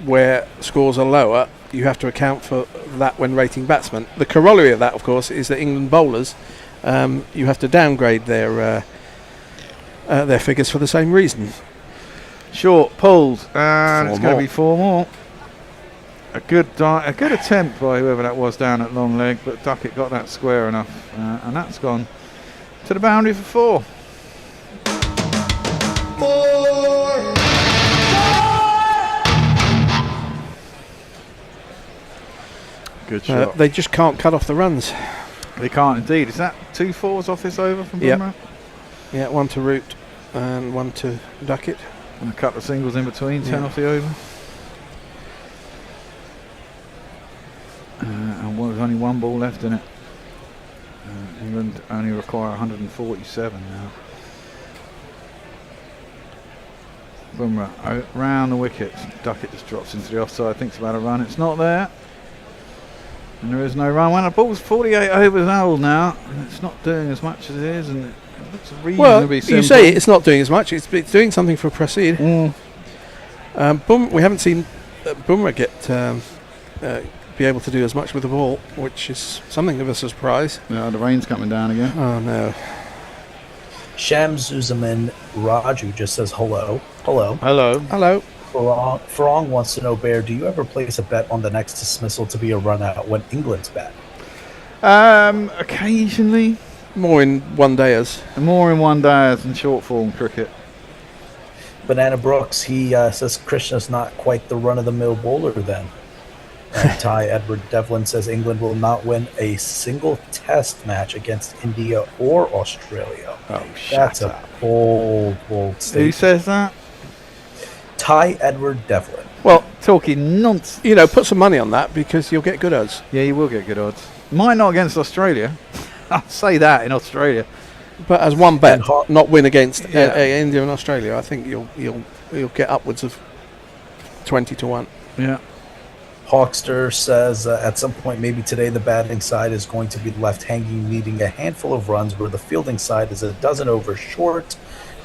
where scores are lower, you have to account for that when rating batsmen. The corollary of that, of course, is that England bowlers, you have to downgrade their figures for the same reason. Short pulled, and it's going to be 4 more. A good attempt by whoever that was down at long leg, but Duckett got that square enough, and that's gone to the boundary for 4. Good shot. They just can't cut off the runs. They can't indeed. Is that 2 4s off this over from Bumrah? Yeah, 1 to Root and 1 to Duckett. And a couple of singles in between, 10 off the over. And there's only 1 ball left in it. England only require 147 now. Bumrah round the wicket. Duckett just drops into the offside, thinks about a run. It's not there. And there is no run. Well, the ball's 48 overs old now, and it's not doing as much as it is, and it looks reasonably simple. You say it's not doing as much. It's doing something for Prasid. We haven't seen Bumrah be able to do as much with the ball, which is something of a surprise. Yeah, the rain's coming down again. Oh no. Shams Zuzaman Raju just says hello. Hello. Hello. Hello. Farong wants to know, Bear, do you ever place a bet on the next dismissal to be a run out when England's bat? Occasionally. More in one-dayers. More in one-dayers than short form cricket. Banana Brooks, he says Krishna's not quite the run-of-the-mill bowler then. And Ty Edward Devlin says England will not win a single test match against India or Australia. Oh, that's a bold statement. Who says that? Ty Edward Devlin. Well, talking nonsense. You know, put some money on that because you'll get good odds. Yeah, you will get good odds. Might not against Australia. I'll say that in Australia. But as one bet, not win against India and Australia, I think you'll get upwards of 20 to 1. Yeah. Hawkster says at some point, maybe today, the batting side is going to be left hanging, needing a handful of runs where the fielding side is a dozen overs short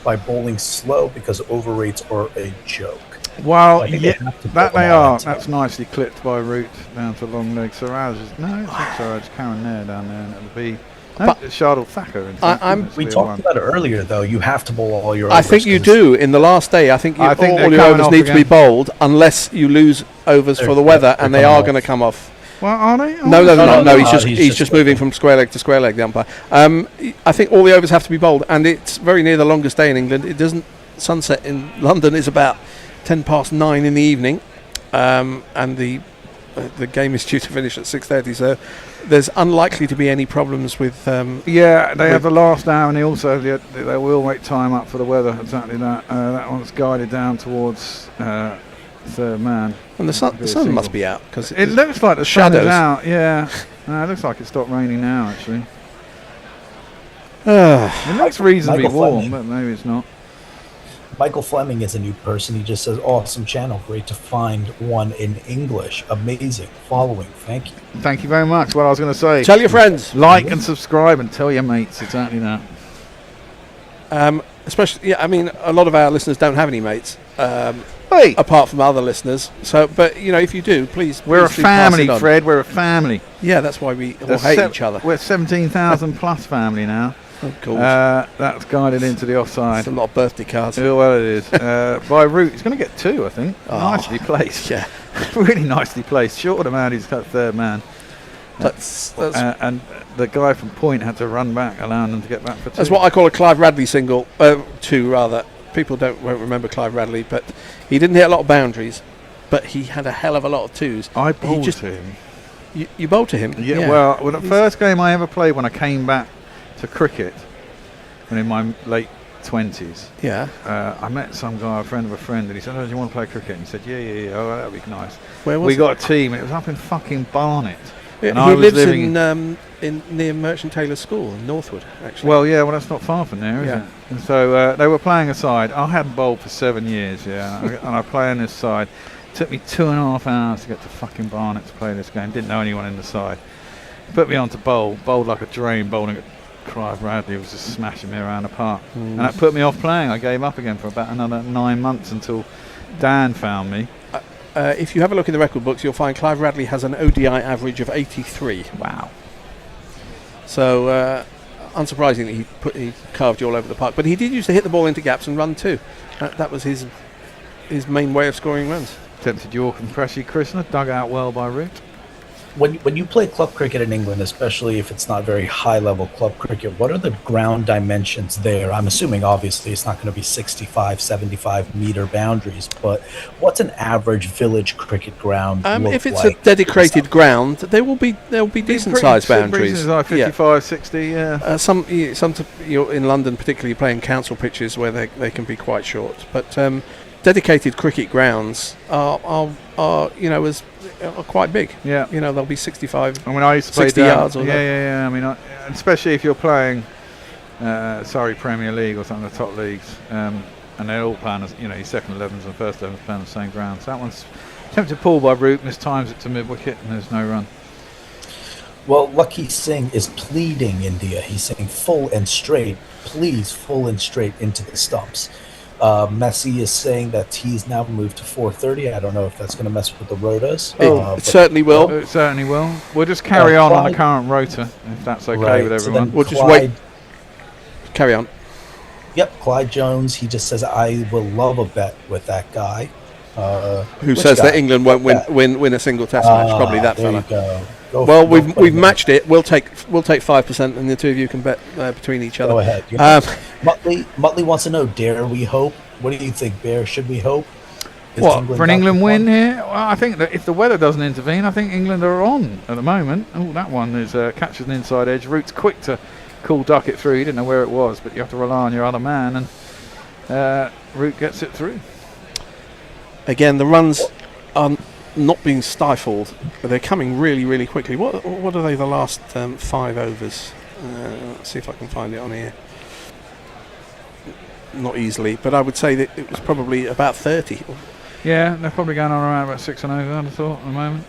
by bowling slow because over rates are a joke. Well, I think yeah, they have to that bowl they them out are. on time. That's nicely clipped by Root down to long leg. Siraj is no, it's not Siraj. Karen there down there, and it'll be Shardul Thacker. We talked about it earlier, though. You have to bowl all your. I think you do in the last day. I think all your overs need to be bowled unless you lose overs for the weather, and they are going to come off. Well, are they? No. He's just moving from square leg to square leg. The umpire. I think all the overs have to be bowled, and it's very near the longest day in England. It doesn't sunset in London is about 9:10 in the evening, and the game is due to finish at 6:30. So there's unlikely to be any problems with. Yeah, they have the last hour, and they will wait time up for the weather. Exactly that. That one's guided down towards third man. And the sun must be out because it looks like the sun is out. Yeah, it looks like it stopped raining now. Actually, it looks reasonably warm, but maybe it's not. Michael Fleming is a new person. He just says, awesome channel. Great to find one in English. Amazing. Following. Thank you. Thank you very much. What I was going to say. Tell your friends. Like and subscribe and tell your mates. Exactly that. Especially, I mean, a lot of our listeners don't have any mates. Apart from other listeners. So, but, if you do, please. We're a do family, pass it on. Fred. We're a family. Yeah, that's why we all hate each other. We're 17,000 plus family now. Oh, cool. That's guided into the offside. It's a lot of birthday cards. Oh, well, it is. By Root, he's going to get 2, I think. Nicely placed. Yeah. Really nicely placed. Short of the man who's got third man. That's and the guy from point had to run back, allowing them to get back for 2. That's what I call a Clive Radley single. 2, rather. People won't remember Clive Radley, but he didn't hit a lot of boundaries, but he had a hell of a lot of 2s. I bowled to him. You bowled to him? Yeah. Well, the first game I ever played when I came back to cricket, when in my late 20s. Yeah. I met some guy, a friend of a friend, and he said, "Oh, do you want to play cricket?" And he said, "Yeah. Oh, that'd be nice." Where was we it? got a team. It was up in fucking Barnet. Yeah, and he I was lives living in near Merchant Taylor School in Northwood, actually. Well, yeah, that's not far from there, is it? And so they were playing a side. I hadn't bowled for 7 years, and I play on this side. It took me 2.5 hours to get to fucking Barnet to play this game. Didn't know anyone in the side. Put me on to bowled like a drain, bowling at Clive Radley was just smashing me around the park. And that put me off playing. I gave up again for about another 9 months until Dan found me. If you have a look in the record books, you'll find Clive Radley has an ODI average of 83. Wow. So, unsurprisingly, he carved you all over the park. But he did used to hit the ball into gaps and run too. That was his main way of scoring runs. Tempted York and Cressy Krishna, dug out well by Root. When you play club cricket in England, especially if it's not very high-level club cricket, what are the ground dimensions there? I'm assuming, obviously, it's not going to be 65, 75-meter boundaries, but what's an average village cricket ground look if it's like? a dedicated ground, there will be decent-sized boundaries. Like 55, 60, yeah. Some you're in London, particularly playing council pitches where they can be quite short, but dedicated cricket grounds are quite big. Yeah. They'll be 65. I mean, I used to play 60 yards. Or yeah. I mean, especially if you're playing Surrey Premier League or something, the top leagues, and they're all playing, your second 11s and first 11s playing the same ground. So that one's tempted to pull by Root, mistimes it to mid wicket, and there's no run. Well, Lucky Singh is pleading India. He's saying full and straight, please, full and straight into the stumps. Messi is saying that he's now moved to 4:30. I don't know if that's going to mess with the rotas. It certainly will. It certainly will. We'll just carry on the current rota, if that's okay with everyone. So we'll just wait. Carry on. Yep, Clyde Jones, he just says, I will love a bet with that guy. Who says that England won't win a single test match? Probably that fella. Well, we've matched it. We'll take 5%, and the two of you can bet between each other. Go ahead. Muttley wants to know: dare we hope? What do you think, Bear? Should we hope? For an England win here? Well, I think that if the weather doesn't intervene, I think England are on at the moment. Oh, that one is catches an inside edge. Root's quick to call Duckett through. He didn't know where it was, but you have to rely on your other man, and Root gets it through. Again, the runs are not being stifled, but they're coming really, really quickly. What are they? The last 5 overs. Let's see if I can find it on here. Not easily, but I would say that it was probably about 30. Yeah, they're probably going on around about 6 and over, I'd have thought, at the moment.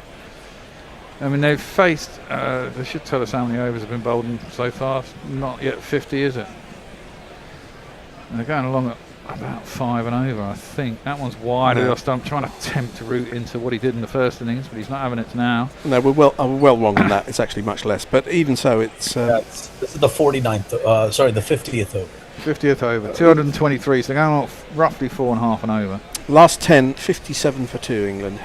I mean, they've faced, they should tell us how many overs have been bowled so far. Not yet 50, is it? And they're going along at about 5 and over, I think. That one's wide. No. I'm trying to tempt a route into what he did in the first innings, but he's not having it now. No, we're well wrong on that. It's actually much less. But even so, it's... this is the 49th, the 50th over. 50th over, 223, so they're going off roughly 4.5 and over. Last 10, 57 for 2, England.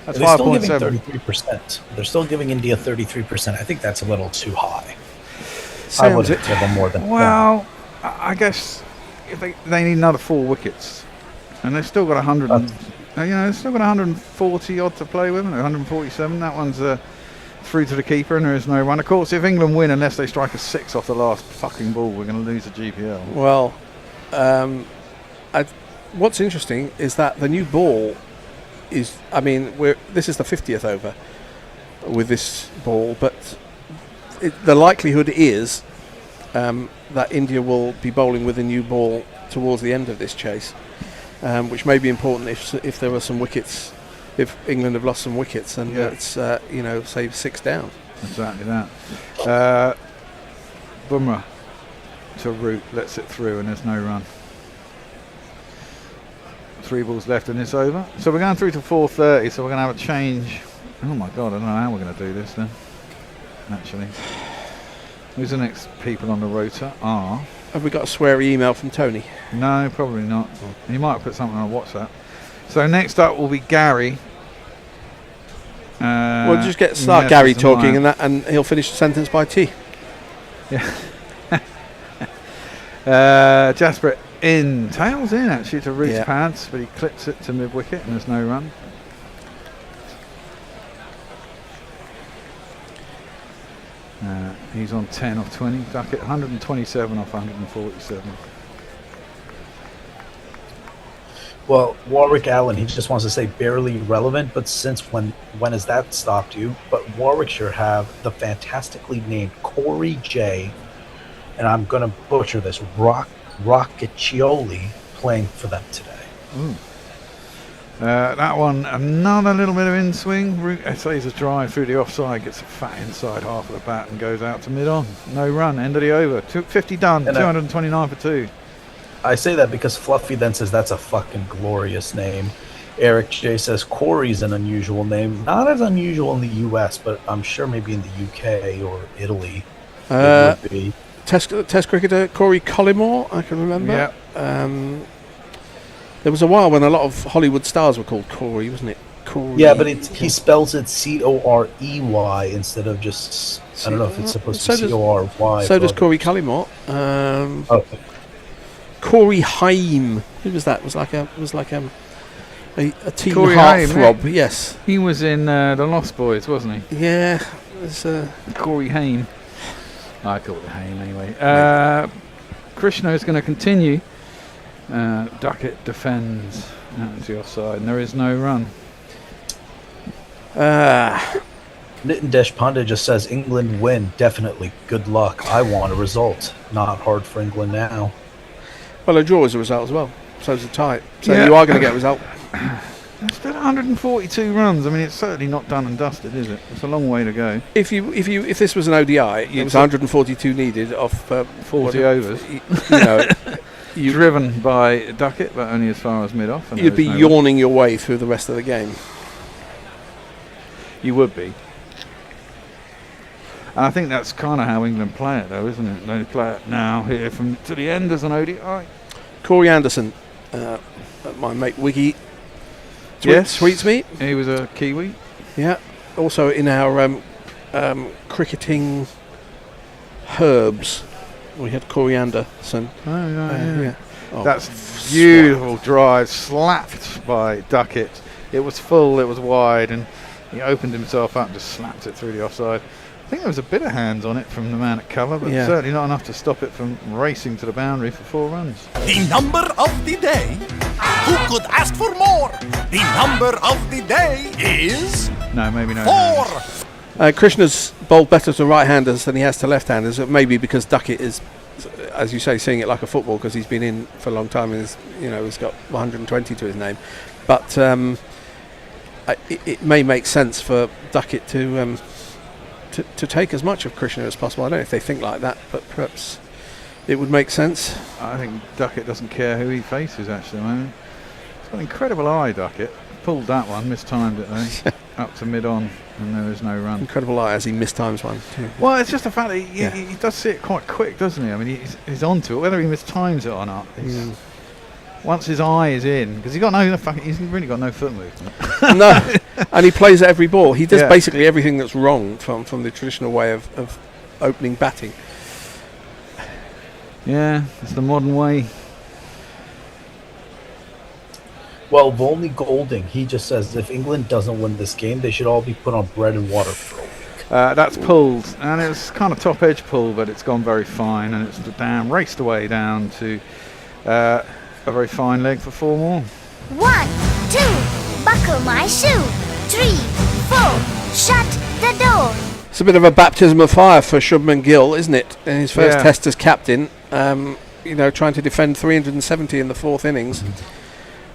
That's They're still giving 5.7. 33%. They're still giving India 33%. I think that's a little too high. Sounds I would it. give them more than Well, I guess if they need another 4 wickets, and they've still got 100. They've still got 140 odd to play with, 147. That one's through to the keeper, and there is no run. Of course, if England win, unless they strike a 6 off the last fucking ball, we're going to lose the GPL. Well, what's interesting is that the new ball is. I mean, this is the 50th over with this ball, but the likelihood is that India will be bowling with a new ball towards the end of this chase, which may be important if there are some wickets, if England have lost some wickets, and it's say 6 down. Exactly that. Bumrah to root, lets it through, and there's no run. 3 balls left in this over, so we're going through to 4:30. So we're going to have a change. Oh my god, I don't know how we're going to do this then. Actually, who's the next people on the rota? Have we got a sweary email from Tony? No, probably not. He might have put something on WhatsApp. So next up will be Gary. We'll just start Gary talking, and he'll finish the sentence by T. Yeah. Jasper in, tails in actually to Root's pads, but he clips it to mid wicket and there's no run. He's on 10 off 20. Duckett 127 off 147. Well, Warwick Allen, he just wants to say barely relevant, but since when has that stopped you? But Warwickshire have the fantastically named Corey J, and I'm going to butcher this, Rockiccioli playing for them today. That one, another little bit of in swing. Root essays a drive through the offside, gets a fat inside half of the bat and goes out to mid on. No run, end of the over. 50 done, and 229 for 2. I say that because Fluffy then says that's a fucking glorious name. Eric J says Corey's an unusual name. Not as unusual in the US, but I'm sure maybe in the UK or Italy it would be. Test cricketer Corey Collymore, I can remember. Yeah. There was a while when a lot of Hollywood stars were called Corey, wasn't it? Corey. Yeah, but he spells it Corey instead of just. I don't know if it's supposed to be Cory. So does Corey Collymore. Corey Haim. Who was that? Was like a team Corey heartthrob. Haim, Yes. He was in the Lost Boys, wasn't he? Yeah. It was, Corey Haim. I call it Haim anyway. Krishna is going to continue. Duckett defends out into the offside, and there is no run. Nitin Deshpande just says England win, definitely. Good luck. I want a result. Not hard for England now. Well, a draw is a result as well. So is a tie. So you are going to get a result. It's still 142 runs. I mean, it's certainly not done and dusted, is it? It's a long way to go. If this was an ODI, it was 142 needed off 40 overs. Driven by Duckett, but only as far as mid-off. You'd be yawning your way through the rest of the game. You would be. And I think that's kind of how England play it, though, isn't it? They play it now here from to the end as an ODI. Corey Anderson, my mate Wiggy, tweets me. He was a Kiwi. Yeah. Also in our cricketing herbs, we had Corey Anderson. Yeah. That's beautiful drive, slapped by Duckett. It was full, it was wide, and he opened himself up and just slapped it through the offside. I think there was a bit of hands on it from the man at cover, but certainly not enough to stop it from racing to the boundary for 4 runs. The number of the day. Who could ask for more? The number of the day is... No, maybe no. 4. Krishna's bowled better to right-handers than he has to left-handers. Maybe because Duckett is, as you say, seeing it like a football because he's been in for a long time and he's got 120 to his name. But it may make sense for Duckett to take as much of Krishna as possible. I don't know if they think like that, but perhaps it would make sense. I think Duckett doesn't care who he faces, actually. I mean, he's got an incredible eye, Duckett. Pulled that one, mistimed it though, up to mid-on, and there is no run. Incredible eye as he mistimes one. Too. Well, it's just the fact that he does see it quite quick, doesn't he? I mean, he's onto it, whether he mistimes it or not. Once his eye is in, because he's really got no foot movement. No, and he plays at every ball. He does basically everything that's wrong from the traditional way of opening batting. Yeah, it's the modern way. Well, Volney Golding, he just says if England doesn't win this game, they should all be put on bread and water for a week. That's pulled, and it's kind of top edge pull, but it's gone very fine, and it's raced away down to a very fine leg for 4 more. 1, 2, buckle my shoe. 3, 4, shut the door. It's a bit of a baptism of fire for Shubman Gill, isn't it? In his first test as captain, trying to defend 370 in the 4th innings.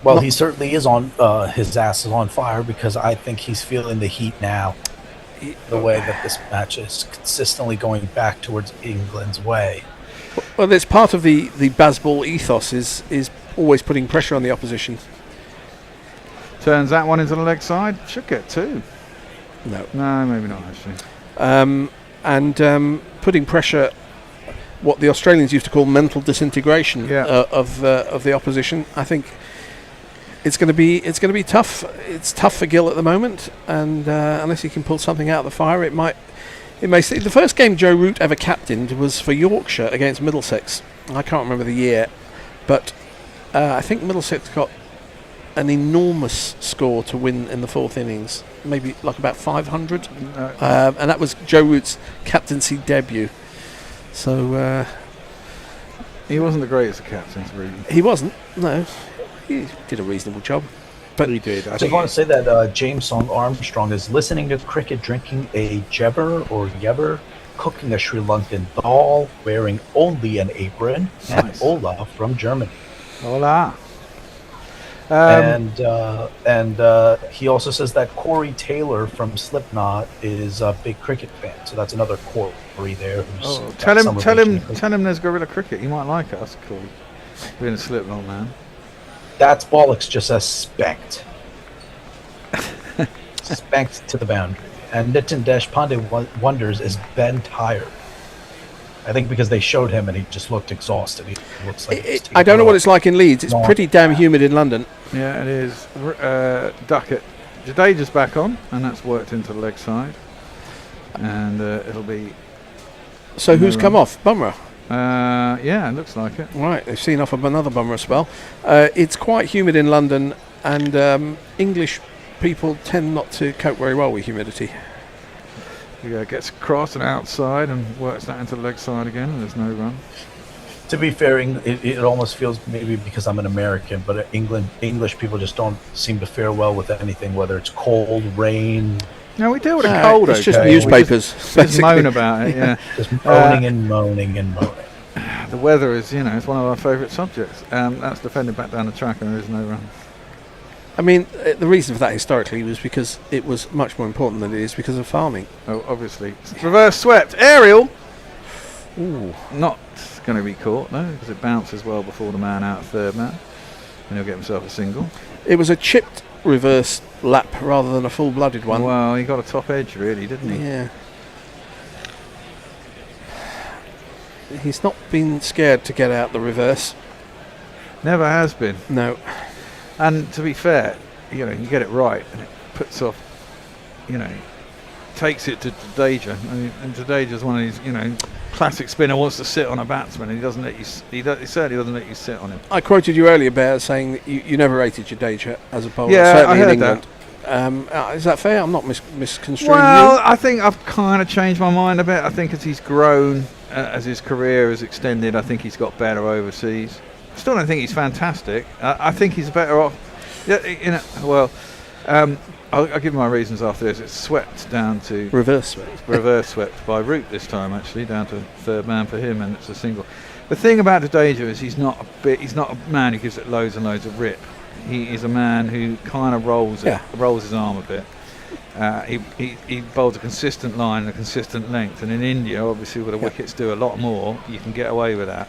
Well, he certainly is on. His ass is on fire because I think he's feeling the heat now. The way that this match is consistently going back towards England's way. Well, it's part of the Bazball ethos is always putting pressure on the opposition. Turns that one into the leg side. Should get 2. No, maybe not actually. And putting pressure, what the Australians used to call mental disintegration of the opposition. I think it's going to be tough. It's tough for Gill at the moment, and unless he can pull something out of the fire, it may. The first game Joe Root ever captained was for Yorkshire against Middlesex. I can't remember the year, but I think Middlesex got an enormous score to win in the 4th innings, maybe like about 500, and that was Joe Root's captaincy debut. So he wasn't the greatest of captains, really. He wasn't. No, he did a reasonable job. But he did. I just want to say that James Song Armstrong is listening to cricket, drinking a Jebber or Yever, cooking a Sri Lankan dal, wearing only an apron, and Ola from Germany. Hola. And he also says that Corey Taylor from Slipknot is a big cricket fan. So that's another Corey there. Tell him there's Guerilla Cricket. He might like us, Corey. Being a Slipknot man. That's bollocks, just says spanked. Spanked to the boundary. And Nitin Deshpande wonders, is Ben tired? I think because they showed him and he just looked exhausted. He looks like I don't know what it's like in Leeds. It's pretty damn humid in London. Yeah, it is. Duckett. Jadeja's back on, and that's worked into the leg side. And it'll be... So who's come off? Bumrah? Yeah, it looks like it. Right, they've seen off of another Bumrah spell. It's quite humid in London, and English people tend not to cope very well with humidity. Yeah, gets across and outside and works that into the leg side again, and there's no run. To be fair, it almost feels maybe because I'm an American, but English people just don't seem to fare well with anything, whether it's cold, rain. No, we deal with the cold. It's just newspapers. Just moan about it, yeah. Just moaning and moaning and moaning. The weather is, it's one of our favourite subjects. That's defended back down the track, and there is no run. I mean, the reason for that historically was because it was much more important than it is because of farming. Oh, obviously. Reverse swept. Aerial. Ooh, not going to be caught, though, because it bounces well before the man out of third man. And he'll get himself a single. It was a chipped reverse lap rather than a full-blooded one. Well, he got a top edge, really, didn't he? Yeah. He's not been scared to get out the reverse. Never has been. No. And to be fair, you get it right, and it puts off, takes it to Jadeja. And Jadeja's one of these, classic spinner, wants to sit on a batsman, and he doesn't let you. He certainly doesn't let you sit on him. I quoted you earlier, Bear, saying that you never rated Jadeja as a bowler. Yeah, certainly I heard in England. Is that fair? I'm not misconstruing Well, you. I think I've kind of changed my mind a bit. I think as he's grown, as his career has extended, I think he's got better overseas. Still don't think he's fantastic. I think he's better off. Well, I'll give my reasons after this. It's swept down to reverse swept by Root this time, actually, down to third man for him, and it's a single. The thing about Jadeja is he's not a man who gives it loads and loads of rip. He is a man who kind of rolls his arm a bit. He bowls a consistent line and a consistent length, and in India, obviously, where the wickets do a lot more, you can get away with that.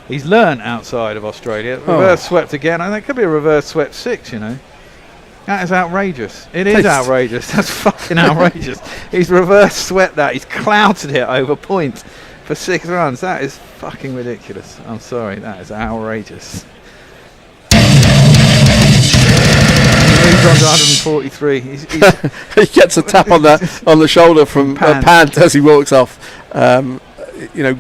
He's learnt outside of Australia. Reverse swept again. I think it could be a reverse swept 6, you know. That is outrageous. It is outrageous. That's fucking outrageous. He's reverse swept that. He's clouted it over point for 6 runs. That is fucking ridiculous. I'm sorry. That is outrageous. He moves on to 143. He gets a tap on the shoulder from Pant as he walks off.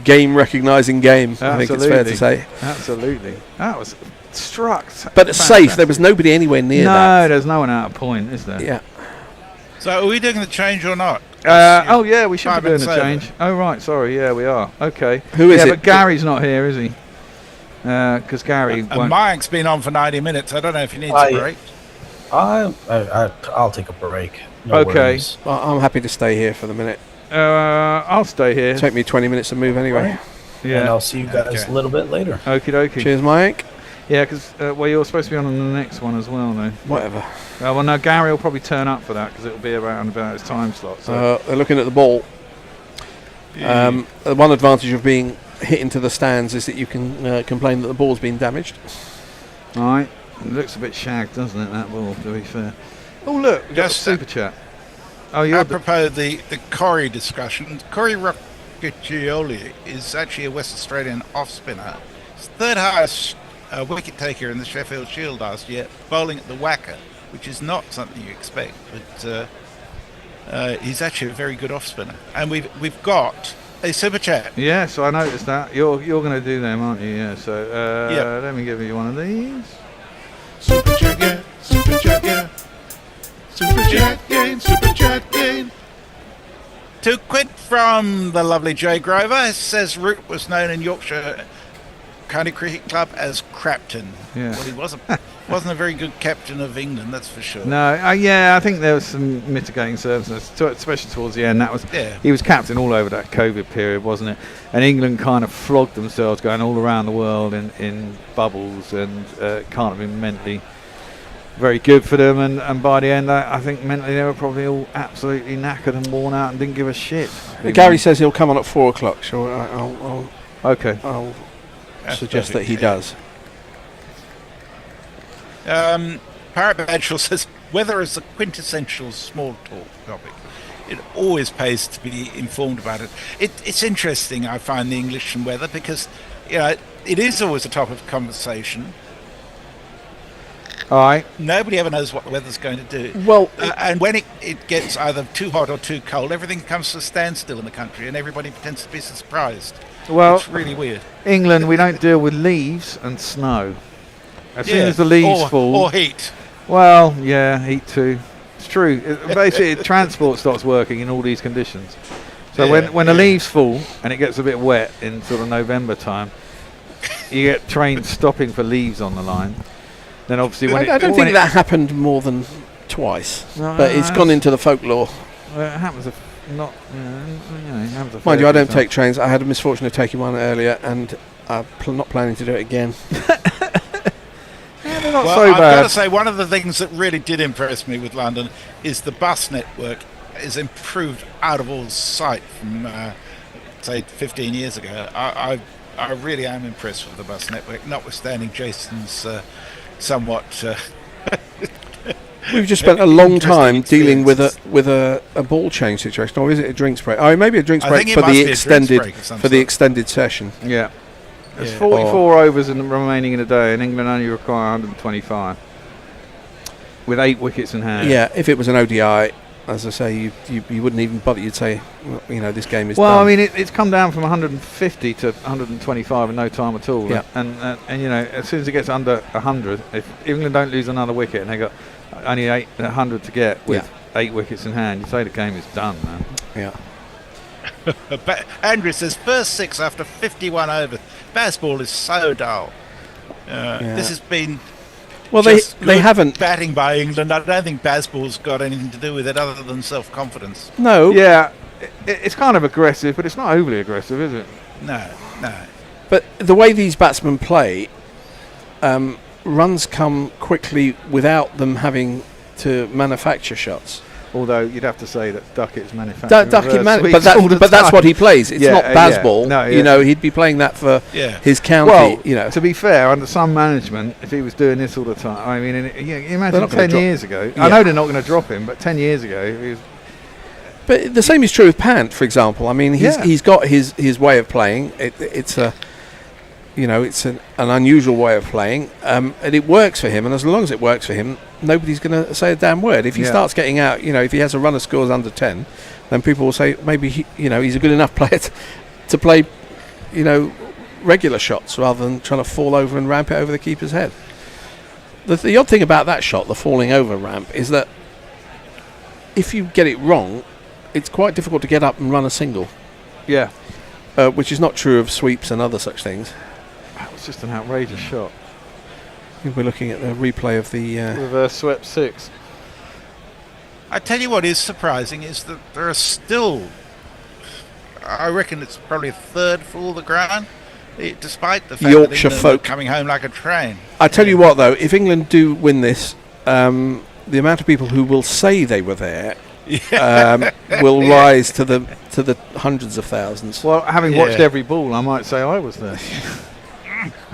Game recognising game. Absolutely. I think it's fair to say. Absolutely. That was struck. But it's safe. There was nobody anywhere near that. No, there's no one out of point, is there? Yeah. So are we doing the change or not? We should be doing the change. Oh, right. Sorry. Yeah, we are. Okay. Who is it? But Gary's not here, is he? Because Gary and won't. Mayank's been on for 90 minutes. I don't know if he needs a break. I'll take a break. No Okay. worries. Well, I'm happy to stay here for the minute. I'll stay here. It'll take me 20 minutes to move anyway. Right. Yeah. And I'll see you guys a little bit later. Okie dokie. Cheers, Mike. Yeah, because you're supposed to be on the next one as well, though. Whatever. Well, no, Gary will probably turn up for that because it'll be around about his time slot. So. They're looking at the ball. One advantage of being hit into the stands is that you can complain that the ball's been damaged. All right. It looks a bit shagged, doesn't it, that ball, to be fair. Oh, look, we've got a super chat. Apropos the Corrie discussion, Corrie Rocchioli is actually a West Australian off-spinner. He's third highest wicket taker in the Sheffield Shield last year, bowling at the whacker, which is not something you expect, but he's actually a very good off-spinner. And we've got a super chat. Yeah, so I noticed that. You're going to do them, aren't you? Yeah, so let me give you one of these. Super chat game, super chat game. Super chat game, super chat game. To quit from the lovely Jay Grover, says Root was known in Yorkshire County Cricket Club as Crapton. Yeah. Well, he wasn't a very good captain of England, that's for sure. No, I think there was some mitigating circumstances, especially towards the end. He was captain all over that COVID period, wasn't it? And England kind of flogged themselves going all around the world in bubbles, and can't have been mentally very good for them. And by the end, I think mentally they were probably all absolutely knackered and worn out and didn't give a shit. Gary says he'll come on at 4 o'clock, so I'll suggest that he does. Parrot Badshall says weather is the quintessential small talk topic. It always pays to be informed about it. It's interesting, I find, the English and weather, because it is always a topic of conversation. All right. Nobody ever knows what the weather's going to do. Well, and when it gets either too hot or too cold, everything comes to a standstill in the country, and everybody pretends to be surprised. Well, it's really weird. England, we don't deal with leaves and snow. As soon as the leaves fall, or heat. Well, yeah, heat too. It's true. Basically, transport stops working in all these conditions. So when the leaves fall and it gets a bit wet in sort of November time, you get trains stopping for leaves on the line. Then obviously I don't think that happened more than twice, but it's gone into the folklore. Well, it happens if not. It happens. Mind you, I don't take trains. I had a misfortune of taking one earlier, and I'm not planning to do it again. They're not well, so I've bad. got to say, one of the things that really did impress me with London is the bus network is improved out of all sight from, say, 15 years ago. I really am impressed with the bus network, notwithstanding Jason's somewhat... We've just spent a long time dealing with a ball change situation, or is it a drinks break? Oh, maybe a drinks break for the extended session. Yeah. There's 44 overs remaining in a day, and England only require 125 with 8 wickets in hand. Yeah, if it was an ODI, as I say, you wouldn't even bother. You'd say, this game is done. Well, I mean, it's come down from 150 to 125 in no time at all. Yeah. And as soon as it gets under 100, if England don't lose another wicket and they got only 100 to get with 8 wickets in hand, you say the game is done, man. Yeah. Andrew says first 6 after 51 overs. Baseball is so dull. This has been Well, they haven't. Batting by England, I don't think Bazball's got anything to do with it other than self-confidence. No. Yeah, it's kind of aggressive, but it's not overly aggressive, is it? No. But the way these batsmen play, runs come quickly without them having to manufacture shots. Although you'd have to say that Duckett's manufacturing but that's what he plays. It's not Bazball. No, you know, he'd be playing that for his county. Well, you know, to be fair, under some management, if he was doing this all the time, I mean, you imagine 10 years ago. I know they're not going to drop him, but 10 years ago, he was. But the same is true with Pant, for example. I mean, he's got his way of playing. It's an unusual way of playing, and it works for him. And as long as it works for him, nobody's going to say a damn word. If he starts getting out, if he has a runner scores under 10, then people will say maybe he's a good enough player to play, regular shots rather than trying to fall over and ramp it over the keeper's head. The odd thing about that shot, the falling over ramp, is that if you get it wrong, it's quite difficult to get up and run a single. Yeah. Which is not true of sweeps and other such things. That was just an outrageous shot. We're looking at the replay of the reverse swept 6. I tell you what is surprising is that there are still, I reckon it's probably a third full of the ground, despite the fact Yorkshire that folk coming home like a train. I tell you what, though, if England do win this, the amount of people who will say they were there will rise to the hundreds of thousands. Well, having watched every ball, I might say I was there.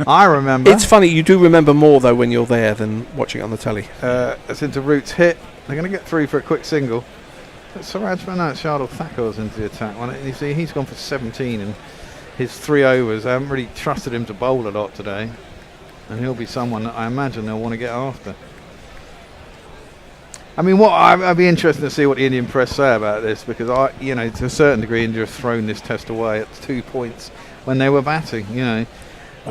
I remember. It's funny, you do remember more though when you're there than watching it on the telly. It's into Root's hit. They're going to get through for a quick single. Shardul Thakkor's into the attack. You see, he's gone for 17 in his 3 overs. I haven't really trusted him to bowl a lot today, and he'll be someone that I imagine they'll want to get after. I mean, I'd be interested to see what the Indian press say about this, because to a certain degree, India have thrown this test away at 2 points when they were batting.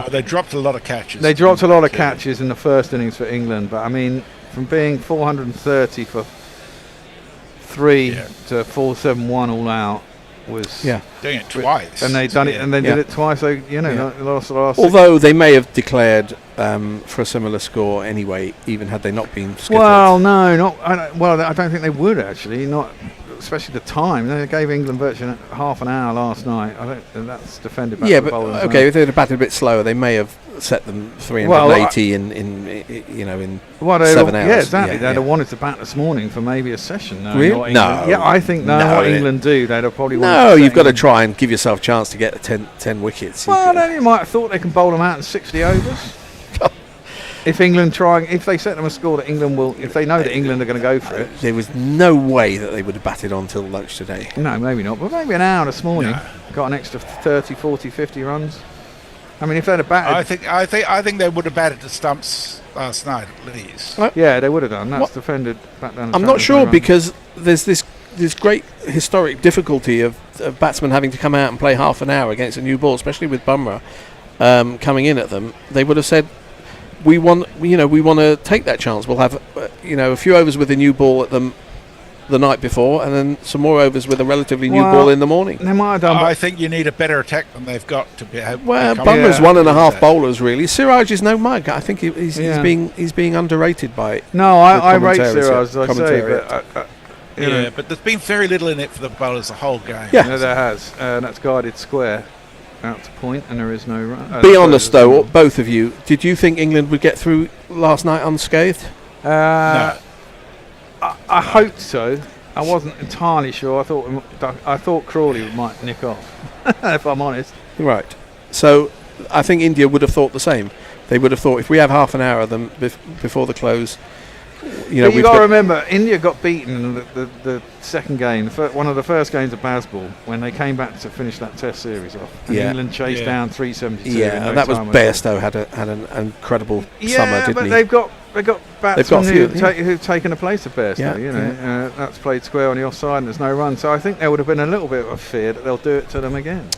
They dropped a lot of catches. They dropped a lot of catches in the first innings for England, but I mean, from being 430 for 3 to 471 all out was doing it twice, and they've done it, and they did it twice. So lost. Although they may have declared for a similar score anyway, even had they not been skittered. Well, no, I don't think they would actually. Not especially the time. They gave England virtually half an hour last night. I don't. That's defended by the bowlers. Okay, if they'd have batted a bit slower, they may have set them 380 in 7 hours. Yeah, exactly. They'd have wanted to bat this morning for maybe a session. Really? No. Yeah, I think what England do, they'd have probably. No, you've got to try and give yourself a chance to get 10 wickets. Well, then you might have thought they can bowl them out in 60 overs. If they set them a score that England will, if they know that England are going to go for it. There was no way that they would have batted on till lunch today. No, maybe not, but maybe an hour this morning. Got an extra 30, 40, 50 runs. I mean, if they'd have batted... I think they would have batted the stumps last night at least. Yeah, they would have done. That's defended back down. I'm not sure, because there's this great historic difficulty of batsmen having to come out and play half an hour against a new ball, especially with Bumrah coming in at them. They would have said, we want to take that chance. We'll have a few overs with a new ball at them the night before, and then some more overs with a relatively new ball in the morning. They might have done. I think you need a better attack than they've got to be. Bumrah's 1.5 bowlers really. Siraj is no mug. I think he's being underrated by. No, I rate Siraj, as I say, but but there's been very little in it for the bowlers the whole game. Yeah, there has, and that's guided square out to point, and there is no run. Be honest though, both of you, did you think England would get through last night unscathed? No. I hoped so. I wasn't entirely sure. I thought Crawley might nick off, if I'm honest. Right. So I think India would have thought the same. They would have thought, if we have half an hour of them before the close, you've got to remember, India got beaten in the second game, one of the first games of Bazball, when they came back to finish that Test series off. And England chased down 372. Yeah, and that was Bairstow had an incredible summer, didn't he? They've got batsmen who've taken the place of Bairstow. That's played square on the offside and there's no run. So I think there would have been a little bit of a fear that they'll do it to them again.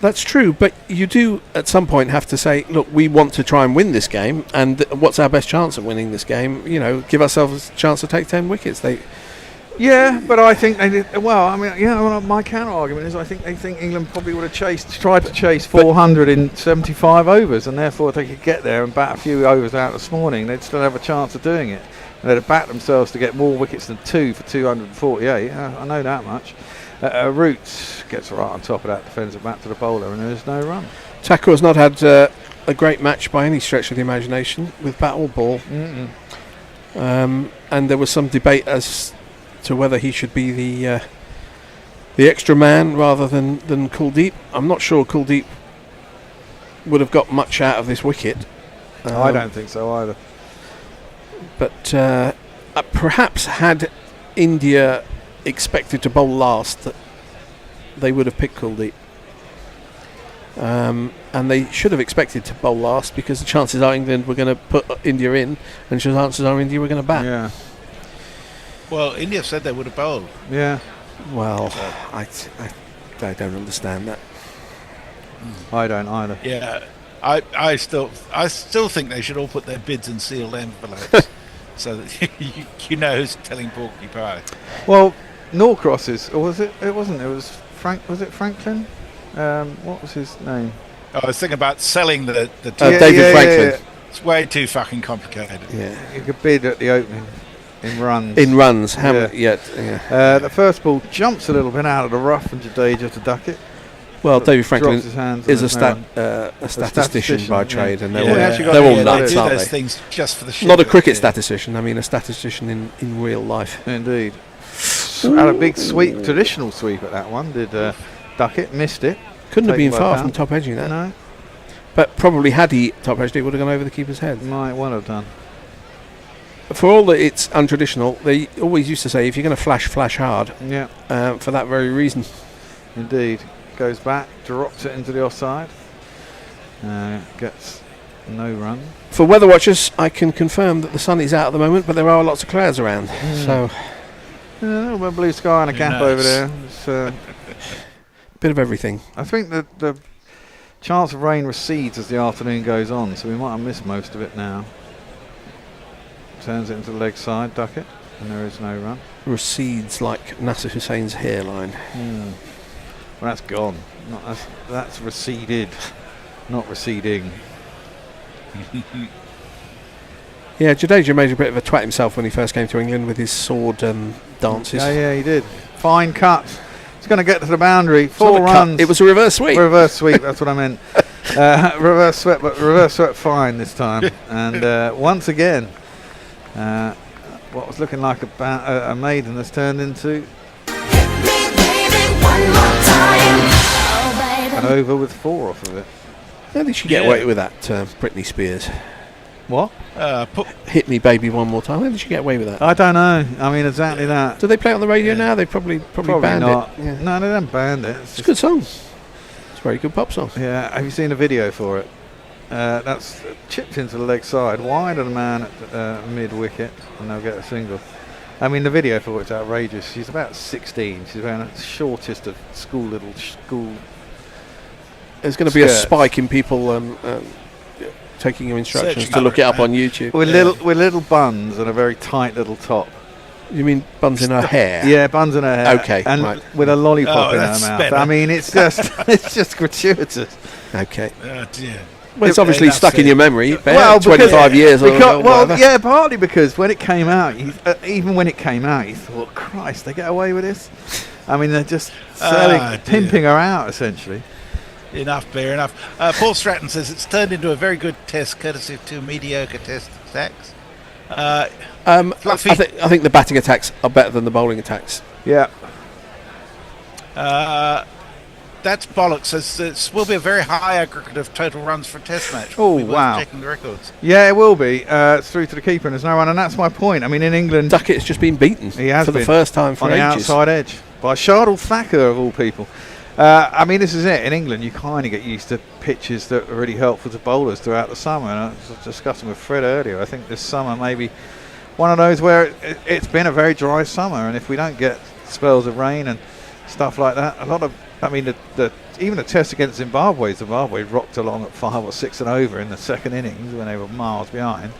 That's true, but you do at some point have to say, look, we want to try and win this game, and what's our best chance of winning this game? Give ourselves a chance to take 10 wickets. Yeah, but I think they did well. I mean, my counter argument is I think they think England probably would have tried to chase 400 in 75 overs, and therefore if they could get there and bat a few overs out this morning, they'd still have a chance of doing it. And they'd have backed themselves to get more wickets than 2 for 248. I know that much. Roots gets right on top of that defensive bat to the bowler, and there's no run. Thakur has not had a great match by any stretch of the imagination with bat or ball. And there was some debate as to whether he should be the extra man rather than Kuldeep. I'm not sure Kuldeep would have got much out of this wicket. I don't think so either. But perhaps had India expected to bowl last, they would have picked Kuldeep. And they should have expected to bowl last because the chances are England were going to put India in, and the chances are India were going to bat. Yeah. Well, India said they would have bowled. Yeah. Well, I don't understand that. I don't either. Yeah. I still think they should all put their bids in sealed envelopes so that you know who's telling porky pie. Well, Norcross's, or was it? It wasn't. It was Frank. Was it Franklin? What was his name? Oh, I was thinking about selling the David Franklin. Yeah. It's way too fucking complicated. Yeah, you could bid at the opening in runs. In runs, how many? Yeah. The first ball jumps a little bit out of the rough from Jadeja to Duckett. Well, David Franklin is a statistician by trade, and they're all nuts, they do aren't those they? things just for the shit. Not a cricket statistician. I mean, a statistician in real life. Indeed. Had a big sweep, traditional sweep at that one. Did Duckett missed it? Couldn't have been far from top edging that. No. But probably had he top edged it, would have gone over the keeper's head. Might well have done. For all that it's untraditional, they always used to say if you're going to flash hard. Yeah. For that very reason. Indeed. Goes back, drops it into the offside. Gets no run. For weather watchers, I can confirm that the sun is out at the moment, but there are lots of clouds around. So, a little bit of blue sky and a gap over there. It's, bit of everything. I think that the chance of rain recedes as the afternoon goes on, so we might have missed most of it now. Turns it into the leg side, Duckett, and there is no run. Recedes like Nasser Hussein's hairline. Well, that's gone. That's receded, not receding. Yeah, Jadeja made a bit of a twat himself when he first came to England with his sword dances. Yeah, he did. Fine cut. He's going to get to the boundary. 4 runs. It was a reverse sweep. Reverse sweep, that's what I meant. Reverse sweep, but reverse sweep fine this time. And once again, what was looking like a maiden has turned into an over with 4 off of it. How did she get away with that, Britney Spears? What? Hit me, baby, one more time. How did she get away with that? I don't know. I mean, exactly that. Do they play it on the radio now? They probably banned not. it. Yeah. No, they don't ban it. It's a good song. It's a very good pop song. Yeah. Have you seen a video for it? That's chipped into the leg side, wide of the man at mid wicket, and they'll get a single. I mean, the video for it's outrageous. She's about 16. She's wearing the shortest of school. There's going to be a spike in people taking your instructions to look it up on YouTube. With little buns and a very tight little top. You mean buns in her hair? Yeah, buns in her hair. Okay, and with a lollipop in her mouth. Better. I mean, it's just gratuitous. Okay. Oh dear. Well, it's obviously stuck in your memory. Well, 25 years. Yeah, partly because when it came out, even when it came out, you thought, Christ, they get away with this. I mean, they're just pimping her out essentially. Enough beer, enough. Paul Stratton says it's turned into a very good test, courtesy of 2 mediocre test attacks. I think the batting attacks are better than the bowling attacks. Yeah. That's bollocks. This will be a very high aggregate of total runs for a test match. Oh, wow. Checking the records. Yeah, it will be. It's through to the keeper and there's no run, and that's my point. I mean, in England, Duckett's just been beaten. He has for the first time for on ages. The outside edge by Shardul Thacker of all people. I mean, this is it. In England, you kind of get used to pitches that are really helpful to bowlers throughout the summer. And I was discussing with Fred earlier. I think this summer may be one of those where it's been a very dry summer, and if we don't get spells of rain and stuff like that, even the test against Zimbabwe rocked along at 5 or 6 and over in the second innings when they were miles behind.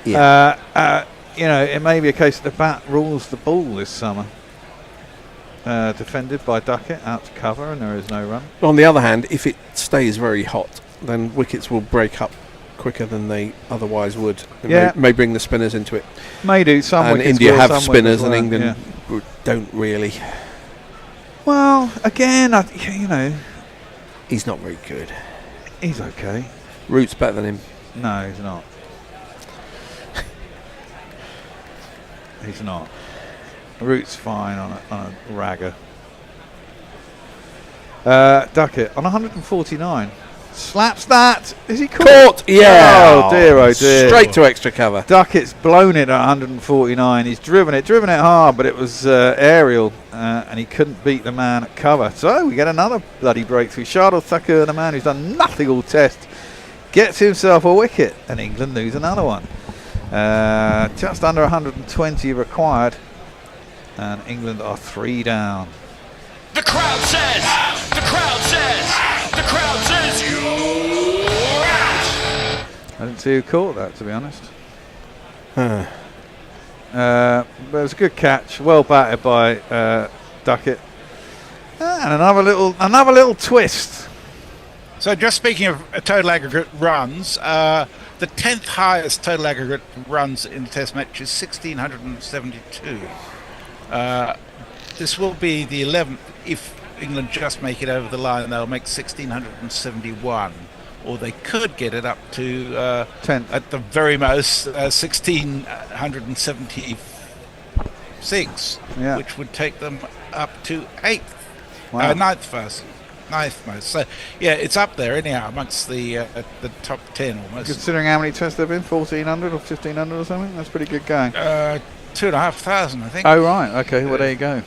Yeah. you know, it may be a case that the bat rules the ball this summer. Defended by Duckett, out to cover, and there is no run. On the other hand, if it stays very hot, then wickets will break up quicker than they otherwise would. It may bring the spinners into it. May do. Some and wickets India will, have some spinners, wickets and won't, England don't really. Well, again, you know, he's not very good. He's okay. Root's better than him. No, he's not. He's not. Root's fine on a ragger. Duckett on 149. Slaps that. Is he caught? Yeah. Oh dear, oh dear. Straight to extra cover. Duckett's blown it at 149. He's driven it hard, but it was aerial, and he couldn't beat the man at cover. So we get another bloody breakthrough. Shardul Thakur, the man who's done nothing all test, gets himself a wicket, and England lose another one. Just under 120 required, and England are 3 down. The crowd says, the crowd says, the crowd says you're out. I didn't see who caught that, to be honest. But it was a good catch, well batted by Duckett, and another little twist. So just speaking of total aggregate runs, the 10th highest total aggregate runs in the Test match is 1,672. This will be the 11th. If England just make it over the line, they'll make 1,671, or they could get it up to 10 at the very most 1,676, which would take them up to 8th, Wow. 9th most. So yeah, it's up there anyhow amongst the top 10 almost. Considering how many tests there have been, 1,400 or 1,500 or something, that's pretty good going. 2,500, I think. Oh right, okay. Well, there you go.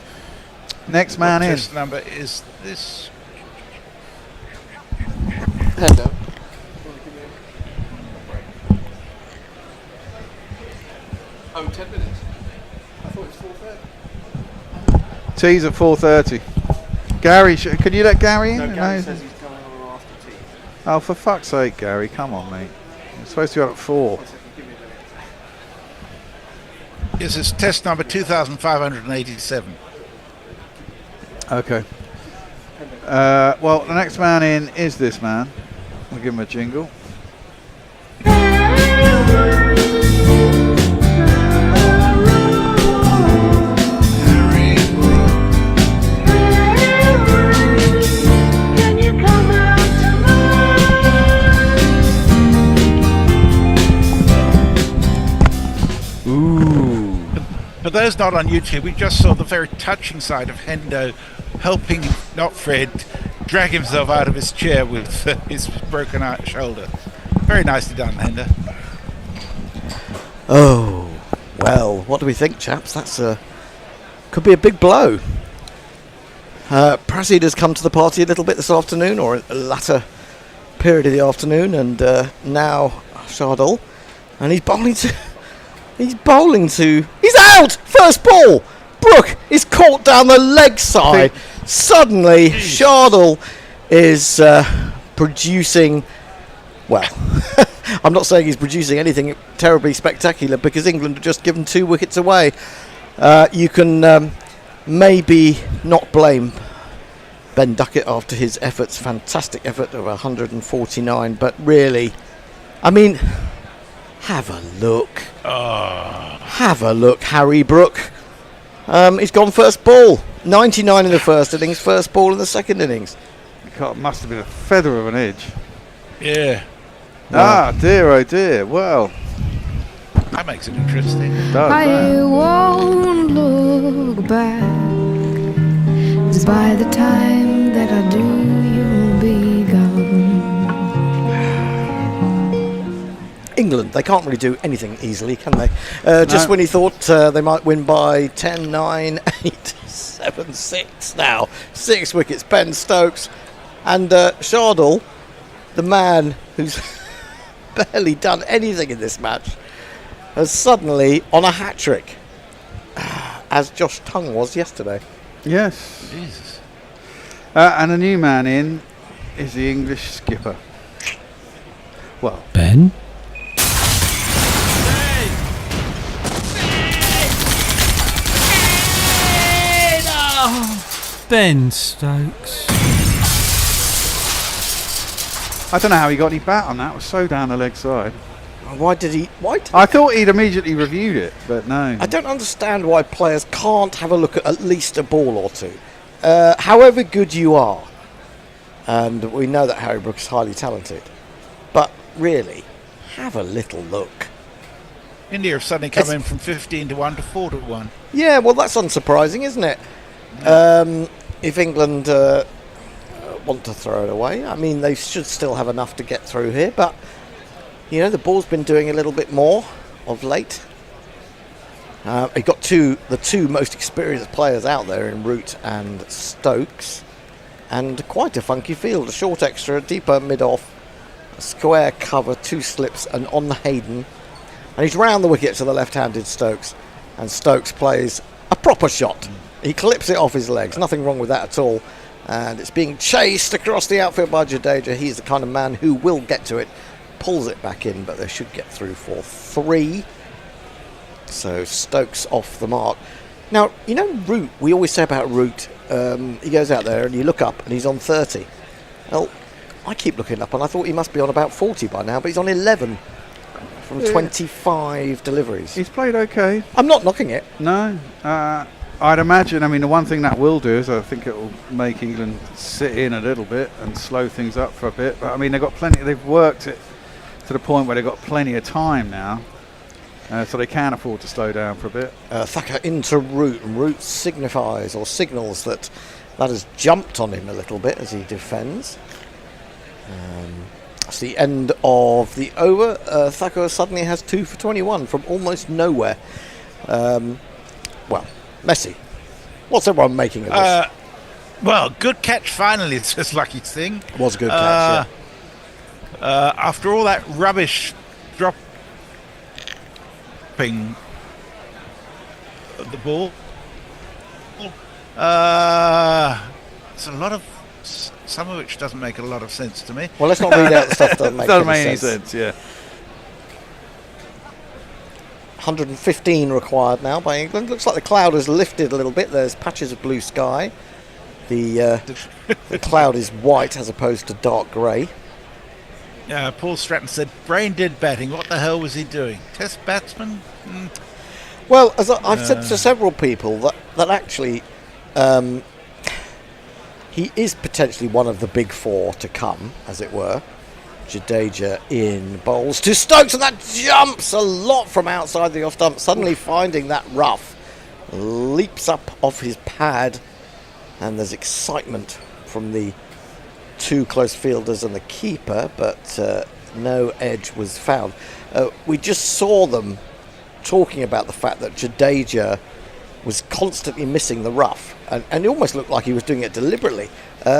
Next man in. Test number is this. Hello. Oh, 10 minutes. I thought it was 4:30. Tea's at 4:30. Gary, can you let Gary in? No, Gary says he's coming on after tea. Oh, for fuck's sake, Gary, come on, mate. You're supposed to go at 4. This is test number 2,587. Okay. Well, the next man in is this man. We'll give him a jingle. For those not on YouTube, we just saw the very touching side of Hendo helping, not Fred, drag himself out of his chair with his broken shoulder. Very nicely done, Hendo. Oh, well, what do we think, chaps? That's could be a big blow. Prasid has come to the party a little bit this afternoon, or a latter period of the afternoon, and now Shardul, and he's bowling to... He's out! First ball! Brook is caught down the leg side. Suddenly, Shardul is producing... Well, I'm not saying he's producing anything terribly spectacular, because England have just given 2 wickets away. You can maybe not blame Ben Duckett after his efforts, fantastic effort of 149, but really, I mean... Have a look. Have a look, Harry Brook. He's gone first ball. 99 in the first innings, first ball in the second innings. Must have been a feather of an edge. Yeah. Ah, dear, oh dear. Well, that makes it interesting. I won't look back, 'cause by the time that I do, you'll be gone. England, they can't really do anything easily, can they? Just when he thought they might win by 10, 9, 8, 7, 6 now. 6 wickets, Ben Stokes. And Shardul, the man who's barely done anything in this match, has suddenly on a hat-trick, as Josh Tongue was yesterday. yes. Jesus. And a new man in is the English skipper. Well, Ben? Ben Stokes. I don't know how he got any bat on that. It was so down the leg side. Why did he? I thought he'd immediately reviewed it, but no. I don't understand why players can't have a look at least a ball or two. However good you are, and we know that Harry Brook is highly talented, but really, have a little look. India have suddenly come in from 15 to 1 to 4 to 1. Yeah, well, that's unsurprising, isn't it? If England want to throw it away, I mean, they should still have enough to get through here, but you know, the ball's been doing a little bit more of late. You've got the two most experienced players out there in Root and Stokes, and quite a funky field. A short extra, a deeper mid-off, a square cover, 2 slips, and on the Hayden. And he's round the wicket to the left-handed Stokes, and Stokes plays a proper shot. He clips it off his legs, nothing wrong with that at all. And it's being chased across the outfield by Jadeja. He's the kind of man who will get to it. Pulls it back in, but they should get through for 3. So Stokes off the mark. Now, you know Root, we always say about Root, he goes out there and you look up and he's on 30. Well, I keep looking up and I thought he must be on about 40 by now, but he's on 11 from 25 deliveries. He's played okay. I'm not knocking it. No. I'd imagine, I mean, the one thing that will do is I think it will make England sit in a little bit and slow things up for a bit. But I mean, they've worked it to the point where they've got plenty of time now, so they can afford to slow down for a bit. Thacker into Root, and Root signifies or signals that has jumped on him a little bit as he defends. It's the end of the over. Thacker suddenly has 2 for 21 from almost nowhere. Well, Messi, what's everyone making of this? Well, good catch finally, it's just lucky thing. It was a good catch, yeah. After all that rubbish dropping of the ball, it's a lot of, some of which doesn't make a lot of sense to me. Well, let's not read out the stuff that doesn't make any sense. Yeah. 115 required now by England. Looks like the cloud has lifted a little bit. There's patches of blue sky. The cloud is white as opposed to dark grey. Paul Stratton said, brain dead batting. What the hell was he doing? Test batsman? Well, as I've said to several people, that actually he is potentially one of the big 4 to come, as it were. Jadeja in bowls to Stokes, and that jumps a lot from outside the off stump, suddenly finding that rough. Leaps up off his pad, and there's excitement from the 2 close fielders and the keeper, but no edge was found. We just saw them talking about the fact that Jadeja was constantly missing the rough, and it almost looked like he was doing it deliberately.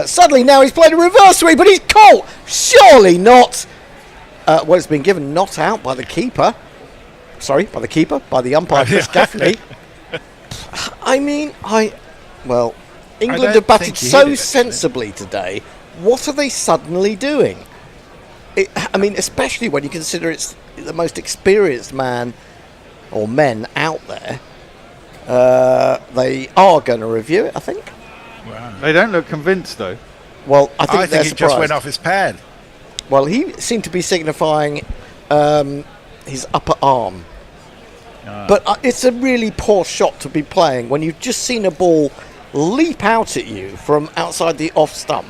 Suddenly now he's played a reverse sweep, but he's caught! Surely not! Well, it's been given not out by the keeper. Sorry, by the umpire, Chris Gaffney. I mean, England have batted so sensibly today. What are they suddenly doing? Especially when you consider it's the most experienced man or men out there. They are going to review it, I think. Wow. They don't look convinced, though. Well, I think it just went off his pad. Well, he seemed to be signifying his upper arm. But it's a really poor shot to be playing when you've just seen a ball leap out at you from outside the off stump.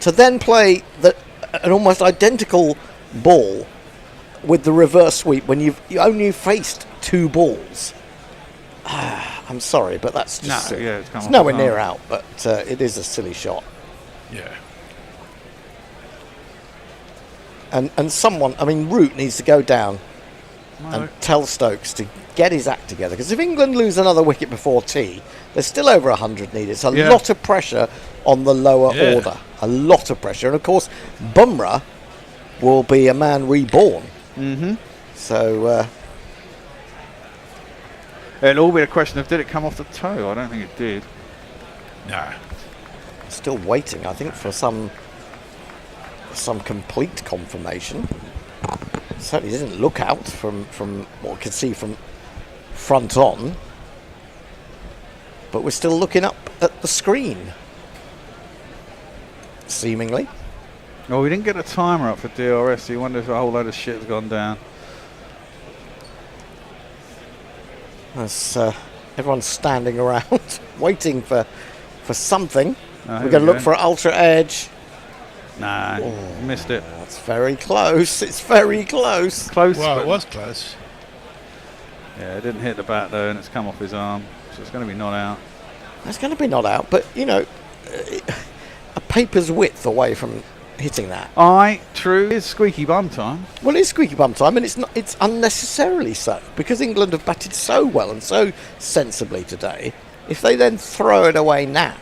To then play an almost identical ball with the reverse sweep when you only faced 2 balls. I'm sorry, but that's just it's nowhere near out, but it is a silly shot. Yeah. And someone, Root needs to go down and tell Stokes to get his act together, because if England lose another wicket before tea, there's still over 100 needed. It's a lot of pressure on the lower order. A lot of pressure. And of course, Bumrah will be a man reborn. Mm-hmm. So it'll all be a question of, did it come off the toe? I don't think it did. No. Still waiting, I think, for some complete confirmation. Certainly didn't look out from what we could see from front on. but we're still looking up at the screen. Seemingly. Oh, we didn't get a timer up for DRS, so you wonder if a whole load of shit has gone down. As everyone's standing around waiting for something. Oh, We're going to look for Ultra Edge. Nah, missed it. That's very close. It's very close. Close. Well, it was close. Yeah, it didn't hit the bat though, and it's come off his arm, so it's going to be not out. It's going to be not out, but you know, a paper's width away from hitting that. True. It's squeaky bum time. Well, it's squeaky bum time, and it's unnecessarily so, because England have batted so well and so sensibly today. If they then throw it away now...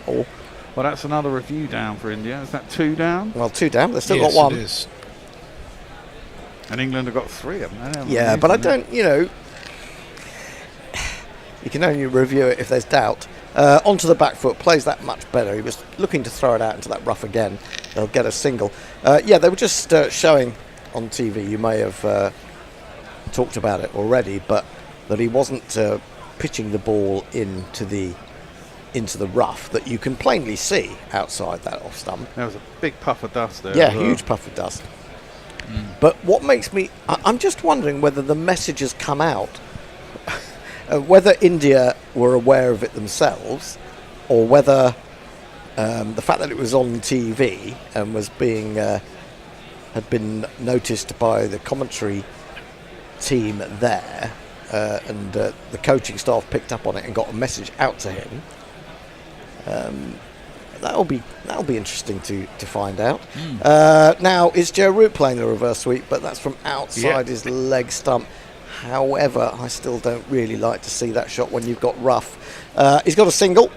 Well, that's another review down for India. Is that 2 down? Well, 2 down. They've still got 1. It is. And England have got 3 of them. Yeah, but I don't, you know... You can only review it if there's doubt. Onto the back foot, plays that much better. He was looking to throw it out into that rough again. They'll get a single. Yeah, they were just showing on TV, you may have talked about it already, but that he wasn't pitching the ball into the rough that you can plainly see outside that off stump. There was a big puff of dust there. Yeah, huge puff of dust. But what makes me... I'm just wondering whether the message has come out, whether India were aware of it themselves, or whether the fact that it was on TV and was being... had been noticed by the commentary team there, and the coaching staff picked up on it and got a message out to him. That'll be interesting to find out. Now, it's Joe Root playing the reverse sweep, but that's from outside his leg stump. However, I still don't really like to see that shot when you've got rough. He's got a single.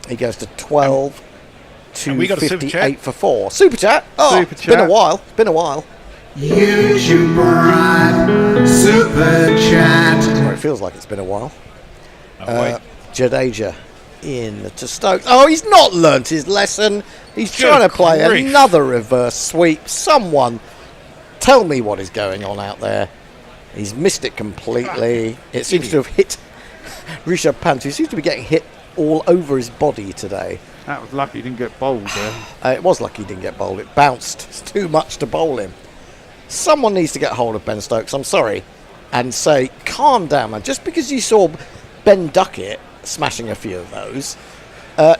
He goes to 12 to 58 for 4. Super chat. Oh, Super it's been a chat. while. It's been a while. YouTube Prime Super Chat. Well, it feels like it's been a while. Jadeja in to Stokes. Oh, he's not learnt his lesson. He's trying to play another reverse sweep. Someone tell me what is going on out there. He's missed it completely. It seems to have hit Rishabh Pant, who seems to be getting hit all over his body today. That was lucky he didn't get bowled there. It was lucky he didn't get bowled. It bounced. It's too much to bowl him. Someone needs to get hold of Ben Stokes, I'm sorry, and say, calm down, man. Just because you saw Ben Duckett smashing a few of those,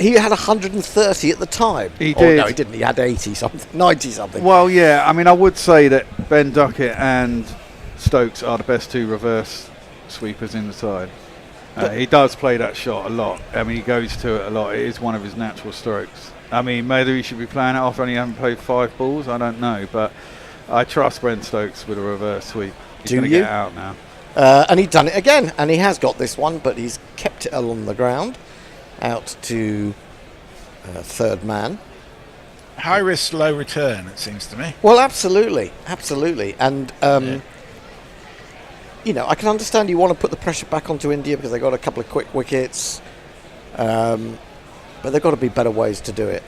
he had 130 at the time. He did. No, he didn't. He had 80 something, 90 something. Well, yeah, I mean, I would say that Ben Duckett and Stokes are the best 2 reverse sweepers in the side. He does play that shot a lot. I mean, he goes to it a lot. It is one of his natural strokes. I mean, maybe he should be playing it after only having played 5 balls. I don't know, but I trust Ben Stokes with a reverse sweep. He's going to get out now. And he's done it again, and he has got this one, but he's kept it along the ground, out to third man. High risk, low return, it seems to me. Well, absolutely, and you know, I can understand you want to put the pressure back onto India because they got a couple of quick wickets, but there've got to be better ways to do it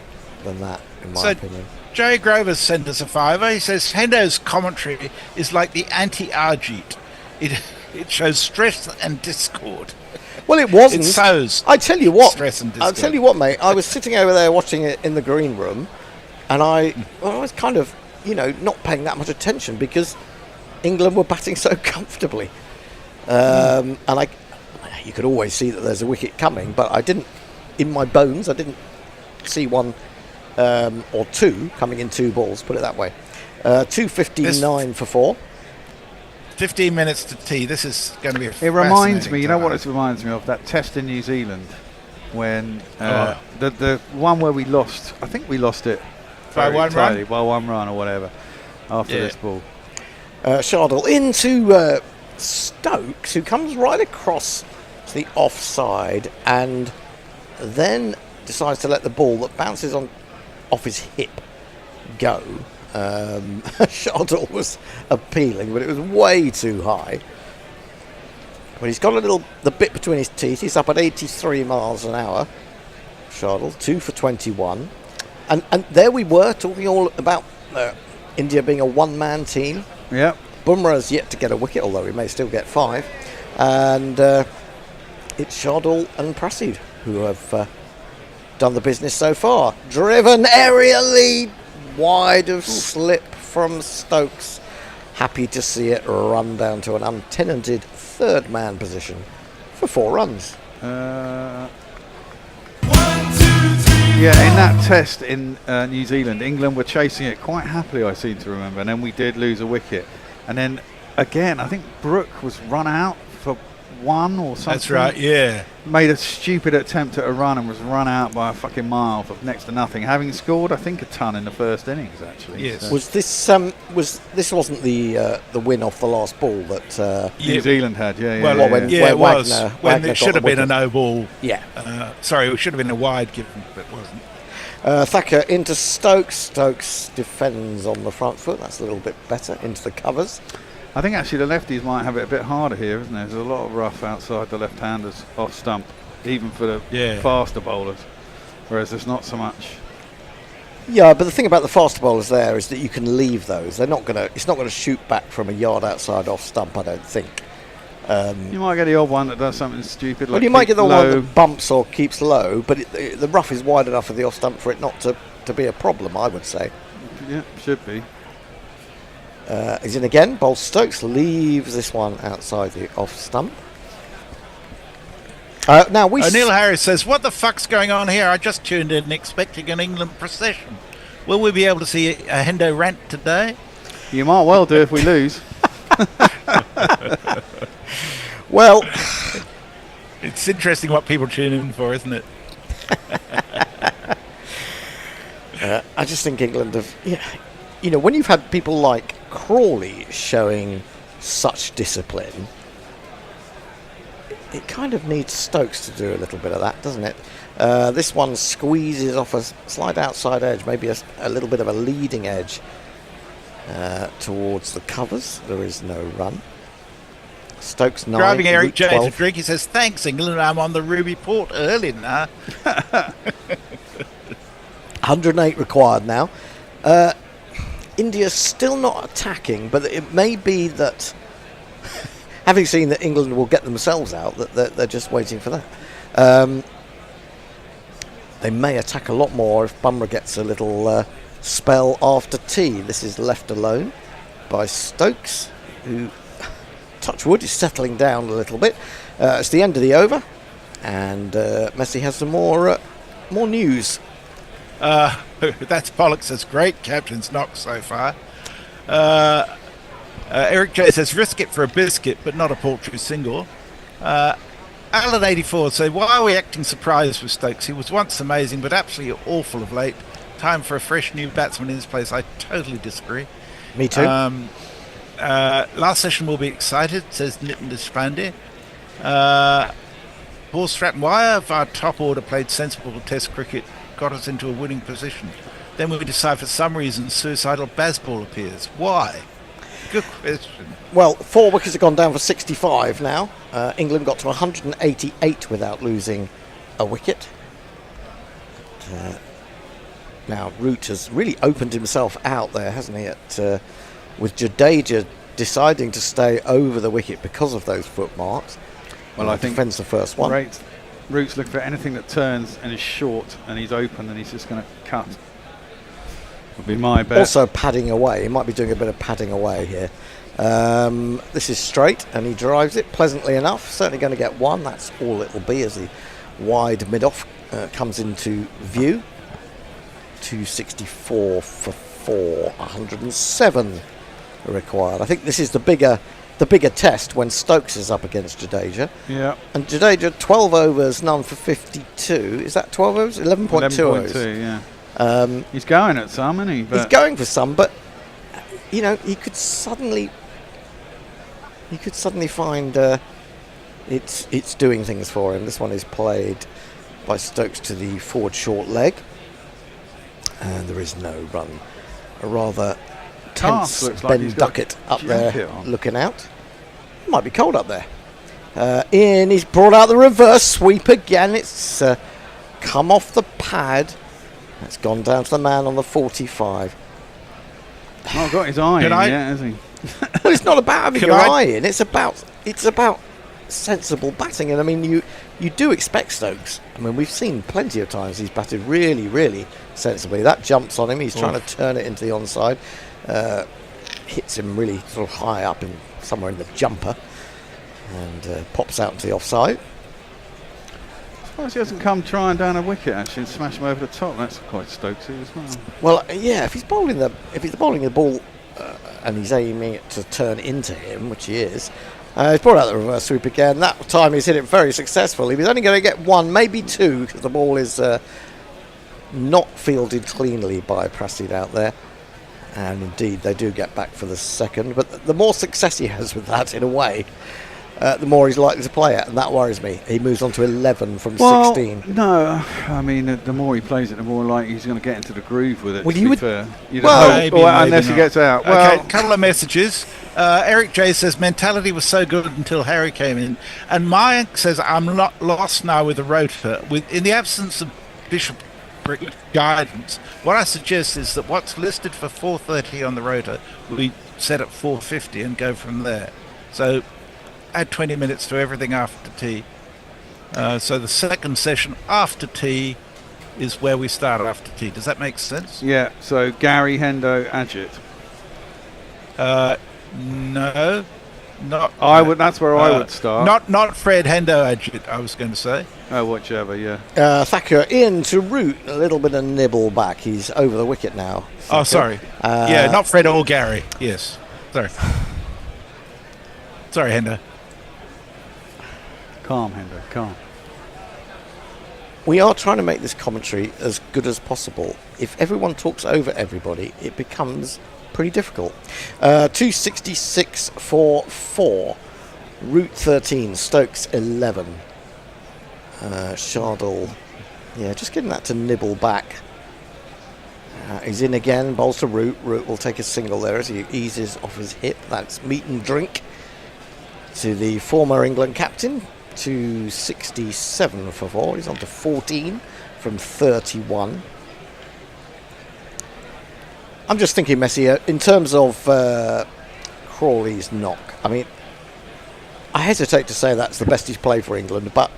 than that, in my opinion. Joey Grover's sent us a 5. He says Hendo's commentary is like the anti-Arjeet. It shows stress and discord. Well, it wasn't. It sows. I tell you what. Stress and discord. I'll tell you what, mate. I was sitting over there watching it in the green room, and I was kind of, you know, not paying that much attention because England were batting so comfortably, and you could always see that there's a wicket coming, but I didn't, in my bones, I didn't see one or 2 coming in 2 balls. Put it that way. 2:59 for 4. 15 minutes to tea. This is going to be It reminds me, you know what it reminds me of? That test in New Zealand when the one where we lost, I think we lost it by 1 run? By 1 run or whatever after this ball. Shardle into Stokes, who comes right across to the offside and then decides to let the ball that bounces off his hip go. Shardle was appealing, but it was way too high. But he's got the bit between his teeth. He's up at 83 miles an hour. Shardle, 2 for 21. And there we were talking all about India being a one-man team. Yep. Bumrah's yet to get a wicket, although he may still get 5. And it's Shardle and Prasid who have done the business so far. Driven area lead, wide of slip from Stokes. Happy to see it run down to an untenanted third man position for 4 runs. Yeah, in that test in New Zealand, England were chasing it quite happily, I seem to remember, and then we did lose a wicket. And then again, I think Brooke was run out for 1 or something. That's right, yeah. Made a stupid attempt at a run and was run out by a fucking mile for next to nothing, having scored, I think, a ton in the first innings, actually. Yes. So. Was this wasn't the win off the last ball that New Zealand had, yeah. Well, when it was. Wagner When it got should the have been a wicket. no ball. Yeah. Sorry, it should have been a wide given, but it wasn't. Thacker into Stokes. Stokes defends on the front foot. That's a little bit better. Into the covers. I think actually the lefties might have it a bit harder here, isn't there? There's a lot of rough outside the left-handers off stump, even for the faster bowlers, whereas there's not so much. Yeah, but the thing about the faster bowlers there is that you can leave those. They're not gonna. It's not going to shoot back from a yard outside off stump, I don't think. You might get the odd one that does something stupid. Well, like you might get the low. one that bumps or keeps low, but the rough is wide enough for the off stump for it not to be a problem, I would say. Yeah, should be. He's in again. Bowl Stokes leaves this one outside the off stump. Now we. Neil Harris says, "What the fuck's going on here? I just tuned in expecting an England procession. Will we be able to see a Hendo rant today?" You might well do if we lose. Well, it's interesting what people tune in for, isn't it? I just think England have, you know, when you've had people like Crawley showing such discipline, it kind of needs Stokes to do a little bit of that, doesn't it? This one squeezes off a slight outside edge, maybe a little bit of a leading edge towards the covers. There is no run. Stokes 9. Driving Eric Root J 12. to drink. He says, "Thanks, England. I'm on the Ruby Port early now." 108 required now. India's still not attacking, but it may be that, having seen that England will get themselves out, that they're just waiting for that. They may attack a lot more if Bumrah gets a little spell after tea. This is left alone by Stokes, who, touch wood, is settling down a little bit. It's the end of the over, and Messi has some more news. That's Pollock says, "Great captain's knock so far." Eric J says, "Risk it for a biscuit, but not a paltry single." Alan 84 said, "Why are we acting surprised with Stokes? He was once amazing, but absolutely awful of late. Time for a fresh new batsman in his place." I totally disagree. Me too. Last session will be excited, says Nitin Deshpande. Paul Stratton, why have our top order played sensible test cricket, got us into a winning position? Then we decide for some reason suicidal Bazball appears. Why? Good question. Well, 4 wickets have gone down for 65 now. England got to 188 without losing a wicket. Now, Root has really opened himself out there, hasn't he? With Jadeja deciding to stay over the wicket because of those footmarks. Well, I think defends the first one. Root's looking for anything that turns and is short and he's open and he's just going to cut. Would be my bet. Also padding away. He might be doing a bit of padding away here. This is straight and he drives it pleasantly enough. Certainly going to get one. That's all it'll be as the wide mid-off comes into view. 264 for 4. 107 required. I think this is the bigger test when Stokes is up against Jadeja. Yeah. And Jadeja, 12 overs, none for 52. Is that 12 overs? 11.2 overs. 11.2, yeah. He's going at some, isn't he? He's going for some, but you know, he could suddenly find it's doing things for him. This one is played by Stokes to the forward short leg, and there is no run. A rather tense Ben Duckett up there looking out. It might be cold up there. Ian, he's brought out the reverse sweep again. It's come off the pad. It's gone down to the man on the 45. Got his eye in, yeah, has he? Well, it's not about having your eye in. It's about sensible batting. And I mean, you do expect Stokes. I mean, we've seen plenty of times he's batted really, really sensibly. That jumps on him. He's trying to turn it into the onside. Hits him really sort of high up in somewhere in the jumper, and pops out to the offside. He hasn't come trying down a wicket actually and smash him over the top. That's quite Stokesy as well. Well, yeah, if he's bowling the ball and he's aiming it to turn into him, which he is, he's brought out the reverse sweep again. That time he's hit it very successfully. He's only going to get one, maybe two, because the ball is not fielded cleanly by Prasid out there. And indeed, they do get back for the second. But the more success he has with that, in a way, the more he's likely to play it, and that worries me. He moves on to 11 from 16. No, I mean, the more he plays it, the more likely he's going to get into the groove with it. Well, to you be fair. Unless he gets out. Okay, couple of messages. Eric J says mentality was so good until Harry came in, and Mayank says I'm not lost now with the rotor. In the absence of Bishop guidance, what I suggest is that what's listed for 4:30 on the rotor, we set at 4:50 and go from there. So add 20 minutes to everything after tea. So the second session after tea is where we start after tea. Does that make sense? Yeah, so Gary, Hendo, Ajit. No, not. That's where I would start. Not Fred, Hendo, Ajit, I was going to say. Oh, whichever, yeah. Thacker in to Root, a little bit of nibble back. He's over the wicket now. Thacker. Oh, sorry. Yeah, not Fred or Gary. Yes. Sorry. Sorry, Hendo. Calm, Hendo, calm. We are trying to make this commentary as good as possible. If everyone talks over everybody, it becomes pretty difficult. 266 for 4. Root 13. Stokes 11. Shardul, yeah, just getting that to nibble back. He's in again, bowls to Root. Root will take a single there as he eases off his hip. That's meat and drink to the former England captain. 267 for 4. He's on to 14 from 31. I'm just thinking, Messi, in terms of Crawley's knock, I mean, I hesitate to say that's the best he's played for England, but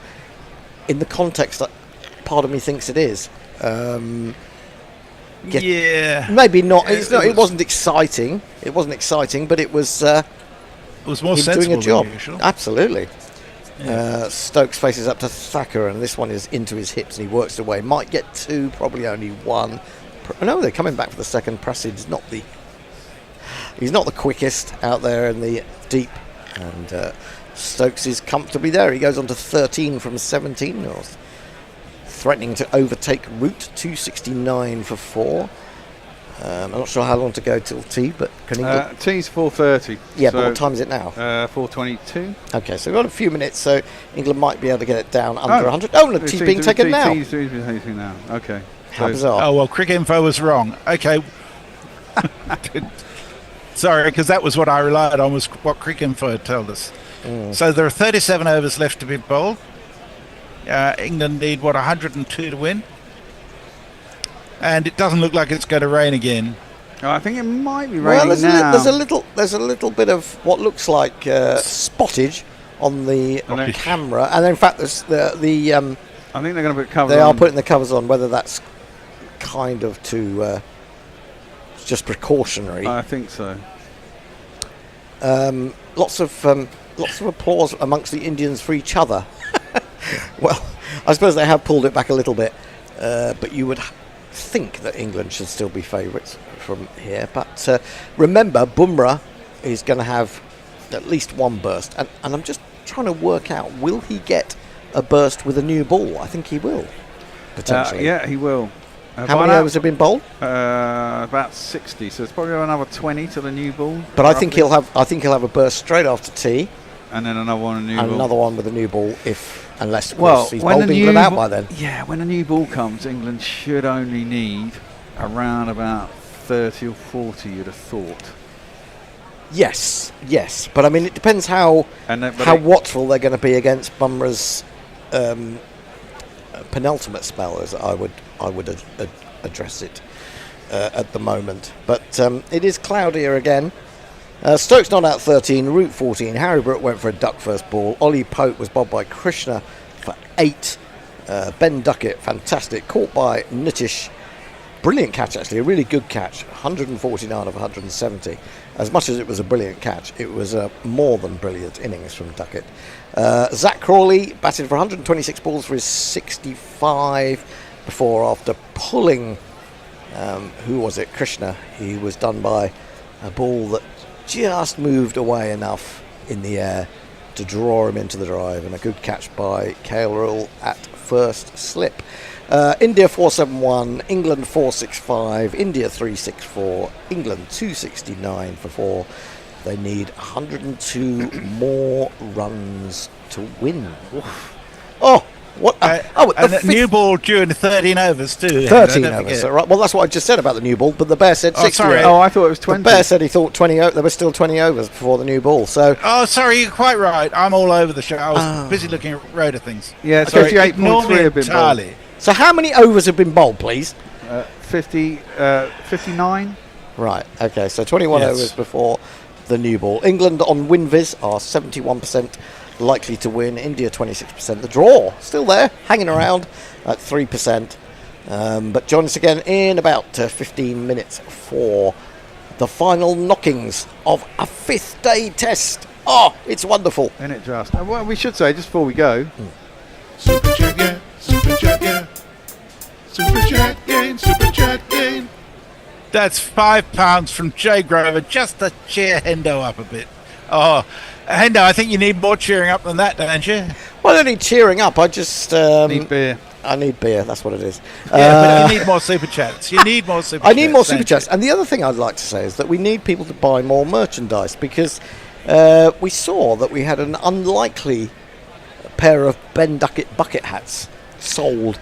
in the context that part of me thinks it is. Yeah. Maybe not. It wasn't exciting. It wasn't exciting, but it was more sensible doing a job. than usual. Absolutely. Yeah. Stokes faces up to Thacker, and this one is into his hips, and he works away. Might get two, probably only one. No, they're coming back for the second. Prasid's he's not the quickest out there in the deep, and Stokes is comfortably there. He goes on to 13 from 17, threatening to overtake Root. 269 for 4. I'm not sure how long to go till tea, but can he get... Tea's 4:30. Yeah, so but what time is it now? 4:22. Okay, so we've got a few minutes, so England might be able to get it down under 100. Oh, no, tea's being taken now. Tea's taken now. Okay. How bizarre. Oh, well, Cricket Info was wrong. Okay. Sorry, because that was what I relied on, was what Cricket Info had told us. So there are 37 overs left to be bowled. England need, 102 to win? And it doesn't look like it's going to rain again. Oh, I think it might be raining now. There's a little bit of what looks like spottage on the camera, and in fact, there's the I think they're going to put covers. They on. are putting the covers on. Whether that's kind of to just precautionary. I think so. Lots of applause amongst the Indians for each other. Well, I suppose they have pulled it back a little bit, but you would think that England should still be favourites from here. But remember, Bumrah is going to have at least one burst, and I'm just trying to work out, will he get a burst with a new ball? I think he will, potentially. Yeah, he will. How many overs have been bowled? About 60, so it's probably another 20 to the new ball. But I think he'll have a burst straight after tea, and then another one, another one with a new ball, unless he's bowled England out by then. Yeah, when a new ball comes, England should only need around about 30 or 40. You'd have thought. Yes, but I mean it depends how watchful they're going to be against Bumrah's penultimate spell, as I would address it at the moment. But it is cloudier again. Stokes not out 13, Root 14. Harry Brook went for a duck first ball. Ollie Pope was bowled by Krishna for 8. Ben Duckett, fantastic, caught by Nitish. Brilliant catch, actually, a really good catch. 149 of 170. As much as it was a brilliant catch, it was a more than brilliant innings from Duckett. Zach Crawley batted for 126 balls for his 65 before, after pulling, who was it, Krishna. He was done by a ball that just moved away enough in the air to draw him into the drive, and a good catch by Kael at first slip. India 471, England 465, India 364, England 269 for 4. They need 102 more runs to win. Oof. Oh, what? And a new ball during the 13 overs too. 13 overs, right? Well, that's what I just said about the new ball, but the Bear said 60. Sorry. Oh, I thought it was 20. The Bear said he thought 20. There were still 20 overs before the new ball. So. Oh, sorry, you're quite right. I'm all over the show. I was busy looking at road of things. Yeah, 58.3 have been bowled. So how many overs have been bowled, please? 59. Right. Okay. So 21 overs before the new ball. England on WinViz are 71% likely to win. India 26%. The draw still there, hanging around at 3%. But join us again in about 15 minutes for the final knockings of a 5th day test. Oh, it's wonderful. Isn't it just? Well, we should say, just before we go, Super chat game, super chat game, super chat game, super chat game. That's £5 from Jay Grover, just to cheer Hendo up a bit. Oh, Hendo, I think you need more cheering up than that, don't you? Well, I don't need cheering up. I just need beer. I need beer. That's what it is. Yeah, but you need more super chats. You need more super chats. I need more super chats. And the other thing I'd like to say is that we need people to buy more merchandise, because we saw that we had an unlikely pair of Ben Duckett bucket hats sold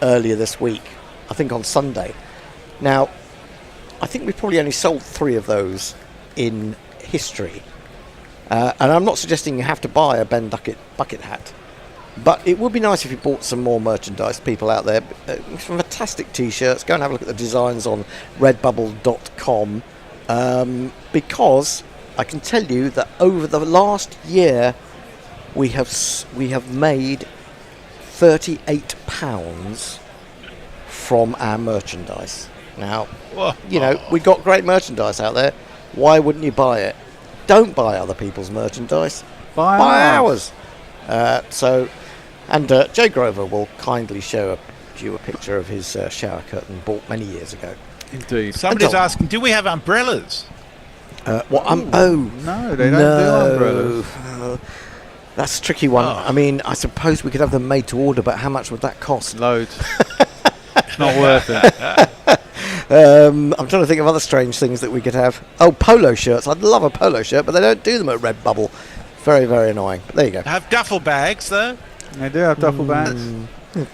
earlier this week, I think on Sunday. Now, I think we probably only sold 3 of those in history. And I'm not suggesting you have to buy a Ben Duckett bucket hat, but it would be nice if you bought some more merchandise, people out there. Some fantastic t-shirts. Go and have a look at the designs on redbubble.com, because I can tell you that over the last year we have made £38 from our merchandise. Now, you know, we've got great merchandise out there. Why wouldn't you buy it? Don't buy other people's merchandise. Buy ours. Jay Grover will kindly show you a picture of his shower curtain bought many years ago. Indeed. Somebody's asking, do we have umbrellas? No, they don't do umbrellas. That's a tricky one. I mean, I suppose we could have them made to order, but how much would that cost? Loads. It's not worth it. I'm trying to think of other strange things that we could have. Oh, polo shirts. I'd love a polo shirt, but they don't do them at Redbubble. Very, very annoying. But there you go. Have duffel bags, though. They do have duffel bags.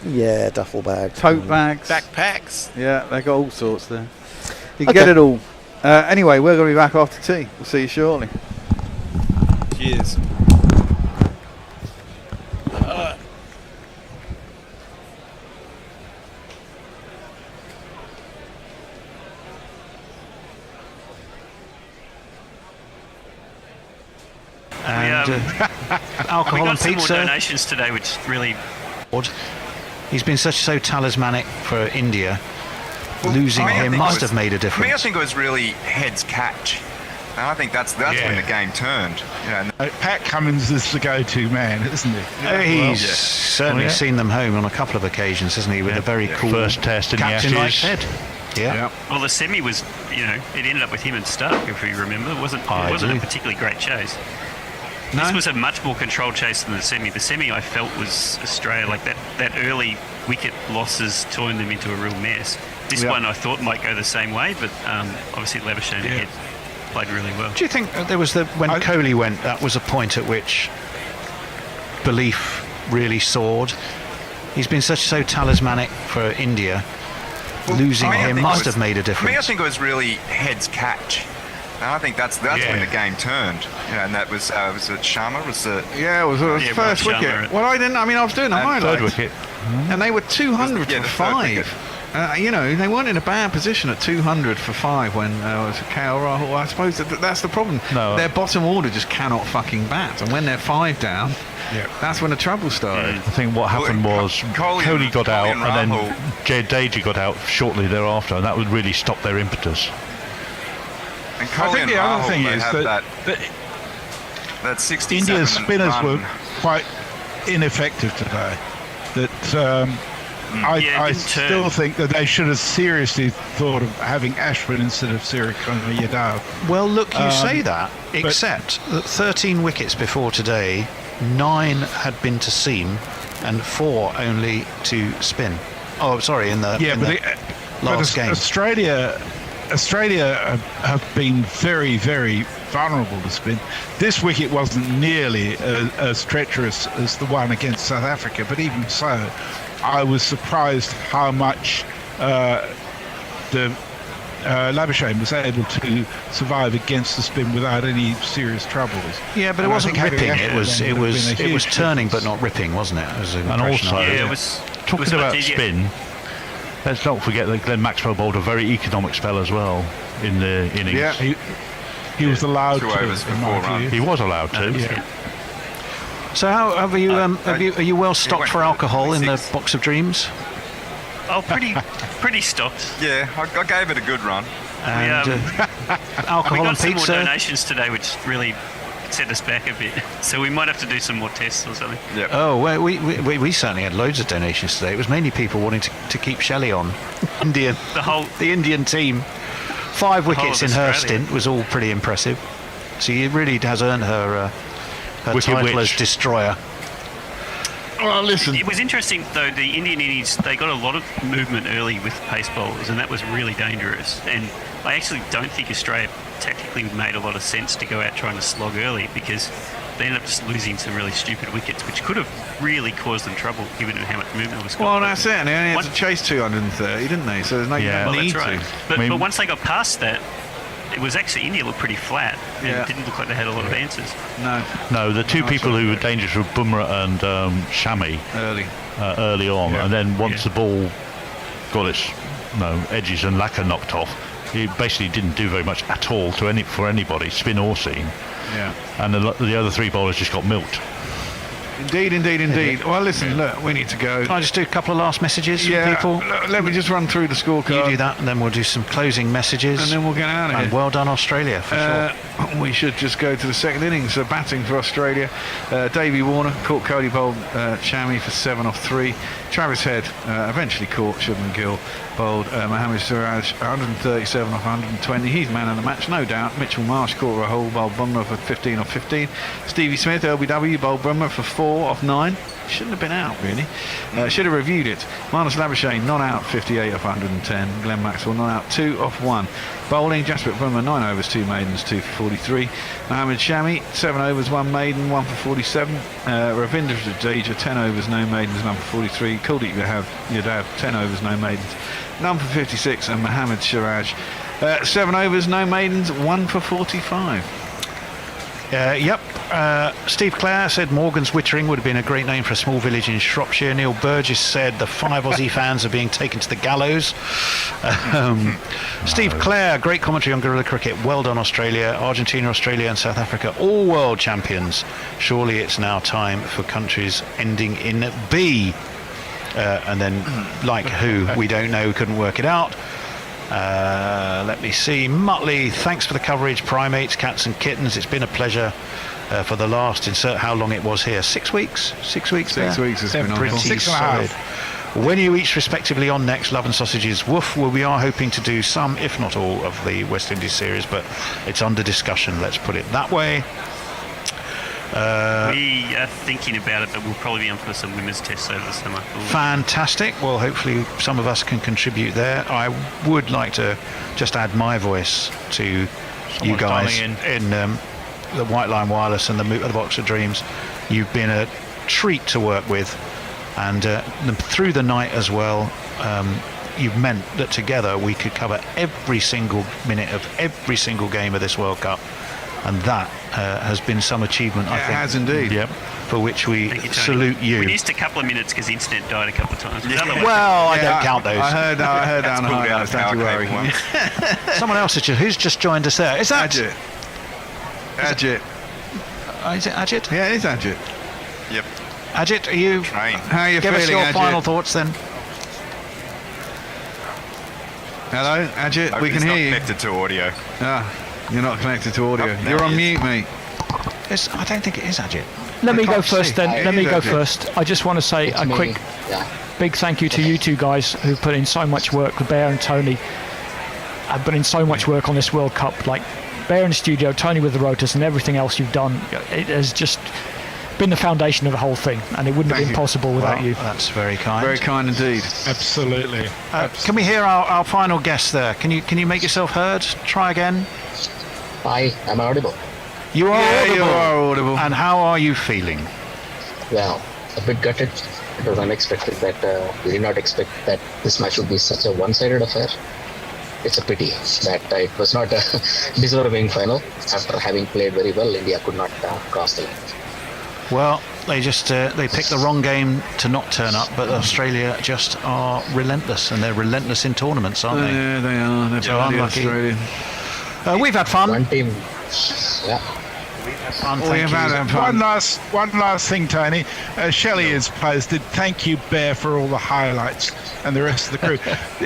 Yeah, duffel bags. Tote bags. Backpacks. Yeah, they got all sorts there. You can get it all. Anyway, we're going to be back after tea. We'll see you shortly. Cheers. And alcohol we got and some pizza. more donations today, which really. He's been so talismanic for India. Losing him must have made a difference. For me, I think it was really heads catch. And I think that's when the game turned. You know, Pat Cummins is the go-to man, isn't he? He's certainly seen them home on a couple of occasions, hasn't he? With a very cool first test in the captain-like Ashes. head. Yeah. Well, the semi was, it ended up with him and Stark, if you remember. It wasn't a particularly great chase. No? This was a much more controlled chase than the semi. The semi, I felt, was Australia. Like that early wicket losses turned them into a real mess. This one I thought might go the same way, but obviously Labuschagne ahead played really well. Do you think there was when Kohli went, that was a point at which belief really soared? He's been so talismanic for India. Losing him must have made a difference. For me, I think it was really heads catch. And I think that's when the game turned. You know, and that was it Sharma? It was the first wicket. Sharma. Well, I was doing a highlight. Third wicket. And they were 200 for 5. They weren't in a bad position at 200 for 5 when it was KL Rahul. I suppose that's the problem. No. Their bottom order just cannot fucking bat, and when they're 5 down, that's when the trouble started. I think what happened was Kohli got out, and then Jadeja got out shortly thereafter, and that would really stop their impetus. And I think the other thing is that 67 India's spinners run. were quite ineffective today. I still think that they should have seriously thought of having Ashwin instead of Sirikanna Yadav. Well, look, you say that, except that 13 wickets before today, 9 had been to seam and 4 only to spin. Oh, sorry, in the last game. Australia have been very, very vulnerable to spin. This wicket wasn't nearly as treacherous as the one against South Africa, but even so, I was surprised how much Labuschagne was able to survive against the spin without any serious troubles. Yeah, but it wasn't ripping. It was turning, but not ripping, wasn't it? And also, talking about spin. Let's not forget that Glenn Maxwell bowled a very economic spell as well in the innings. Yeah, he was allowed to. 2 overs for 4 runs. He was allowed to. So how are you well stocked for alcohol in the box of dreams? Oh, pretty stocked. Yeah, I gave it a good run. And alcohol we got and some pizza. more donations today, which really set us back a bit. So we might have to do some more tests or something. Yep. Oh, well, we certainly had loads of donations today. It was mainly people wanting to keep Shelley on. The Indian team. 5 wickets in her stint was all pretty impressive. She really has earned her title as destroyer. Well, listen. It was interesting though. The Indian innings, they got a lot of movement early with pace bowlers, and that was really dangerous. And I actually don't think Australia tactically made a lot of sense to go out trying to slog early, because they ended up just losing some really stupid wickets, which could have really caused them trouble given how much movement was going on. Well, that's it. And they only had to chase 230, didn't they? So there's no need to. But once they got past that, it was actually India looked pretty flat. And it didn't look like they had a lot of answers. No, the two people who were dangerous were Bumrah and Shami early on, and then once the ball got its edges and lacquer knocked off, he basically didn't do very much at all for anybody, spin or seam. And the other 3 bowlers just got milked. Indeed. Well, listen, look, we need to go. Can I just do a couple of last messages from people? Let me just run through the scorecard. You do that, and then we'll do some closing messages. And then we'll get out of here. And well done, Australia, for sure. We should just go to the second innings. Batting for Australia, Davey Warner caught Kohli bowled Chami for 7 off 3. Travis Head eventually caught Shubman Gill bowled Mohammad Siraj 137 off 120. He's man of the match, no doubt. Mitchell Marsh caught Rahul bowled Bumrah for 15 off 15. Stevie Smith, LBW, bowled Bumrah for 4 off 9. Shouldn't have been out, really. Should have reviewed it. Marnus Labuschagne, not out, 58 off 110. Glenn Maxwell, not out, 2 off 1. Bowling, Jasprit Bumrah, 9 overs, 2 maidens, 2 for 43. Mohammad Shami, 7 overs, 1 maiden, 1 for 47. Ravindra Jadeja, 10 overs, no maidens, none for 43. Kuldeep Yadav, 10 overs, no maidens, none for 56. And Mohammad Siraj, 7 overs, no maidens, 1 for 45. Steve Clare said Morgan's Wittering would have been a great name for a small village in Shropshire. Neil Burgess said the 5 Aussie fans are being taken to the gallows. Steve Clare, great commentary on Guerilla Cricket. Well done, Australia. Argentina, Australia and South Africa, all world champions. Surely it's now time for countries ending in B. And then, like who, we don't know, couldn't work it out. Let me see. Muttley, thanks for the coverage. Primates, cats and kittens. It's been a pleasure for the last, insert how long it was here. 6 weeks? 6 weeks 6 weeks has been on. Pretty 6 and a solid. half. When you each respectively on next, Love and Sausages, woof, well, we are hoping to do some, if not all, of the West Indies series, but it's under discussion, let's put it that way. We are thinking about it, but we'll probably be on for some women's tests over the summer. Fantastic. Well, hopefully some of us can contribute there. I would like to just add my voice to you guys in the White Line Wireless and the Box of Dreams. You've been a treat to work with, and through the night as well. You've meant that together we could cover every single minute of every single game of this World Cup. and that has been some achievement. I think it has indeed. Yep. For which we Thank you, Tony. salute you. We missed a couple of minutes because the internet died a couple of times. Well, I don't count those. I heard down the highlights. Don't you worry. Someone else who's just joined us there. Is that Ajit? Is it Ajit? Yeah, it is Ajit. Yep. Ajit, are you? How are you Give feeling, us your Ajit? final thoughts then. Hello, Ajit. We can He's hear not you. connected to audio. You're not connected to audio. Oh, no, You're on he mute, mate. I don't think it is Ajit. Let me go can't first see. then. Let me go Ajit. first. I just want to say a quick big thank you to you two guys who put in so much work. With Bear and Tony have put in so much work on this World Cup. Like Bear in the studio, Tony with the rotors, and everything else you've done. It has just been the foundation of the whole thing, and it wouldn't have been possible without you. That's very kind. Very kind indeed. Absolutely. Can we hear our final guest there? Can you make yourself heard? Try again. Hi, am I audible? You are audible. You are audible. And how are you feeling? Well, a bit gutted. It was unexpected that we did not expect that this match would be such a one-sided affair. It's a pity that it was not a deserving final. After having played very well, India could not cross the line. Well, they just they picked the wrong game to not turn up, but Australia just are relentless, and they're relentless in tournaments, aren't they? Yeah, they are. They're So bloody unlucky. Australian. We've had fun. One team, yeah. Fun, We thank have you. had fun. One last thing, Tony. Shelley has posted, thank you, Bear, for all the highlights, and the rest of the crew.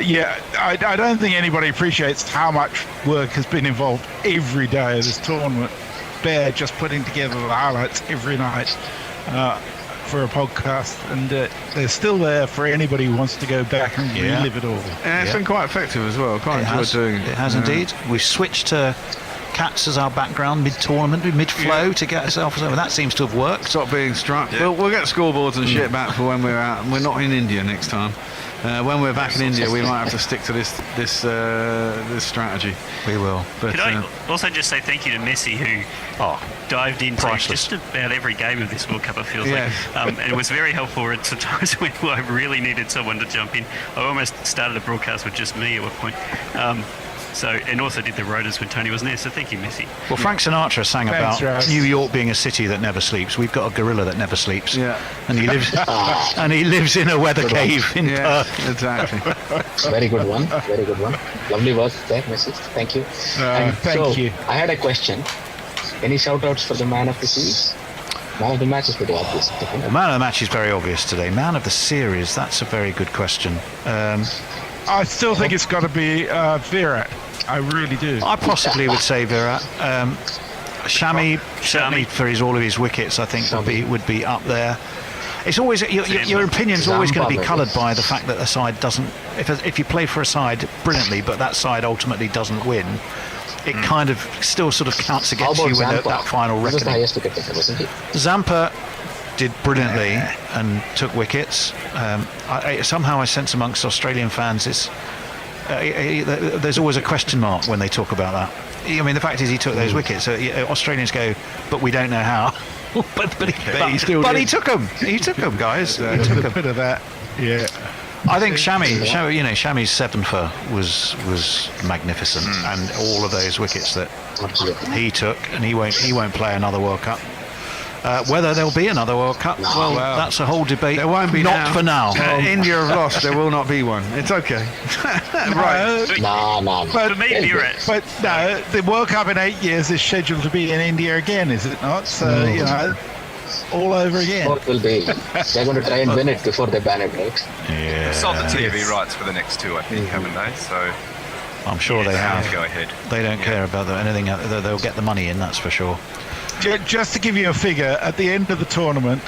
Yeah, I don't think anybody appreciates how much work has been involved every day of this tournament. Bear just putting together the highlights every night for a podcast, and they're still there for anybody who wants to go back and relive it all. Yeah, it's been quite effective as well. Quite enjoyed doing it. It has indeed. We've switched to cats as our background mid-tournament, mid-flow to get ourselves over. That seems to have worked. Stop being struck. Yeah. We'll get scoreboards and shit back for when we're out. And we're not in India next time. When we're back in India, we might have to stick to this strategy. We will. But Could I also just say thank you to Messi, who dived into just about every game of this World Cup, I feel like. And it was very helpful at times when I really needed someone to jump in. I almost started a broadcast with just me at one point. And also did the rotors when Tony wasn't there, so thank you, Messi. Well, Frank Sinatra sang Thanks, about Rose. New York being a city that never sleeps. We've got a gorilla that never sleeps. Yeah. And he lives and he lives in a weather cave in Perth. Exactly. Very good one. Very good one. Lovely work there, Messi. Thank you. Thank you. I had a question. Any shout-outs for the man of the series? Man of the match is pretty obvious. Well, man of the match is very obvious today. Man of the series, that's a very good question. I still think it's got to be Virat. I really do. I possibly would say Virat. Shami, certainly for all of his wickets, I think would be up there. It's always your opinion's always going to be coloured by the fact that a side doesn't. If you play for a side brilliantly, but that side ultimately doesn't win, it kind of still sort of counts against you with that final This is the reckoning. highest wicket taker, wasn't he? Zampa did brilliantly and took wickets. Somehow I sense amongst Australian fans there's always a question mark when they talk about that. I mean, the fact is he took those wickets. Australians go, but we don't know how. but he took them. He took them, guys. He took them. Bit of that, yeah. I think Shami's 7-for was magnificent, and all of those wickets that he took, and he won't play another World Cup. Whether there'll be another World Cup, well, that's a whole debate. There won't be not for now. India have lost. There will not be one. It's okay. Right. No. But, For me, Virat. but no, the World Cup in 8 years is scheduled to be in India again, is it not? So, all over again. What will be? They're going to try and win it before they ban it, right? Yeah. They've sold the TV rights for the next two, I think, haven't they? So I'm sure they have. Go ahead. They don't care about anything. They'll get the money in, that's for sure. Just to give you a figure, at the end of the tournament,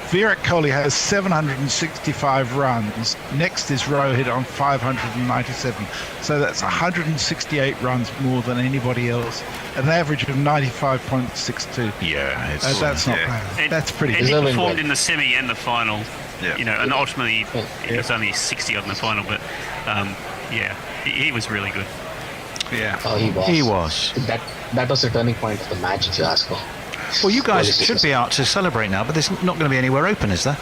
Virat Kohli has 765 runs. Next is Rohit on 597. So that's 168 runs more than anybody else. An average of 95.62. Yeah, that's not bad. That's pretty And good. he performed in the semi and the final. And ultimately it was only 60 on the final, but he was really good. Yeah. Oh, he was. He was. That was the turning point of the match, if you ask me. Well, you guys should be out to celebrate now, but there's not going to be anywhere open, is there?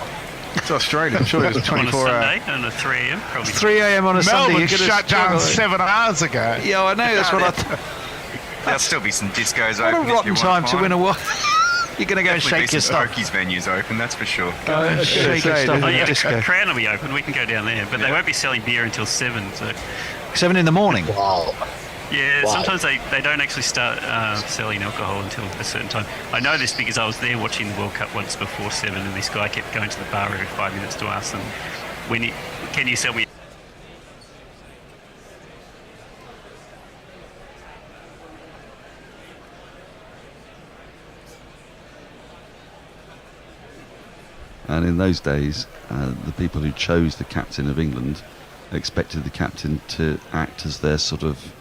It's Australia. I'm sure it's 24 on a hours. Sunday and a 3 a.m. probably. 3 a.m. on a Sunday. Melbourne You're gonna shut down struggle. 7 hours ago. Yeah, I know. That's what I There'll still be some discos What open. a rotten time to win a war. You're going to go and Definitely shake your some stuff. Okies venues open, that's for sure. Go and shake your stuff. Oh, yeah, Disco. Crown will be open. We can go down there, but they won't be selling beer until 7. So 7 in the morning. Wow. yeah, Wow. sometimes they don't actually start selling alcohol until a certain time. I know this because I was there watching the World Cup once before 7, and this guy kept going to the bar every 5 minutes to ask them, can you sell me? And in those days, the people who chose the captain of England expected the captain to act as their sort of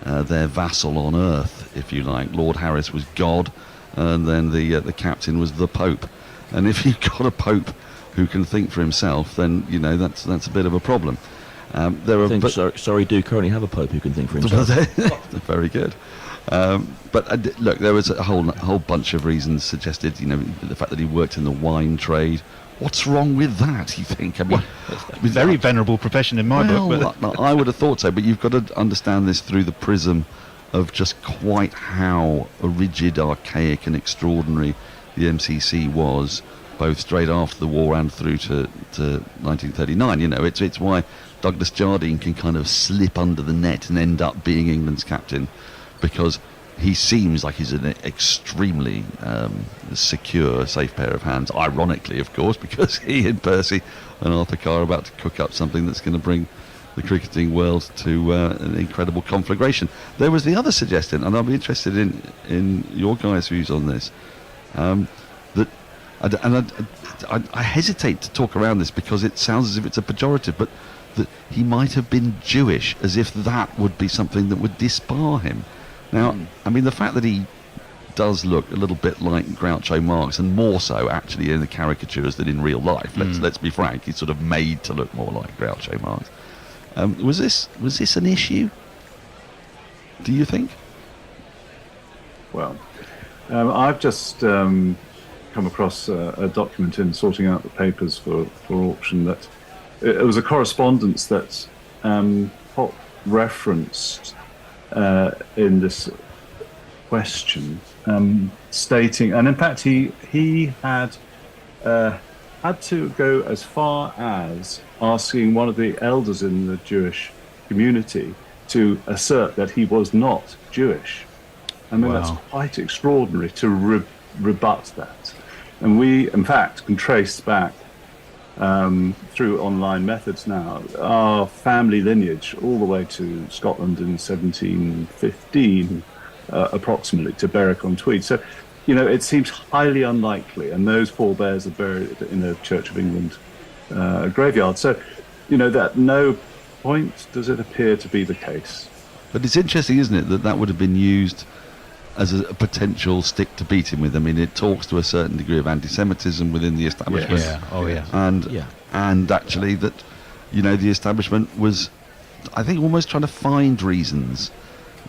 their vassal on earth, if you like. Lord Harris was God, and then the captain was the Pope. And if you've got a Pope who can think for himself, then you know that's a bit of a problem. Sorry, do currently have a Pope who can think for himself. Very good. Look, there was a whole bunch of reasons suggested. You know, the fact that he worked in the wine trade. What's wrong with that? You think? I mean, very venerable profession in my book. But I would have thought so. But you've got to understand this through the prism of just quite how rigid, archaic, and extraordinary the MCC was, both straight after the war and through to 1939. You know, it's why Douglas Jardine can kind of slip under the net and end up being England's captain, because he seems like he's an extremely secure, safe pair of hands. Ironically, of course, because he and Percy and Arthur Carr are about to cook up something that's going to bring the cricketing world to an incredible conflagration. There was the other suggestion, and I'll be interested in your guys' views on this. That I hesitate to talk around this because it sounds as if it's a pejorative, but that he might have been Jewish, as if that would be something that would disbar him. Now, I mean, the fact that he does look a little bit like Groucho Marx, and more so actually in the caricatures than in real life. Let's be frank, he's sort of made to look more like Groucho Marx. Was this an issue, do you think? Well, I've just come across a document in sorting out the papers for auction that it was a correspondence that Pop referenced in this question, stating, and in fact he had to go as far as asking one of the elders in the Jewish community to assert that he was not Jewish. I mean, that's quite extraordinary to rebut that. And we, in fact, can trace back through online methods now our family lineage all the way to Scotland in 1715, approximately, to Berwick-on-Tweed. So, you know, it seems highly unlikely, and those forebears are buried in a Church of England graveyard. So, you know, at no point does it appear to be the case. But it's interesting, isn't it, that would have been used as a potential stick to beat him with. I mean, it talks to a certain degree of anti-Semitism within the establishment. And actually that, you know, the establishment was, I think, almost trying to find reasons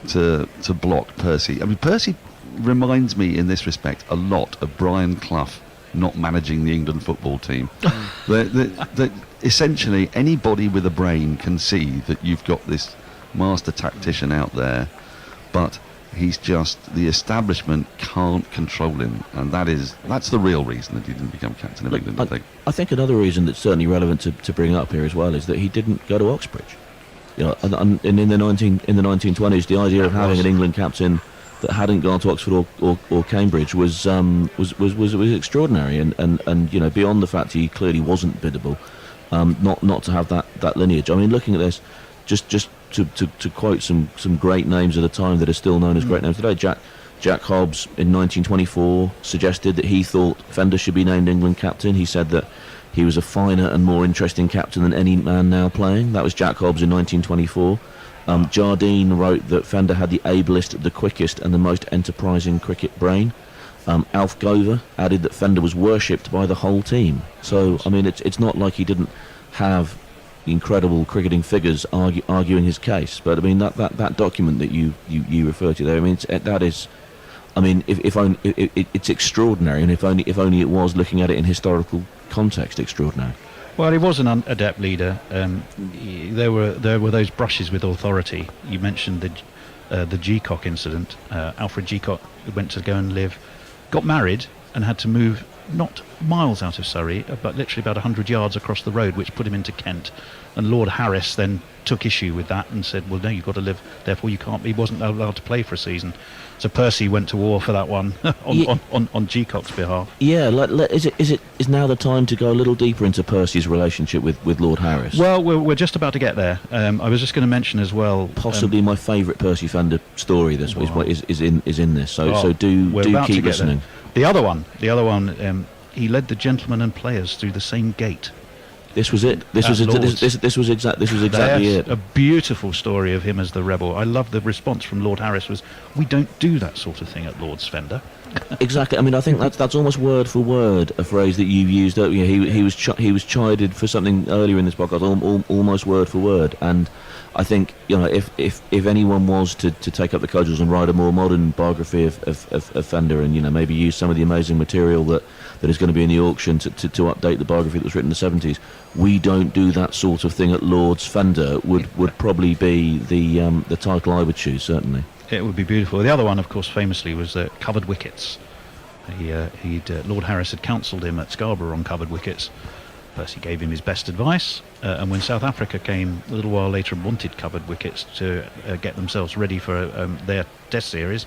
to block Percy. I mean, Percy reminds me in this respect a lot of Brian Clough not managing the England football team. That essentially anybody with a brain can see that you've got this master tactician out there, but he's just, the establishment can't control him, and that's the real reason that he didn't become captain of England. I think another reason that's certainly relevant to bring up here as well is that he didn't go to Oxbridge. You know, and in the 1920s, the idea of having an England captain that hadn't gone to Oxford or Cambridge was extraordinary, and you know, beyond the fact he clearly wasn't biddable, not to have that lineage. I mean, looking at this, just to quote some great names at the time that are still known as great names today. Jack Hobbs in 1924 suggested that he thought Fender should be named England captain. He said that he was a finer and more interesting captain than any man now playing. That was Jack Hobbs in 1924. Jardine wrote that Fender had the ablest, the quickest and the most enterprising cricket brain. Alf Gover added that Fender was worshipped by the whole team. So, I mean, it's not like he didn't have incredible cricketing figures arguing his case. But I mean, that document that you refer to there, I mean, that is, I mean, if only it's extraordinary, and if only it was, looking at it in historical context, extraordinary. Well, he was an adept leader. There were those brushes with authority. You mentioned the Geacock incident. Alfred Geacock went to go and live, got married, and had to move not miles out of Surrey, but literally about 100 yards across the road, which put him into Kent. And Lord Harris then took issue with that and said, well, no, you've got to live, therefore you can't. He wasn't allowed to play for a season. So Percy went to war for that one on Geacock's behalf. Yeah, is now the time to go a little deeper into Percy's relationship with Lord Harris? Well, we're just about to get there. I was just going to mention as well. Possibly my favourite Percy Fender story. This is in this. So do keep listening. The other one. He led the gentlemen and players through the same gate. This was it. This was exactly it. A beautiful story of him as the rebel. I love the response from Lord Harris was, "We don't do that sort of thing at Lord's Fender." Exactly. I mean, I think that's almost word for word a phrase that you've used. He was chided for something earlier in this podcast, almost word for word. And I think, if anyone was to take up the cudgels and write a more modern biography of Fender, and maybe use some of the amazing material that is going to be in the auction to update the biography that was written in the 70s, we don't do that sort of thing at Lord's Fender would probably be the title I would choose, certainly. It would be beautiful. The other one, of course, famously was covered wickets. Lord Harris had counselled him at Scarborough on covered wickets. Percy gave him his best advice, and when South Africa came a little while later and wanted covered wickets to get themselves ready for their Test series,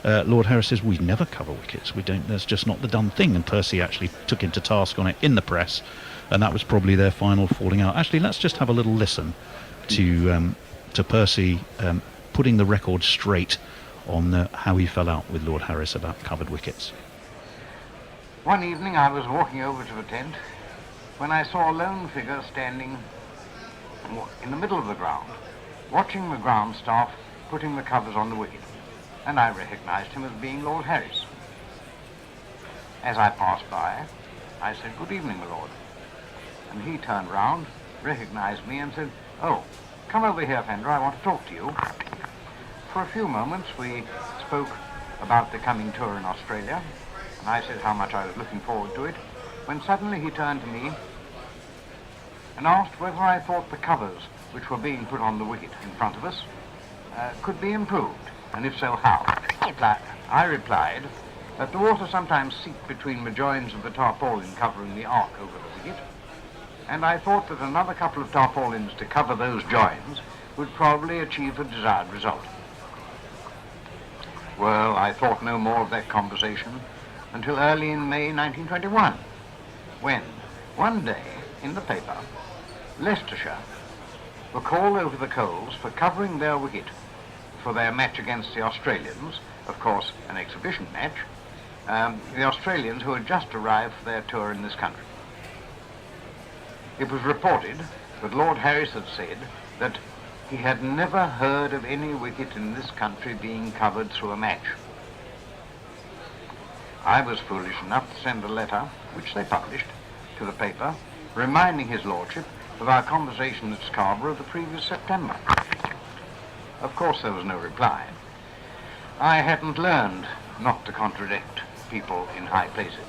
Lord Harris says, "We never cover wickets. We don't. That's just not the done thing." And Percy actually took him to task on it in the press, and that was probably their final falling out. Actually, let's just have a little listen to Percy putting the record straight on how he fell out with Lord Harris about covered wickets. One evening I was walking over to the tent when I saw a lone figure standing in the middle of the ground, watching the ground staff putting the covers on the wicket, and I recognized him as being Lord Harris. As I passed by, I said, "Good evening, my lord." And he turned round, recognized me and said, "Oh, come over here, Fender, I want to talk to you." For a few moments we spoke about the coming tour in Australia, and I said how much I was looking forward to it, when suddenly he turned to me and asked whether I thought the covers which were being put on the wicket in front of us could be improved, and if so, how. I replied that the water sometimes seeped between the joins of the tarpaulin covering the arc over the wicket, and I thought that another couple of tarpaulins to cover those joins would probably achieve the desired result. Well, I thought no more of that conversation until early in May 1921, when, one day, in the paper, Leicestershire were called over the coals for covering their wicket for their match against the Australians, of course an exhibition match, the Australians who had just arrived for their tour in this country. It was reported that Lord Harris had said that he had never heard of any wicket in this country being covered through a match. I was foolish enough to send a letter, which they published, to the paper, reminding his lordship of our conversation at Scarborough the previous September. Of course there was no reply. I hadn't learned not to contradict people in high places.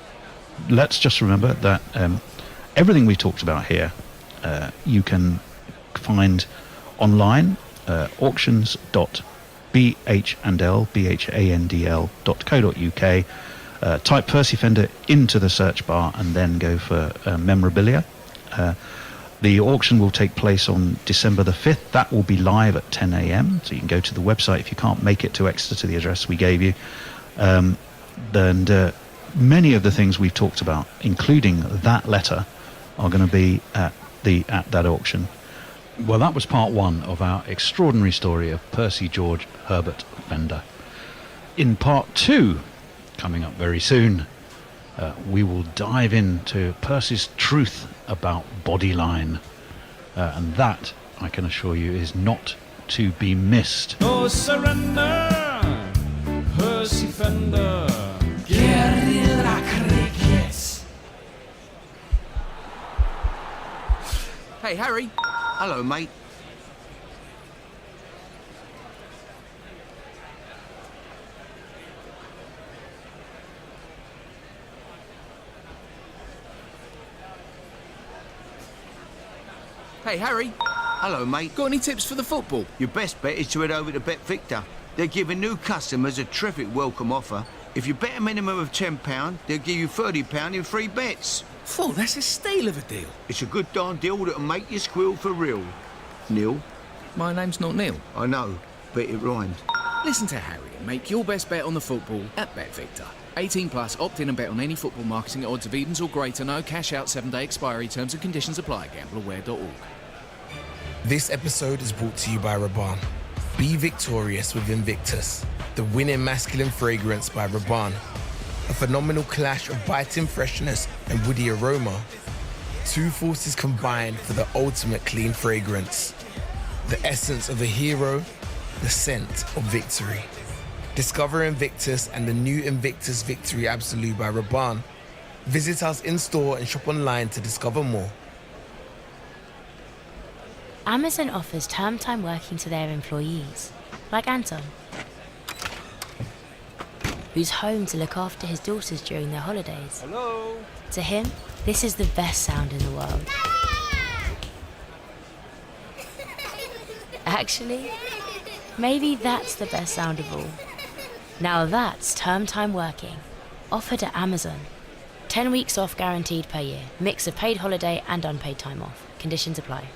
Let's just remember that everything we talked about here you can find online, auctions.bhandl.co.uk. Type Percy Fender into the search bar and then go for memorabilia. The auction will take place on December the 5th. That will be live at 10 a.m. So you can go to the website if you can't make it to Exeter to the address we gave you. And many of the things we've talked about, including that letter, are going to be at that auction. Well, that was part one of our extraordinary story of Percy George Herbert Fender. In part two, coming up very soon, we will dive into Percy's truth about bodyline, and that, I can assure you, is not to be missed. No surrender, Percy Fender, Guerilla Cricket. Hey, Harry. Hello, mate. Hey, Harry. Hello, mate. Got any tips for the football? Your best bet is to head over to Bet Victor. They're giving new customers a terrific welcome offer. If you bet a minimum of £10, they'll give you £30 in free bets. Phew, that's a steal of a deal. It's a good darn deal that'll make you squeal for real. Neil? My name's not Neil. I know, but it rhymed. Listen to Harry and make your best bet on the football at BetVictor. 18 plus, opt in and bet on any football marketing at odds of evens or greater. No cash out, 7-day expiry. Terms and conditions apply. Gambleaware.org. This episode is brought to you by Raban. Be victorious with Invictus, the winning masculine fragrance by Raban. A phenomenal clash of biting freshness and woody aroma. Two forces combined for the ultimate clean fragrance. The essence of a hero, the scent of victory. Discover Invictus and the new Invictus Victory Absolute by Raban. Visit us in-store and shop online to discover more. Amazon offers term time working to their employees, like Anton, who's home to look after his daughters during their holidays. Hello? To him, this is the best sound in the world. Actually, maybe that's the best sound of all. Now that's term time working, offered at Amazon. 10 weeks off guaranteed per year, mix of paid holiday and unpaid time off. Conditions apply.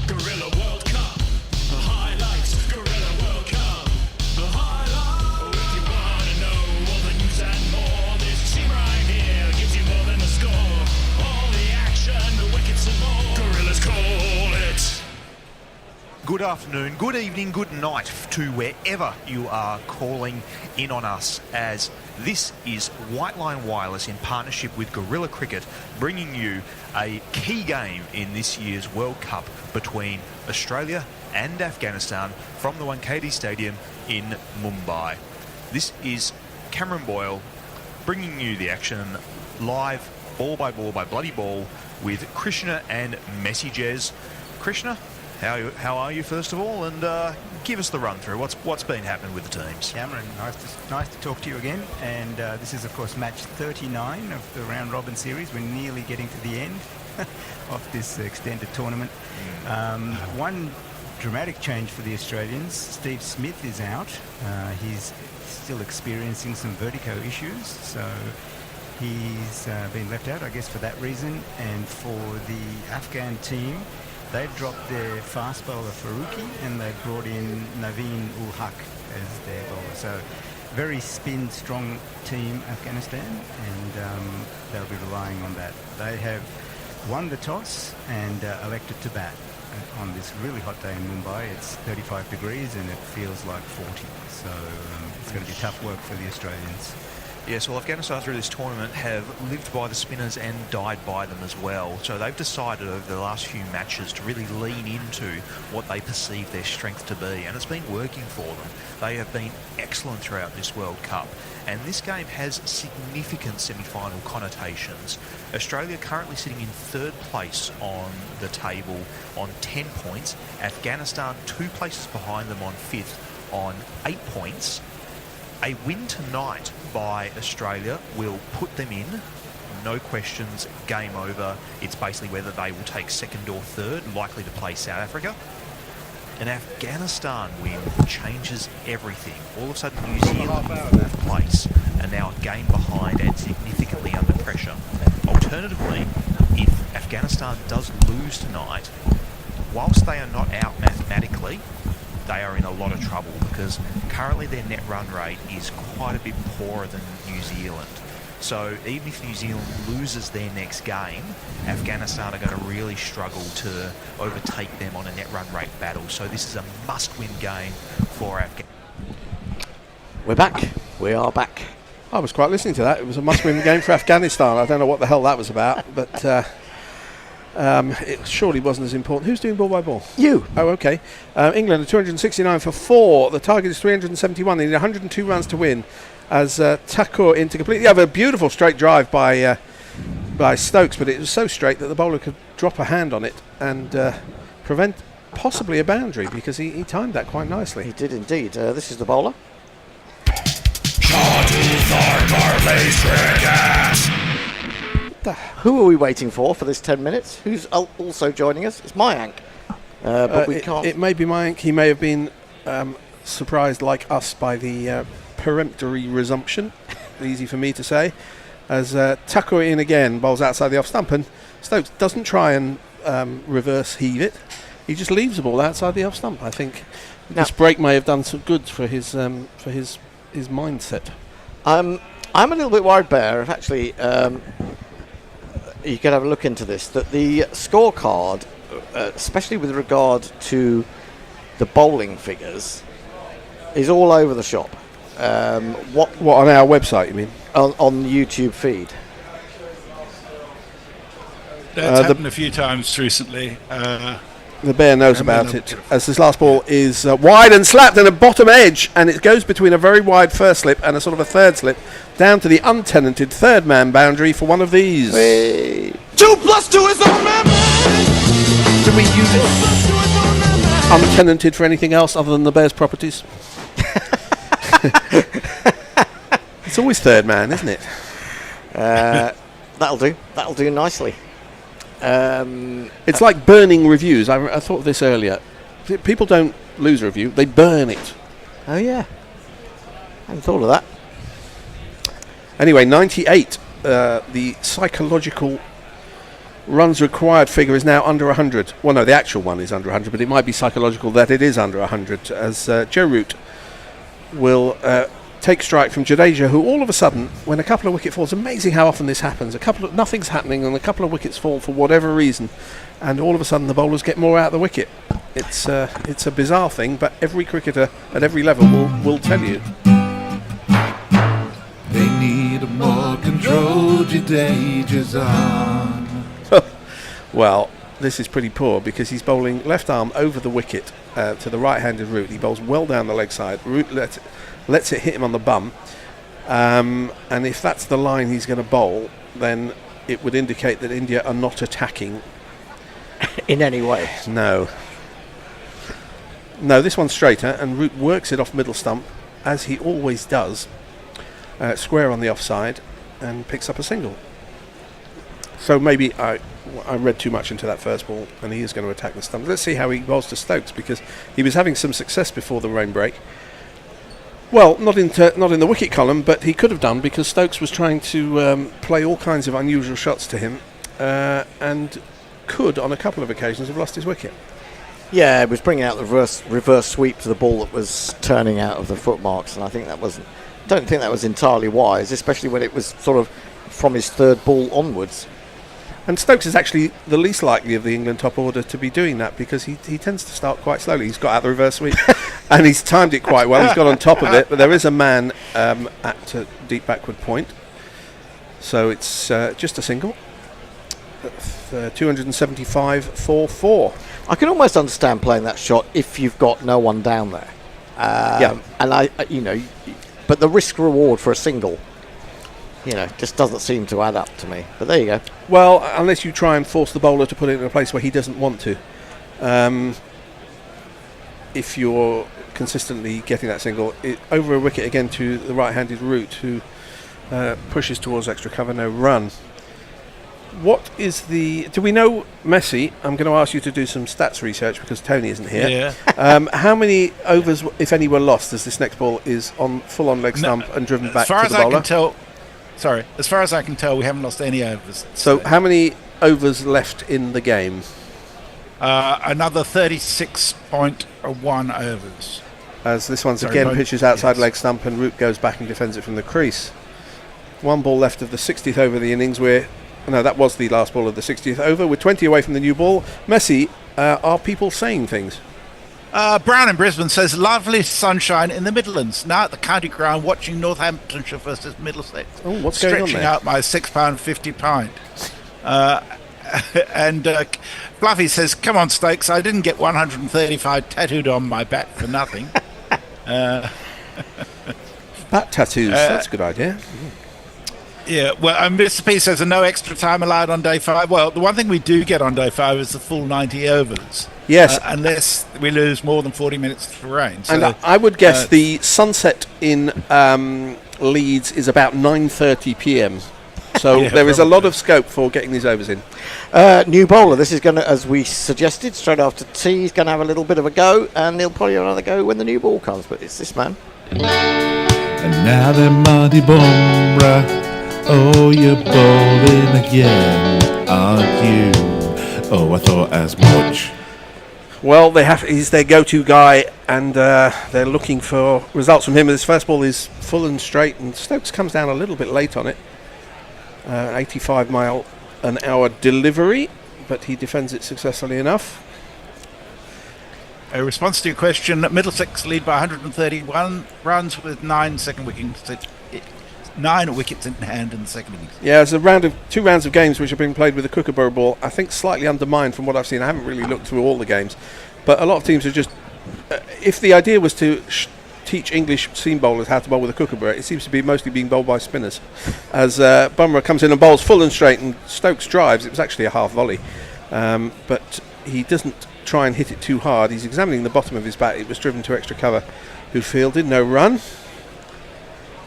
Guerilla World Cup, the highlights. Guerilla World Cup, the highlights. If you wanna know all the news and more, this team right here gives you more than the score. All the action, the wickets and more. Gorillas call it. Good afternoon, good evening, good night to wherever you are calling in on us, as this is White Line Wireless in partnership with Guerilla Cricket, bringing you a key game in this year's World Cup between Australia and Afghanistan from the Wankhede Stadium in Mumbai. This is Cameron Boyle bringing you the action live, ball by bloody ball, with Krishna and Messy-Jez. Krishna, how are you first of all, and give us the run through. What's been happening with the teams? Cameron, nice to talk to you again. And this is of course match 39 of the round robin series. We're nearly getting to the end of this extended tournament. One dramatic change for the Australians. Steve Smith is out. He's still experiencing some vertigo issues, so he's been left out, I guess, for that reason. And for the Afghan team, they've dropped their fast bowler Faruqi and they've brought in Naveen ul Haq as their bowler. So very spin strong team, Afghanistan, and they'll be relying on that. They have won the toss and elected to bat on this really hot day in Mumbai. It's 35 degrees and it feels like 40. So it's going to be tough work for the Australians. Yes, well, Afghanistan through this tournament have lived by the spinners and died by them as well. So they've decided over the last few matches to really lean into what they perceive their strength to be, and it's been working for them. They have been excellent throughout this World Cup, and this game has significant semi-final connotations. Australia currently sitting in third place on the table on 10 points. Afghanistan 2 places behind them on fifth on 8 points. A win tonight by Australia will put them in, no questions, game over. It's basically whether they will take second or third, likely to play South Africa. An Afghanistan win changes everything. All of a sudden New Zealand in fourth place are now a game behind and significantly under pressure. Alternatively, if Afghanistan does lose tonight, whilst they are not out mathematically, they are in a lot of trouble because currently their net run rate is quite a bit poorer than New Zealand. So even if New Zealand loses their next game, Afghanistan are going to really struggle to overtake them on a net run rate battle. So this is a must-win game for Afghanistan. We're back. We are back. I was quite listening to that. It was a must-win game for Afghanistan. I don't know what the hell that was about, but it surely wasn't as important. Who's doing ball by ball? You. Oh, okay. England are 269 for 4. The target is 371. They need 102 runs to win. As Thakur into completely have a beautiful straight drive by Stokes, but it was so straight that the bowler could drop a hand on it and prevent possibly a boundary because he timed that quite nicely. He did indeed. This is the bowler. Who are we waiting for this 10 minutes? Who's also joining us? It's Mayank. But we can't. It may be Mayank. He may have been surprised like us by the peremptory resumption. Easy for me to say. As Tucker in again, bowls outside the off stump, and Stokes doesn't try and reverse heave it. He just leaves the ball outside the off stump. I think this break may have done some good for his mindset. I'm a little bit worried, Bear, if actually you could have a look into this, that the scorecard, especially with regard to the bowling figures, is all over the shop. What on our website, you mean? On the YouTube feed. That's happened a few times recently. The Bear knows about it, as this last ball is wide and slapped and a bottom edge, and it goes between a very wide first slip and a sort of a third slip down to the untenanted third man boundary for one of these. 2 + 2 is the number. Do we use untenanted for anything else other than the Bear's properties? It's always third man, isn't it? That'll do nicely. It's like burning reviews. I thought of this earlier. People don't lose a review, they burn it. Oh yeah, I hadn't thought of that. Anyway, 98. The psychological runs required figure is now under 100. Well, no, the actual one is under 100, but it might be psychological that it is under 100, as Joe Root will take strike from Jadeja, who all of a sudden, when a couple of wicket falls, amazing how often this happens, nothing's happening and a couple of wickets fall for whatever reason, and all of a sudden the bowlers get more out of the wicket. It's a bizarre thing, but every cricketer at every level will tell you. They need more control, Jadeja's on. Well, this is pretty poor because he's bowling left arm over the wicket to the right-handed Root. He bowls well down the leg side. Root lets it hit him on the bum, and if that's the line he's going to bowl, then it would indicate that India are not attacking in any way. No, this one's straighter, and Root works it off middle stump as he always does, square on the offside, and picks up a single. So maybe I read too much into that first ball, and he is going to attack the stump. Let's see how he bowls to Stokes, because he was having some success before the rain break. Well, not in the wicket column, but he could have done, because Stokes was trying to play all kinds of unusual shots to him, and could, on a couple of occasions, have lost his wicket. Yeah, it was bringing out the reverse sweep to the ball that was turning out of the footmarks, and I don't think that was entirely wise, especially when it was sort of from his third ball onwards. And Stokes is actually the least likely of the England top order to be doing that, because he tends to start quite slowly. He's got out the reverse sweep and he's timed it quite well. He's got on top of it, but there is a man at deep backward point. So it's just a single. 275 for 4. I can almost understand playing that shot if you've got no one down there. Yeah. And but the risk reward for a single, just doesn't seem to add up to me. But there you go. Well, unless you try and force the bowler to put it in a place where he doesn't want to. If you're consistently getting that single, over a wicket again to the right-handed Root, who pushes towards extra cover, no run. What is do we know Messi? I'm going to ask you to do some stats research because Tony isn't here. Yeah. How many overs, if any, were lost as this next ball is full on leg stump and driven back to the bowler? As far as I can tell, we haven't lost any overs. So how many overs left in the game? Another 36.1 overs. As this one's again pitches outside leg stump and Root goes back and defends it from the crease. One ball left of the 60th over of the innings. That was the last ball of the 60th over. We're 20 away from the new ball. Messi, are people saying things? Brown in Brisbane says, lovely sunshine in the Midlands. Now at the county ground watching Northamptonshire versus Middlesex. Oh, what's going on there? Stretching out my £6.50 pint. And Fluffy says, come on, Stokes, I didn't get 135 tattooed on my back for nothing. Back tattoos, that's a good idea. Yeah, well, Mr. P says no extra time allowed on day 5. Well, the one thing we do get on day 5 is the full 90 overs. Yes. Unless we lose more than 40 minutes to rain. So, and I would guess the sunset in Leeds is about 9:30 p.m. So there is a lot of scope for getting these overs in. New bowler. This is going to, as we suggested, straight after tea, he's going to have a little bit of a go, and he'll probably have another go when the new ball comes. But it's this man. And now they're Marty Bumrah. Oh, you're bowling again, aren't you? Oh, I thought as much. Well, he's their go-to guy, and they're looking for results from him. His first ball is full and straight, and Stokes comes down a little bit late on it. 85-mile-an-hour delivery, but he defends it successfully enough. A response to your question: Middlesex lead by 131 runs with 9 wickets in hand in the second innings. Yeah, it's two rounds of games which have been played with the Kookaburra ball. I think slightly undermined from what I've seen. I haven't really looked through all the games, but a lot of teams are just. If the idea was to teach English seam bowlers how to bowl with a Kookaburra, it seems to be mostly being bowled by spinners. As Bumrah comes in and bowls full and straight, and Stokes drives. It was actually a half volley, but he doesn't try and hit it too hard. He's examining the bottom of his bat. It was driven to extra cover, who fielded, no run.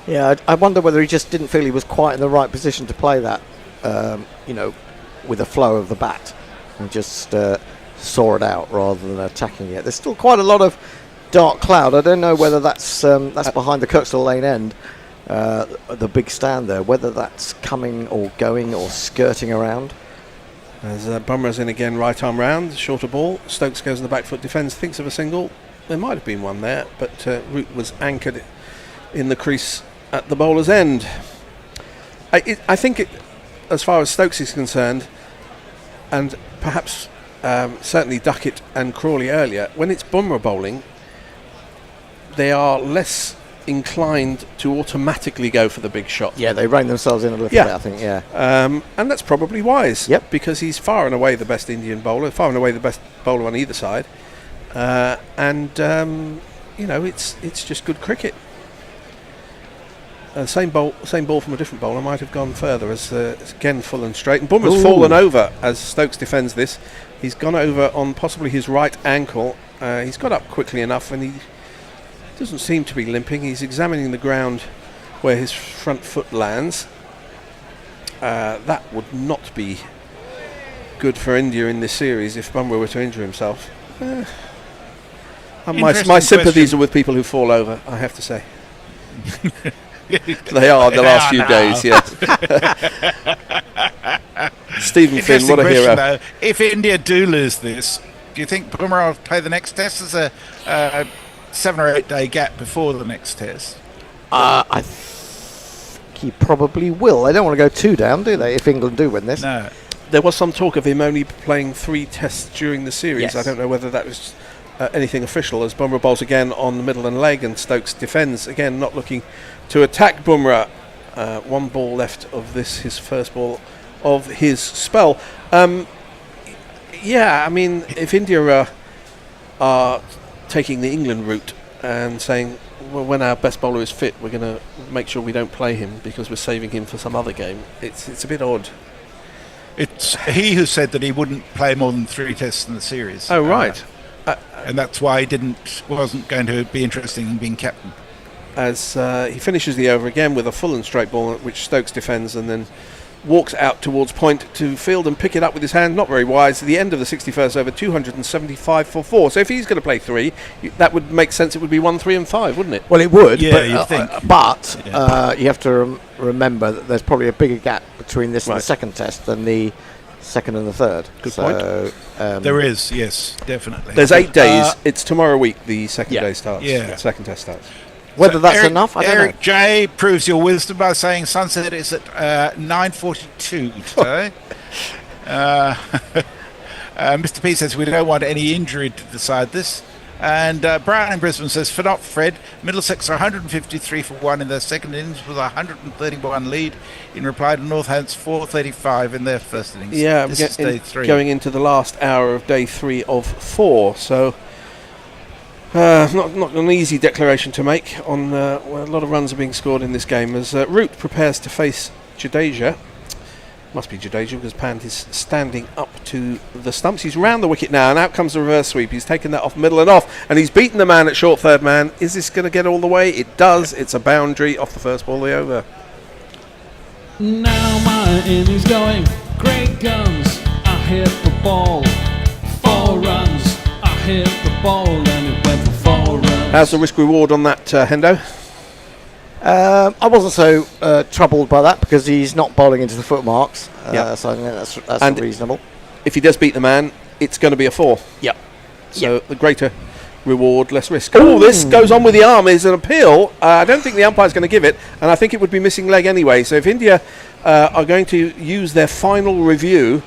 Yeah, I wonder whether he just didn't feel he was quite in the right position to play that, with the flow of the bat, and just saw it out rather than attacking it. There's still quite a lot of dark cloud. I don't know whether that's behind the Kirkstall Lane end, the big stand there, whether that's coming or going or skirting around. As Bumrah's in again, right arm round, shorter ball. Stokes goes on the back foot, defends, thinks of a single. There might have been one there, but Root was anchored in the crease at the bowler's end. I think, as far as Stokes is concerned, and perhaps certainly Duckett and Crawley earlier, when it's Bumrah bowling, they are less inclined to automatically go for the big shot. Yeah, they rein themselves in a little bit, I think, yeah. And that's probably wise. Yep. Because he's far and away the best Indian bowler, far and away the best bowler on either side. It's just good cricket. Same ball from a different bowler might have gone further, as again full and straight. And Bumrah's fallen over as Stokes defends this. He's gone over on possibly his right ankle. He's got up quickly enough, and he doesn't seem to be limping. He's examining the ground where his front foot lands. That would not be good for India in this series if Bumrah were to injure himself. My sympathies are with people who fall over, I have to say. They are the last few days, yes. Stephen Finn, what a hero. Though, if India do lose this, do you think Bumrah will play the next test as a 7 or 8 day gap before the next test? I think he probably will. They don't want to go 2 down, do they, if England do win this? No. There was some talk of him only playing 3 tests during the series. Yes. I don't know whether that was anything official, as Bumrah bowls again on the middle and leg, and Stokes defends, again not looking to attack Bumrah. 1 ball left of this, his first ball of his spell. If India are taking the England route and saying, well, when our best bowler is fit, we're going to make sure we don't play him because we're saving him for some other game, it's a bit odd. It's he who said that he wouldn't play more than 3 tests in the series. Oh, right. And that's why he wasn't going to be interested in being captain. As he finishes the over again with a full and straight ball, which Stokes defends, and then walks out towards point to field and pick it up with his hand. Not very wise. At the end of the 61st over, 275 for 4. So if he's going to play 3, that would make sense. It would be 1, 3 and 5, wouldn't it? Well, it would. Yeah, you'd think. But you have to remember that there's probably a bigger gap between this and the second test than the second and the third. Good point. There is, yes, definitely. There's 8 days. It's tomorrow week the second day starts. Yeah. The second test starts. Whether that's enough, I don't know. Eric J proves your wisdom by saying sunset is at 9:42 today. Mr. P says we don't want any injury to decide this. And Brian in Brisbane says, for not Fred, Middlesex are 153 for 1 in their second innings with a 131 lead in reply to Northampton's 435 in their first innings. Yeah, this is day 3. Going into the last hour of day 3 of 4. So not an easy declaration to make on a lot of runs are being scored in this game as Root prepares to face Jadeja. Must be Jadeja because Pant is standing up to the stumps. He's round the wicket now, and out comes the reverse sweep. He's taken that off middle and off, and he's beaten the man at short third man. Is this going to get all the way? It does. It's a boundary off the first ball of the over. Now my my innings going? Great guns, I hit the ball. 4 runs, I hit the ball and it went for 4 runs. How's the risk reward on that, Hendo? I wasn't so troubled by that because he's not bowling into the footmarks. So I think that's reasonable. If he does beat the man, it's going to be a 4. Yep. So the greater reward, less risk. Oh, this goes on with the arm. Is an appeal. I don't think the umpire's going to give it, and I think it would be missing leg anyway. So if India are going to use their final review,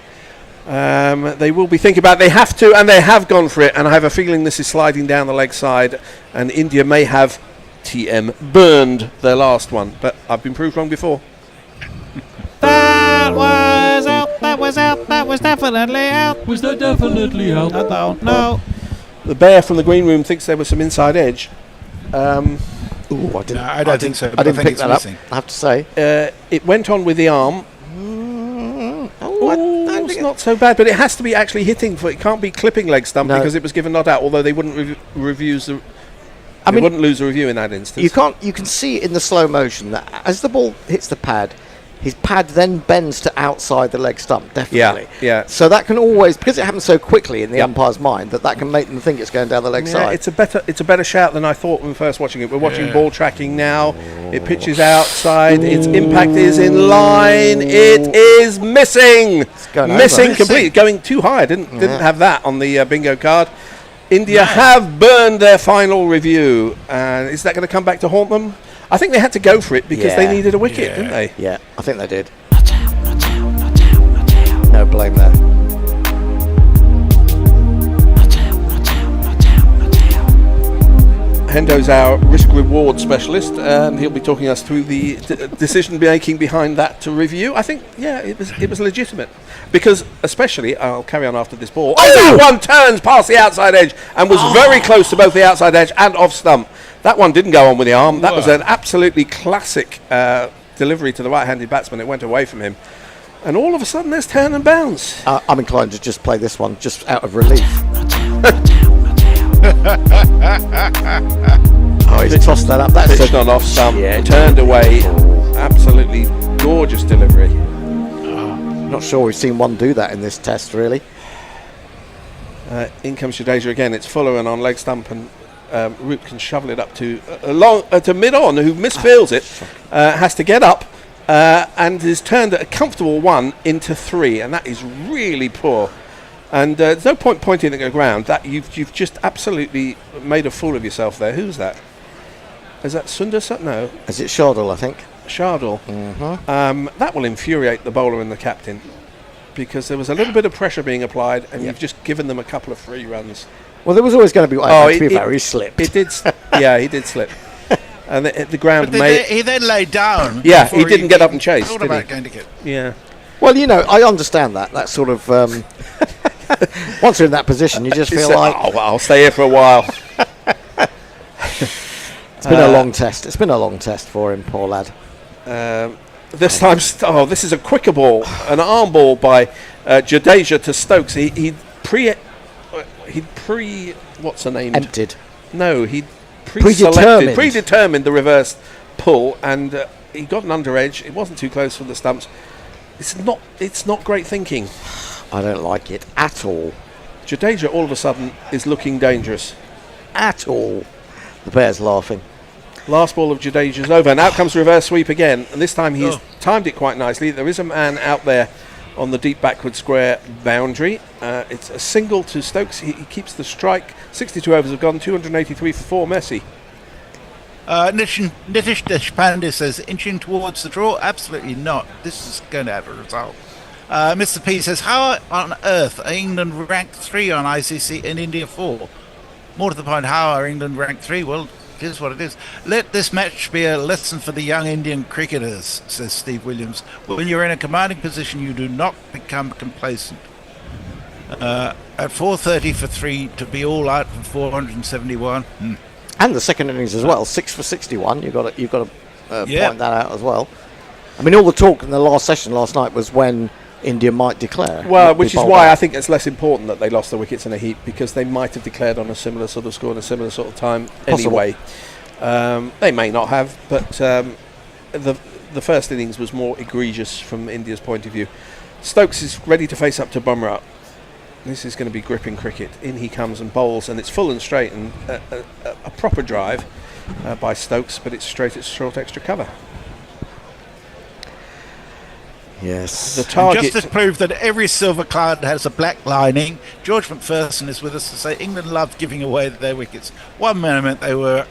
they will be thinking about it. They have to, and they have gone for it. And I have a feeling this is sliding down the leg side, and India may have TM burned their last one. But I've been proved wrong before. That was out, that was out, that was definitely out. Was that definitely out? I don't know. The bear from the green room thinks there was some inside edge. I didn't think so. I didn't pick that up, I have to say. It went on with the arm. It's not so bad, but it has to be actually hitting. It can't be clipping leg stump because it was given not out. Although they wouldn't wouldn't lose the review in that instance. You can see in the slow motion that as the ball hits the pad, his pad then bends to outside the leg stump, definitely. Yeah. So that can always, because it happens so quickly in the umpire's mind, that can make them think it's going down the leg side. It's a better shout than I thought when first watching it. We're watching ball tracking now. It pitches outside. Its impact is in line. It is missing. Missing completely. Going too high. Didn't have that on the bingo card. India have burned their final review. And is that going to come back to haunt them? I think they had to go for it because they needed a wicket, didn't they? Yeah, I think they did. No blame there. Hendo's our risk-reward specialist, and he'll be talking us through the decision-making behind that to review. I think, it was legitimate. Because, especially, I'll carry on after this ball. That one turns past the outside edge and was very close to both the outside edge and off stump. That one didn't go on with the arm. That was an absolutely classic delivery to the right-handed batsman. It went away from him. And all of a sudden, there's turn and bounce. I'm inclined to just play this one, just out of relief. He's tossed that up. That's pitched on off stump, turned away. Absolutely gorgeous delivery. Not sure we've seen one do that in this test, really. In comes Jadeja again. It's Fuller and on leg stump, and Root can shovel it up to mid-on, who misfields it, has to get up and is turned at a comfortable 1 into 3, and that is really poor. And there's no point pointing at the ground. That you've just absolutely made a fool of yourself there. Who's that? Is that Sundar? No. Is it Shardul, I think? Shardul. That will infuriate the bowler and the captain, because there was a little bit of pressure being applied, and you've just given them a couple of free runs. Well, there was always going to be. He slipped. It did. He did slip. And the ground he then laid down. Yeah, he didn't get up and chase. Thought about going to get. Yeah. Well, I understand that. That sort of. Once you're in that position, you just feel like, I'll stay here for a while. It's been a long test. It's been a long test for him, poor lad. This time, this is a quicker ball, an arm ball by Jadeja to Stokes. He'd what's her name? Emptied. No, he'd predetermined the reverse pull, and he got an under edge. It wasn't too close for the stumps. It's not great thinking. I don't like it at all. Jadeja all of a sudden is looking dangerous. At all. The bear's laughing. Last ball of Jadeja's over, and out comes reverse sweep again, and this time he's timed it quite nicely. There is a man out there on the deep backward square boundary. It's a single to Stokes. He keeps the strike. 62 overs have gone, 283 for 4. Messi. Nitish Deshpande says, inching towards the draw? Absolutely not. This is going to have a result. Mr. P says, how on earth are England ranked 3 on ICC and India 4? More to the point, how are England ranked 3? Well, here's what it is. Let this match be a lesson for the young Indian cricketers, says Steve Williams. When you're in a commanding position, you do not become complacent. At 4:30 for 3 to be all out for 471. And the second innings as well, 6 for 61. You've got to point that out as well. I mean, all the talk in the last session last night was when India might declare. Well, which is why I think it's less important that they lost the wickets in a heat, because they might have declared on a similar sort of score and a similar sort of time anyway. They may not have, but the first innings was more egregious from India's point of view. Stokes is ready to face up to Bumrah. This is going to be gripping cricket. In he comes and bowls, and it's full and straight, and a proper drive by Stokes, but it's straight at short extra cover. Yes. The target. And just to prove that every silver card has a black lining, George McPherson is with us to say England loved giving away their wickets. One moment they were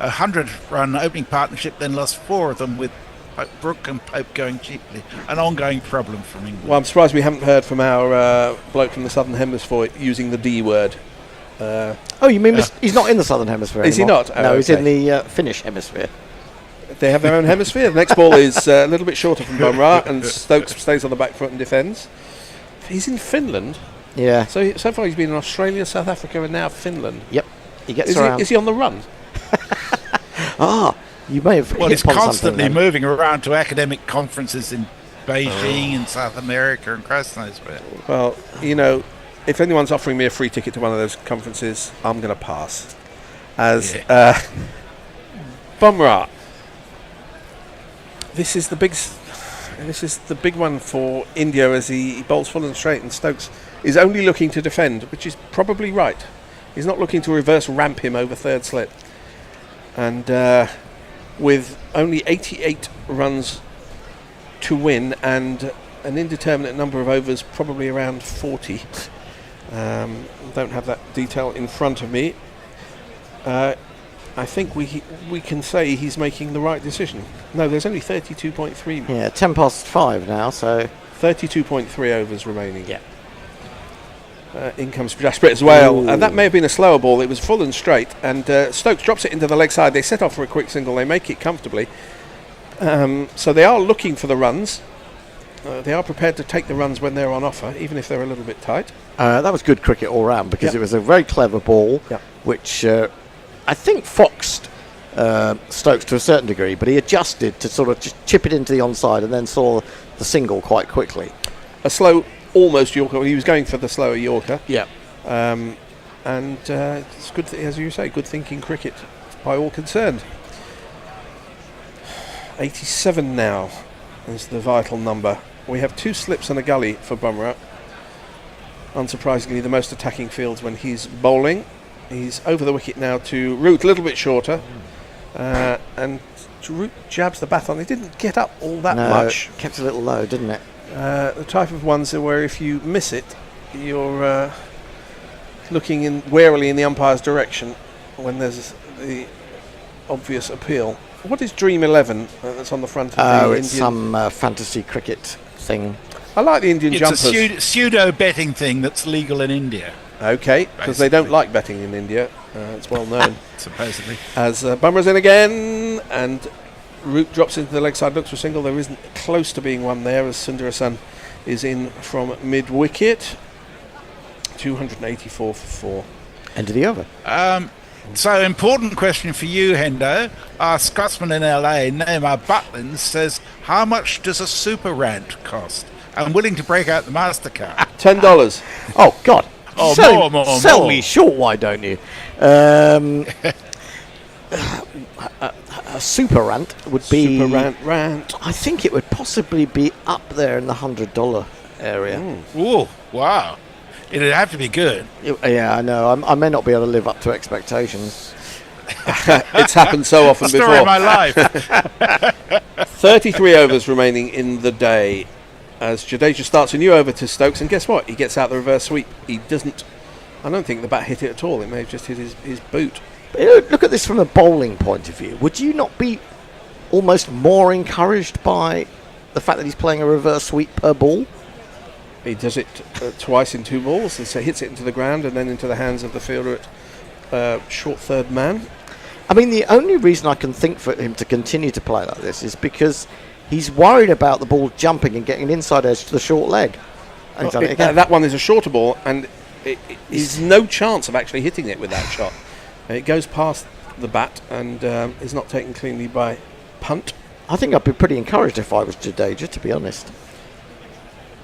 a 100-run opening partnership, then lost 4 of them with Brooke and Pope going cheaply. An ongoing problem from England. Well, I'm surprised we haven't heard from our bloke from the Southern Hemisphere using the D word. Oh, you mean he's not in the Southern Hemisphere Is anymore? he not? Oh, no, he's okay. in the Finnish Hemisphere. They have their own hemisphere. The next ball is a little bit shorter from Bumrah, and Stokes stays on the back foot and defends. He's in Finland. Yeah. So far he's been in Australia, South Africa, and now Finland. Yep. He gets around. Is he on the run? You may have. Well, hit he's upon constantly something then. moving around to academic conferences in Beijing and South America and Christ knows where. Well, if anyone's offering me a free ticket to one of those conferences, I'm going to pass. As Bumrah. This is the big one for India as he bowls full and straight, and Stokes is only looking to defend, which is probably right. He's not looking to reverse ramp him over third slip. And with only 88 runs to win and an indeterminate number of overs, probably around 40. Don't have that detail in front of me. I think we can say he's making the right decision. No, there's only 32.3. Yeah, 5:10 now, so 32.3 overs remaining. Yeah. In comes Jasprit as well. That may have been a slower ball. It was full and straight, and Stokes drops it into the leg side. They set off for a quick single. They make it comfortably. So they are looking for the runs. They are prepared to take the runs when they're on offer, even if they're a little bit tight. That was good cricket all round because it was a very clever ball, which I think foxed Stokes to a certain degree, but he adjusted to sort of just chip it into the onside and then saw the single quite quickly. A slow, almost Yorker. He was going for the slower Yorker. Yeah. And it's good, as you say, good thinking cricket by all concerned. 87 now is the vital number. We have 2 slips and a gully for Bumrah. Unsurprisingly, the most attacking fields when he's bowling. He's over the wicket now to Root, a little bit shorter. And Root jabs the bat on. He didn't get up all that much. Kept a little low, didn't it? The type of ones where if you miss it, you're looking warily in the umpire's direction when there's the obvious appeal. What is Dream 11 that's on the front of the Indian? It's some fantasy cricket thing. I like the Indian jumpers. It's a pseudo betting thing that's legal in India. Okay, because they don't like betting in India. It's well known. Supposedly. As Bumrah's in again, and Root drops into the leg side, looks for a single. There isn't close to being one there, as Sundarasan is in from mid-wicket. 284 for 4. End of the over. So, important question for you, Hendo. Our Scotsman in LA, Neymar Butlins, says, how much does a super rant cost? I'm willing to break out the MasterCard. $10. Oh, God. Oh, sell me short, why don't you? A super rant would be... Super rant. I think it would possibly be up there in the $100 area. Ooh, wow. It'd have to be good. Yeah, I know. I may not be able to live up to expectations. It's happened so often Story before. of my life. 33 overs remaining in the day as Jadeja starts a new over to Stokes, and guess what? He gets out the reverse sweep. He doesn't... I don't think the bat hit it at all. It may have just hit his boot. But look at this from a bowling point of view. Would you not be almost more encouraged by the fact that he's playing a reverse sweep per ball? He does it twice in 2 balls, and so hits it into the ground and then into the hands of the fielder at short third man. I mean, the only reason I can think for him to continue to play like this is because he's worried about the ball jumping and getting an inside edge to the short leg. And he's done it again. That one is a shorter ball, and there's no chance of actually hitting it with that shot. It goes past the bat and is not taken cleanly by punt. I think I'd be pretty encouraged if I was Jadeja, to be honest.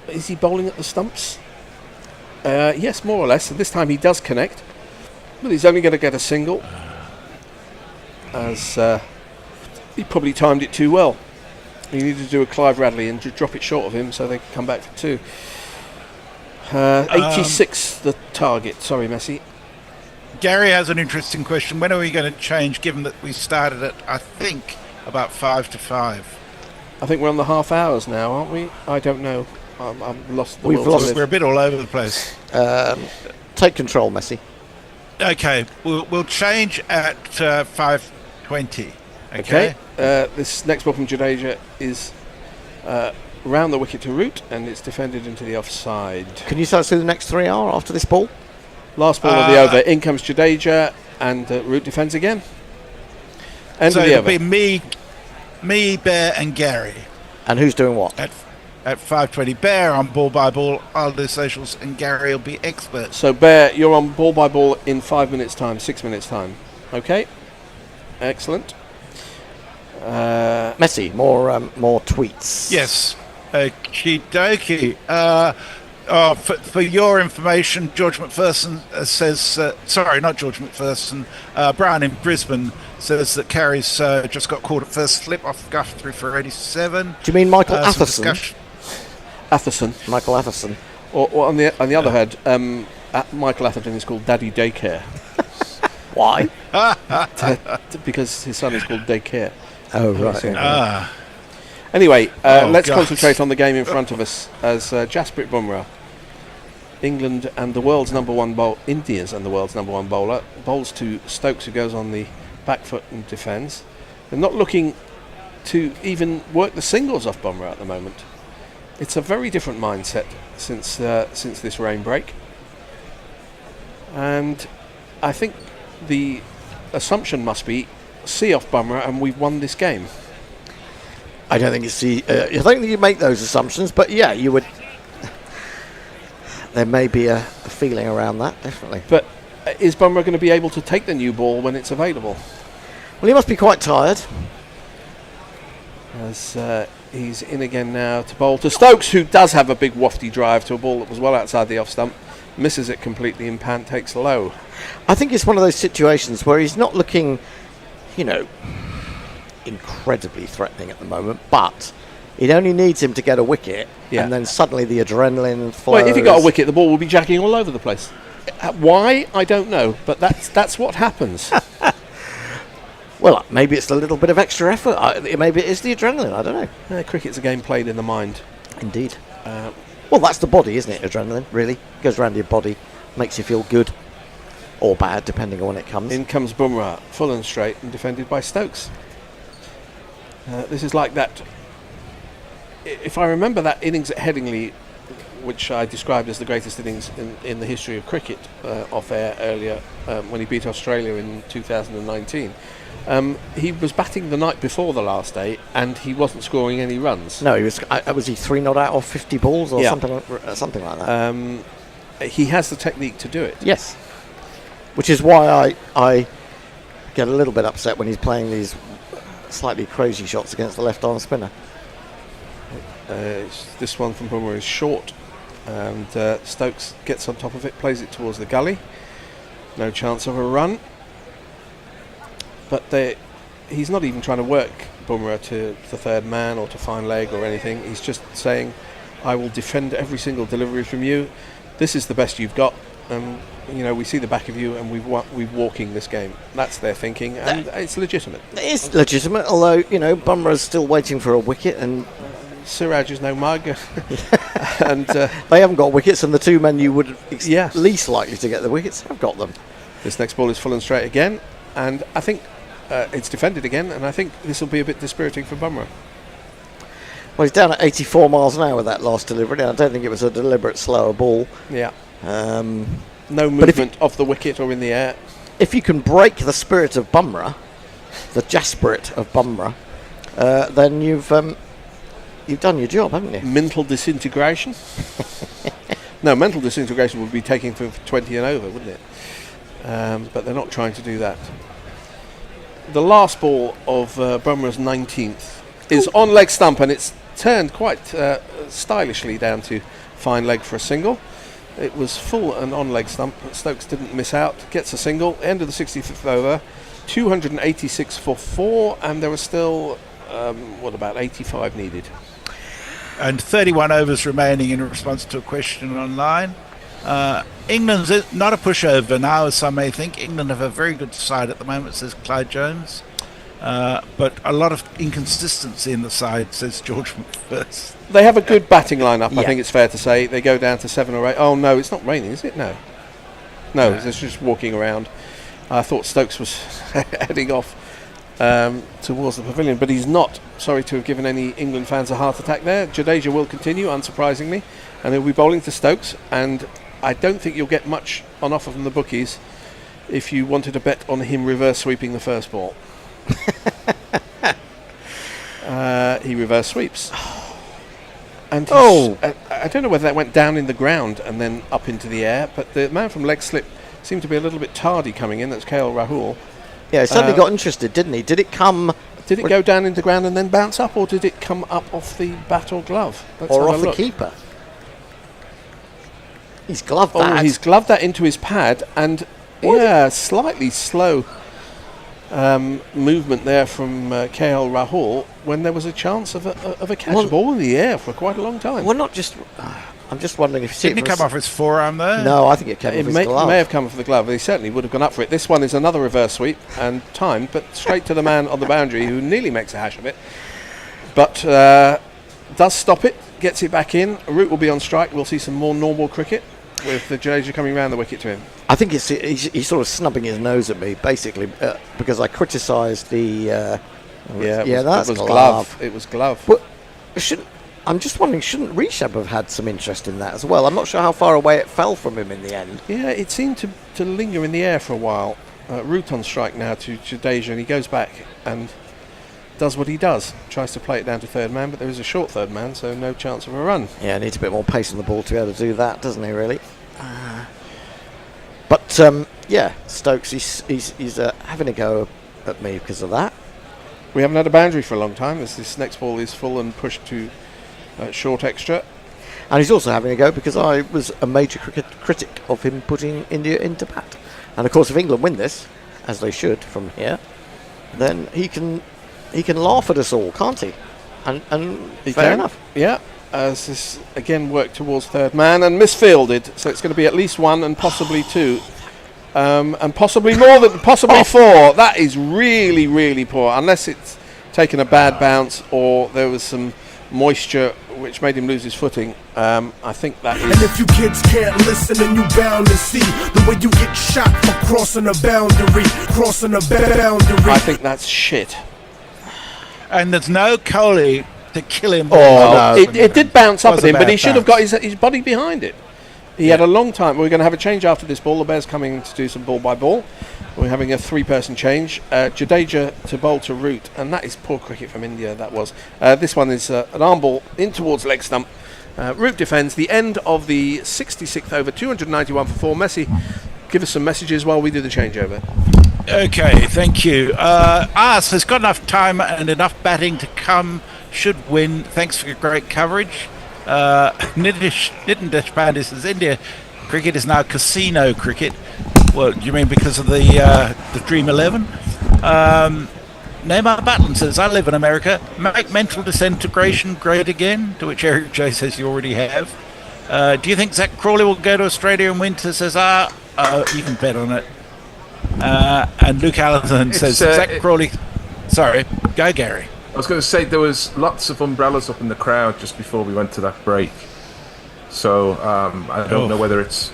Is he bowling at the stumps? Yes, more or less. And this time he does connect, but he's only going to get a single, as he probably timed it too well. You need to do a Clive Radley and drop it short of him so they can come back for 2. 86 the target. Sorry, Messi. Gary has an interesting question. When are we going to change, given that we started at, I think, about 5 to 5? I think we're on the half hours now, aren't we? I don't know. I've lost the We've lost. We're a bit all over the place. Take control, Messi. Okay, we'll change at 5:20. Okay. This next ball from Jadeja is round the wicket to Root, and it's defended into the offside. Can you tell us who the next 3 are after this ball? Last ball of the over. In comes Jadeja, and Root defends again. End so of the it'll over. be me, Bear, and Gary. And who's doing what? At 5:20, Bear on ball by ball. I'll do socials, and Gary will be expert. So Bear, you're on ball by ball in 5 minutes' time, 6 minutes' time. Okay, excellent. Messi, more tweets. Yes, okie dokie. For your information, George McPherson says, sorry, not George McPherson, Brian in Brisbane says that Carey's just got caught at first slip off Guthrie for 87. Do you mean Michael Atherson? Atherson. Michael Atherson. Or on the other hand, Michael Atherton is called Daddy Daycare. Why? Because his son is called Daycare. Oh, right. Anyway, let's concentrate on the game in front of us as Jasprit Bumrah, England and the world's number one bowler, India's and the world's number one bowler, bowls to Stokes, who goes on the back foot and defends. They're not looking to even work the singles off Bumrah at the moment. It's a very different mindset since this rain break. And I think the assumption must be see off Bumrah and we've won this game. I don't think it's I don't think you make those assumptions, but yeah, you would. There may be a feeling around that, definitely. But is Bumrah going to be able to take the new ball when it's available? Well, he must be quite tired. As he's in again now to bowl to Stokes, who does have a big wafty drive to a ball that was well outside the off stump, misses it completely in pant, takes low. I think it's one of those situations where he's not looking, incredibly threatening at the moment, but it only needs him to get a wicket, and then suddenly the adrenaline flows. Well, if he got a wicket, the ball would be jacking all over the place. Why? I don't know, but that's what happens. Well, maybe it's a little bit of extra effort. Maybe it is the adrenaline. I don't know. Cricket's a game played in the mind. Indeed. Well, that's the body, isn't it? Adrenaline, really. Goes around your body, makes you feel good or bad, depending on when it comes. In comes Bumrah, full and straight, and defended by Stokes. This is like that. If I remember that innings at Headingley, which I described as the greatest innings in the history of cricket off air earlier, when he beat Australia in 2019. He was batting the night before the last day, and he wasn't scoring any runs. No, he was. Was he 3 not out of 50 balls or something like that? He has the technique to do it. Yes, which is why I get a little bit upset when he's playing these slightly crazy shots against the left-arm spinner. This one from Bumrah is short, and Stokes gets on top of it, plays it towards the gully. No chance of a run. But he's not even trying to work Bumrah to the third man or to find leg or anything. He's just saying, I will defend every single delivery from you. This is the best you've got. We see the back of you, and we're walking this game. That's their thinking, and it's legitimate. It is legitimate, although, Bumrah's still waiting for a wicket, and Siraj is no mug. And they haven't got wickets, and the two men you would least likely to get the wickets have got them. This next ball is full and straight again, and I think it's defended again, and I think this will be a bit dispiriting for Bumrah. Well, he's down at 84 miles an hour with that last delivery. I don't think it was a deliberate slower ball. Yeah. No movement off the wicket or in the air. If you can break the spirit of Bumrah, the Jasprit of Bumrah, then you've done your job, haven't you? Mental disintegration? No, mental disintegration would be taking for 20 and over, wouldn't it? But they're not trying to do that. The last ball of Bumrah's 19th is on leg stump, and it's turned quite stylishly down to fine leg for a single. It was full and on leg stump. Stokes didn't miss out, gets a single. End of the 65th over, 286 for 4, and there were still what about 85 needed? And 31 overs remaining in response to a question online. England's not a pushover now, as some may think. England have a very good side at the moment, says Clyde Jones. But a lot of inconsistency in the side, says George McPherson. They have a good batting lineup, Yeah. I think it's fair to say. They go down to 7 or 8. Oh, no, it's not raining, is it? No, it's just walking around. I thought Stokes was heading off towards the pavilion, but he's not. Sorry to have given any England fans a heart attack there. Jadeja will continue, unsurprisingly, and he'll be bowling to Stokes, and I don't think you'll get much on offer from the bookies if you wanted to bet on him reverse sweeping the first ball. He reverse sweeps. And I don't know whether that went down in the ground and then up into the air, but the man from leg slip seemed to be a little bit tardy coming in. That's KL Rahul. Yeah, he suddenly got interested, didn't he? Did it come... Did it go down into the ground and then bounce up, or did it come up off the bat or glove? Or off the keeper? He's gloved that. Oh, he's gloved that into his pad, and slightly slow movement there from KL Rahul when there was a chance of a catch ball in the air for quite a long time. Well, not just... I'm just wondering if... Didn't it come off his forearm there? No, I think it came off his glove. It may have come off the glove, but he certainly would have gone up for it. This one is another reverse sweep and timed, but straight to the man on the boundary who nearly makes a hash of it. But does stop it, gets it back in. Root will be on strike. We'll see some more normal cricket with the Jadeja coming round the wicket to him. I think he's sort of snubbing his nose at me, basically, because I criticised the... that was glove. It was glove. But I'm just wondering, shouldn't Rishabh have had some interest in that as well? I'm not sure how far away it fell from him in the end. Yeah, it seemed to linger in the air for a while. Root on strike now to Jadeja, and he goes back and does what he does. Tries to play it down to third man, but there is a short third man, so no chance of a run. Yeah, needs a bit more pace on the ball to be able to do that, doesn't he, really? But, Stokes, he's having a go at me because of that. We haven't had a boundary for a long time, as this next ball is full and pushed to short extra. And he's also having a go because I was a major critic of him putting India into bat. And of course, if England win this, as they should from here, then he can laugh at us all, can't he? And fair enough. Yeah, as this again worked towards third man and misfielded, so it's going to be at least one and possibly two. And possibly more than four. That is really, really poor, unless it's taken a bad bounce or there was some moisture which made him lose his footing. I think that is... And if you kids can't listen, then you bound to see the way you get shot for crossing a boundary. I think that's shit. And there's no Kohli to kill him. Oh, no. It did bounce up at him, but he should have got his body behind it. He had a long time. We're going to have a change after this ball. The Bears coming to do some ball by ball. We're having a three-person change. Jadeja to bowl to Root, and that is poor cricket from India, that was. This one is an arm ball in towards leg stump. Root defends. The end of the 66th over, 291 for 4. Messi, give us some messages while we do the changeover. Okay, thank you. Ars has got enough time and enough batting to come. Should win. Thanks for your great coverage. Nitin Deshpande says India cricket is now casino cricket. Well, do you mean because of the Dream 11? Neymar Batlin says, I live in America. Make mental disintegration great again, to which Eric J says you already have. Do you think Zach Crawley will go to Australia in winter? Says, you can bet on it. And Luke Allison says, Zach Crawley... Sorry, go Gary. I was going to say there was lots of umbrellas up in the crowd just before we went to that break. So I don't know whether it's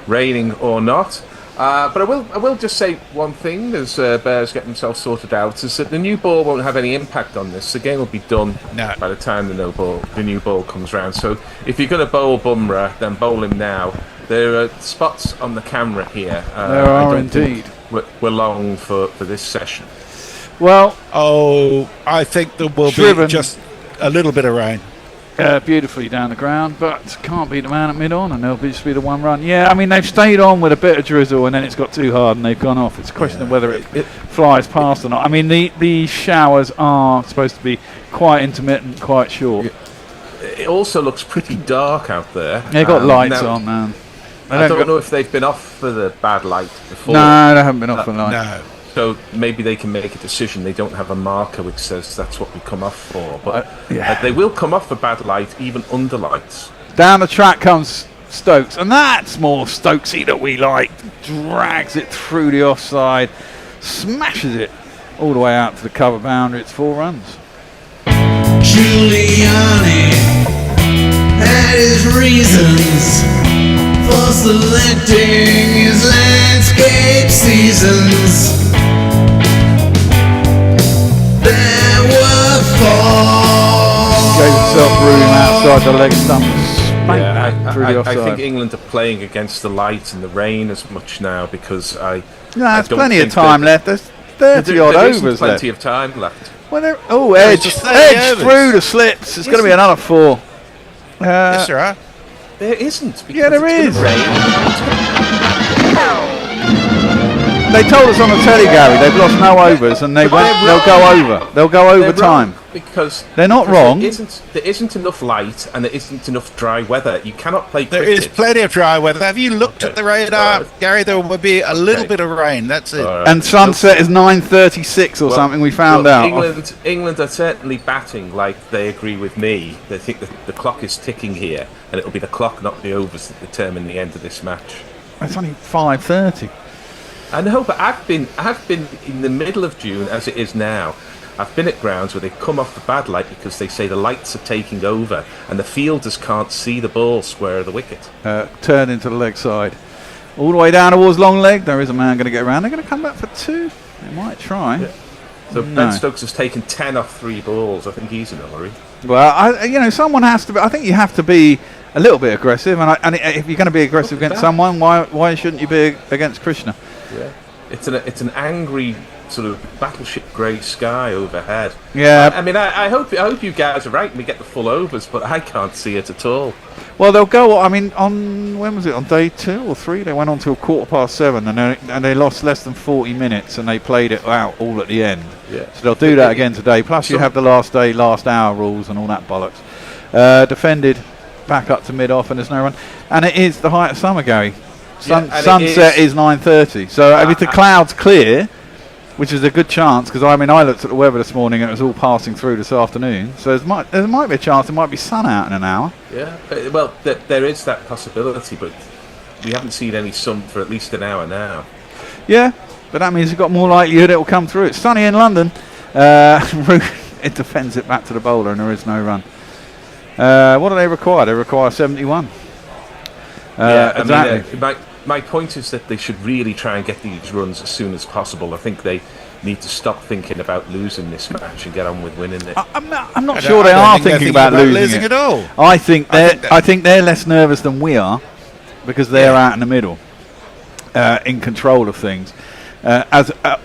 raining or not. But I will just say one thing as Bears get themselves sorted out, is that the new ball won't have any impact on this. The game will be done by the time the new ball comes round. So if you're going to bowl Bumrah, then bowl him now. There are spots on the camera here. There are indeed. We're long for this session. Well, I think there will be just a little bit of rain. Beautifully down the ground, but can't beat the man at mid-on, and there'll just be the one run. Yeah, I mean, they've stayed on with a bit of drizzle, and then it's got too hard, and they've gone off. It's a question of whether it flies past or not. I mean, the showers are supposed to be quite intermittent, quite short. It also looks pretty dark out there. They've got lights on, man. I don't know if they've been off for the bad light before. No, they haven't been off for the light. No. So maybe they can make a decision. They don't have a marker which says that's what we come off for, but they will come off for bad light, even under lights. Down the track comes Stokes, and that's more Stokesy that we like. Drags it through the offside, smashes it all the way out to the cover boundary. It's 4 runs. Giuliani had his reasons for selecting his landscape seasons. There were 4. Gave himself room outside the leg stump. I think England are playing against the light and the rain as much now because there's plenty of time left. There's 30 odd overs plenty left. of time left. Well, edge through the slips. It's going to be another 4. Yes, there are. There isn't. Yeah, there is. They told us on the telly, Gary, they've lost no overs, and they'll go over. They'll go over time. Because they're not wrong. There isn't enough light, and there isn't enough dry weather. You cannot play cricket. There is plenty of dry weather. Have you looked at the radar, Gary? There will be a little bit of rain. That's it. And sunset is 9:36 or something. We found out. England are certainly batting like they agree with me. They think that the clock is ticking here, and it'll be the clock, not the overs, that determine the end of this match. It's only 5:30. I know, but I've been in the middle of June as it is now. I've been at grounds where they come off the bad light because they say the lights are taking over and the fielders can't see the ball square of the wicket. Turn into the leg side. All the way down towards long leg. There is a man going to get around. They're going to come back for 2. They might try. Yeah. So Ben Stokes has taken 10 off 3 balls. I think he's in a hurry. Well, someone has to be. I think you have to be a little bit aggressive. And if you're going to be aggressive against someone, why shouldn't you be against Krishna? Yeah, it's an angry sort of battleship grey sky overhead. Yeah, I mean, I hope you guys are right and we get the full overs, but I can't see it at all. Well, they'll go. I mean, when was it? On day 2 or 3, they went on till 7:15, and they lost less than 40 minutes, and they played it out all at the end. Yeah. So they'll do that again today. Plus, you have the last hour rules and all that bollocks. Defended back up to mid-off, and there's no run. And it is the height of summer, Gary. Sunset is 9:30. So if the clouds clear, which is a good chance, because I looked at the weather this morning and it was all passing through this afternoon. So there might be a chance there might be sun out in an hour. Yeah, well, there is that possibility, but we haven't seen any sun for at least an hour now. Yeah, but that means you've got more likelihood it will come through. It's sunny in London. It defends it back to the bowler and there is no run. What do they require? They require 71. Exactly. My point is that they should really try and get these runs as soon as possible. I think they need to stop thinking about losing this match and get on with winning it. I'm not sure they are thinking about losing it at all. I think they're less nervous than we are because they're out in the middle, in control of things.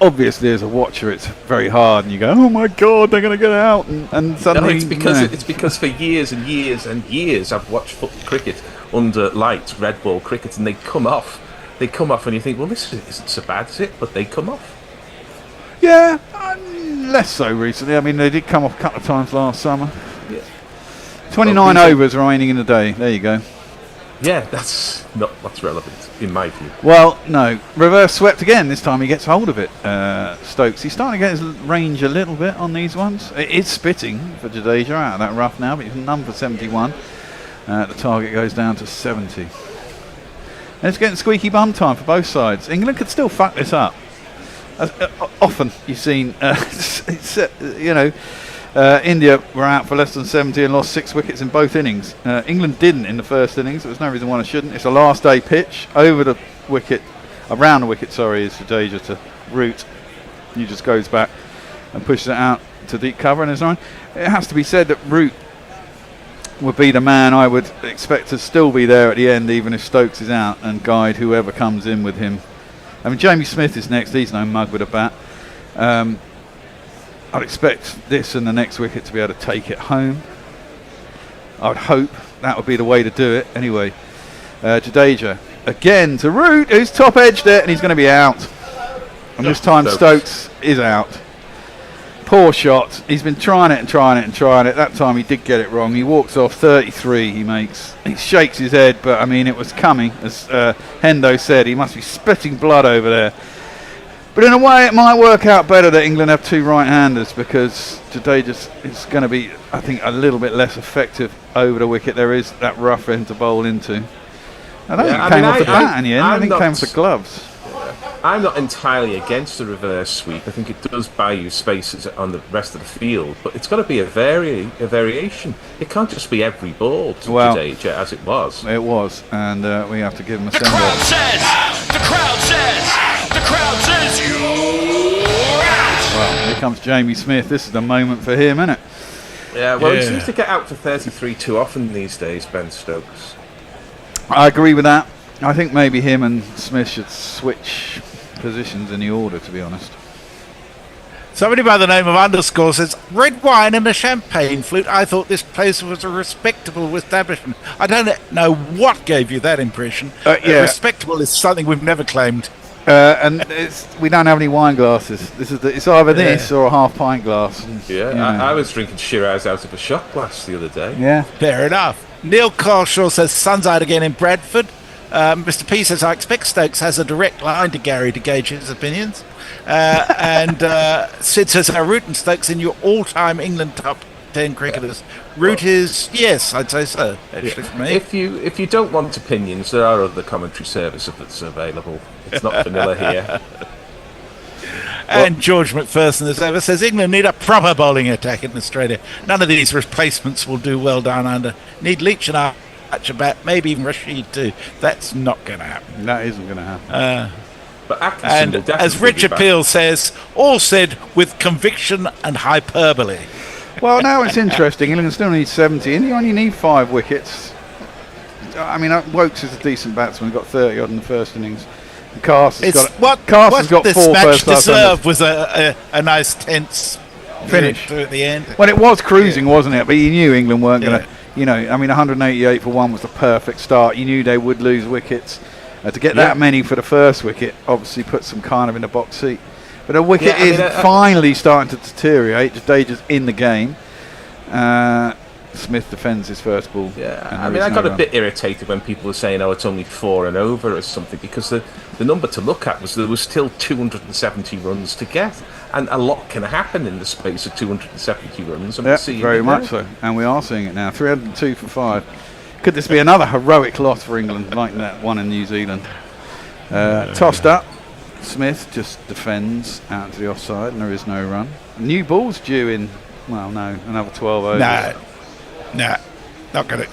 Obviously, as a watcher, it's very hard, and you go, "Oh my God, they're going to get out!" And suddenly, it's because for years and years and years, I've watched cricket under lights, red ball cricket, and they come off, and you think, well, this isn't so bad, is it? But they come off. Yeah, less so recently. I mean, they did come off a couple of times last summer. Yeah. 29 overs remaining in the day. There you go. Yeah, that's not what's relevant, in my view. Well, no. Reverse swept again. This time he gets hold of it, Stokes. He's starting to get his range a little bit on these ones. It is spitting for Jadeja out of that rough now, but he's none for 71. The target goes down to 70. And it's getting squeaky bum time for both sides. England could still fuck this up. Often you've seen, India were out for less than 70 and lost 6 wickets in both innings. England didn't in the first innings. There was no reason why they shouldn't. It's a last day pitch. Over the wicket, around the wicket, is for Jadeja to root. He just goes back and pushes it out to deep cover and is on. It has to be said that Root would be the man I would expect to still be there at the end, even if Stokes is out, and guide whoever comes in with him. I mean, Jamie Smith is next. He's no mug with a bat. I'd expect this and the next wicket to be able to take it home. I would hope that would be the way to do it. Anyway, Jadeja again to Root, who's top edged it, and he's going to be out. And this time Stokes is out. Poor shot. He's been trying it. That time he did get it wrong. He walks off 33. He makes. He shakes his head, but I mean it was coming. As Hendo said, he must be spitting blood over there. But in a way, it might work out better that England have two right-handers, because Jadeja is going to be, I think, a little bit less effective over the wicket. There is that rough end to bowl into. I don't think it came off the bat in the end. I think it came off the gloves. I'm not entirely against the reverse sweep. I think it does buy you spaces on the rest of the field, but it's got to be a variation. It can't just be every ball to Jadeja as it was. It was, and we have to give him a The crowd says, the crowd says, you're out. Well, here comes Jamie Smith. This is the moment for him, isn't it? Yeah, well, he seems to get out for 33 too often these days, Ben Stokes. I agree with that. I think maybe him and Smith should switch positions in the order, to be honest. Somebody by the name of Underscore says, red wine and a champagne flute. I thought this place was a respectable establishment. I don't know what gave you that impression. Respectable is something we've never claimed. And we don't have any wine glasses. It's either this or a half pint glass. And, I was drinking Shiraz out of a shot glass the other day. Yeah. Fair enough. Neil Carshaw says, sun's out again in Bradford. Mr. P says, I expect Stokes has a direct line to Gary to gauge his opinions. And Sid says, are Root and Stokes in your all-time England top 10 cricketers? Root is, yes, I'd say so, actually, for me. If you don't want opinions, there are other commentary services that's available. It's not vanilla here. And George McPherson, as ever, says England need a proper bowling attack in Australia. None of these replacements will do well down under. Need Leach and Archer bat, maybe even Rashid too. That's not going to happen. That isn't going to happen. But Atkinson and will definitely as Richard be back. Peel says, all said with conviction and hyperbole. Well, now it's interesting. England still needs 70, and you only need 5 wickets. I mean, Wokes is a decent batsman. He got 30 odd in the first innings. Carson's got 4 this first match class deserved was a nice tense finish at the end. Well, it was cruising, wasn't it? But you knew England weren't going to, I mean, 188 for 1 was the perfect start. You knew they would lose wickets. To get that many for the first wicket obviously puts them kind of in a box seat. But a wicket is finally starting to deteriorate. Jadeja's in the game. Smith defends his first ball. Yeah, I mean, I got a bit irritated when people were saying, oh, it's only 4 and over or something, because the number to look at was there was still 270 runs to get. And a lot can happen in the space of 270 runs. And we're seeing very much so. And we are seeing it now. 302 for 5. Could this be another heroic loss for England, like that one in New Zealand? Tossed up. Smith just defends out to the offside, and there is no run. New ball's due in, another 12 overs. Nah, not going to.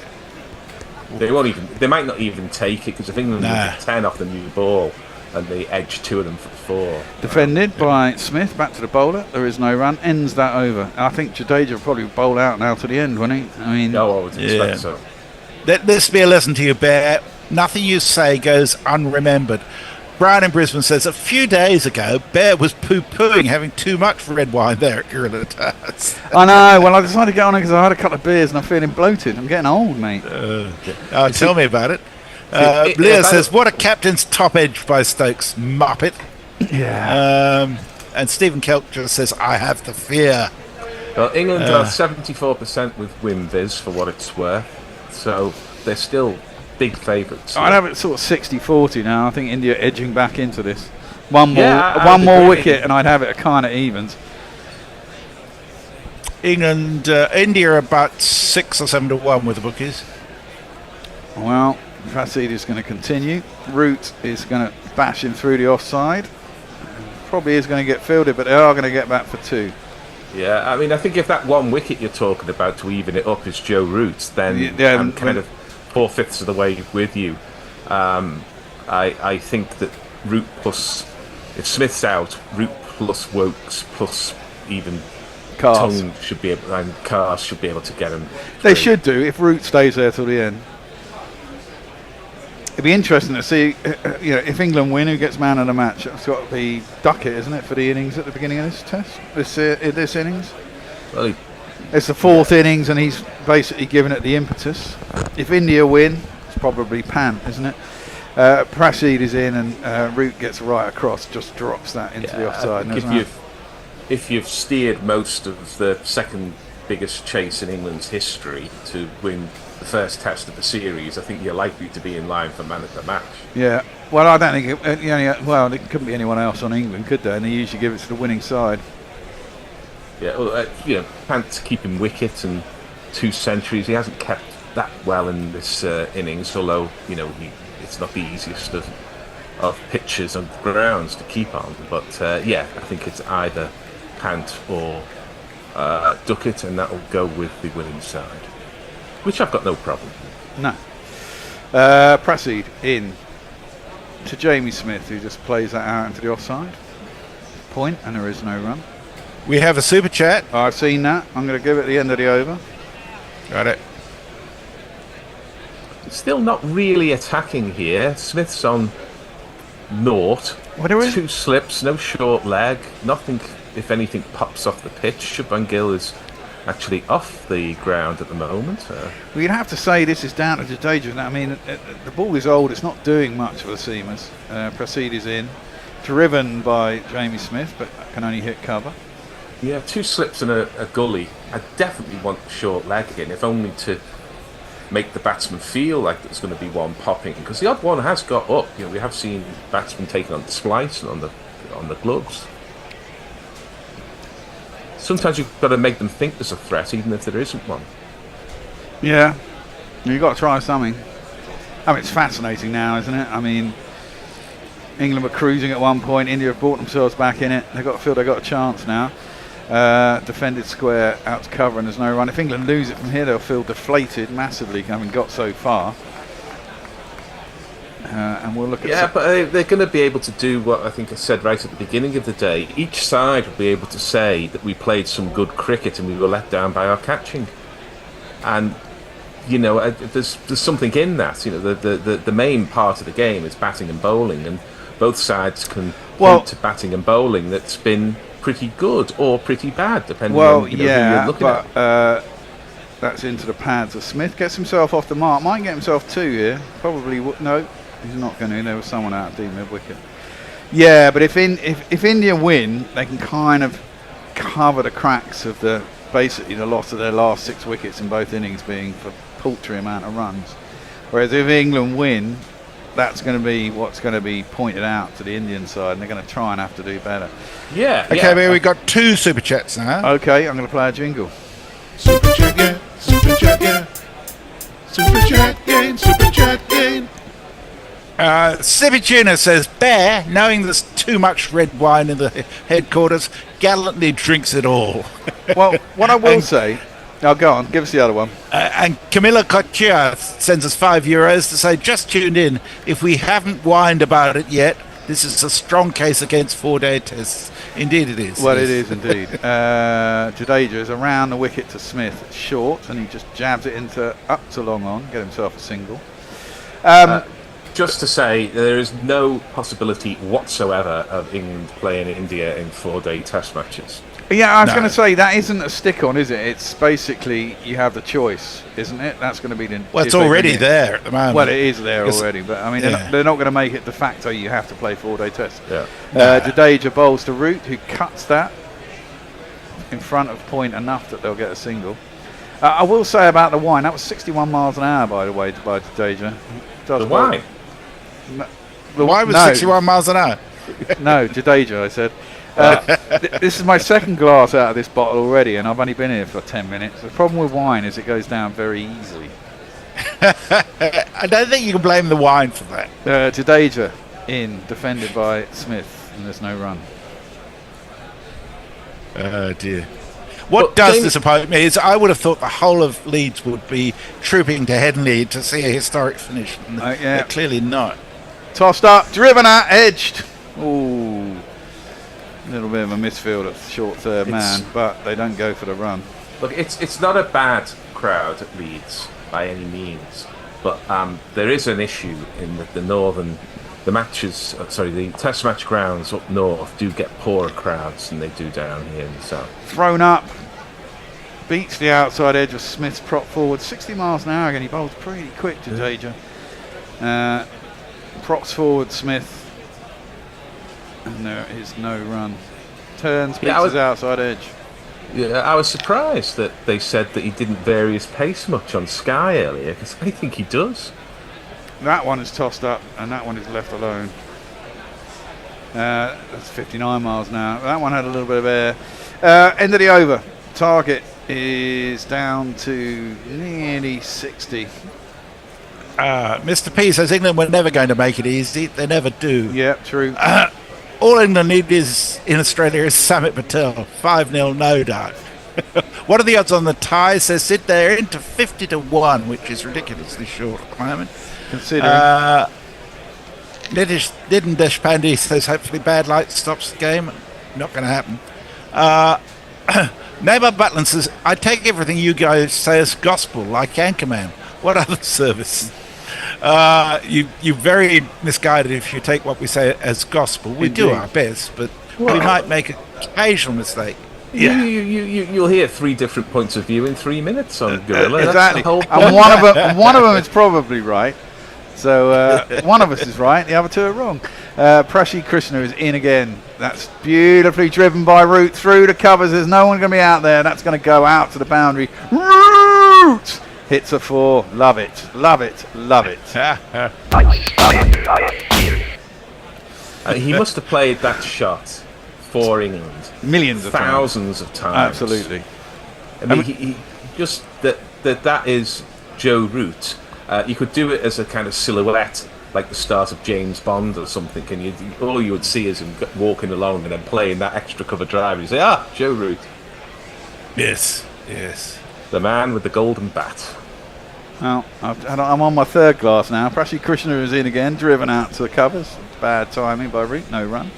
They might not even take it, because if England get 10 off the new ball, and they edge 2 of them for 4. Defended by Smith, back to the bowler. There is no run. Ends that over. I think Jadeja will probably bowl out now to the end, won't he? I mean, I would expect so. Let this be a lesson to you, Bear. Nothing you say goes unremembered. Brian in Brisbane says, a few days ago, Bear was poo-pooing having too much red wine there at Guerilla Cricket. I know. Well, I decided to get on it because I had a couple of beers and I'm feeling bloated. I'm getting old, mate. Tell me about it. Leah says, what a captain's top edge by Stokes, muppet. Yeah. And Stephen Kelk just says, I have the fear. Well, England are 74% with WinViz for what it's worth. So they're still big favourites. I'd have it sort of 60-40 now. I think India edging back into this. One more wicket and I'd have it a kind of evens. India are about 6 or 7 to 1 with the bookies. Well, Prasid is going to continue. Root is going to bash him through the offside. Probably is going to get fielded, but they are going to get back for 2. Yeah, I mean, I think if that 1 wicket you're talking about to even it up is Joe Root, then I'm kind of 4/5 of the way with you. I think that Root plus, if Smith's out, Root plus Wokes plus even Tongue should be able, and Cars should be able to get him. They should do if Root stays there till the end. It'd be interesting to see, if England win, who gets man of the match. It's got to be Duckett, isn't it, for the innings at the beginning of this test, this innings? Well, it's the 4th innings, and he's basically given it the impetus. If India win, it's probably Pan, isn't it? Prasid is in, and Root gets right across, just drops that into the offside. If you've steered most of the second biggest chase in England's history to win the first test of the series, I think you're likely to be in line for man of the match. Yeah. Well, I don't think it couldn't be anyone else on England, could there? And they usually give it to the winning side. Yeah, well, Pant's keeping wicket and 2 centuries. He hasn't kept that well in this innings, although it's not the easiest of pitches and grounds to keep on. But I think it's either Pant or Duckett, and that will go with the winning side, which I've got no problem with. No. Proceed in to Jamie Smith, who just plays that out into the offside point, and there is no run. We have a super chat. I've seen that. I'm going to give it the end of the over. Got it. Still not really attacking here. Smith's on naught. 2 slips, no short leg, nothing. If anything pops off the pitch, Shubman Gill is actually off the ground at the moment. Well, you'd have to say this is down to Jadeja. I mean, the ball is old. It's not doing much for the seamers. Proceed is in, driven by Jamie Smith, but can only hit cover. Yeah, 2 slips and a gully. I definitely want the short leg in, if only to make the batsman feel like there's going to be one popping, because the odd one has got up. We have seen batsmen taken on the splice and on the gloves. Sometimes you've got to make them think there's a threat, even if there isn't one. Yeah, you've got to try something. I mean, it's fascinating now, isn't it? I mean, England were cruising at one point. India have brought themselves back in it. They've got to feel they've got a chance now. Defended square, out to cover, and there's no run. If England lose it from here, they'll feel deflated massively, having got so far. And we'll look at... Yeah, but they're going to be able to do what I think I said right at the beginning of the day. Each side will be able to say that we played some good cricket and we were let down by our catching. And, there's something in that. The main part of the game is batting and bowling, and both sides can point to batting and bowling that's been pretty good or pretty bad, depending on who you're looking at. That's into the pads. Smith gets himself off the mark. Might get himself 2 here. Probably no. He's not going to. There was someone out deep mid-wicket. Yeah, but if India win, they can kind of cover the cracks of basically the loss of their last 6 wickets in both innings being for paltry amount of runs. Whereas if England win, that's going to be what's going to be pointed out to the Indian side, and they're going to try and have to do better. Yeah. Okay, but we've got 2 super chats now. Okay, I'm going to play a jingle. Super chat game, super chat game, super chat game, super chat game. Sippy Tuna says, Bear, knowing there's too much red wine in the headquarters, gallantly drinks it all. Well, what I will say... Oh, go on, give us the other one. And Camilla Cochia sends us €5 to say, just tuned in. If we haven't whined about it yet, this is a strong case against 4-day tests. Indeed it is. Well, it is indeed. Jadeja is around the wicket to Smith, short, and he just jabs it up to long on, get himself a single. Just to say, there is no possibility whatsoever of England playing India in 4-day test matches. Yeah, I was going to say, that isn't a stick-on, is it? It's basically, you have the choice, isn't it? That's going to be the... Well, it's already there at the moment. Well, it is there already, but I mean, they're not going to make it de facto you have to play 4-day test. Yeah. Jadeja bowls to Root, who cuts that in front of point enough that they'll get a single. I will say about the wine, that was 61 miles an hour, by the way, by Jadeja. The wine? The wine was 61 miles an hour? No, Jadeja, I said. This is my second glass out of this bottle already, and I've only been here for 10 minutes. The problem with wine is it goes down very easily. I don't think you can blame the wine for that. Jadeja in, defended by Smith, and there's no run. Oh dear. What does disappoint me is I would have thought the whole of Leeds would be trooping to Headingley to see a historic finish. They're clearly not. Tossed up, driven out, edged. Ooh. A little bit of a misfield at short third man, but they don't go for the run. Look, it's not a bad crowd at Leeds by any means, but there is an issue in that the test match grounds up north do get poorer crowds than they do down here in the south. Thrown up, beats the outside edge of Smith's prop forward, 60 miles an hour again. He bowls pretty quick to Jadeja. Props forward Smith. And there is no run. Turns, beats his outside edge. Yeah, I was surprised that they said that he didn't vary his pace much on Sky earlier, because I think he does. That one is tossed up, and that one is left alone. That's 59 miles now. That one had a little bit of air. End of the over. Target is down to nearly 60. Mr. P says England were never going to make it easy. They never do. Yeah, true. All England need is in Australia is Samit Patel. 5-0, no doubt. What are the odds on the tie? Says Sid, they're into 50-1, which is ridiculously short at the moment. Considering. Nidin Deshpande says hopefully bad light stops the game. Not going to happen. Neighbour Butland says, I take everything you guys say as gospel, like Anchorman. What other service? You very misguided if you take what we say as gospel. We do our best, but we might make an occasional mistake. Yeah. You'll hear 3 different points of view in 3 minutes on Guerilla. Exactly. And one of them is probably right. So one of us is right, the other 2 are wrong. Prashi Krishna is in again. That's beautifully driven by Root through the covers. There's no one going to be out there. That's going to go out to the boundary. Root hits a 4. Love it. Love it. Love it. He must have played that shot for England millions of thousands times. Of times. Absolutely. I mean, he just that is Joe Root. You could do it as a kind of silhouette, like the start of James Bond or something, and all you would see is him walking along and then playing that extra cover drive. You say, Joe Root. Yes. The man with the golden bat. Well, I'm on my 3rd glass now. Prashi Krishna is in again, driven out to the covers. Bad timing by Root, no run.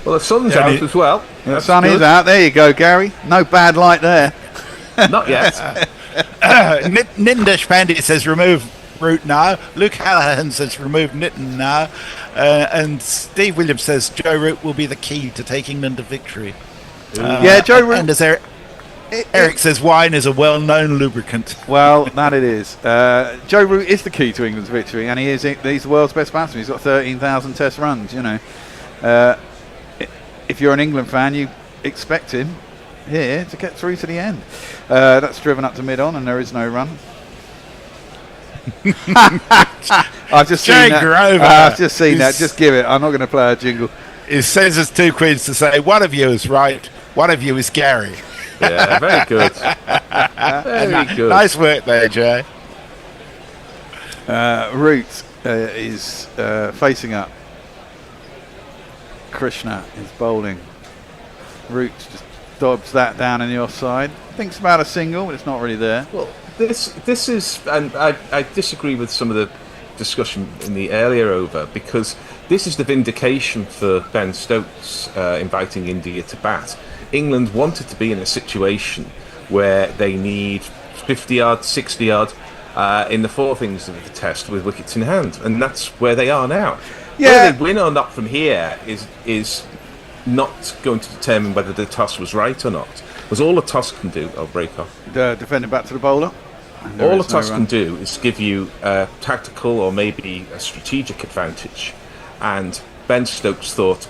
Well, the sun's out as well. The sun is out. There you go, Gary. No bad light there. Not yet. Nindesh Pandit says remove Root now. Luke Hallahan says remove Nitton now. And Steve Williams says Joe Root will be the key to taking England to victory. Joe Root. And as Eric says wine is a well-known lubricant. Well, that it is. Joe Root is the key to England's victory, and he's the world's best batsman. He's got 13,000 Test runs. You know, if you're an England fan, you expect him here to get through to the end. That's driven up to mid-on, and there is no run. I've just seen that. I've just seen that. Just give it. I'm not going to play a jingle. It says there's 2 queens to say. One of you is right. One of you is Gary. Yeah, very good. Very good. Nice work there, Jay. Root is facing up. Krishna is bowling. Root just dobs that down in the offside. Thinks about a single, but it's not really there. Well, this is, and I disagree with some of the discussion in the earlier over, because this is the vindication for Ben Stokes inviting India to bat. England wanted to be in a situation where they need 50-odd, 60-odd in the 4th innings of the Test with wickets in hand, and that's where they are now. Yeah. Whether they win or not from here is not going to determine whether the toss was right or not. Because all the toss can do, I'll break off. Defending back to the bowler. All the toss can do is give you a tactical or maybe a strategic advantage. And Ben Stokes thought,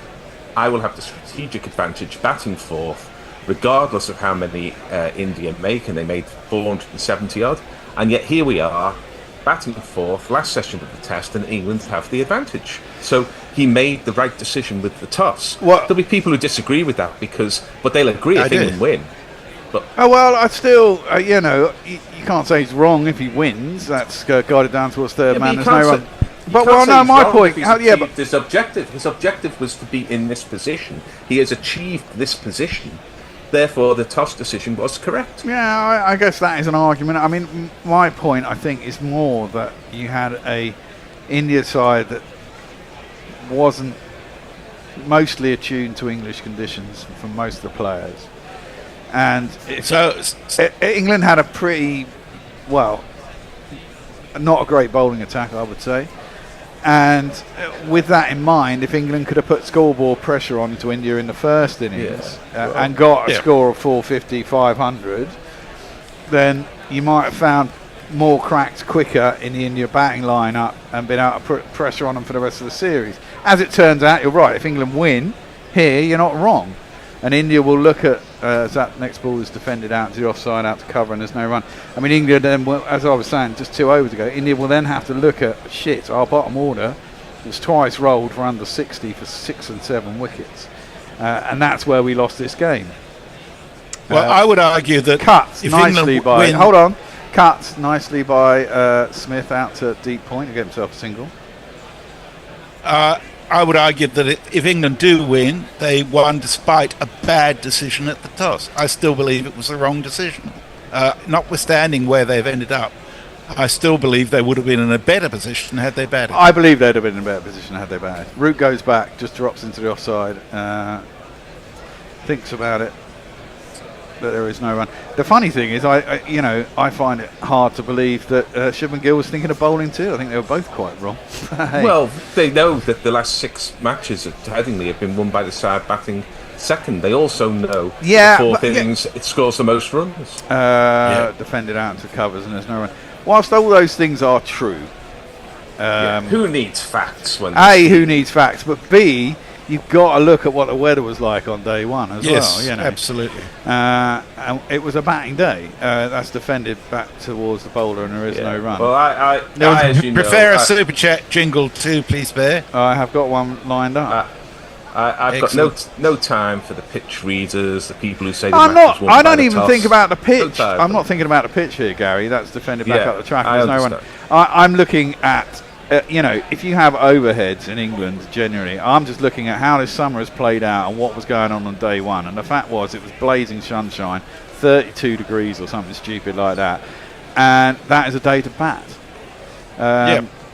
I will have the strategic advantage batting 4th, regardless of how many India make, and they made 470 odd. And yet here we are, batting 4th, last session of the Test, and England have the advantage. So he made the right decision with the toss. There'll be people who disagree with that, but they'll agree if England win. But I still, you can't say he's wrong if he wins. That's guided down towards 3rd man. There's no run. But my point. His objective was to be in this position. He has achieved this position. Therefore, the toss decision was correct. Yeah, I guess that is an argument. I mean, my point, I think, is more that you had a India side that wasn't mostly attuned to English conditions from most of the players. And England had a pretty, not a great bowling attack, I would say. And with that in mind, if England could have put scoreboard pressure onto India in the 1st innings and got a score of 450, 500, then you might have found more cracks quicker in the India batting lineup and been able to put pressure on them for the rest of the series. As it turns out, you're right. If England win here, you're not wrong. And India will look at, as that next ball is defended out to the offside, out to cover, and there's no run. I mean, England then, as I was saying, just 2 overs ago, India will then have to look at, our bottom order was twice rolled for under 60 for 6 and 7 wickets. And that's where we lost this game. Well, I would argue that cuts if nicely England by... win, Hold on. Cuts nicely by Smith out to deep point to get himself a single. I would argue that if England do win, they won despite a bad decision at the toss. I still believe it was the wrong decision. Notwithstanding where they've ended up, I still believe they would have been in a better position had they batted. I believe they'd have been in a better position had they batted. Root goes back, just drops into the offside, thinks about it, but there is no run. The funny thing is, I find it hard to believe that Shubman Gill was thinking of bowling too. I think they were both quite wrong. Hey. Well, they know that the last 6 matches at Headingley have been won by the side batting second. They also know the fourth innings it scores the most runs. Defended out into covers and there's no run. Whilst all those things are true, who needs facts? Who needs facts? But B, you've got to look at what the weather was like on day one as well. Yes, absolutely. And it was a batting day. That's defended back towards the bowler, and there is no run. Well, I as you prefer know, a super chat jingle too, please, Bear. I have got one lined up. I've got no time for the pitch readers, the people who say the I don't even toss. think about the pitch. I'm not thinking about the pitch here, Gary. That's defended back up the track. There's no one. I'm looking at, if you have overheads in England generally, I'm just looking at how this summer has played out and what was going on day one. And the fact was, it was blazing sunshine, 32 degrees or something stupid like that, and that is a day to bat.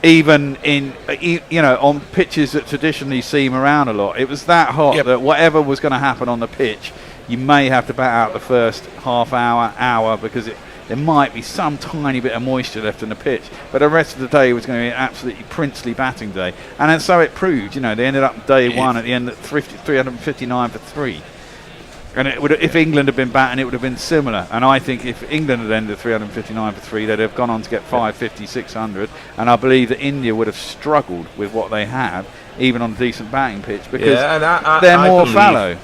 Even in, on pitches that traditionally seam around a lot, it was that hot that whatever was going to happen on the pitch, you may have to bat out the first half hour, because there might be some tiny bit of moisture left in the pitch. But the rest of the day was going to be an absolutely princely batting day. And then so it proved, they ended up day one at the end at 359 for 3. And it would, if England had been batting, it would have been similar. And I think if England had ended 359 for 3, they'd have gone on to get 550, 600. And I believe that India would have struggled with what they have, even on a decent batting pitch, because they're more fallow.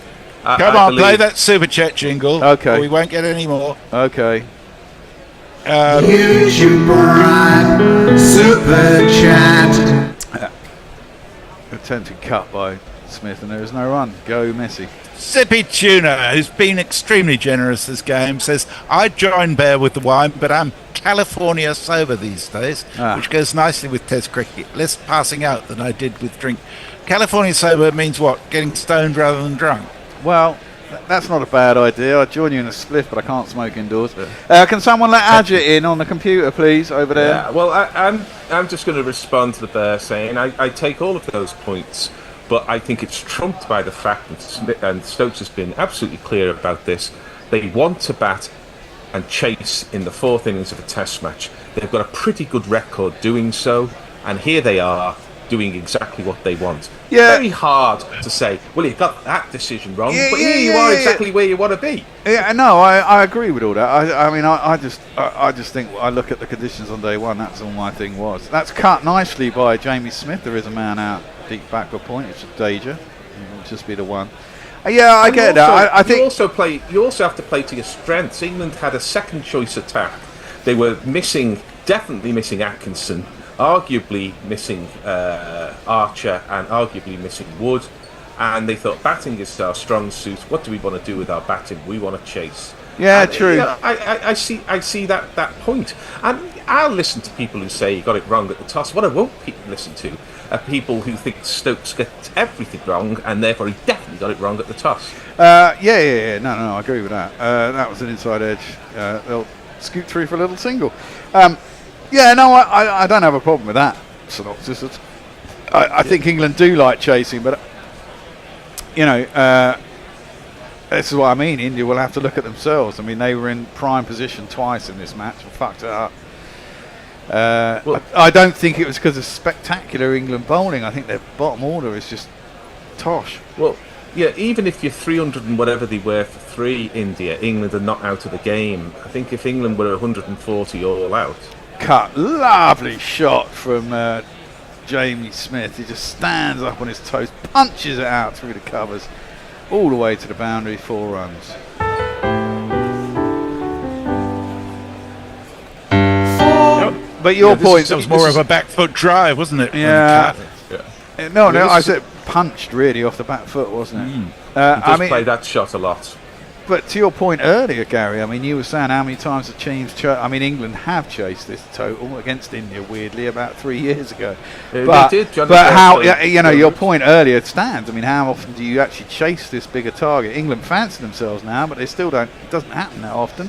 Come on, play that super chat jingle. Okay. Or we won't get any more. Okay. YouTube Prime Super Chat. Attempted cut by Smith, and there is no run. Go Messi. Sippy Tuna, who's been extremely generous this game, says, I join Bear with the wine, but I'm California sober these days, which goes nicely with Test cricket. Less passing out than I did with drink. California sober means what? Getting stoned rather than drunk? Well, that's not a bad idea. I'd join you in a spliff, but I can't smoke indoors. Can someone let Ajit in on the computer, please, over there? Yeah, well, I'm just going to respond to the Bear saying I take all of those points, but I think it's trumped by the fact that, and Stokes has been absolutely clear about this, they want to bat and chase in the 4th innings of a test match. They've got a pretty good record doing so, and here they are doing exactly what they want. Very hard to say, well, you got that decision wrong, but here you are exactly where you want to be. Yeah, no, I agree with all that. I just think I look at the conditions on day one. That's all my thing was. That's cut nicely by Jamie Smith. There is a man out deep backward point. It's a danger. It'll just be the one. I get that. I think you also have to play to your strengths. England had a second choice attack. They were definitely missing Atkinson, arguably missing Archer, and arguably missing Wood. And they thought batting is our strong suit. What do we want to do with our batting? We want to chase. Yeah, true. I see that point, and I'll listen to people who say you got it wrong at the toss. What I won't listen to are people who think Stokes gets everything wrong, and therefore he definitely got it wrong at the toss. No, I agree with that. That was an inside edge. They'll scoot through for a little single. I don't have a problem with that synopsis. I think England do like chasing, but this is what I mean. India will have to look at themselves. I mean, they were in prime position twice in this match and fucked it up. I don't think it was because of spectacular England bowling. I think their bottom order is just tosh. Well, yeah, even if you're 300 and whatever they were for 3, India, England are not out of the game. I think if England were 140 all out. Cut. Lovely shot from Jamie Smith. He just stands up on his toes, punches it out through the covers. all the way to the boundary, 4 runs. But your point was more of a back foot drive, wasn't it? Yeah. No, I said punched really off the back foot, wasn't it? He does play that shot a lot. But to your point earlier, Gary, I mean, you were saying how many times the teams England have chased this total against India, weirdly, about 3 years ago. But how, your point earlier stands. I mean, how often do you actually chase this bigger target? England fancy themselves now, but they still don't. It doesn't happen that often.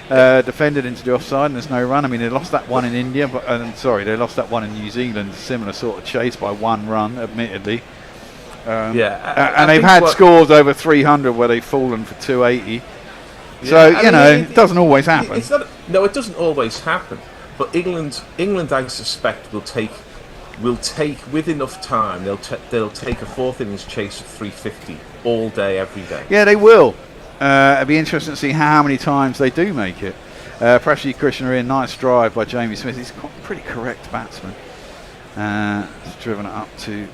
Defended into the offside and there's no run. I mean, they lost that one in India, but they lost that one in New Zealand. Similar sort of chase by 1 run, admittedly. And they've had scores over 300 where they've fallen for 280. So it doesn't always happen. It doesn't always happen. But England, I suspect, will take with enough time. They'll take a 4th innings chase of 350 all day, every day. Yeah, they will. It'd be interesting to see how many times they do make it. Prashee Krishna in, nice drive by Jamie Smith. He's a pretty correct batsman. He's driven it up to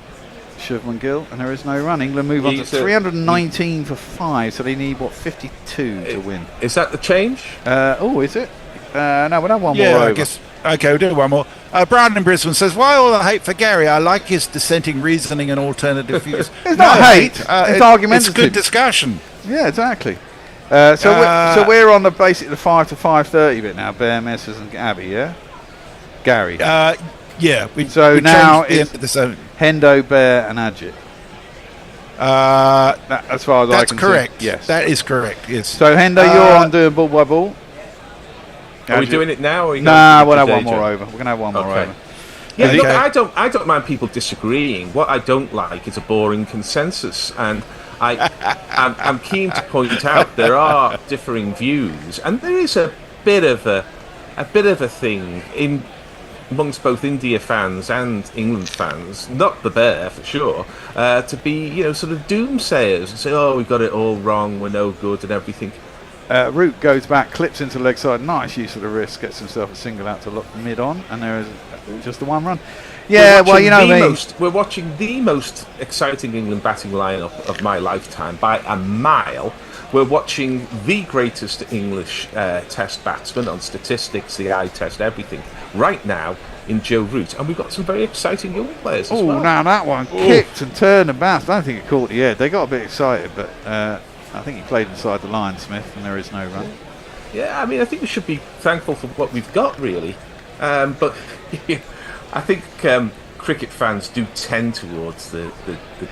Shubman Gill, and there is no run. England move on to 319 for 5, so they need 52 to win. Is that the change? Is it? No, we'll have one more over. I guess. Okay, we'll do one more. Brian in Brisbane says, "Why all the hate for Gary? I like his dissenting reasoning and alternative views." It's not hate. It's argumentative. It's good discussion. Yeah, exactly. So we're on the 5 to 5:30 bit now. Bear, Messers, and Abby. Yeah, Gary. Yeah. So now it's Hendo, Bear, and Ajit. As far as I can see. That's correct. Yes, that is correct. Yes. So Hendo, you're on doing ball by ball. Are we doing it now? Or we'll have one more over. We're going to have one more over. Yeah, look, I don't mind people disagreeing. What I don't like is a boring consensus, and I'm keen to point out there are differing views, and there is a bit of a thing in amongst both India fans and England fans, not the Bear for sure, to be sort of doomsayers and say, "Oh, we got it all wrong. We're no good," and everything. Root goes back, clips into the leg side, nice use of the wrist, gets himself a single out to look mid on, and there is just the 1 run. Yeah, well, we're watching the most exciting England batting lineup of my lifetime by a mile. We're watching the greatest English Test batsman on statistics, the eye test, everything, right now in Joe Root, and we've got some very exciting young players as well. Oh, now that one kicked and turned and bounced. I don't think it caught the head. They got a bit excited, but I think he played inside the line, Smith, and there is no run. Yeah, I mean, I think we should be thankful for what we've got, really. But I think cricket fans do tend towards the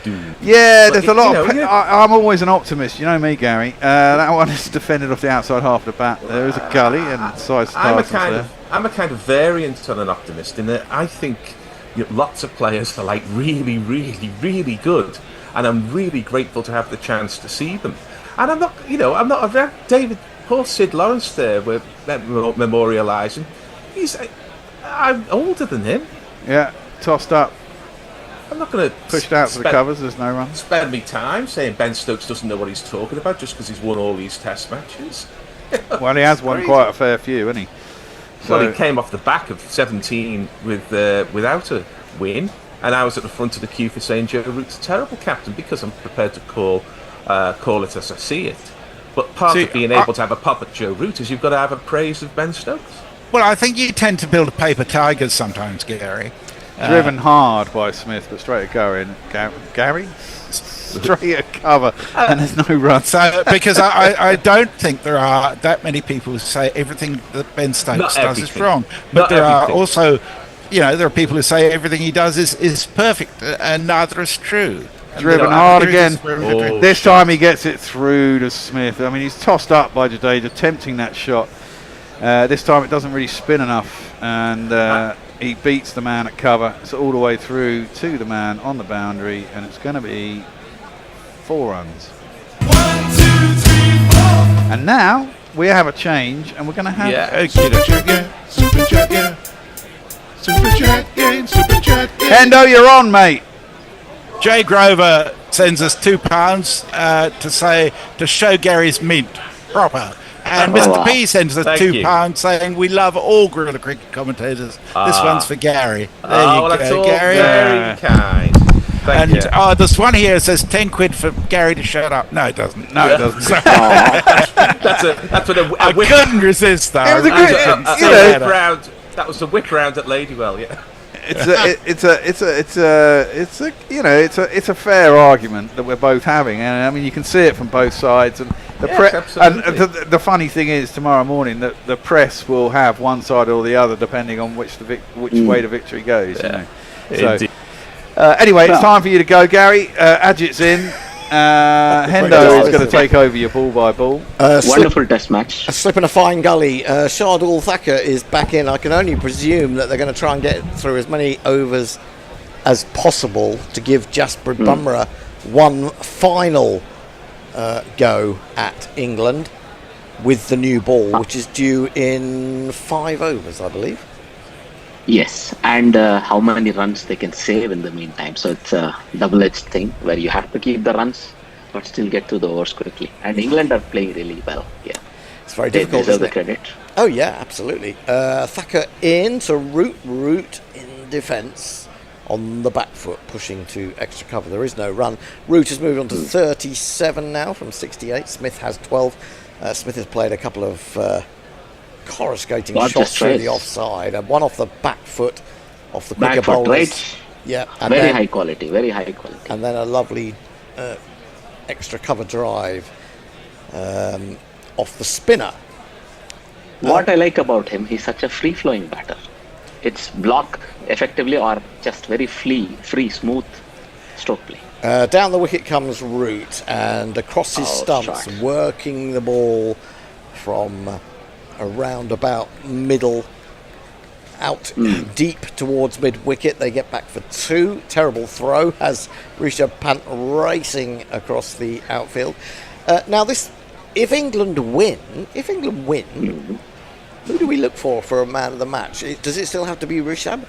doom. Yeah, there's a lot of... I'm always an optimist, you know me, Gary. That one is defended off the outside half of the bat. There is a gully and size stars there. I'm a kind of variant on an optimist in that I think lots of players are really, really, really good, and I'm really grateful to have the chance to see them. And I'm not David, poor Sid Lawrence there, we're memorialising. I'm older than him. Yeah, tossed up. I'm not going to pushed out to the covers. There's no run. Spend me time saying Ben Stokes doesn't know what he's talking about just because he's won all these Test matches. Well, he has won quite a fair few, hasn't he? So he came off the back of 17 without a win, and I was at the front of the queue for saying Joe Root's a terrible captain because I'm prepared to call it as I see it. But part of being able to have a pop at Joe Root is you've got to have a praise of Ben Stokes. Well, I think you tend to build paper tigers sometimes, Gary. Driven hard by Smith, but straight at going. Gary? Straight at cover, and there's no run. So, because I don't think there are that many people who say everything that Ben Stokes does is wrong. But there are also, there are people who say everything he does is perfect, and neither is true. Driven hard again. This time he gets it through to Smith. I mean, he's tossed up by Jadeja, attempting that shot. This time it doesn't really spin enough, and he beats the man at cover. It's all the way through to the man on the boundary, and it's going to be 4 runs. 1, 2, 3, 4. And now we have a change, and we're going to have Super Chat game, Super Chat game, Super Chat game, Super Chat game. Hendo, you're on, mate. Jay Grover sends us £2 to show Gary's mint proper. And Mr. P sends us £2 saying we love all Guerilla Cricket commentators. This one's for Gary. There you go, that's all Gary. Very kind. And you. there's one here that says 10 quid for Gary to shut up. No, it doesn't. No, it doesn't. That's what I couldn't resist that. It was a good, that was the whip round at Ladywell, yeah. It's a fair argument that we're both having, and I mean you can see it from both sides. And the funny thing is, tomorrow morning the press will have one side or the other depending on which way the victory goes. Yeah. You know? So anyway, it's time for you to go, Gary. Adjit's in. Hendo is going to take over your ball by ball. Wonderful test match. A slip in a fine gully. Shardul Thacker is back in. I can only presume that they're going to try and get through as many overs as possible to give Jasprit Bumrah one final go at England with the new ball, which is due in 5 overs, I believe. Yes, and how many runs they can save in the meantime. So it's a double-edged thing where you have to keep the runs but still get to the overs quickly. And England are playing really well. Yeah, it's very difficult. They deserve the credit. Oh yeah, absolutely. Thacker in to Root in defence on the back foot, pushing to extra cover. There is no run. Root has moved on to 37 now from 68. Smith has 12. Smith has played a couple of coruscating shots through the offside, and one off the back foot off the quicker bowlers. Right. Yeah, and very high quality. And then a lovely extra cover drive off the spinner. What I like about him, he's such a free-flowing batter. It's block effectively or just very free, smooth stroke play. Down the wicket comes Root, and across his stumps, working the ball from around about middle out deep towards mid-wicket. They get back for 2. Terrible throw as Rishabh Pant racing across the outfield. Now this, if England win, who do we look for a man of the match? Does it still have to be Rishabh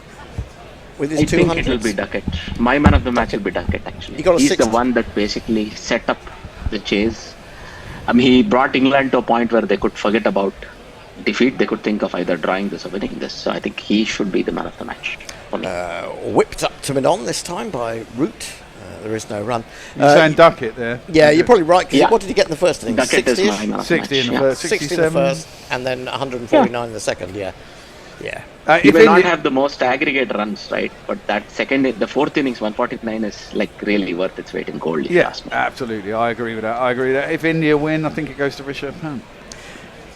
with his 200s? I think it will be Duckett. My man of the match will be Duckett, actually. He's the one that basically set up the chase. I mean, he brought England to a point where they could forget about defeat. They could think of either drawing this or winning this. So I think he should be the man of the match. Whipped up to mid-on this time by Root. There is no run. You're saying Duckett there? Yeah, you're probably right. Cause what did he get in the first innings? Duckett 60 is my man of the match. 60 in the first, 60 in the first, and then 149 in the second. Yeah. He may not have the most aggregate runs, right? But that the fourth innings, 149 is like really worth its weight in gold. Yeah, absolutely. I agree with that. If India win, I think it goes to Rishabh Pant.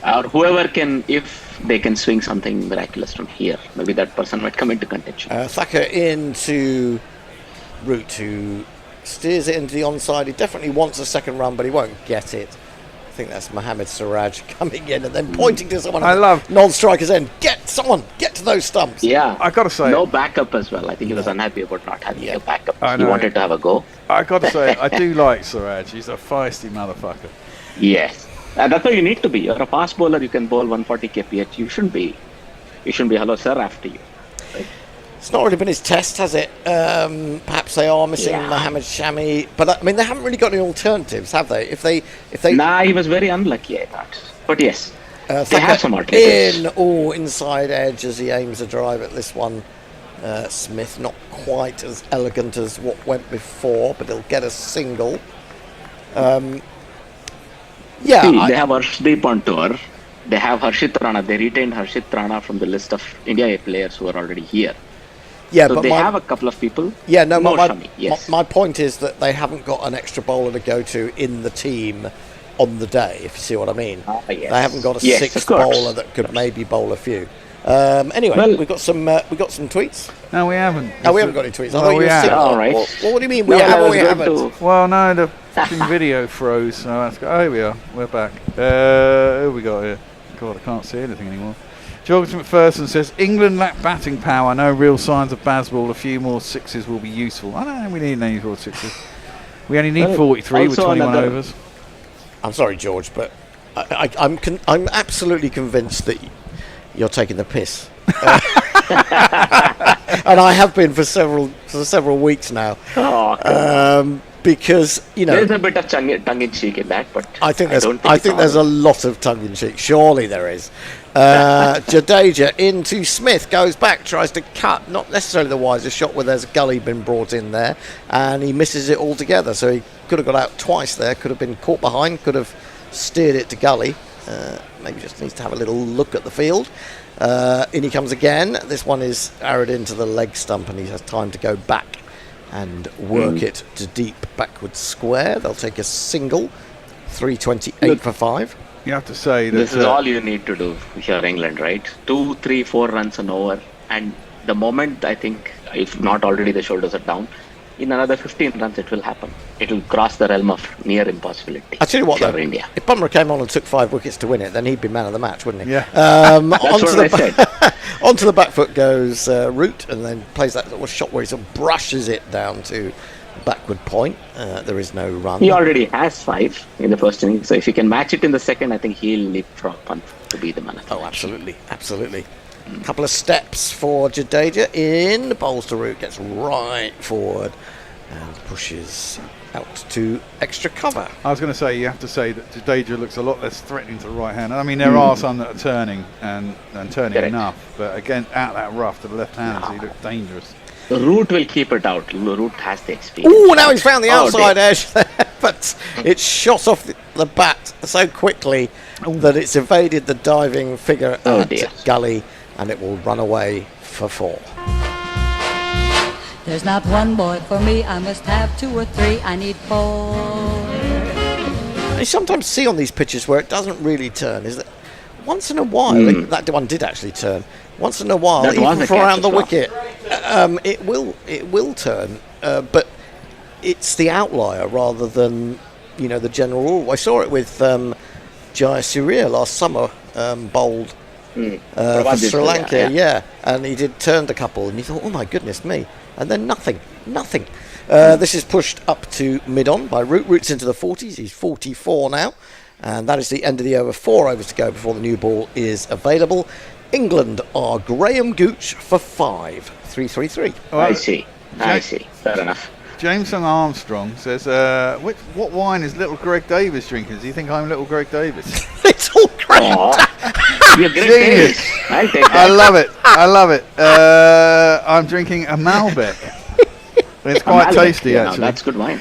Or whoever can, if they can swing something miraculous from here, maybe that person might come into contention. Thacker into Root, who steers it into the onside. He definitely wants a second run, but he won't get it. I think that's Mohammad Siraj coming in and then pointing to someone. I love non-strikers end. Get to those stumps. Yeah, I gotta say, no backup as well. I think he was unhappy about not having a backup. He wanted to have a go. I gotta say, I do like Siraj. He's a feisty motherfucker. Yes, and that's how you need to be. You're a fast bowler. You can bowl 140 kph. You shouldn't be hello sir after you. Right? It's not really been his test, has it? Perhaps they are missing Mohammed Shami, but I mean they haven't really got any alternatives, have they? If they Nah, he was very unlucky, I thought. But yes, they have some alternatives. Inside edge as he aims a drive at this one. Smith not quite as elegant as what went before, but he'll get a single. They have Arshdeep on tour. They have Harshit Rana. They retained Harshit Rana from the list of India players who are already here. Yeah, so but they have a couple of people. Yeah, no, my point is that they haven't got an extra bowler to go to in the team on the day, if you see what I mean. Yes. They haven't got a sixth bowler that could maybe bowl a few. Anyway, we've got some tweets. No, we haven't. No, we haven't got any tweets. No, we haven't. All right. Well, what do you mean we have or we haven't? Well, no, the fucking video froze. So let's go. Oh, here we are. We're back. Who we got here? God, I can't see anything anymore. George McPherson says, England lack batting power, no real signs of Bazball, a few more sixes will be useful. I don't think we need any more sixes. We only need 43 with 21 overs. I'm sorry, George, but I'm absolutely convinced that you're taking the piss. And I have been for several weeks now. because there's a bit of tongue-in-cheek in that, but I think there's a lot of tongue-in-cheek. Surely there is. Jadeja into Smith, goes back, tries to cut, not necessarily the wisest shot where there's a gully been brought in there, and he misses it altogether. So he could have got out twice there, could have been caught behind, could have steered it to gully. Maybe just needs to have a little look at the field. In he comes again. This one is arrowed into the leg stump, and he has time to go back and work it to deep backward square. They'll take a single, 328 for 5. You have to say that this is all you need to do here, England, right? 2, 3, 4 runs and over, and the moment I think, if not already, the shoulders are down. In another 15 runs, it will happen. It will cross the realm of near impossibility. I tell you what, though, India. if Bumrah came on and took 5 wickets to win it, then he'd be man of the match, wouldn't he? Yeah. That's what I said. Onto the back foot goes Root, and then plays that little shot where he sort of brushes it down to backward point. There is no run. He already has 5 in the first inning, so if he can match it in the second, I think he'll leapfrog Pant to be the man of the match. Absolutely, absolutely. Couple of steps for Jadeja in, bowls to Root, gets right forward and pushes out to extra cover. I was going to say, you have to say that Jadeja looks a lot less threatening to the right hand. I mean, there are some that are turning and turning enough, but again, out that rough to the left hand, he looks dangerous. Root will keep it out. Root has the experience. Oh, now he's found the outside edge there, but it's shot off the bat so quickly that it's evaded the diving figure at gully, and it will run away for 4. There's not one boy for me, I must have 2 or 3, I need 4. I sometimes see on these pitches where it doesn't really turn, is that once in a while, that one did actually turn, once in a while, that even for around the wicket, it will turn, but it's the outlier rather than, the general rule. I saw it with Jaya Surya last summer, bowled for Sri Lanka, and he turned a couple, and you thought, oh my goodness me. And then nothing. This is pushed up to mid-on by Root. Root's into the 40s. He's 44 now. And that is the end of the over. 4 overs to go before the new ball is available. England are Graham Gooch for 5. 3-3-3. I see. Fair enough. Jameson Armstrong says, what wine is little Greg Davis drinking? Do you think I'm little Greg Davis? Little Greg You're Greg Davis. I'll take that. I love it. I'm drinking a Malbec. It's quite tasty, actually. That's good wine.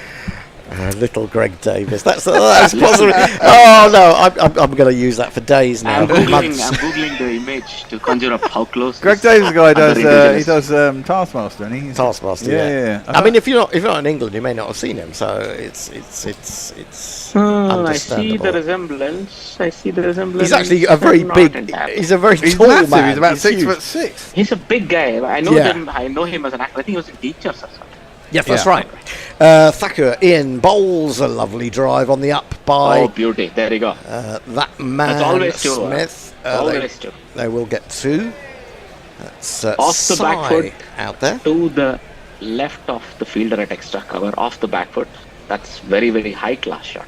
Little Greg Davis. That's possible. Oh no, I'm going to use that for days now. I'm googling the image to conjure up how close. Greg Davis guy does Taskmaster, and he's Taskmaster. Yeah. I mean, if you're not in England, you may not have seen him, so it's understandable. I see the resemblance. He's actually a very big. He's a very tall massive. man. He's about 6 huge. foot 6. He's a big guy. I know him as an actor. I think he was in Teachers or something. Yes, that's right. Thacker in, bowls a lovely drive on the up by... Oh, beauty. There you go. That man, Smith. Always two. They will get 2. That's off the back foot out there. To the left of the fielder at extra cover, off the back foot. That's very, very high class shot.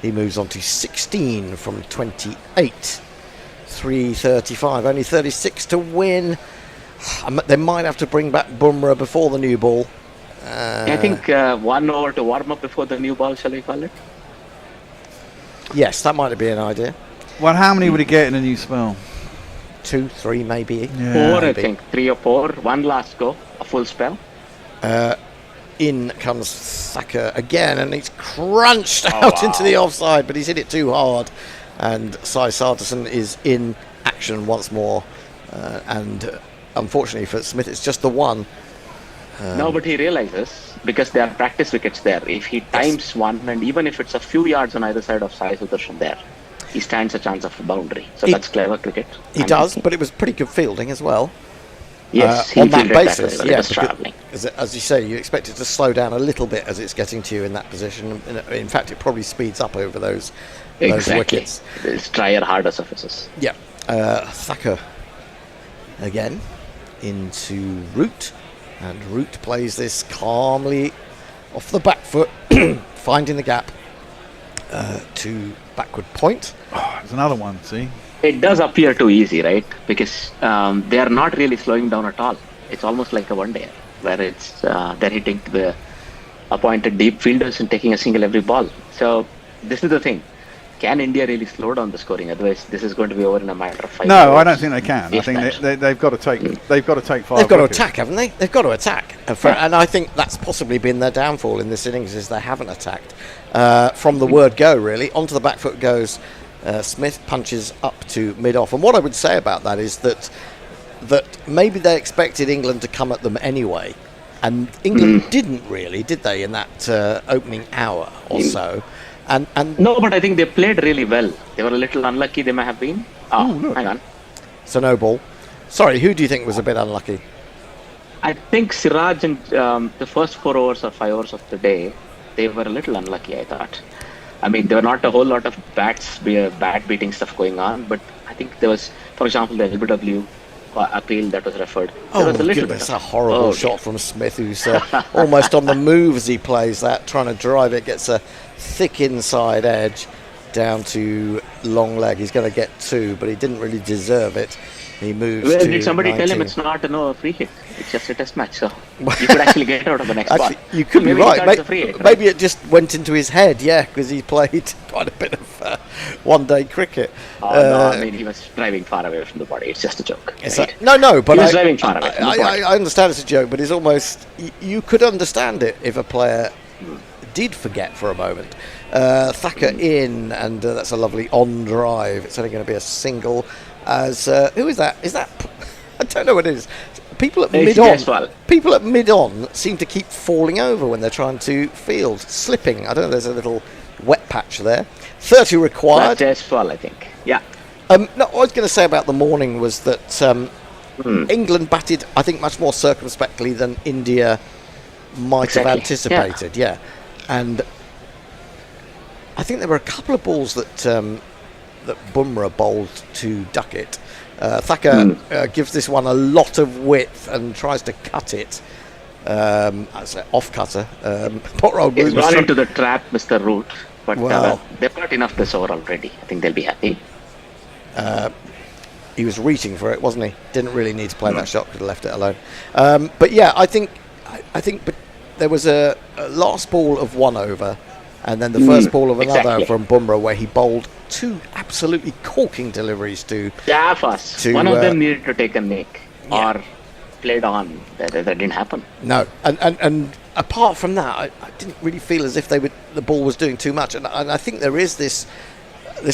He moves on to 16 from 28. 335, only 36 to win. They might have to bring back Bumrah before the new ball. I think 1 over to warm up before the new ball, shall we call it? Yes, that might be an idea. Well, how many would he get in a new spell? 2, 3 maybe. 4, I think. 3 or 4. 1 last go, a full spell. In comes Thacker again, and he's crunched out into the offside, but he's hit it too hard. And Sai Sarderson is in action once more. And unfortunately for Smith, it's just the one. No, but he realizes, because there are practice wickets there, if he times one, and even if it's a few yards on either side of Sai Sudarshan there, he stands a chance of a boundary. So that's clever cricket. He does, but it was pretty good fielding as well. Yes, on that basis, travelling. As you say, you expect it to slow down a little bit as it's getting to you in that position. In fact, it probably speeds up over those wickets. It's drier, harder surfaces. Yeah. Thacker again into Root. And Root plays this calmly off the back foot, finding the gap to backward point. Oh, there's another one, see? It does appear too easy, right? Because they are not really slowing down at all. It's almost like a one-day where it's they're hitting the appointed deep fielders and taking a single every ball. So this is the thing. Can India really slow down the scoring? Otherwise, this is going to be over in a matter of 5 No, hours. I don't think they can. I think they've got to take. They've got to take 5. They've got to attack, haven't they? They've got to attack, and I think that's possibly been their downfall in this innings is they haven't attacked from the word go. Really, onto the back foot goes Smith, punches up to mid off, and what I would say about that is that maybe they expected England to come at them anyway, and England didn't really, did they, in that opening hour or so. And no, but I think they played really well. They were a little unlucky, they may have been. Hang on. So no ball. Sorry, who do you think was a bit unlucky? I think Siraj and the first 4 overs or 5 overs of the day, they were a little unlucky, I thought. I mean, there were not a whole lot of bat beating stuff going on, but I think there was, for example, the LBW appeal that was referred. Oh, goodness, a horrible shot from Smith, who's almost on the move as he plays that, trying to drive it, gets a thick inside edge down to long leg. He's going to get 2, but he didn't really deserve it. He moves to did somebody 19. tell him it's not a free hit? It's just a test match, so you could actually get out of the next ball. You could be right. Maybe it just went into his head, because he played quite a bit of one-day cricket. No, I mean, he was driving far away from the body. It's just a joke. Right? No, but he was driving far away from the body. I understand it's a joke, but it's almost... You could understand it if a player did forget for a moment. Thacker in, and that's a lovely on drive. It's only going to be a single. As who is that? Is that? I don't know what it is. People at mid-on seem to keep falling over when they're trying to field, slipping. I don't know. There's a little wet patch there. 30 required. That's Jaiswal, I think. Yeah. No, what I was going to say about the morning was that England batted, I think, much more circumspectly than India might have anticipated. Yeah. And I think there were a couple of balls that Bumrah bowled to Duckett. Thacker gives this one a lot of width and tries to cut it. As an off-cutter. He's run into the trap, Mr. Root. But they've got enough this over already. I think they'll be happy. He was reaching for it, wasn't he? Didn't really need to play that shot, could have left it alone. But yeah, I think but there was a last ball of 1 over, and then the first ball of another from Bumrah, where he bowled 2 absolutely corking deliveries to... fast. One of them needed to take a nick or played on. That didn't happen. No, and apart from that, I didn't really feel as if the ball was doing too much. And I think there is this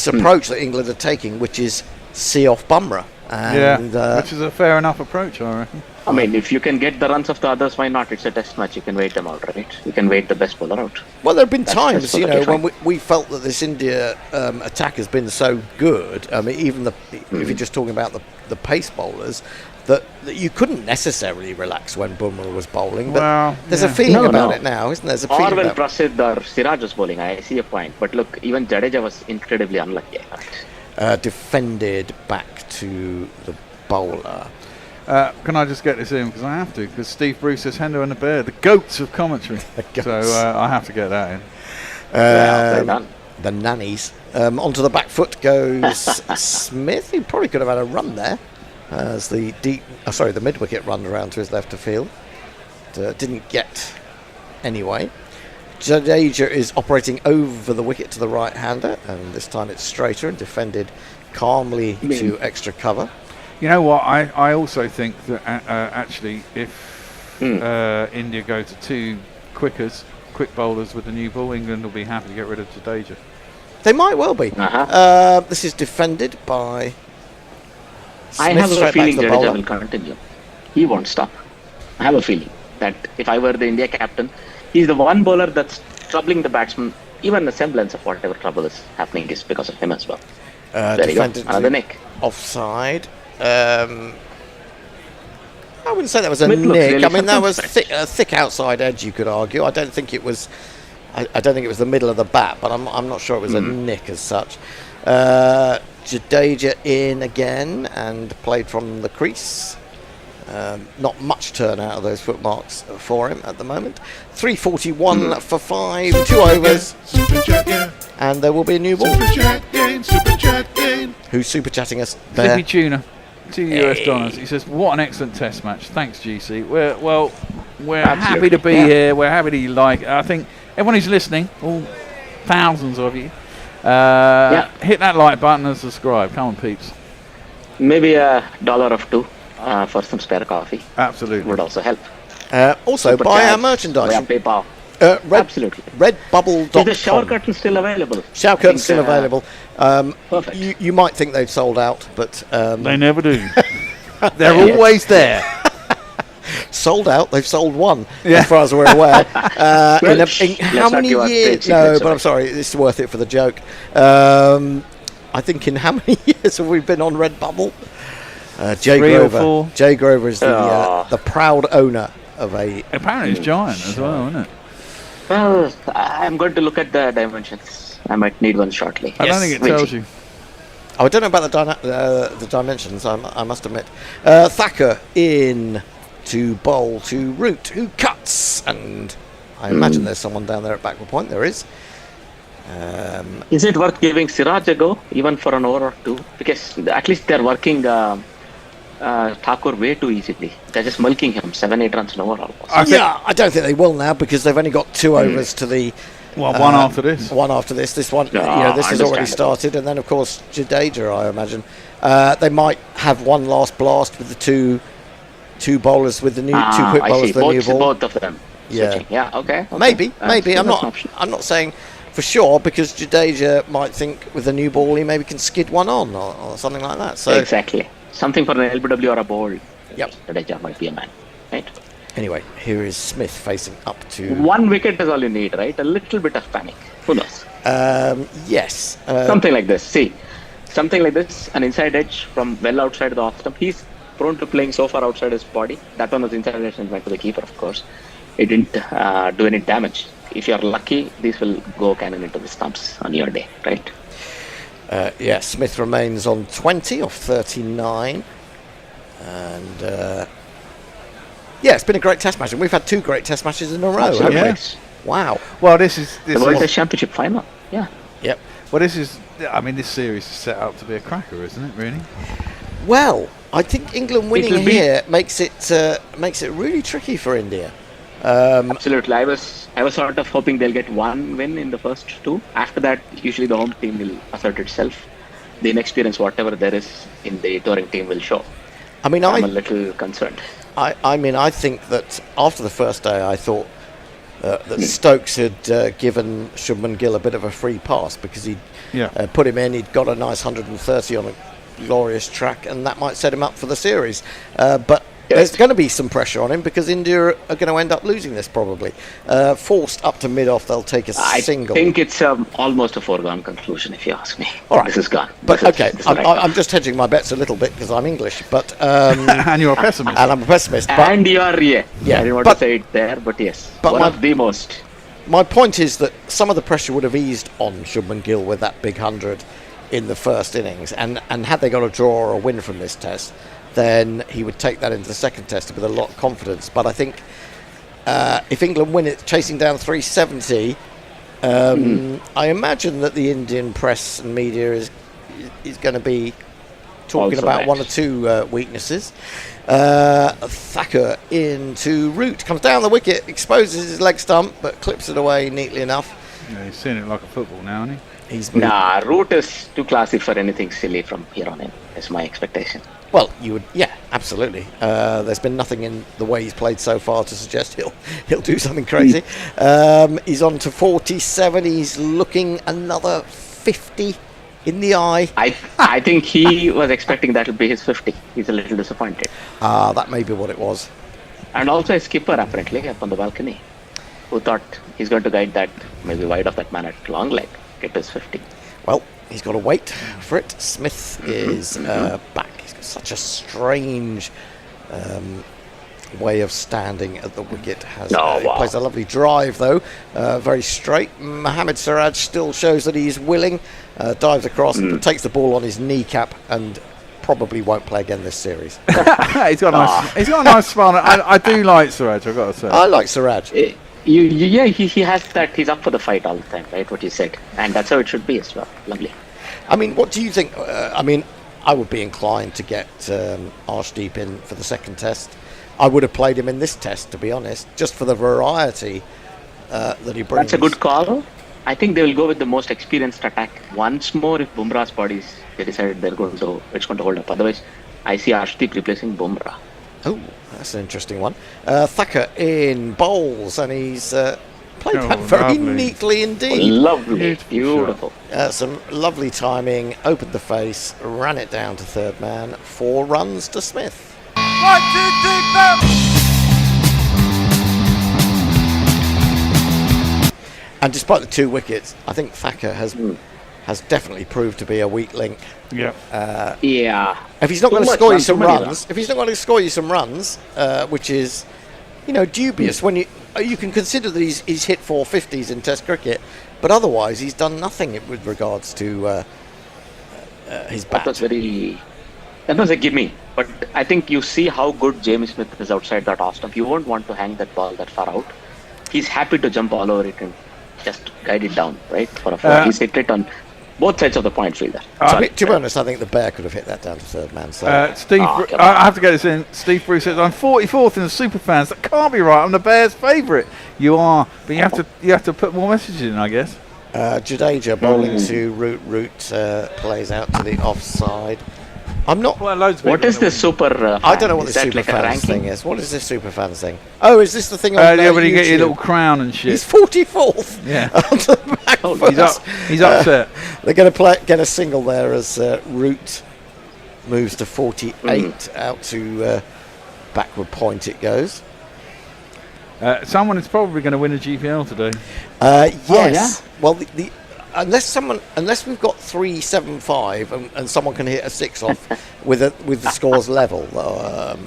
approach that England are taking, which is see off Bumrah. And, which is a fair enough approach, I reckon. I mean, if you can get the runs of the others, why not? It's a test match. You can wait them out, right? You can wait the best bowler out. Well, there have been times, when we felt that this India attack has been so good. I mean, even if you're just talking about the pace bowlers, that you couldn't necessarily relax when Bumrah was bowling. But there's a feeling about it now, isn't there? There's a feeling when Prasid or Siraj was bowling, I see a point. But look, even Jadeja was incredibly unlucky, I thought. Defended back to the bowler. Can I just get this in? Because I have to. Because Steve Bruce says Hendo and the Bear, the goats of commentary. So I have to get that in. The nannies. Onto the back foot goes Smith. He probably could have had a run there. As the mid-wicket run around to his left of field. Didn't get anyway. Jadeja is operating over the wicket to the right-hander, and this time it's straighter and defended calmly to extra cover. You know what? I also think that actually, if India go to 2 quick bowlers with the new ball, England will be happy to get rid of Jadeja. They might well be. This is defended by Smith. I have a feeling Jadeja will continue. He won't stop. I have a feeling that if I were the India captain, he's the one bowler that's troubling the batsman. Even the semblance of whatever trouble is happening is because of him as well. There you go. Another nick. Offside. I wouldn't say that was a nick. Really, I mean, that was a thick outside edge, you could argue. I don't think it was. I don't think it was the middle of the bat, but I'm not sure it was a nick as such. Jadeja in again and played from the crease. Not much turn out of those footmarks for him at the moment. 3:41 for 5, 2 overs, and there will be a new ball. Super chat game. Who's super chatting us there? Flippy Tuna. US Donners. He says, "What an excellent Test match. Thanks, GC. We're happy to be here. We're happy to like. I think everyone who's listening, all thousands of you, hit that like button and subscribe. Come on, peeps. Maybe $1 or $2 for some spare coffee. Absolutely would also help. Also, buy our merchandise. PayPal. Absolutely. Redbubble.com. Is the shower curtain still available? Shower curtain's still available. Perfect. You might think they've sold out, but they never do. They're always there. Sold out. They've sold one, as far as we're aware. In how many years? No, but I'm sorry. It's worth it for the joke. I think in how many years have we been on Redbubble? Jay 3 Grover. or 4. Jay Grover is the proud owner of a. Apparently, it's giant as well, isn't it? Well, I'm going to look at the dimensions. I might need one shortly. I don't think it tells you. Oh, I don't know about the dimensions, I must admit. Thacker in to bowl to Root, who cuts, and I imagine there's someone down there at backward point. There is. Is it worth giving Siraj a go, even for an over or two? Because at least they're working Thakur way too easily. They're just milking him 7-8 runs an over almost. I don't think they will now because they've only got 2 overs to the. Well, one after this. One after this. This one, this has already started, and then of course Jadeja, I imagine. They might have one last blast with the two bowlers with the new 2 quick bowlers with the new ball. Both of them. Yeah. Switching. Yeah. Okay. Maybe. I'm not saying for sure because Jadeja might think with the new ball he maybe can skid one on or something like that. So exactly. Something for an LBW or a bowl. Yep. Jadeja might be a man. Right. Anyway, here is Smith facing up to 1 wicket is all you need, right? A little bit of panic. Who knows? Yes. Something like this. See, something like this. An inside edge from well outside of the off stump. He's prone to playing so far outside his body. That one was inside edge and went to the keeper, of course. It didn't do any damage. If you're lucky, these will go cannon into the stumps on your day, right? Smith remains on 20 off 39. And it's been a great Test match, and we've had 2 great Test matches in a row, haven't we? Wow. Well, this is the World Test Championship final. Yeah. Yep. Well, this series is set up to be a cracker, isn't it? Really. Well, I think England winning here makes it really tricky for India. Absolutely. I was sort of hoping they'll get 1 win in the first 2. After that, usually the home team will assert itself. The inexperience, whatever there is in the touring team, will show. I mean, I'm a little concerned. I think that after the first day, I thought that Stokes had given Shubman Gill a bit of a free pass because he'd put him in. He'd got a nice 130 on a glorious track, and that might set him up for the series. But there's going to be some pressure on him because India are going to end up losing this probably. Forced up to mid-off, they'll take a single. I think it's almost a foregone conclusion, if you ask me. All right. This is gone. But I'm just hedging my bets a little bit because I'm English. But and you're a pessimist. And I'm a pessimist. And you are, I didn't want to say it there, but yes. But one of the most. My point is that some of the pressure would have eased on Shubman Gill with that big 100 in the first innings. And had they got a draw or a win from this Test, then he would take that into the second Test with a lot of confidence. But I think if England win it, chasing down 370, I imagine that the Indian press and media is going to be talking Also about right. 1 or 2 weaknesses. Thacker into Root, comes down the wicket, exposes his leg stump, but clips it away neatly enough. Yeah, he's seeing it like a football now, isn't he? Root is too classy for anything silly from here on in. That's my expectation. Well, you would, absolutely. There's been nothing in the way he's played so far to suggest he'll do something crazy. He's on to 47. He's looking another 50 in the eye. I think he was expecting that would be his 50. He's a little disappointed. That may be what it was. And also a skipper apparently up on the balcony, who thought he's going to guide that maybe wide of that man at long leg, get his 50. Well, he's got to wait for it. Smith is back. He's got such a strange way of standing at the wicket. He plays a lovely drive though, very straight. Mohammad Siraj still shows that he's willing, dives across, takes the ball on his kneecap, and probably won't play again this series. He's got a nice smile. I do like Siraj, I've got to say. I like Siraj. He has that. He's up for the fight all the time, right? What you said, and that's how it should be as well. Lovely. I mean, what do you think? I would be inclined to get Arshdeep in for the second test. I would have played him in this test, to be honest, just for the variety that he brings. That's a good call. I think they will go with the most experienced attack once more if Bumrah's bodies, they decide it's going to hold up. Otherwise, I see Arshdeep replacing Bumrah. Oh, that's an interesting one. Thacker in bowls, and he's played that very neatly indeed. Lovely, beautiful. Some lovely timing, opened the face, ran it down to third man, 4 runs to Smith. 1, 2, 3, 4. And despite the 2 wickets, I think Thacker has definitely proved to be a weak link. Yeah. Yeah. If he's not going to score you some runs, which is, dubious when you can consider that he's hit 450s in Test cricket, but otherwise he's done nothing with regards to his bat. That was a gimme. But I think you see how good Jamie Smith is outside that off stump. You won't want to hang that ball that far out. He's happy to jump all over it and just guide it down, right? For a 4. He's hit it on both sides of the point fielder. To be honest, I think the Bear could have hit that down to third man. So. Steve, I have to get this in. Steve Bruce says, "I'm 44th in the Superfans. That can't be right. I'm the Bears' favourite." You are, but you have to put more messages in, I guess. Jadeja bowling to Root plays out to the offside. I'm not. What is this super? I don't know what is this that super like a fans ranking? thing is. What is this super fans thing? Oh, is this the thing on yeah, but you get your YouTube? little crown and shit. He's 44th. Yeah. On the back foot. He's upset. They're going to get a single there as Root moves to 48 out to backward point. It goes. Someone is probably going to win a GPL today. Yes. Well, unless we've got 375 and someone can hit a 6 off with the scores level,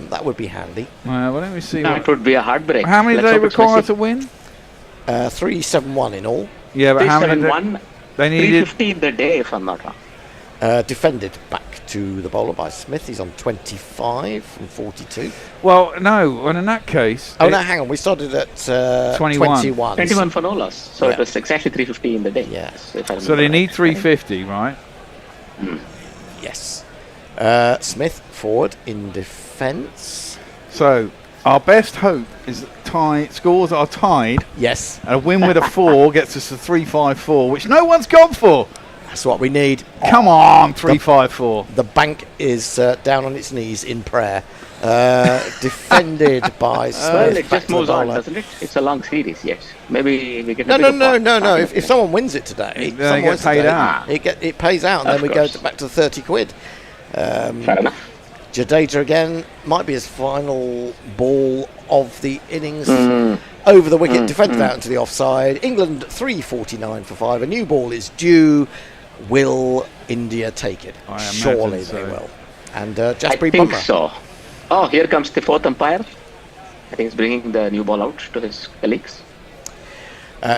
that would be handy. Well, let me see. It would be a heartbreak. How many do they require to win? 371 in all. Yeah, but how many? 371. They needed 350 in the day, if I'm not wrong. Defended back to the bowler by Smith. He's on 25 from 42. Well, no. Well, in that case. Oh no, hang on. We started at 21. 21 for no loss. So it was exactly 350 in the day. Yes. So they need 350, right? Yes. Smith forward in defence. So our best hope is that scores are tied. Yes. And a win with a 4 gets us to 354, which no one's gone for. That's what we need. Come on, 354. The bank is down on its knees in prayer. Defended by Smith. Well, it just moves on, doesn't it? It's a long series, yes. Maybe we get No. If someone wins it today, they get paid out. It pays out, and then we go back to 30 quid. Fair enough. Jadeja again might be his final ball of the innings. Over the wicket, defended out into the offside. England 349 for 5. A new ball is due. Will India take it? Surely they will. And Jasprit Bumrah. I think so. Oh, here comes the 4th umpire. I think he's bringing the new ball out to his colleagues.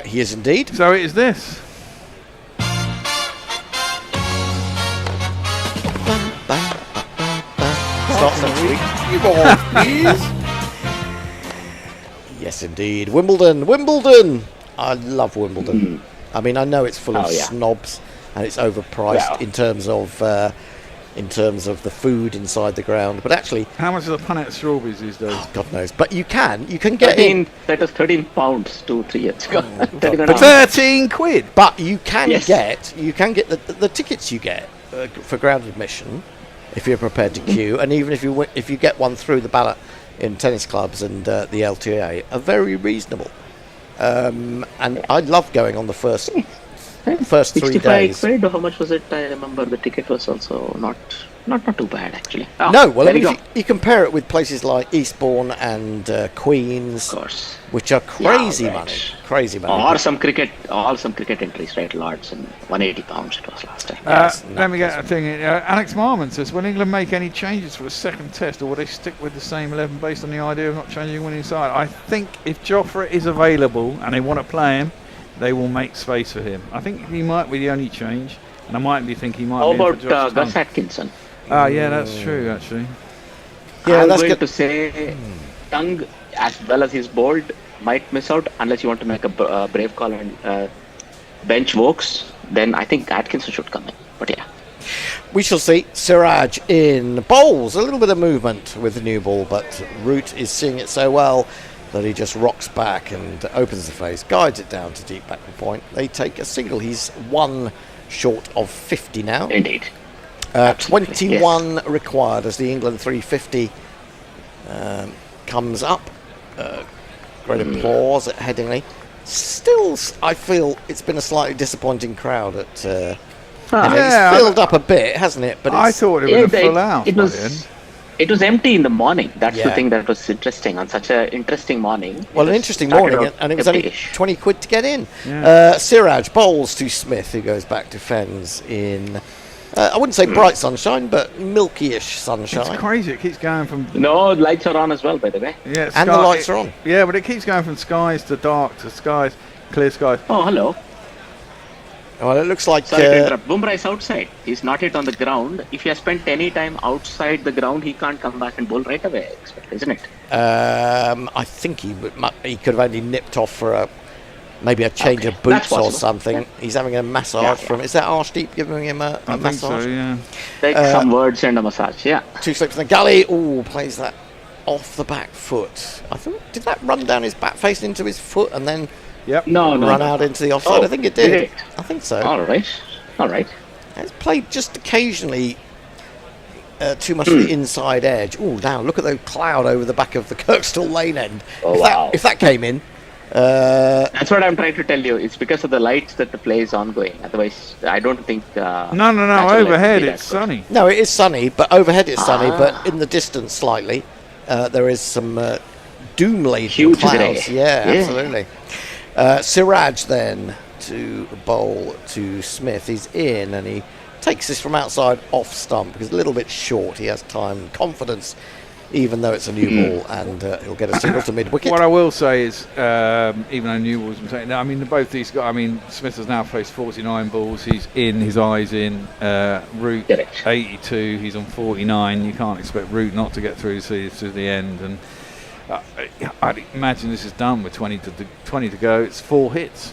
He is indeed. So it is this. Starts next week. You go on, please. Yes, indeed. Wimbledon. I love Wimbledon. I mean, I know it's full of snobs and it's overpriced in terms of the food inside the ground. But actually, how much is a punnet of strawberries these days? Oh, God knows. But you can get in. That was 13 pounds 2-3 years ago. 13 quid. But you can get the tickets you get for ground admission if you're prepared to queue, and even if you get one through the ballot in tennis clubs and the LTA, are very reasonable. And I love going on the first 3 days. Quid, how much was it? I remember the ticket was also not too bad actually. No, well, if you compare it with places like Eastbourne and Queens, of course, which are crazy money. Or some cricket entries, right? Lords, and £180 it was last time. Let me get a thing. Alex Marmon says, will England make any changes for the second test, or will they stick with the same 11 based on the idea of not changing winning side? I think if Jofra is available and they want to play him, they will make space for him. I think he might be the only change, and I might be thinking he might How be about Gus Atkinson? Yeah, that's true, actually. Yeah, I'm that's going good. to say Tung, as well as he's bowled, might miss out unless you want to make a brave call and bench Vokes. Then I think Atkinson should come in. But yeah. We shall see. Siraj in bowls. A little bit of movement with the new ball, but Root is seeing it so well that he just rocks back and opens the face, guides it down to deep backward point. They take a single. He's 1 short of 50 now. Indeed. 21 required as the England 350 comes up. Great applause at Headingley. Still, I feel it's been a slightly disappointing crowd at Headingley. It's filled up a bit, hasn't it? But I thought it was a full house. It was empty in the morning. That's the thing that was interesting on such an interesting morning. Well, an interesting morning, and it was only 20 quid to get in. Siraj bowls to Smith, who goes back to Fens in, I wouldn't say bright sunshine, but milky-ish sunshine. It's crazy. It keeps going from... No, lights are on as well, by the way. Yeah, and the lights are on. Yeah, but it keeps going from skies to dark to skies, clear skies. Oh, hello. Well, it looks like... Sorry to interrupt. Bumrah is outside. He's not yet on the ground. If he has spent any time outside the ground, he can't come back and bowl right away, I expect, isn't it? I think he could have only nipped off for maybe a change of boots or something. Yeah. He's having a massage from... Is that Arshdeep giving him a massage? So, yeah. Take some words and a massage, 2 slips in the gully. Ooh, plays that off the back foot. I thought, did that run down his back face into his foot and then... run out into the offside? I think it did. I think so. All right. It's played just occasionally too much to the inside edge. Oh, now look at the cloud over the back of the Kirkstall Lane end. If that came in. That's what I'm trying to tell you. It's because of the lights that the play is ongoing. Otherwise, I don't think... No. Overhead, it's sunny. No, it is sunny, but overhead it's sunny. But in the distance slightly, there is some doom-laden clouds. Yeah, absolutely. Siraj then to bowl to Smith. He's in and he takes this from outside off stump because a little bit short. He has time and confidence, even though it's a new ball, and he'll get a single to mid-wicket. What I will say is, even though new balls, I mean, both these guys, I mean, Smith has now faced 49 balls. He's in, his eyes in. Root 82, he's on 49. You can't expect Root not to get through to the end. And I'd imagine this is done with 20 to go. It's 4 hits.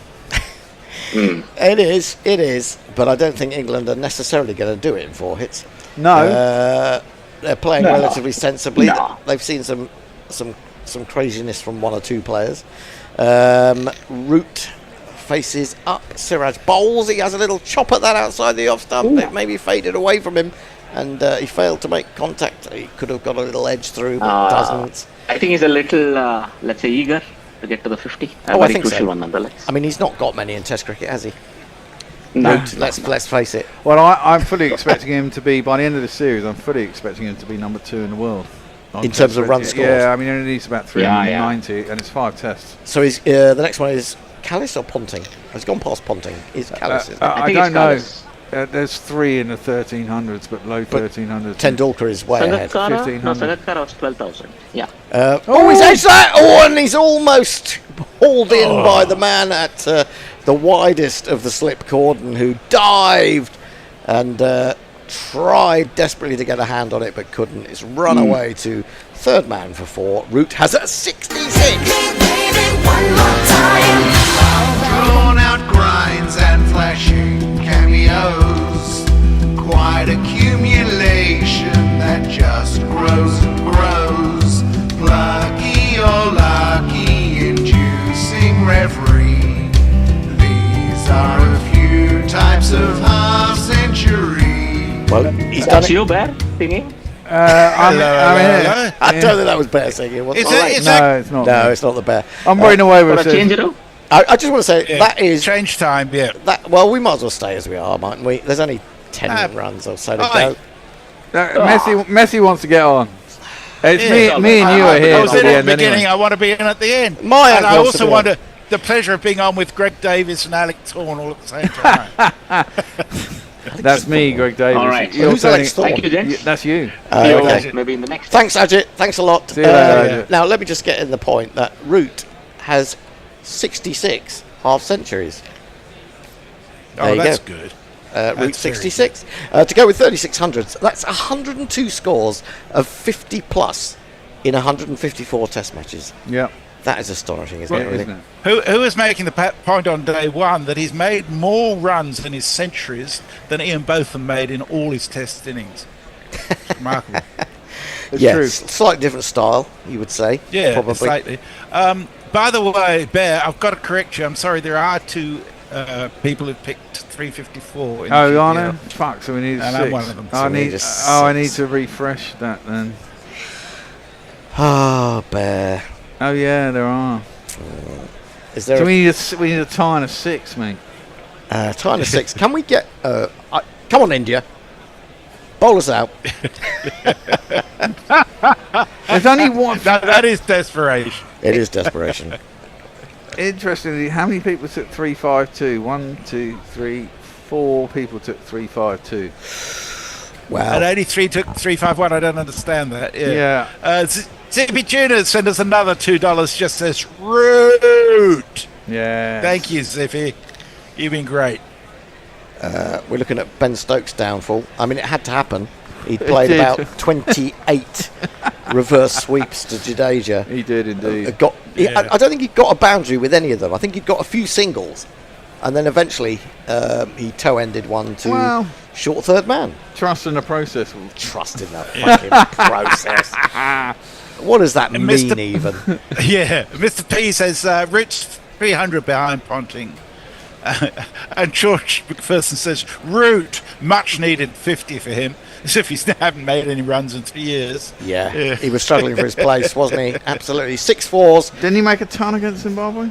It is, but I don't think England are necessarily going to do it in 4 hits. No. They're playing relatively sensibly. They've seen some craziness from 1 or 2 players. Root faces up. Siraj bowls. He has a little chop at that outside the off stump. It maybe faded away from him, and he failed to make contact. He could have got a little edge through, but doesn't. I think he's a little, let's say, eager to get to the 50. I think crucial so. one nonetheless. I mean, he's not got many in Test cricket, has he? No. Root, let's face it. Well, I'm fully expecting him to be, by the end of the series, I'm fully expecting him to be number 2 in the world. In terms of run scores? Yeah, I mean, he only needs about 390, and it's 5 tests. So he's, the next one is Callis or Ponting? He's gone past Ponting. Is Callis? I don't know. There's 3 in the 1300s, but low 1300s. Tendulkar is way ahead. 1500. Sangakkara was 12,000. Yeah. He's edged that! And he's almost hauled in by the man at the widest of the slip cordon, who dived and tried desperately to get a hand on it, but couldn't. It's run away to third man for 4. Root has a 66. Drawn out grinds and flashing cameos, quite accumulation that just grows and grows. Plucky or lucky, inducing reverie. These are a few types of half century. Well, he's That's you, Bear, singing? I don't think that was Bear singing. Was it? No, it's not. No, it's not the Bear. I'm running away with it. I just want to say that is change time. Yeah. Well, we might as well stay as we are, mightn't we? There's only 10 runs or so to go. Messi wants to get on. It's me and you are here. I was in at the beginning. Anyway. I want to be in at the end. And I also want the pleasure of being on with Greg Davis and Alex Thorne all at the same time. That's me, Greg Davis. All right. Who's Alex Thorne? Thank you, gents. That's you. Okay. Maybe in the next. Thanks, Ajit. Thanks a lot. See you later. Now, let me just get in the point that Root has 66 half centuries. That's good. Root 66. To go with 3600s, that's 102 scores of 50 plus in 154 test matches. Yeah. That is astonishing, isn't it? Really? Who was making the point on day one that he's made more runs in his centuries than Ian Botham made in all his Test innings? It's remarkable. Yes, slightly different style, you would say. Yeah, probably. slightly. By the way, Bear, I've got to correct you. I'm sorry, there are two people who picked 354. Oh, are there? Fuck, so we need and 6. I'm one of them. I need to refresh that then. Ah, Bear. Oh yeah, there are. Is there? So we need a tie and a 6, mate. Tie and a 6. Can we get? Come on, India. Bowl us out. There's only one. That is desperation. It is desperation. Interestingly, how many people took 352? 1, 2, 3, 4 people took 352. Wow. And 83 took 351. I don't understand that. Yeah. Zippy Junior sent us another $2. Just says root. Yeah. Thank you, Zippy. You've been great. We're looking at Ben Stokes' downfall. I mean, it had to happen. He played about 28 reverse sweeps to Jadeja. He did indeed. I don't think he got a boundary with any of them. I think he got a few singles, and then eventually he toe-ended one to short third man. Trust in the process. Trust in that fucking process. What does that mean, even? Yeah, Mr. P says Rich 300 behind Ponting. And George McPherson says, root, much needed 50 for him, as if he haven't made any runs in 3 years. Yeah, he was struggling for his place, wasn't he? Absolutely. 6 4s. Didn't he make a ton against Zimbabwe?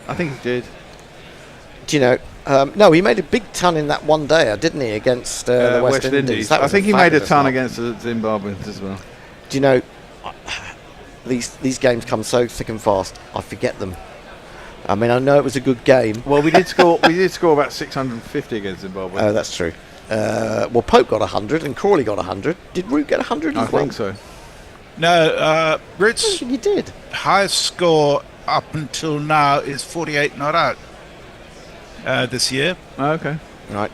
I think he did. Do you know? No, he made a big ton in that one day, didn't he, against the West Indies? I think he made a ton against the Zimbabweans as well. Do you know, these games come so thick and fast, I forget them. I mean, I know it was a good game. Well, we did score about 650 against Zimbabwe. Oh, that's true. Well, Pope got 100 and Crawley got 100. Did Root get 100 as well? I think so. No, Root's I think he did. Highest score up until now is 48 not out this year. Oh, okay. Right.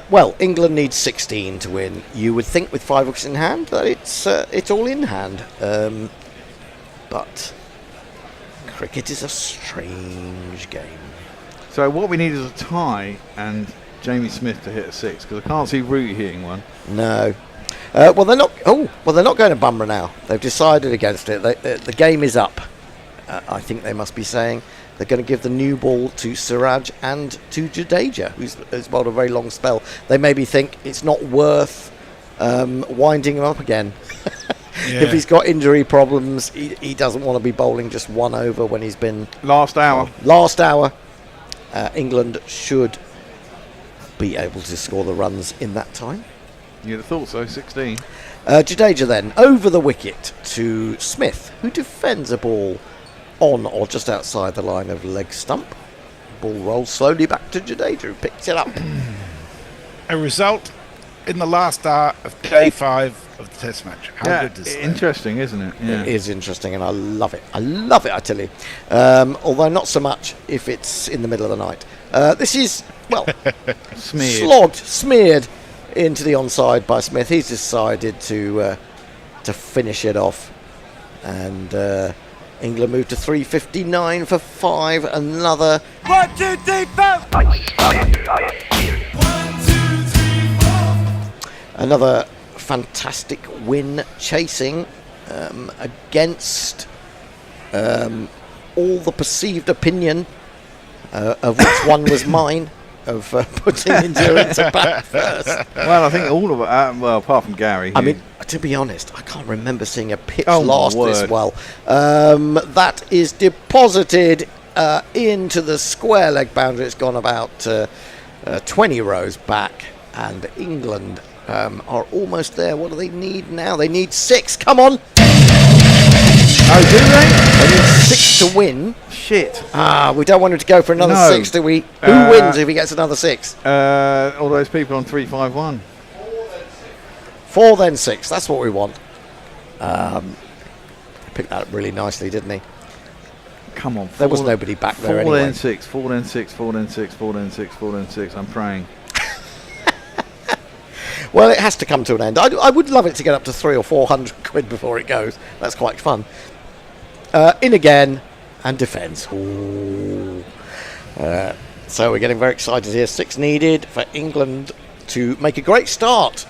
Well, England needs 16 to win. You would think with 5 wickets in hand that it's all in hand. But cricket is a strange game. So what we need is a tie and Jamie Smith to hit a 6, because I can't see Root hitting one. No. Well, they're not. Oh, well, they're not going to Bumrah now. They've decided against it. The game is up. I think they must be saying they're going to give the new ball to Siraj and to Jadeja, who's bowled a very long spell. They maybe think it's not worth winding him up again. Yeah. If he's got injury problems, he doesn't want to be bowling just 1 over when he's been... Last hour. England should be able to score the runs in that time. You'd have thought so, 16. Jadeja then, over the wicket to Smith, who defends a ball on or just outside the line of leg stump. Ball rolls slowly back to Jadeja, who picks it up. A result in the last hour of day 5 of the Test match. How good is that? Interesting, isn't it? Yeah. It is interesting, and I love it. I love it, I tell you. Although not so much if it's in the middle of the night. This is, well, smeared into the onside by Smith. He's decided to finish it off, and England moved to 359 for 5. Another 1, 2, 3, 4. Another fantastic win, chasing against all the perceived opinion of which one was mine, of putting India into bat first. Well, I think all of it, well, apart from Gary. I mean, to be honest, I can't remember seeing a pitch last this well. That is deposited into the square leg boundary. It's gone about 20 rows back, and England are almost there. What do they need now? They need 6. Come on! Oh, do they? They need 6 to win. Shit. We don't want him to go for another 6, do we? Who wins if he gets another 6? All those people on 351. 4 then 6. That's what we want. Picked that up really nicely, didn't he? Come on. There was nobody back there anyway. 4 then 6, 4 then 6, 4 then 6, 4 then 6, 4 then 6. I'm praying. Well, it has to come to an end. I would love it to get up to 300 or 400 quid before it goes. That's quite fun. In again and defends. So we're getting very excited here. 6 needed for England to make a great start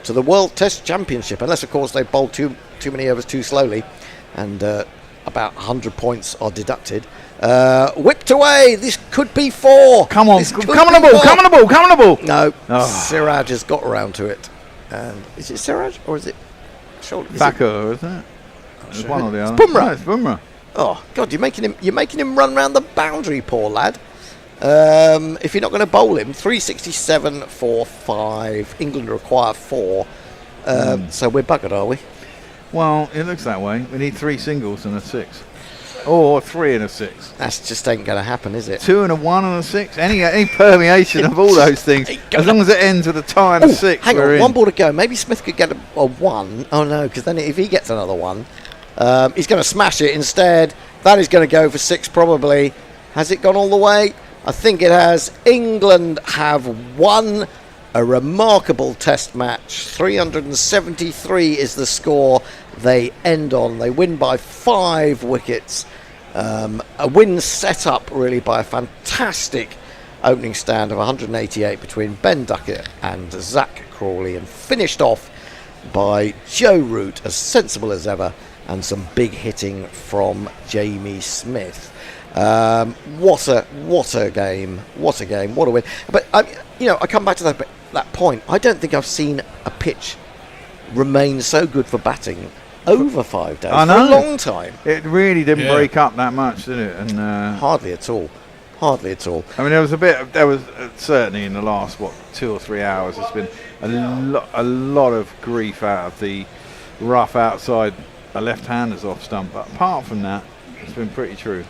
to the World Test Championship, unless of course they bowled too many overs too slowly, and about 100 points are deducted. Whipped away. This could be 4. Come on the ball. No, Siraj has got around to it. Is it Siraj or is it Thakur, isn't it? It's one or the other. It's Bumrah. No, it's Bumrah. Oh God, you're making him run round the boundary, poor lad. If you're not going to bowl him, 367 for 5. England require 4. So we're buggered, are we? Well, it looks that way. We need 3 singles and a 6. Or 3 and a 6. That's just ain't going to happen, is it? 2 and a 1 and a 6. Any permeation of all those things. As long as it ends with a tie and a 6. Hang on, 1 ball to go. Maybe Smith could get a 1. Oh no, because then if he gets another 1, he's going to smash it. Instead, that is going to go for 6 probably. Has it gone all the way? I think it has. England have won a remarkable test match. 373 is the score they end on. They win by 5 wickets. A win set up really by a fantastic opening stand of 188 between Ben Duckett and Zach Crawley, and finished off by Joe Root, as sensible as ever, and some big hitting from Jamie Smith. What a game, what a win. But I come back to that point. I don't think I've seen a pitch remain so good for batting over 5 days. I know. For a long time. It really didn't break up that much, did it? And hardly at all. I mean, there was certainly in the last 2 or 3 hours, there's been a lot of grief out of the rough outside a left-handers off stump, but apart from that, it's been pretty true.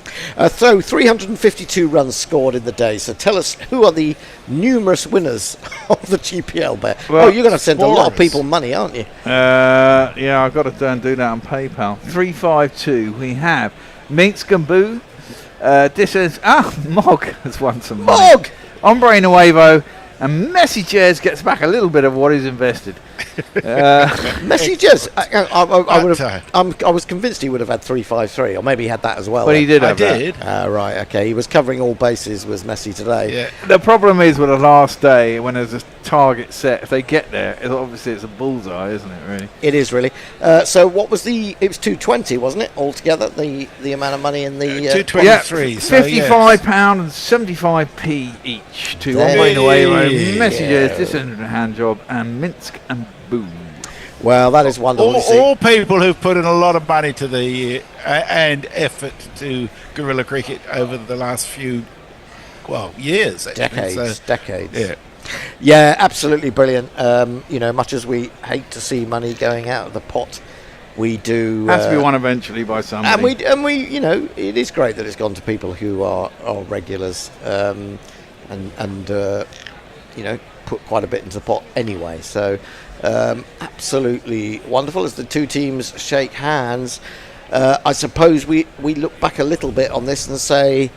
So 352 runs scored in the day. So tell us, who are the numerous winners of the GPL bet? Well, you're going to send a lot of people money, aren't you? Yeah, I've got to do that on PayPal. 352. We have Minx Gamboo. This is Mog has won some money. Mog! Ombre Nuevo. And Messi Jez gets back a little bit of what he's invested. Messi Jez, I was convinced he would have had 353, or maybe he had that as well. But he did have that. Right, okay. He was covering all bases, was Messi today. Yeah. The problem is with the last day, when there's a target set, if they get there, obviously it's a bullseye, isn't it, really? It is, really. So what was it was 220, wasn't it, altogether, the amount of money in the... 223. £55 and 75p each to Ombre Nuevo, Messages, this is a hand job, and Minsk and Boom. Well, that is wonderful. All people who've put in a lot of money to the and effort to Guerilla Cricket over the last few, years. Decades. Yeah, absolutely brilliant. Much as we hate to see money going out of the pot, we do. Has to be won eventually by somebody. And we, it is great that it's gone to people who are regulars, and put quite a bit into the pot anyway. So absolutely wonderful as the two teams shake hands. I suppose we look back a little bit on this and say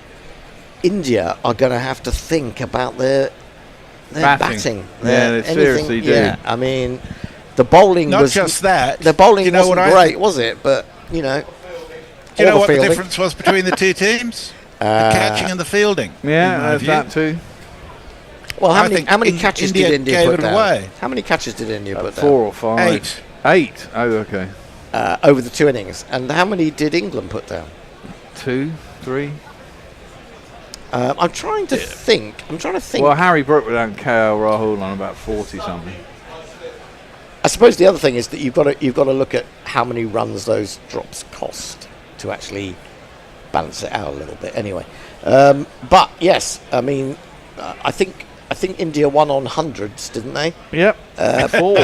India are going to have to think about their batting. They seriously do. Yeah, I mean, the bowling not just that. The bowling wasn't great, was it? But do you know what the difference was between the two teams? The catching and the fielding. Yeah, there's that too. Well, how many catches did India put down? How many catches did India put down? 4 or 5. 8. Oh, okay. Over the 2 innings. And how many did England put down? 2, 3. I'm trying to think. Well, Harry Brook without KL Rahul on about 40 something. I suppose the other thing is that you've got to look at how many runs those drops cost to actually balance it out a little bit. Anyway, but yes, I mean, I think India won on hundreds, didn't they? Yep. 4.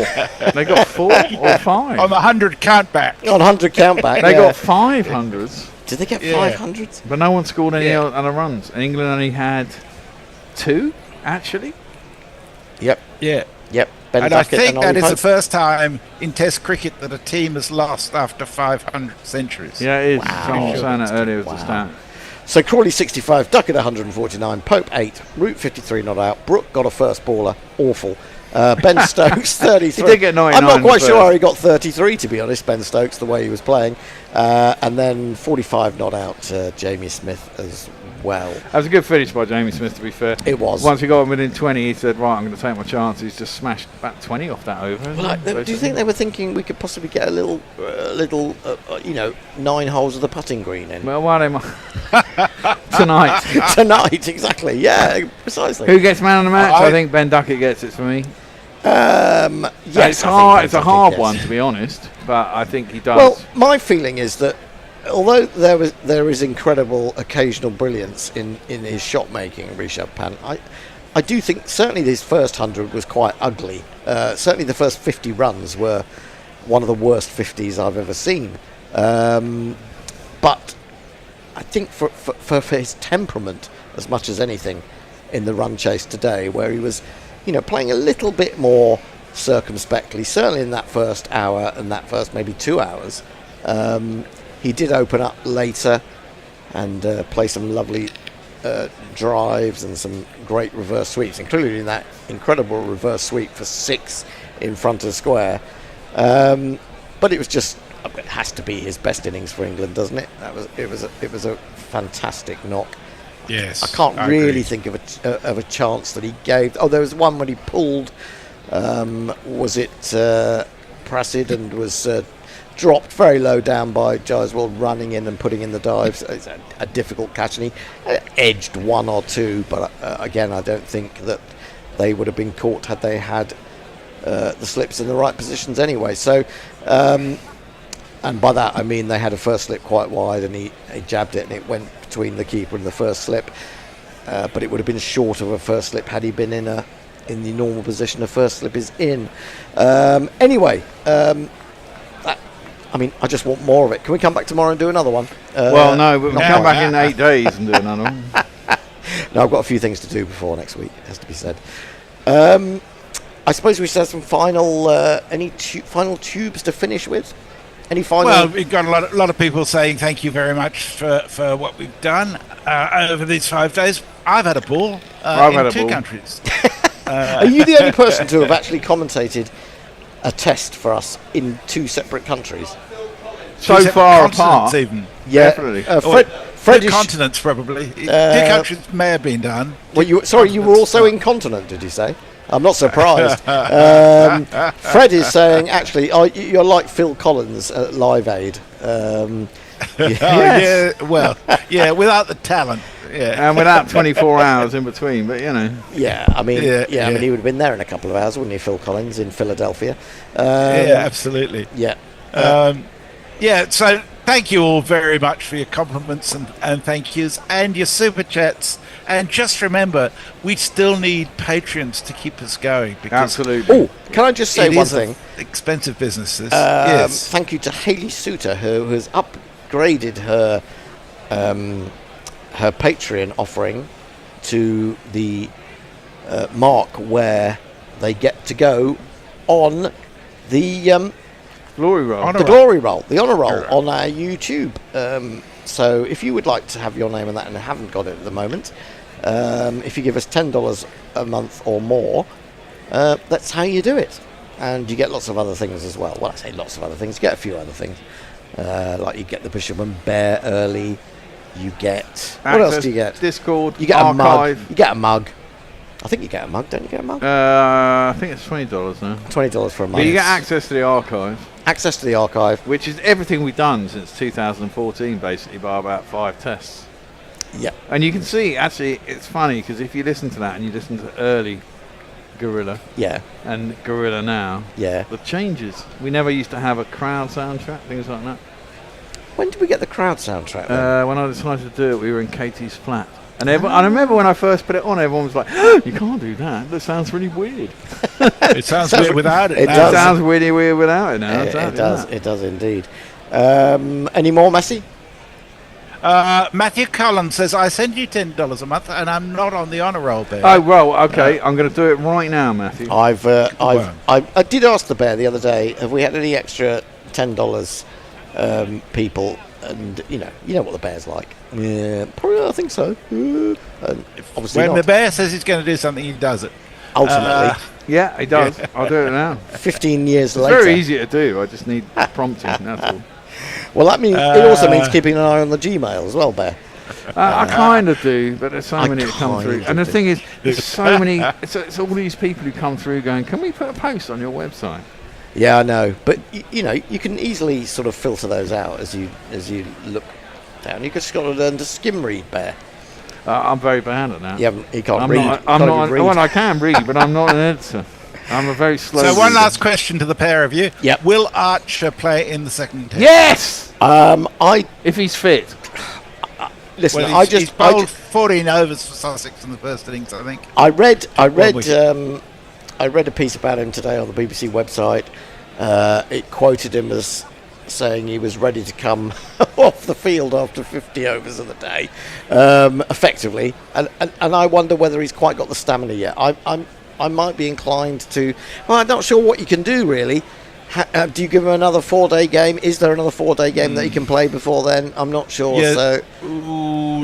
They got 4 or 5 on the 100 countback. On 100 countback, they got 5 hundreds. Did they get 500s? But no one scored any other runs. England only had 2, actually. Yep. Yeah. Yep. And I think that is the first time in Test cricket that a team has lost after 500 centuries. Yeah, it is. Someone was saying that earlier with the stat. So Crawley 65, Duckett 149, Pope 8, Root 53 not out, Brook got a first baller, awful, Ben Stokes, 33. He did get 99. I'm not quite sure first. how he got 33, to be honest, Ben Stokes, the way he was playing. And then 45 not out, Jamie Smith as well. That was a good finish by Jamie Smith, to be fair. It was. Once he got within 20, he said, right, I'm going to take my chances. He's just smashed about 20 off that over. Well, do you think they were thinking we could possibly get a little 9 holes of the putting green in? Well, why they tonight. Tonight, exactly. Yeah, precisely. Who gets man of the match? I think Ben Duckett gets it for me. Yes, it's hard. It's a hard one, to be honest, but I think he does. Well, my feeling is that although there is incredible occasional brilliance in his shot making, Rishabh Pant, I do think certainly his first 100 was quite ugly. Certainly the first 50 runs were one of the worst 50s I've ever seen. But I think for his temperament, as much as anything, in the run chase today, where he was, playing a little bit more circumspectly, certainly in that first hour and that first maybe 2 hours. He did open up later and play some lovely drives and some great reverse sweeps, including that incredible reverse sweep for 6 in front of square. But it was just, it has to be his best innings for England, doesn't it? It was a fantastic knock. Yes, I can't really think of a chance that he gave. Oh, there was one when he pulled. Was it Prasid and was dropped very low down by Jaiswal, running in and putting in the dives. It's a difficult catch, and he edged 1 or 2, but again, I don't think that they would have been caught had they had the slips in the right positions anyway. So, and by that I mean they had a first slip quite wide, and he jabbed it, and it went between the keeper and the first slip. But it would have been short of a first slip had he been in the normal position a first slip is in. Anyway. I just want more of it. Can we come back tomorrow and do another one? Well, no, we'll come back in 8 days and do another one. No, I've got a few things to do before next week, it has to be said. I suppose we should have some final final tubes to finish with. Any final? Well, we've got a lot of people saying thank you very much for what we've done over these 5 days. I've had a ball in 2 countries. Are you the only person to have actually commentated a test for us in 2 separate countries? So far apart, even. Yeah, definitely. Fred continents probably. 2 countries may have been done. Well, you were also incontinent, did you say? I'm not surprised. Fred is saying, actually, you're like Phil Collins at Live Aid. Yeah, without the talent. Yeah. And without 24 hours in between, but Yeah, I mean, he would have been there in a couple of hours, wouldn't he, Phil Collins in Philadelphia? Absolutely. Yeah. So thank you all very much for your compliments and thank yous and your super chats. And just remember, we still need patrons to keep us going. Absolutely. Oh, can I just say one thing? Expensive businesses. Yes. Thank you to Hayley Suter, who has upgraded her Patreon offering to the mark where they get to go on the glory roll, the honour roll on our YouTube. So if you would like to have your name on that and haven't got it at the moment, if you give us $10 a month or more, that's how you do it. And you get lots of other things as well. Well, I say lots of other things. You get a few other things. Like you get the Bishop and Bear early. You get... What else do you get? Discord, you get archive. a mug. You get a mug. I think you get a mug. Don't you get a mug? I think it's $20 now. $20 for a mug. But you get access to the archive. Access to the archive. Which is everything we've done since 2014, basically, by about 5 tests. Yeah. And you can see, actually, it's funny, because if you listen to that and you listen to early Guerilla and Guerilla now, the changes. We never used to have a crowd soundtrack, things like that. When did we get the crowd soundtrack? When I decided to do it, we were in Katie's flat. And I remember when I first put it on, everyone was like, oh, you can't do that. That sounds really weird. It sounds weird without it. It sounds really weird without it now. It does indeed. Any more, Messi? Matthew Cullen says, I send you $10 a month and I'm not on the honour roll, Bear. Oh, well, okay. I'm going to do it right now, Matthew. I did ask the Bear the other day, have we had any extra $10 people? And you know what the Bear's like. Yeah, probably, I think so. Obviously when not. the Bear says he's going to do something, he does it. Ultimately. Yeah, he does. I'll do it now. 15 years it's later. It's very easy to do. I just need prompting, that's all. Well, that means it also means keeping an eye on the Gmail as well, Bear. I kind of do, but there's so many that come through. And the thing is, there's so many... It's all these people who come through going, can we put a post on your website? Yeah, I know. But, you know, you can easily sort of filter those out as you look down. You've just got to learn to skim read, Bear. I'm very bad at that. He can't read. Well, I can read, but I'm not an editor. I'm a very slow So one reader. last question to the pair of you. Yep. Will Archer play in the second test? Yes! If he's fit. Listen, well, he's bowled 14 overs for Sussex in the first innings, I think. I read a piece about him today on the BBC website. It quoted him as saying he was ready to come off the field after 50 overs of the day, effectively. And I wonder whether he's quite got the stamina yet. I might be inclined to... Well, I'm not sure what you can do, really. Do you give him another 4-day game? Is there another 4-day game that he can play before then? I'm not sure. Yeah. So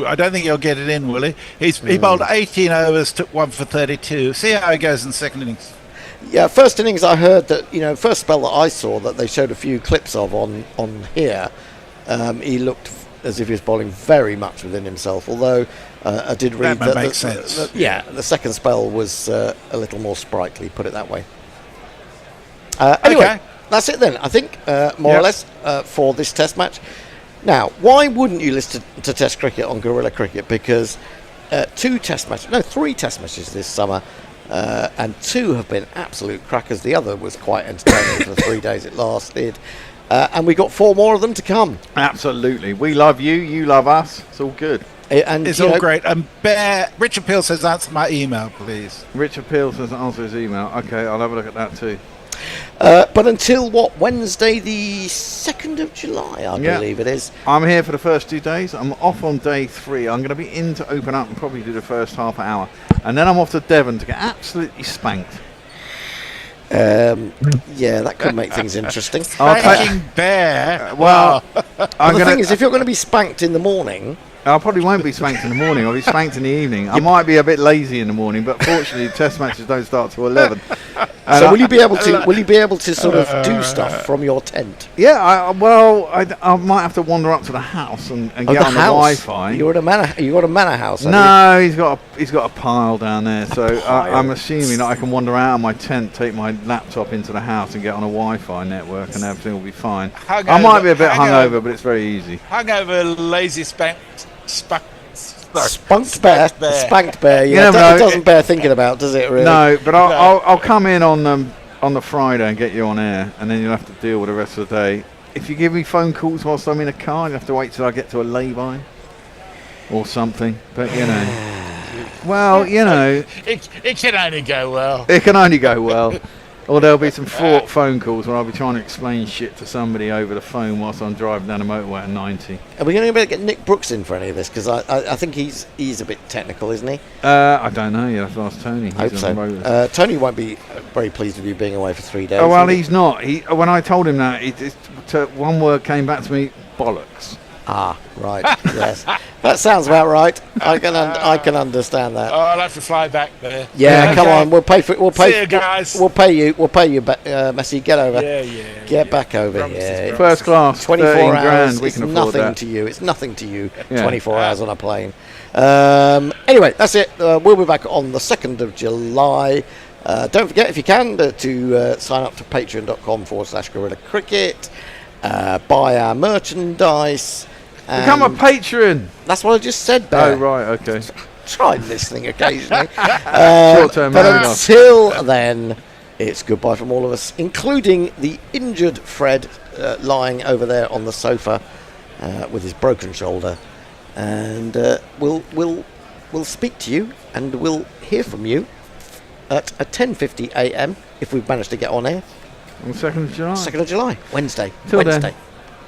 I don't think he'll get it in, will he? He bowled 18 overs, took 1 for 32. See how he goes in the second innings. Yeah, first innings I heard that, first spell that I saw that they showed a few clips of on here, he looked as if he was bowling very much within himself, although I did read that makes sense. The second spell was a little more sprightly, put it that way. Anyway, that's it then, I think, more or less, for this test match. Now, why wouldn't you listen to Test Cricket on Guerilla Cricket? Because 3 test matches this summer, and 2 have been absolute crackers. The other was quite entertaining for the 3 days it lasted. And we got 4 more of them to come. Absolutely. We love you, you love us. It's all good. It's all great. And Richard Peel says, answer my email, please. Richard Peel says, answer his email. Okay, I'll have a look at that too. But until Wednesday the 2nd of July, I believe it is. I'm here for the first 2 days. I'm off on day 3. I'm going to be in to open up and probably do the first half hour. And then I'm off to Devon to get absolutely spanked. Yeah, that could make things interesting. Spanking Bear. Well, the thing is, if you're going to be spanked in the morning... I probably won't be spanked in the morning. I'll be spanked in the evening. I might be a bit lazy in the morning, but fortunately, test matches don't start till 11. So will you be able to sort of do stuff from your tent? Yeah, I might have to wander up to the house and get on the Wi-Fi. You got a manor house? No, he's got a pile down there. So I'm assuming that I can wander out of my tent, take my laptop into the house, and get on a Wi-Fi network, and everything will be fine. I might be a bit hungover, but it's very easy. Hungover, lazy, spanked bear. Yeah, it doesn't bear thinking about, does it? Really? No, but I'll come in on the Friday and get you on air, and then you'll have to deal with the rest of the day. If you give me phone calls whilst I'm in a car, you have to wait till I get to a lay-by or something. But it can only go well. It can only go well. Or there'll be some fraught phone calls where I'll be trying to explain shit to somebody over the phone whilst I'm driving down the motorway at 90. Are we going to be able to get Nick Brooks in for any of this? Because I think he's a bit technical, isn't he? I don't know. You'll have to ask Tony. I hope so. Tony won't be very pleased with you being away for 3 days. Oh, well, he's not. When I told him that, one word came back to me, bollocks. Ah, right. Yes, that sounds about right. I can understand that. Oh, I'll have to fly back there. Yeah, come on. We'll pay for it. See you guys. We'll pay you, Messi. Get over. Get back over. First class. 24 hours. Grand. We can afford nothing that. to you. It's nothing to you. 24 hours on a plane. Anyway, that's it. We'll be back on the 2nd of July. Don't forget, if you can, to sign up to patreon.com/Guerilla Cricket. Buy our merchandise. Become a patron. That's what I just said, Bear. Oh, right, okay. Try listening occasionally. Short-term but until then, it's goodbye from all of us, including the injured Fred lying over there on the sofa with his broken shoulder. And we'll speak to you and we'll hear from you at 10:50 a.m. if we've managed to get on air. On the 2nd of July. 2nd of July, Wednesday. Till then.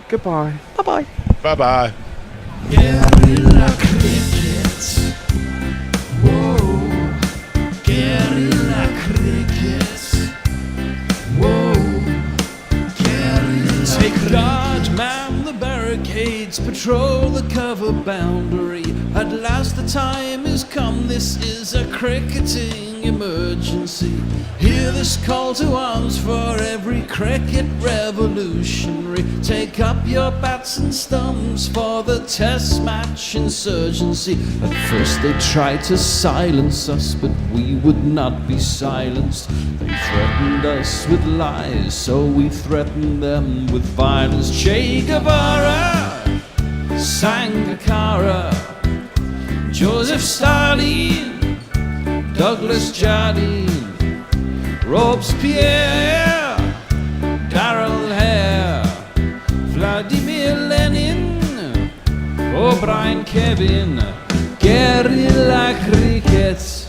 Goodbye. Bye-bye. Bye-bye. Guerilla Cricket. Whoa. Guerilla Cricket. Whoa. Guerilla Take guard, man the barricades, patrol the cover boundary. At last the time is come, this is a cricketing emergency. Hear this call to arms for every cricket revolutionary. Take up your bats and stumps for the test match insurgency. At first they tried to silence us, but we would not be silenced. They threatened us with lies, so we threatened them with violence. Che Guevara, Sangakkara, Joseph Stalin, Douglas Jardine, Robespierre, Darrell Hare, Vladimir Lenin, O'Brien Kevin, Guerilla Cricket.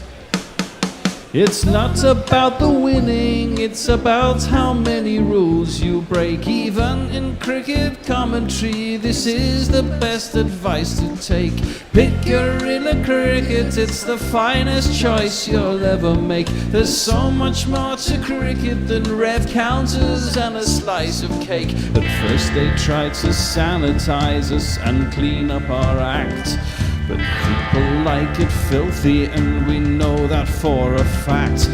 It's not about the winning, it's about how many rules you break. Even in cricket commentary, this is the best advice to take. Pick Guerilla Cricket, it's the finest choice you'll ever make. There's so much more to cricket than red counters and a slice of cake. At first they tried to sanitize us and clean up our act, but people like it filthy, and we know that for a fact.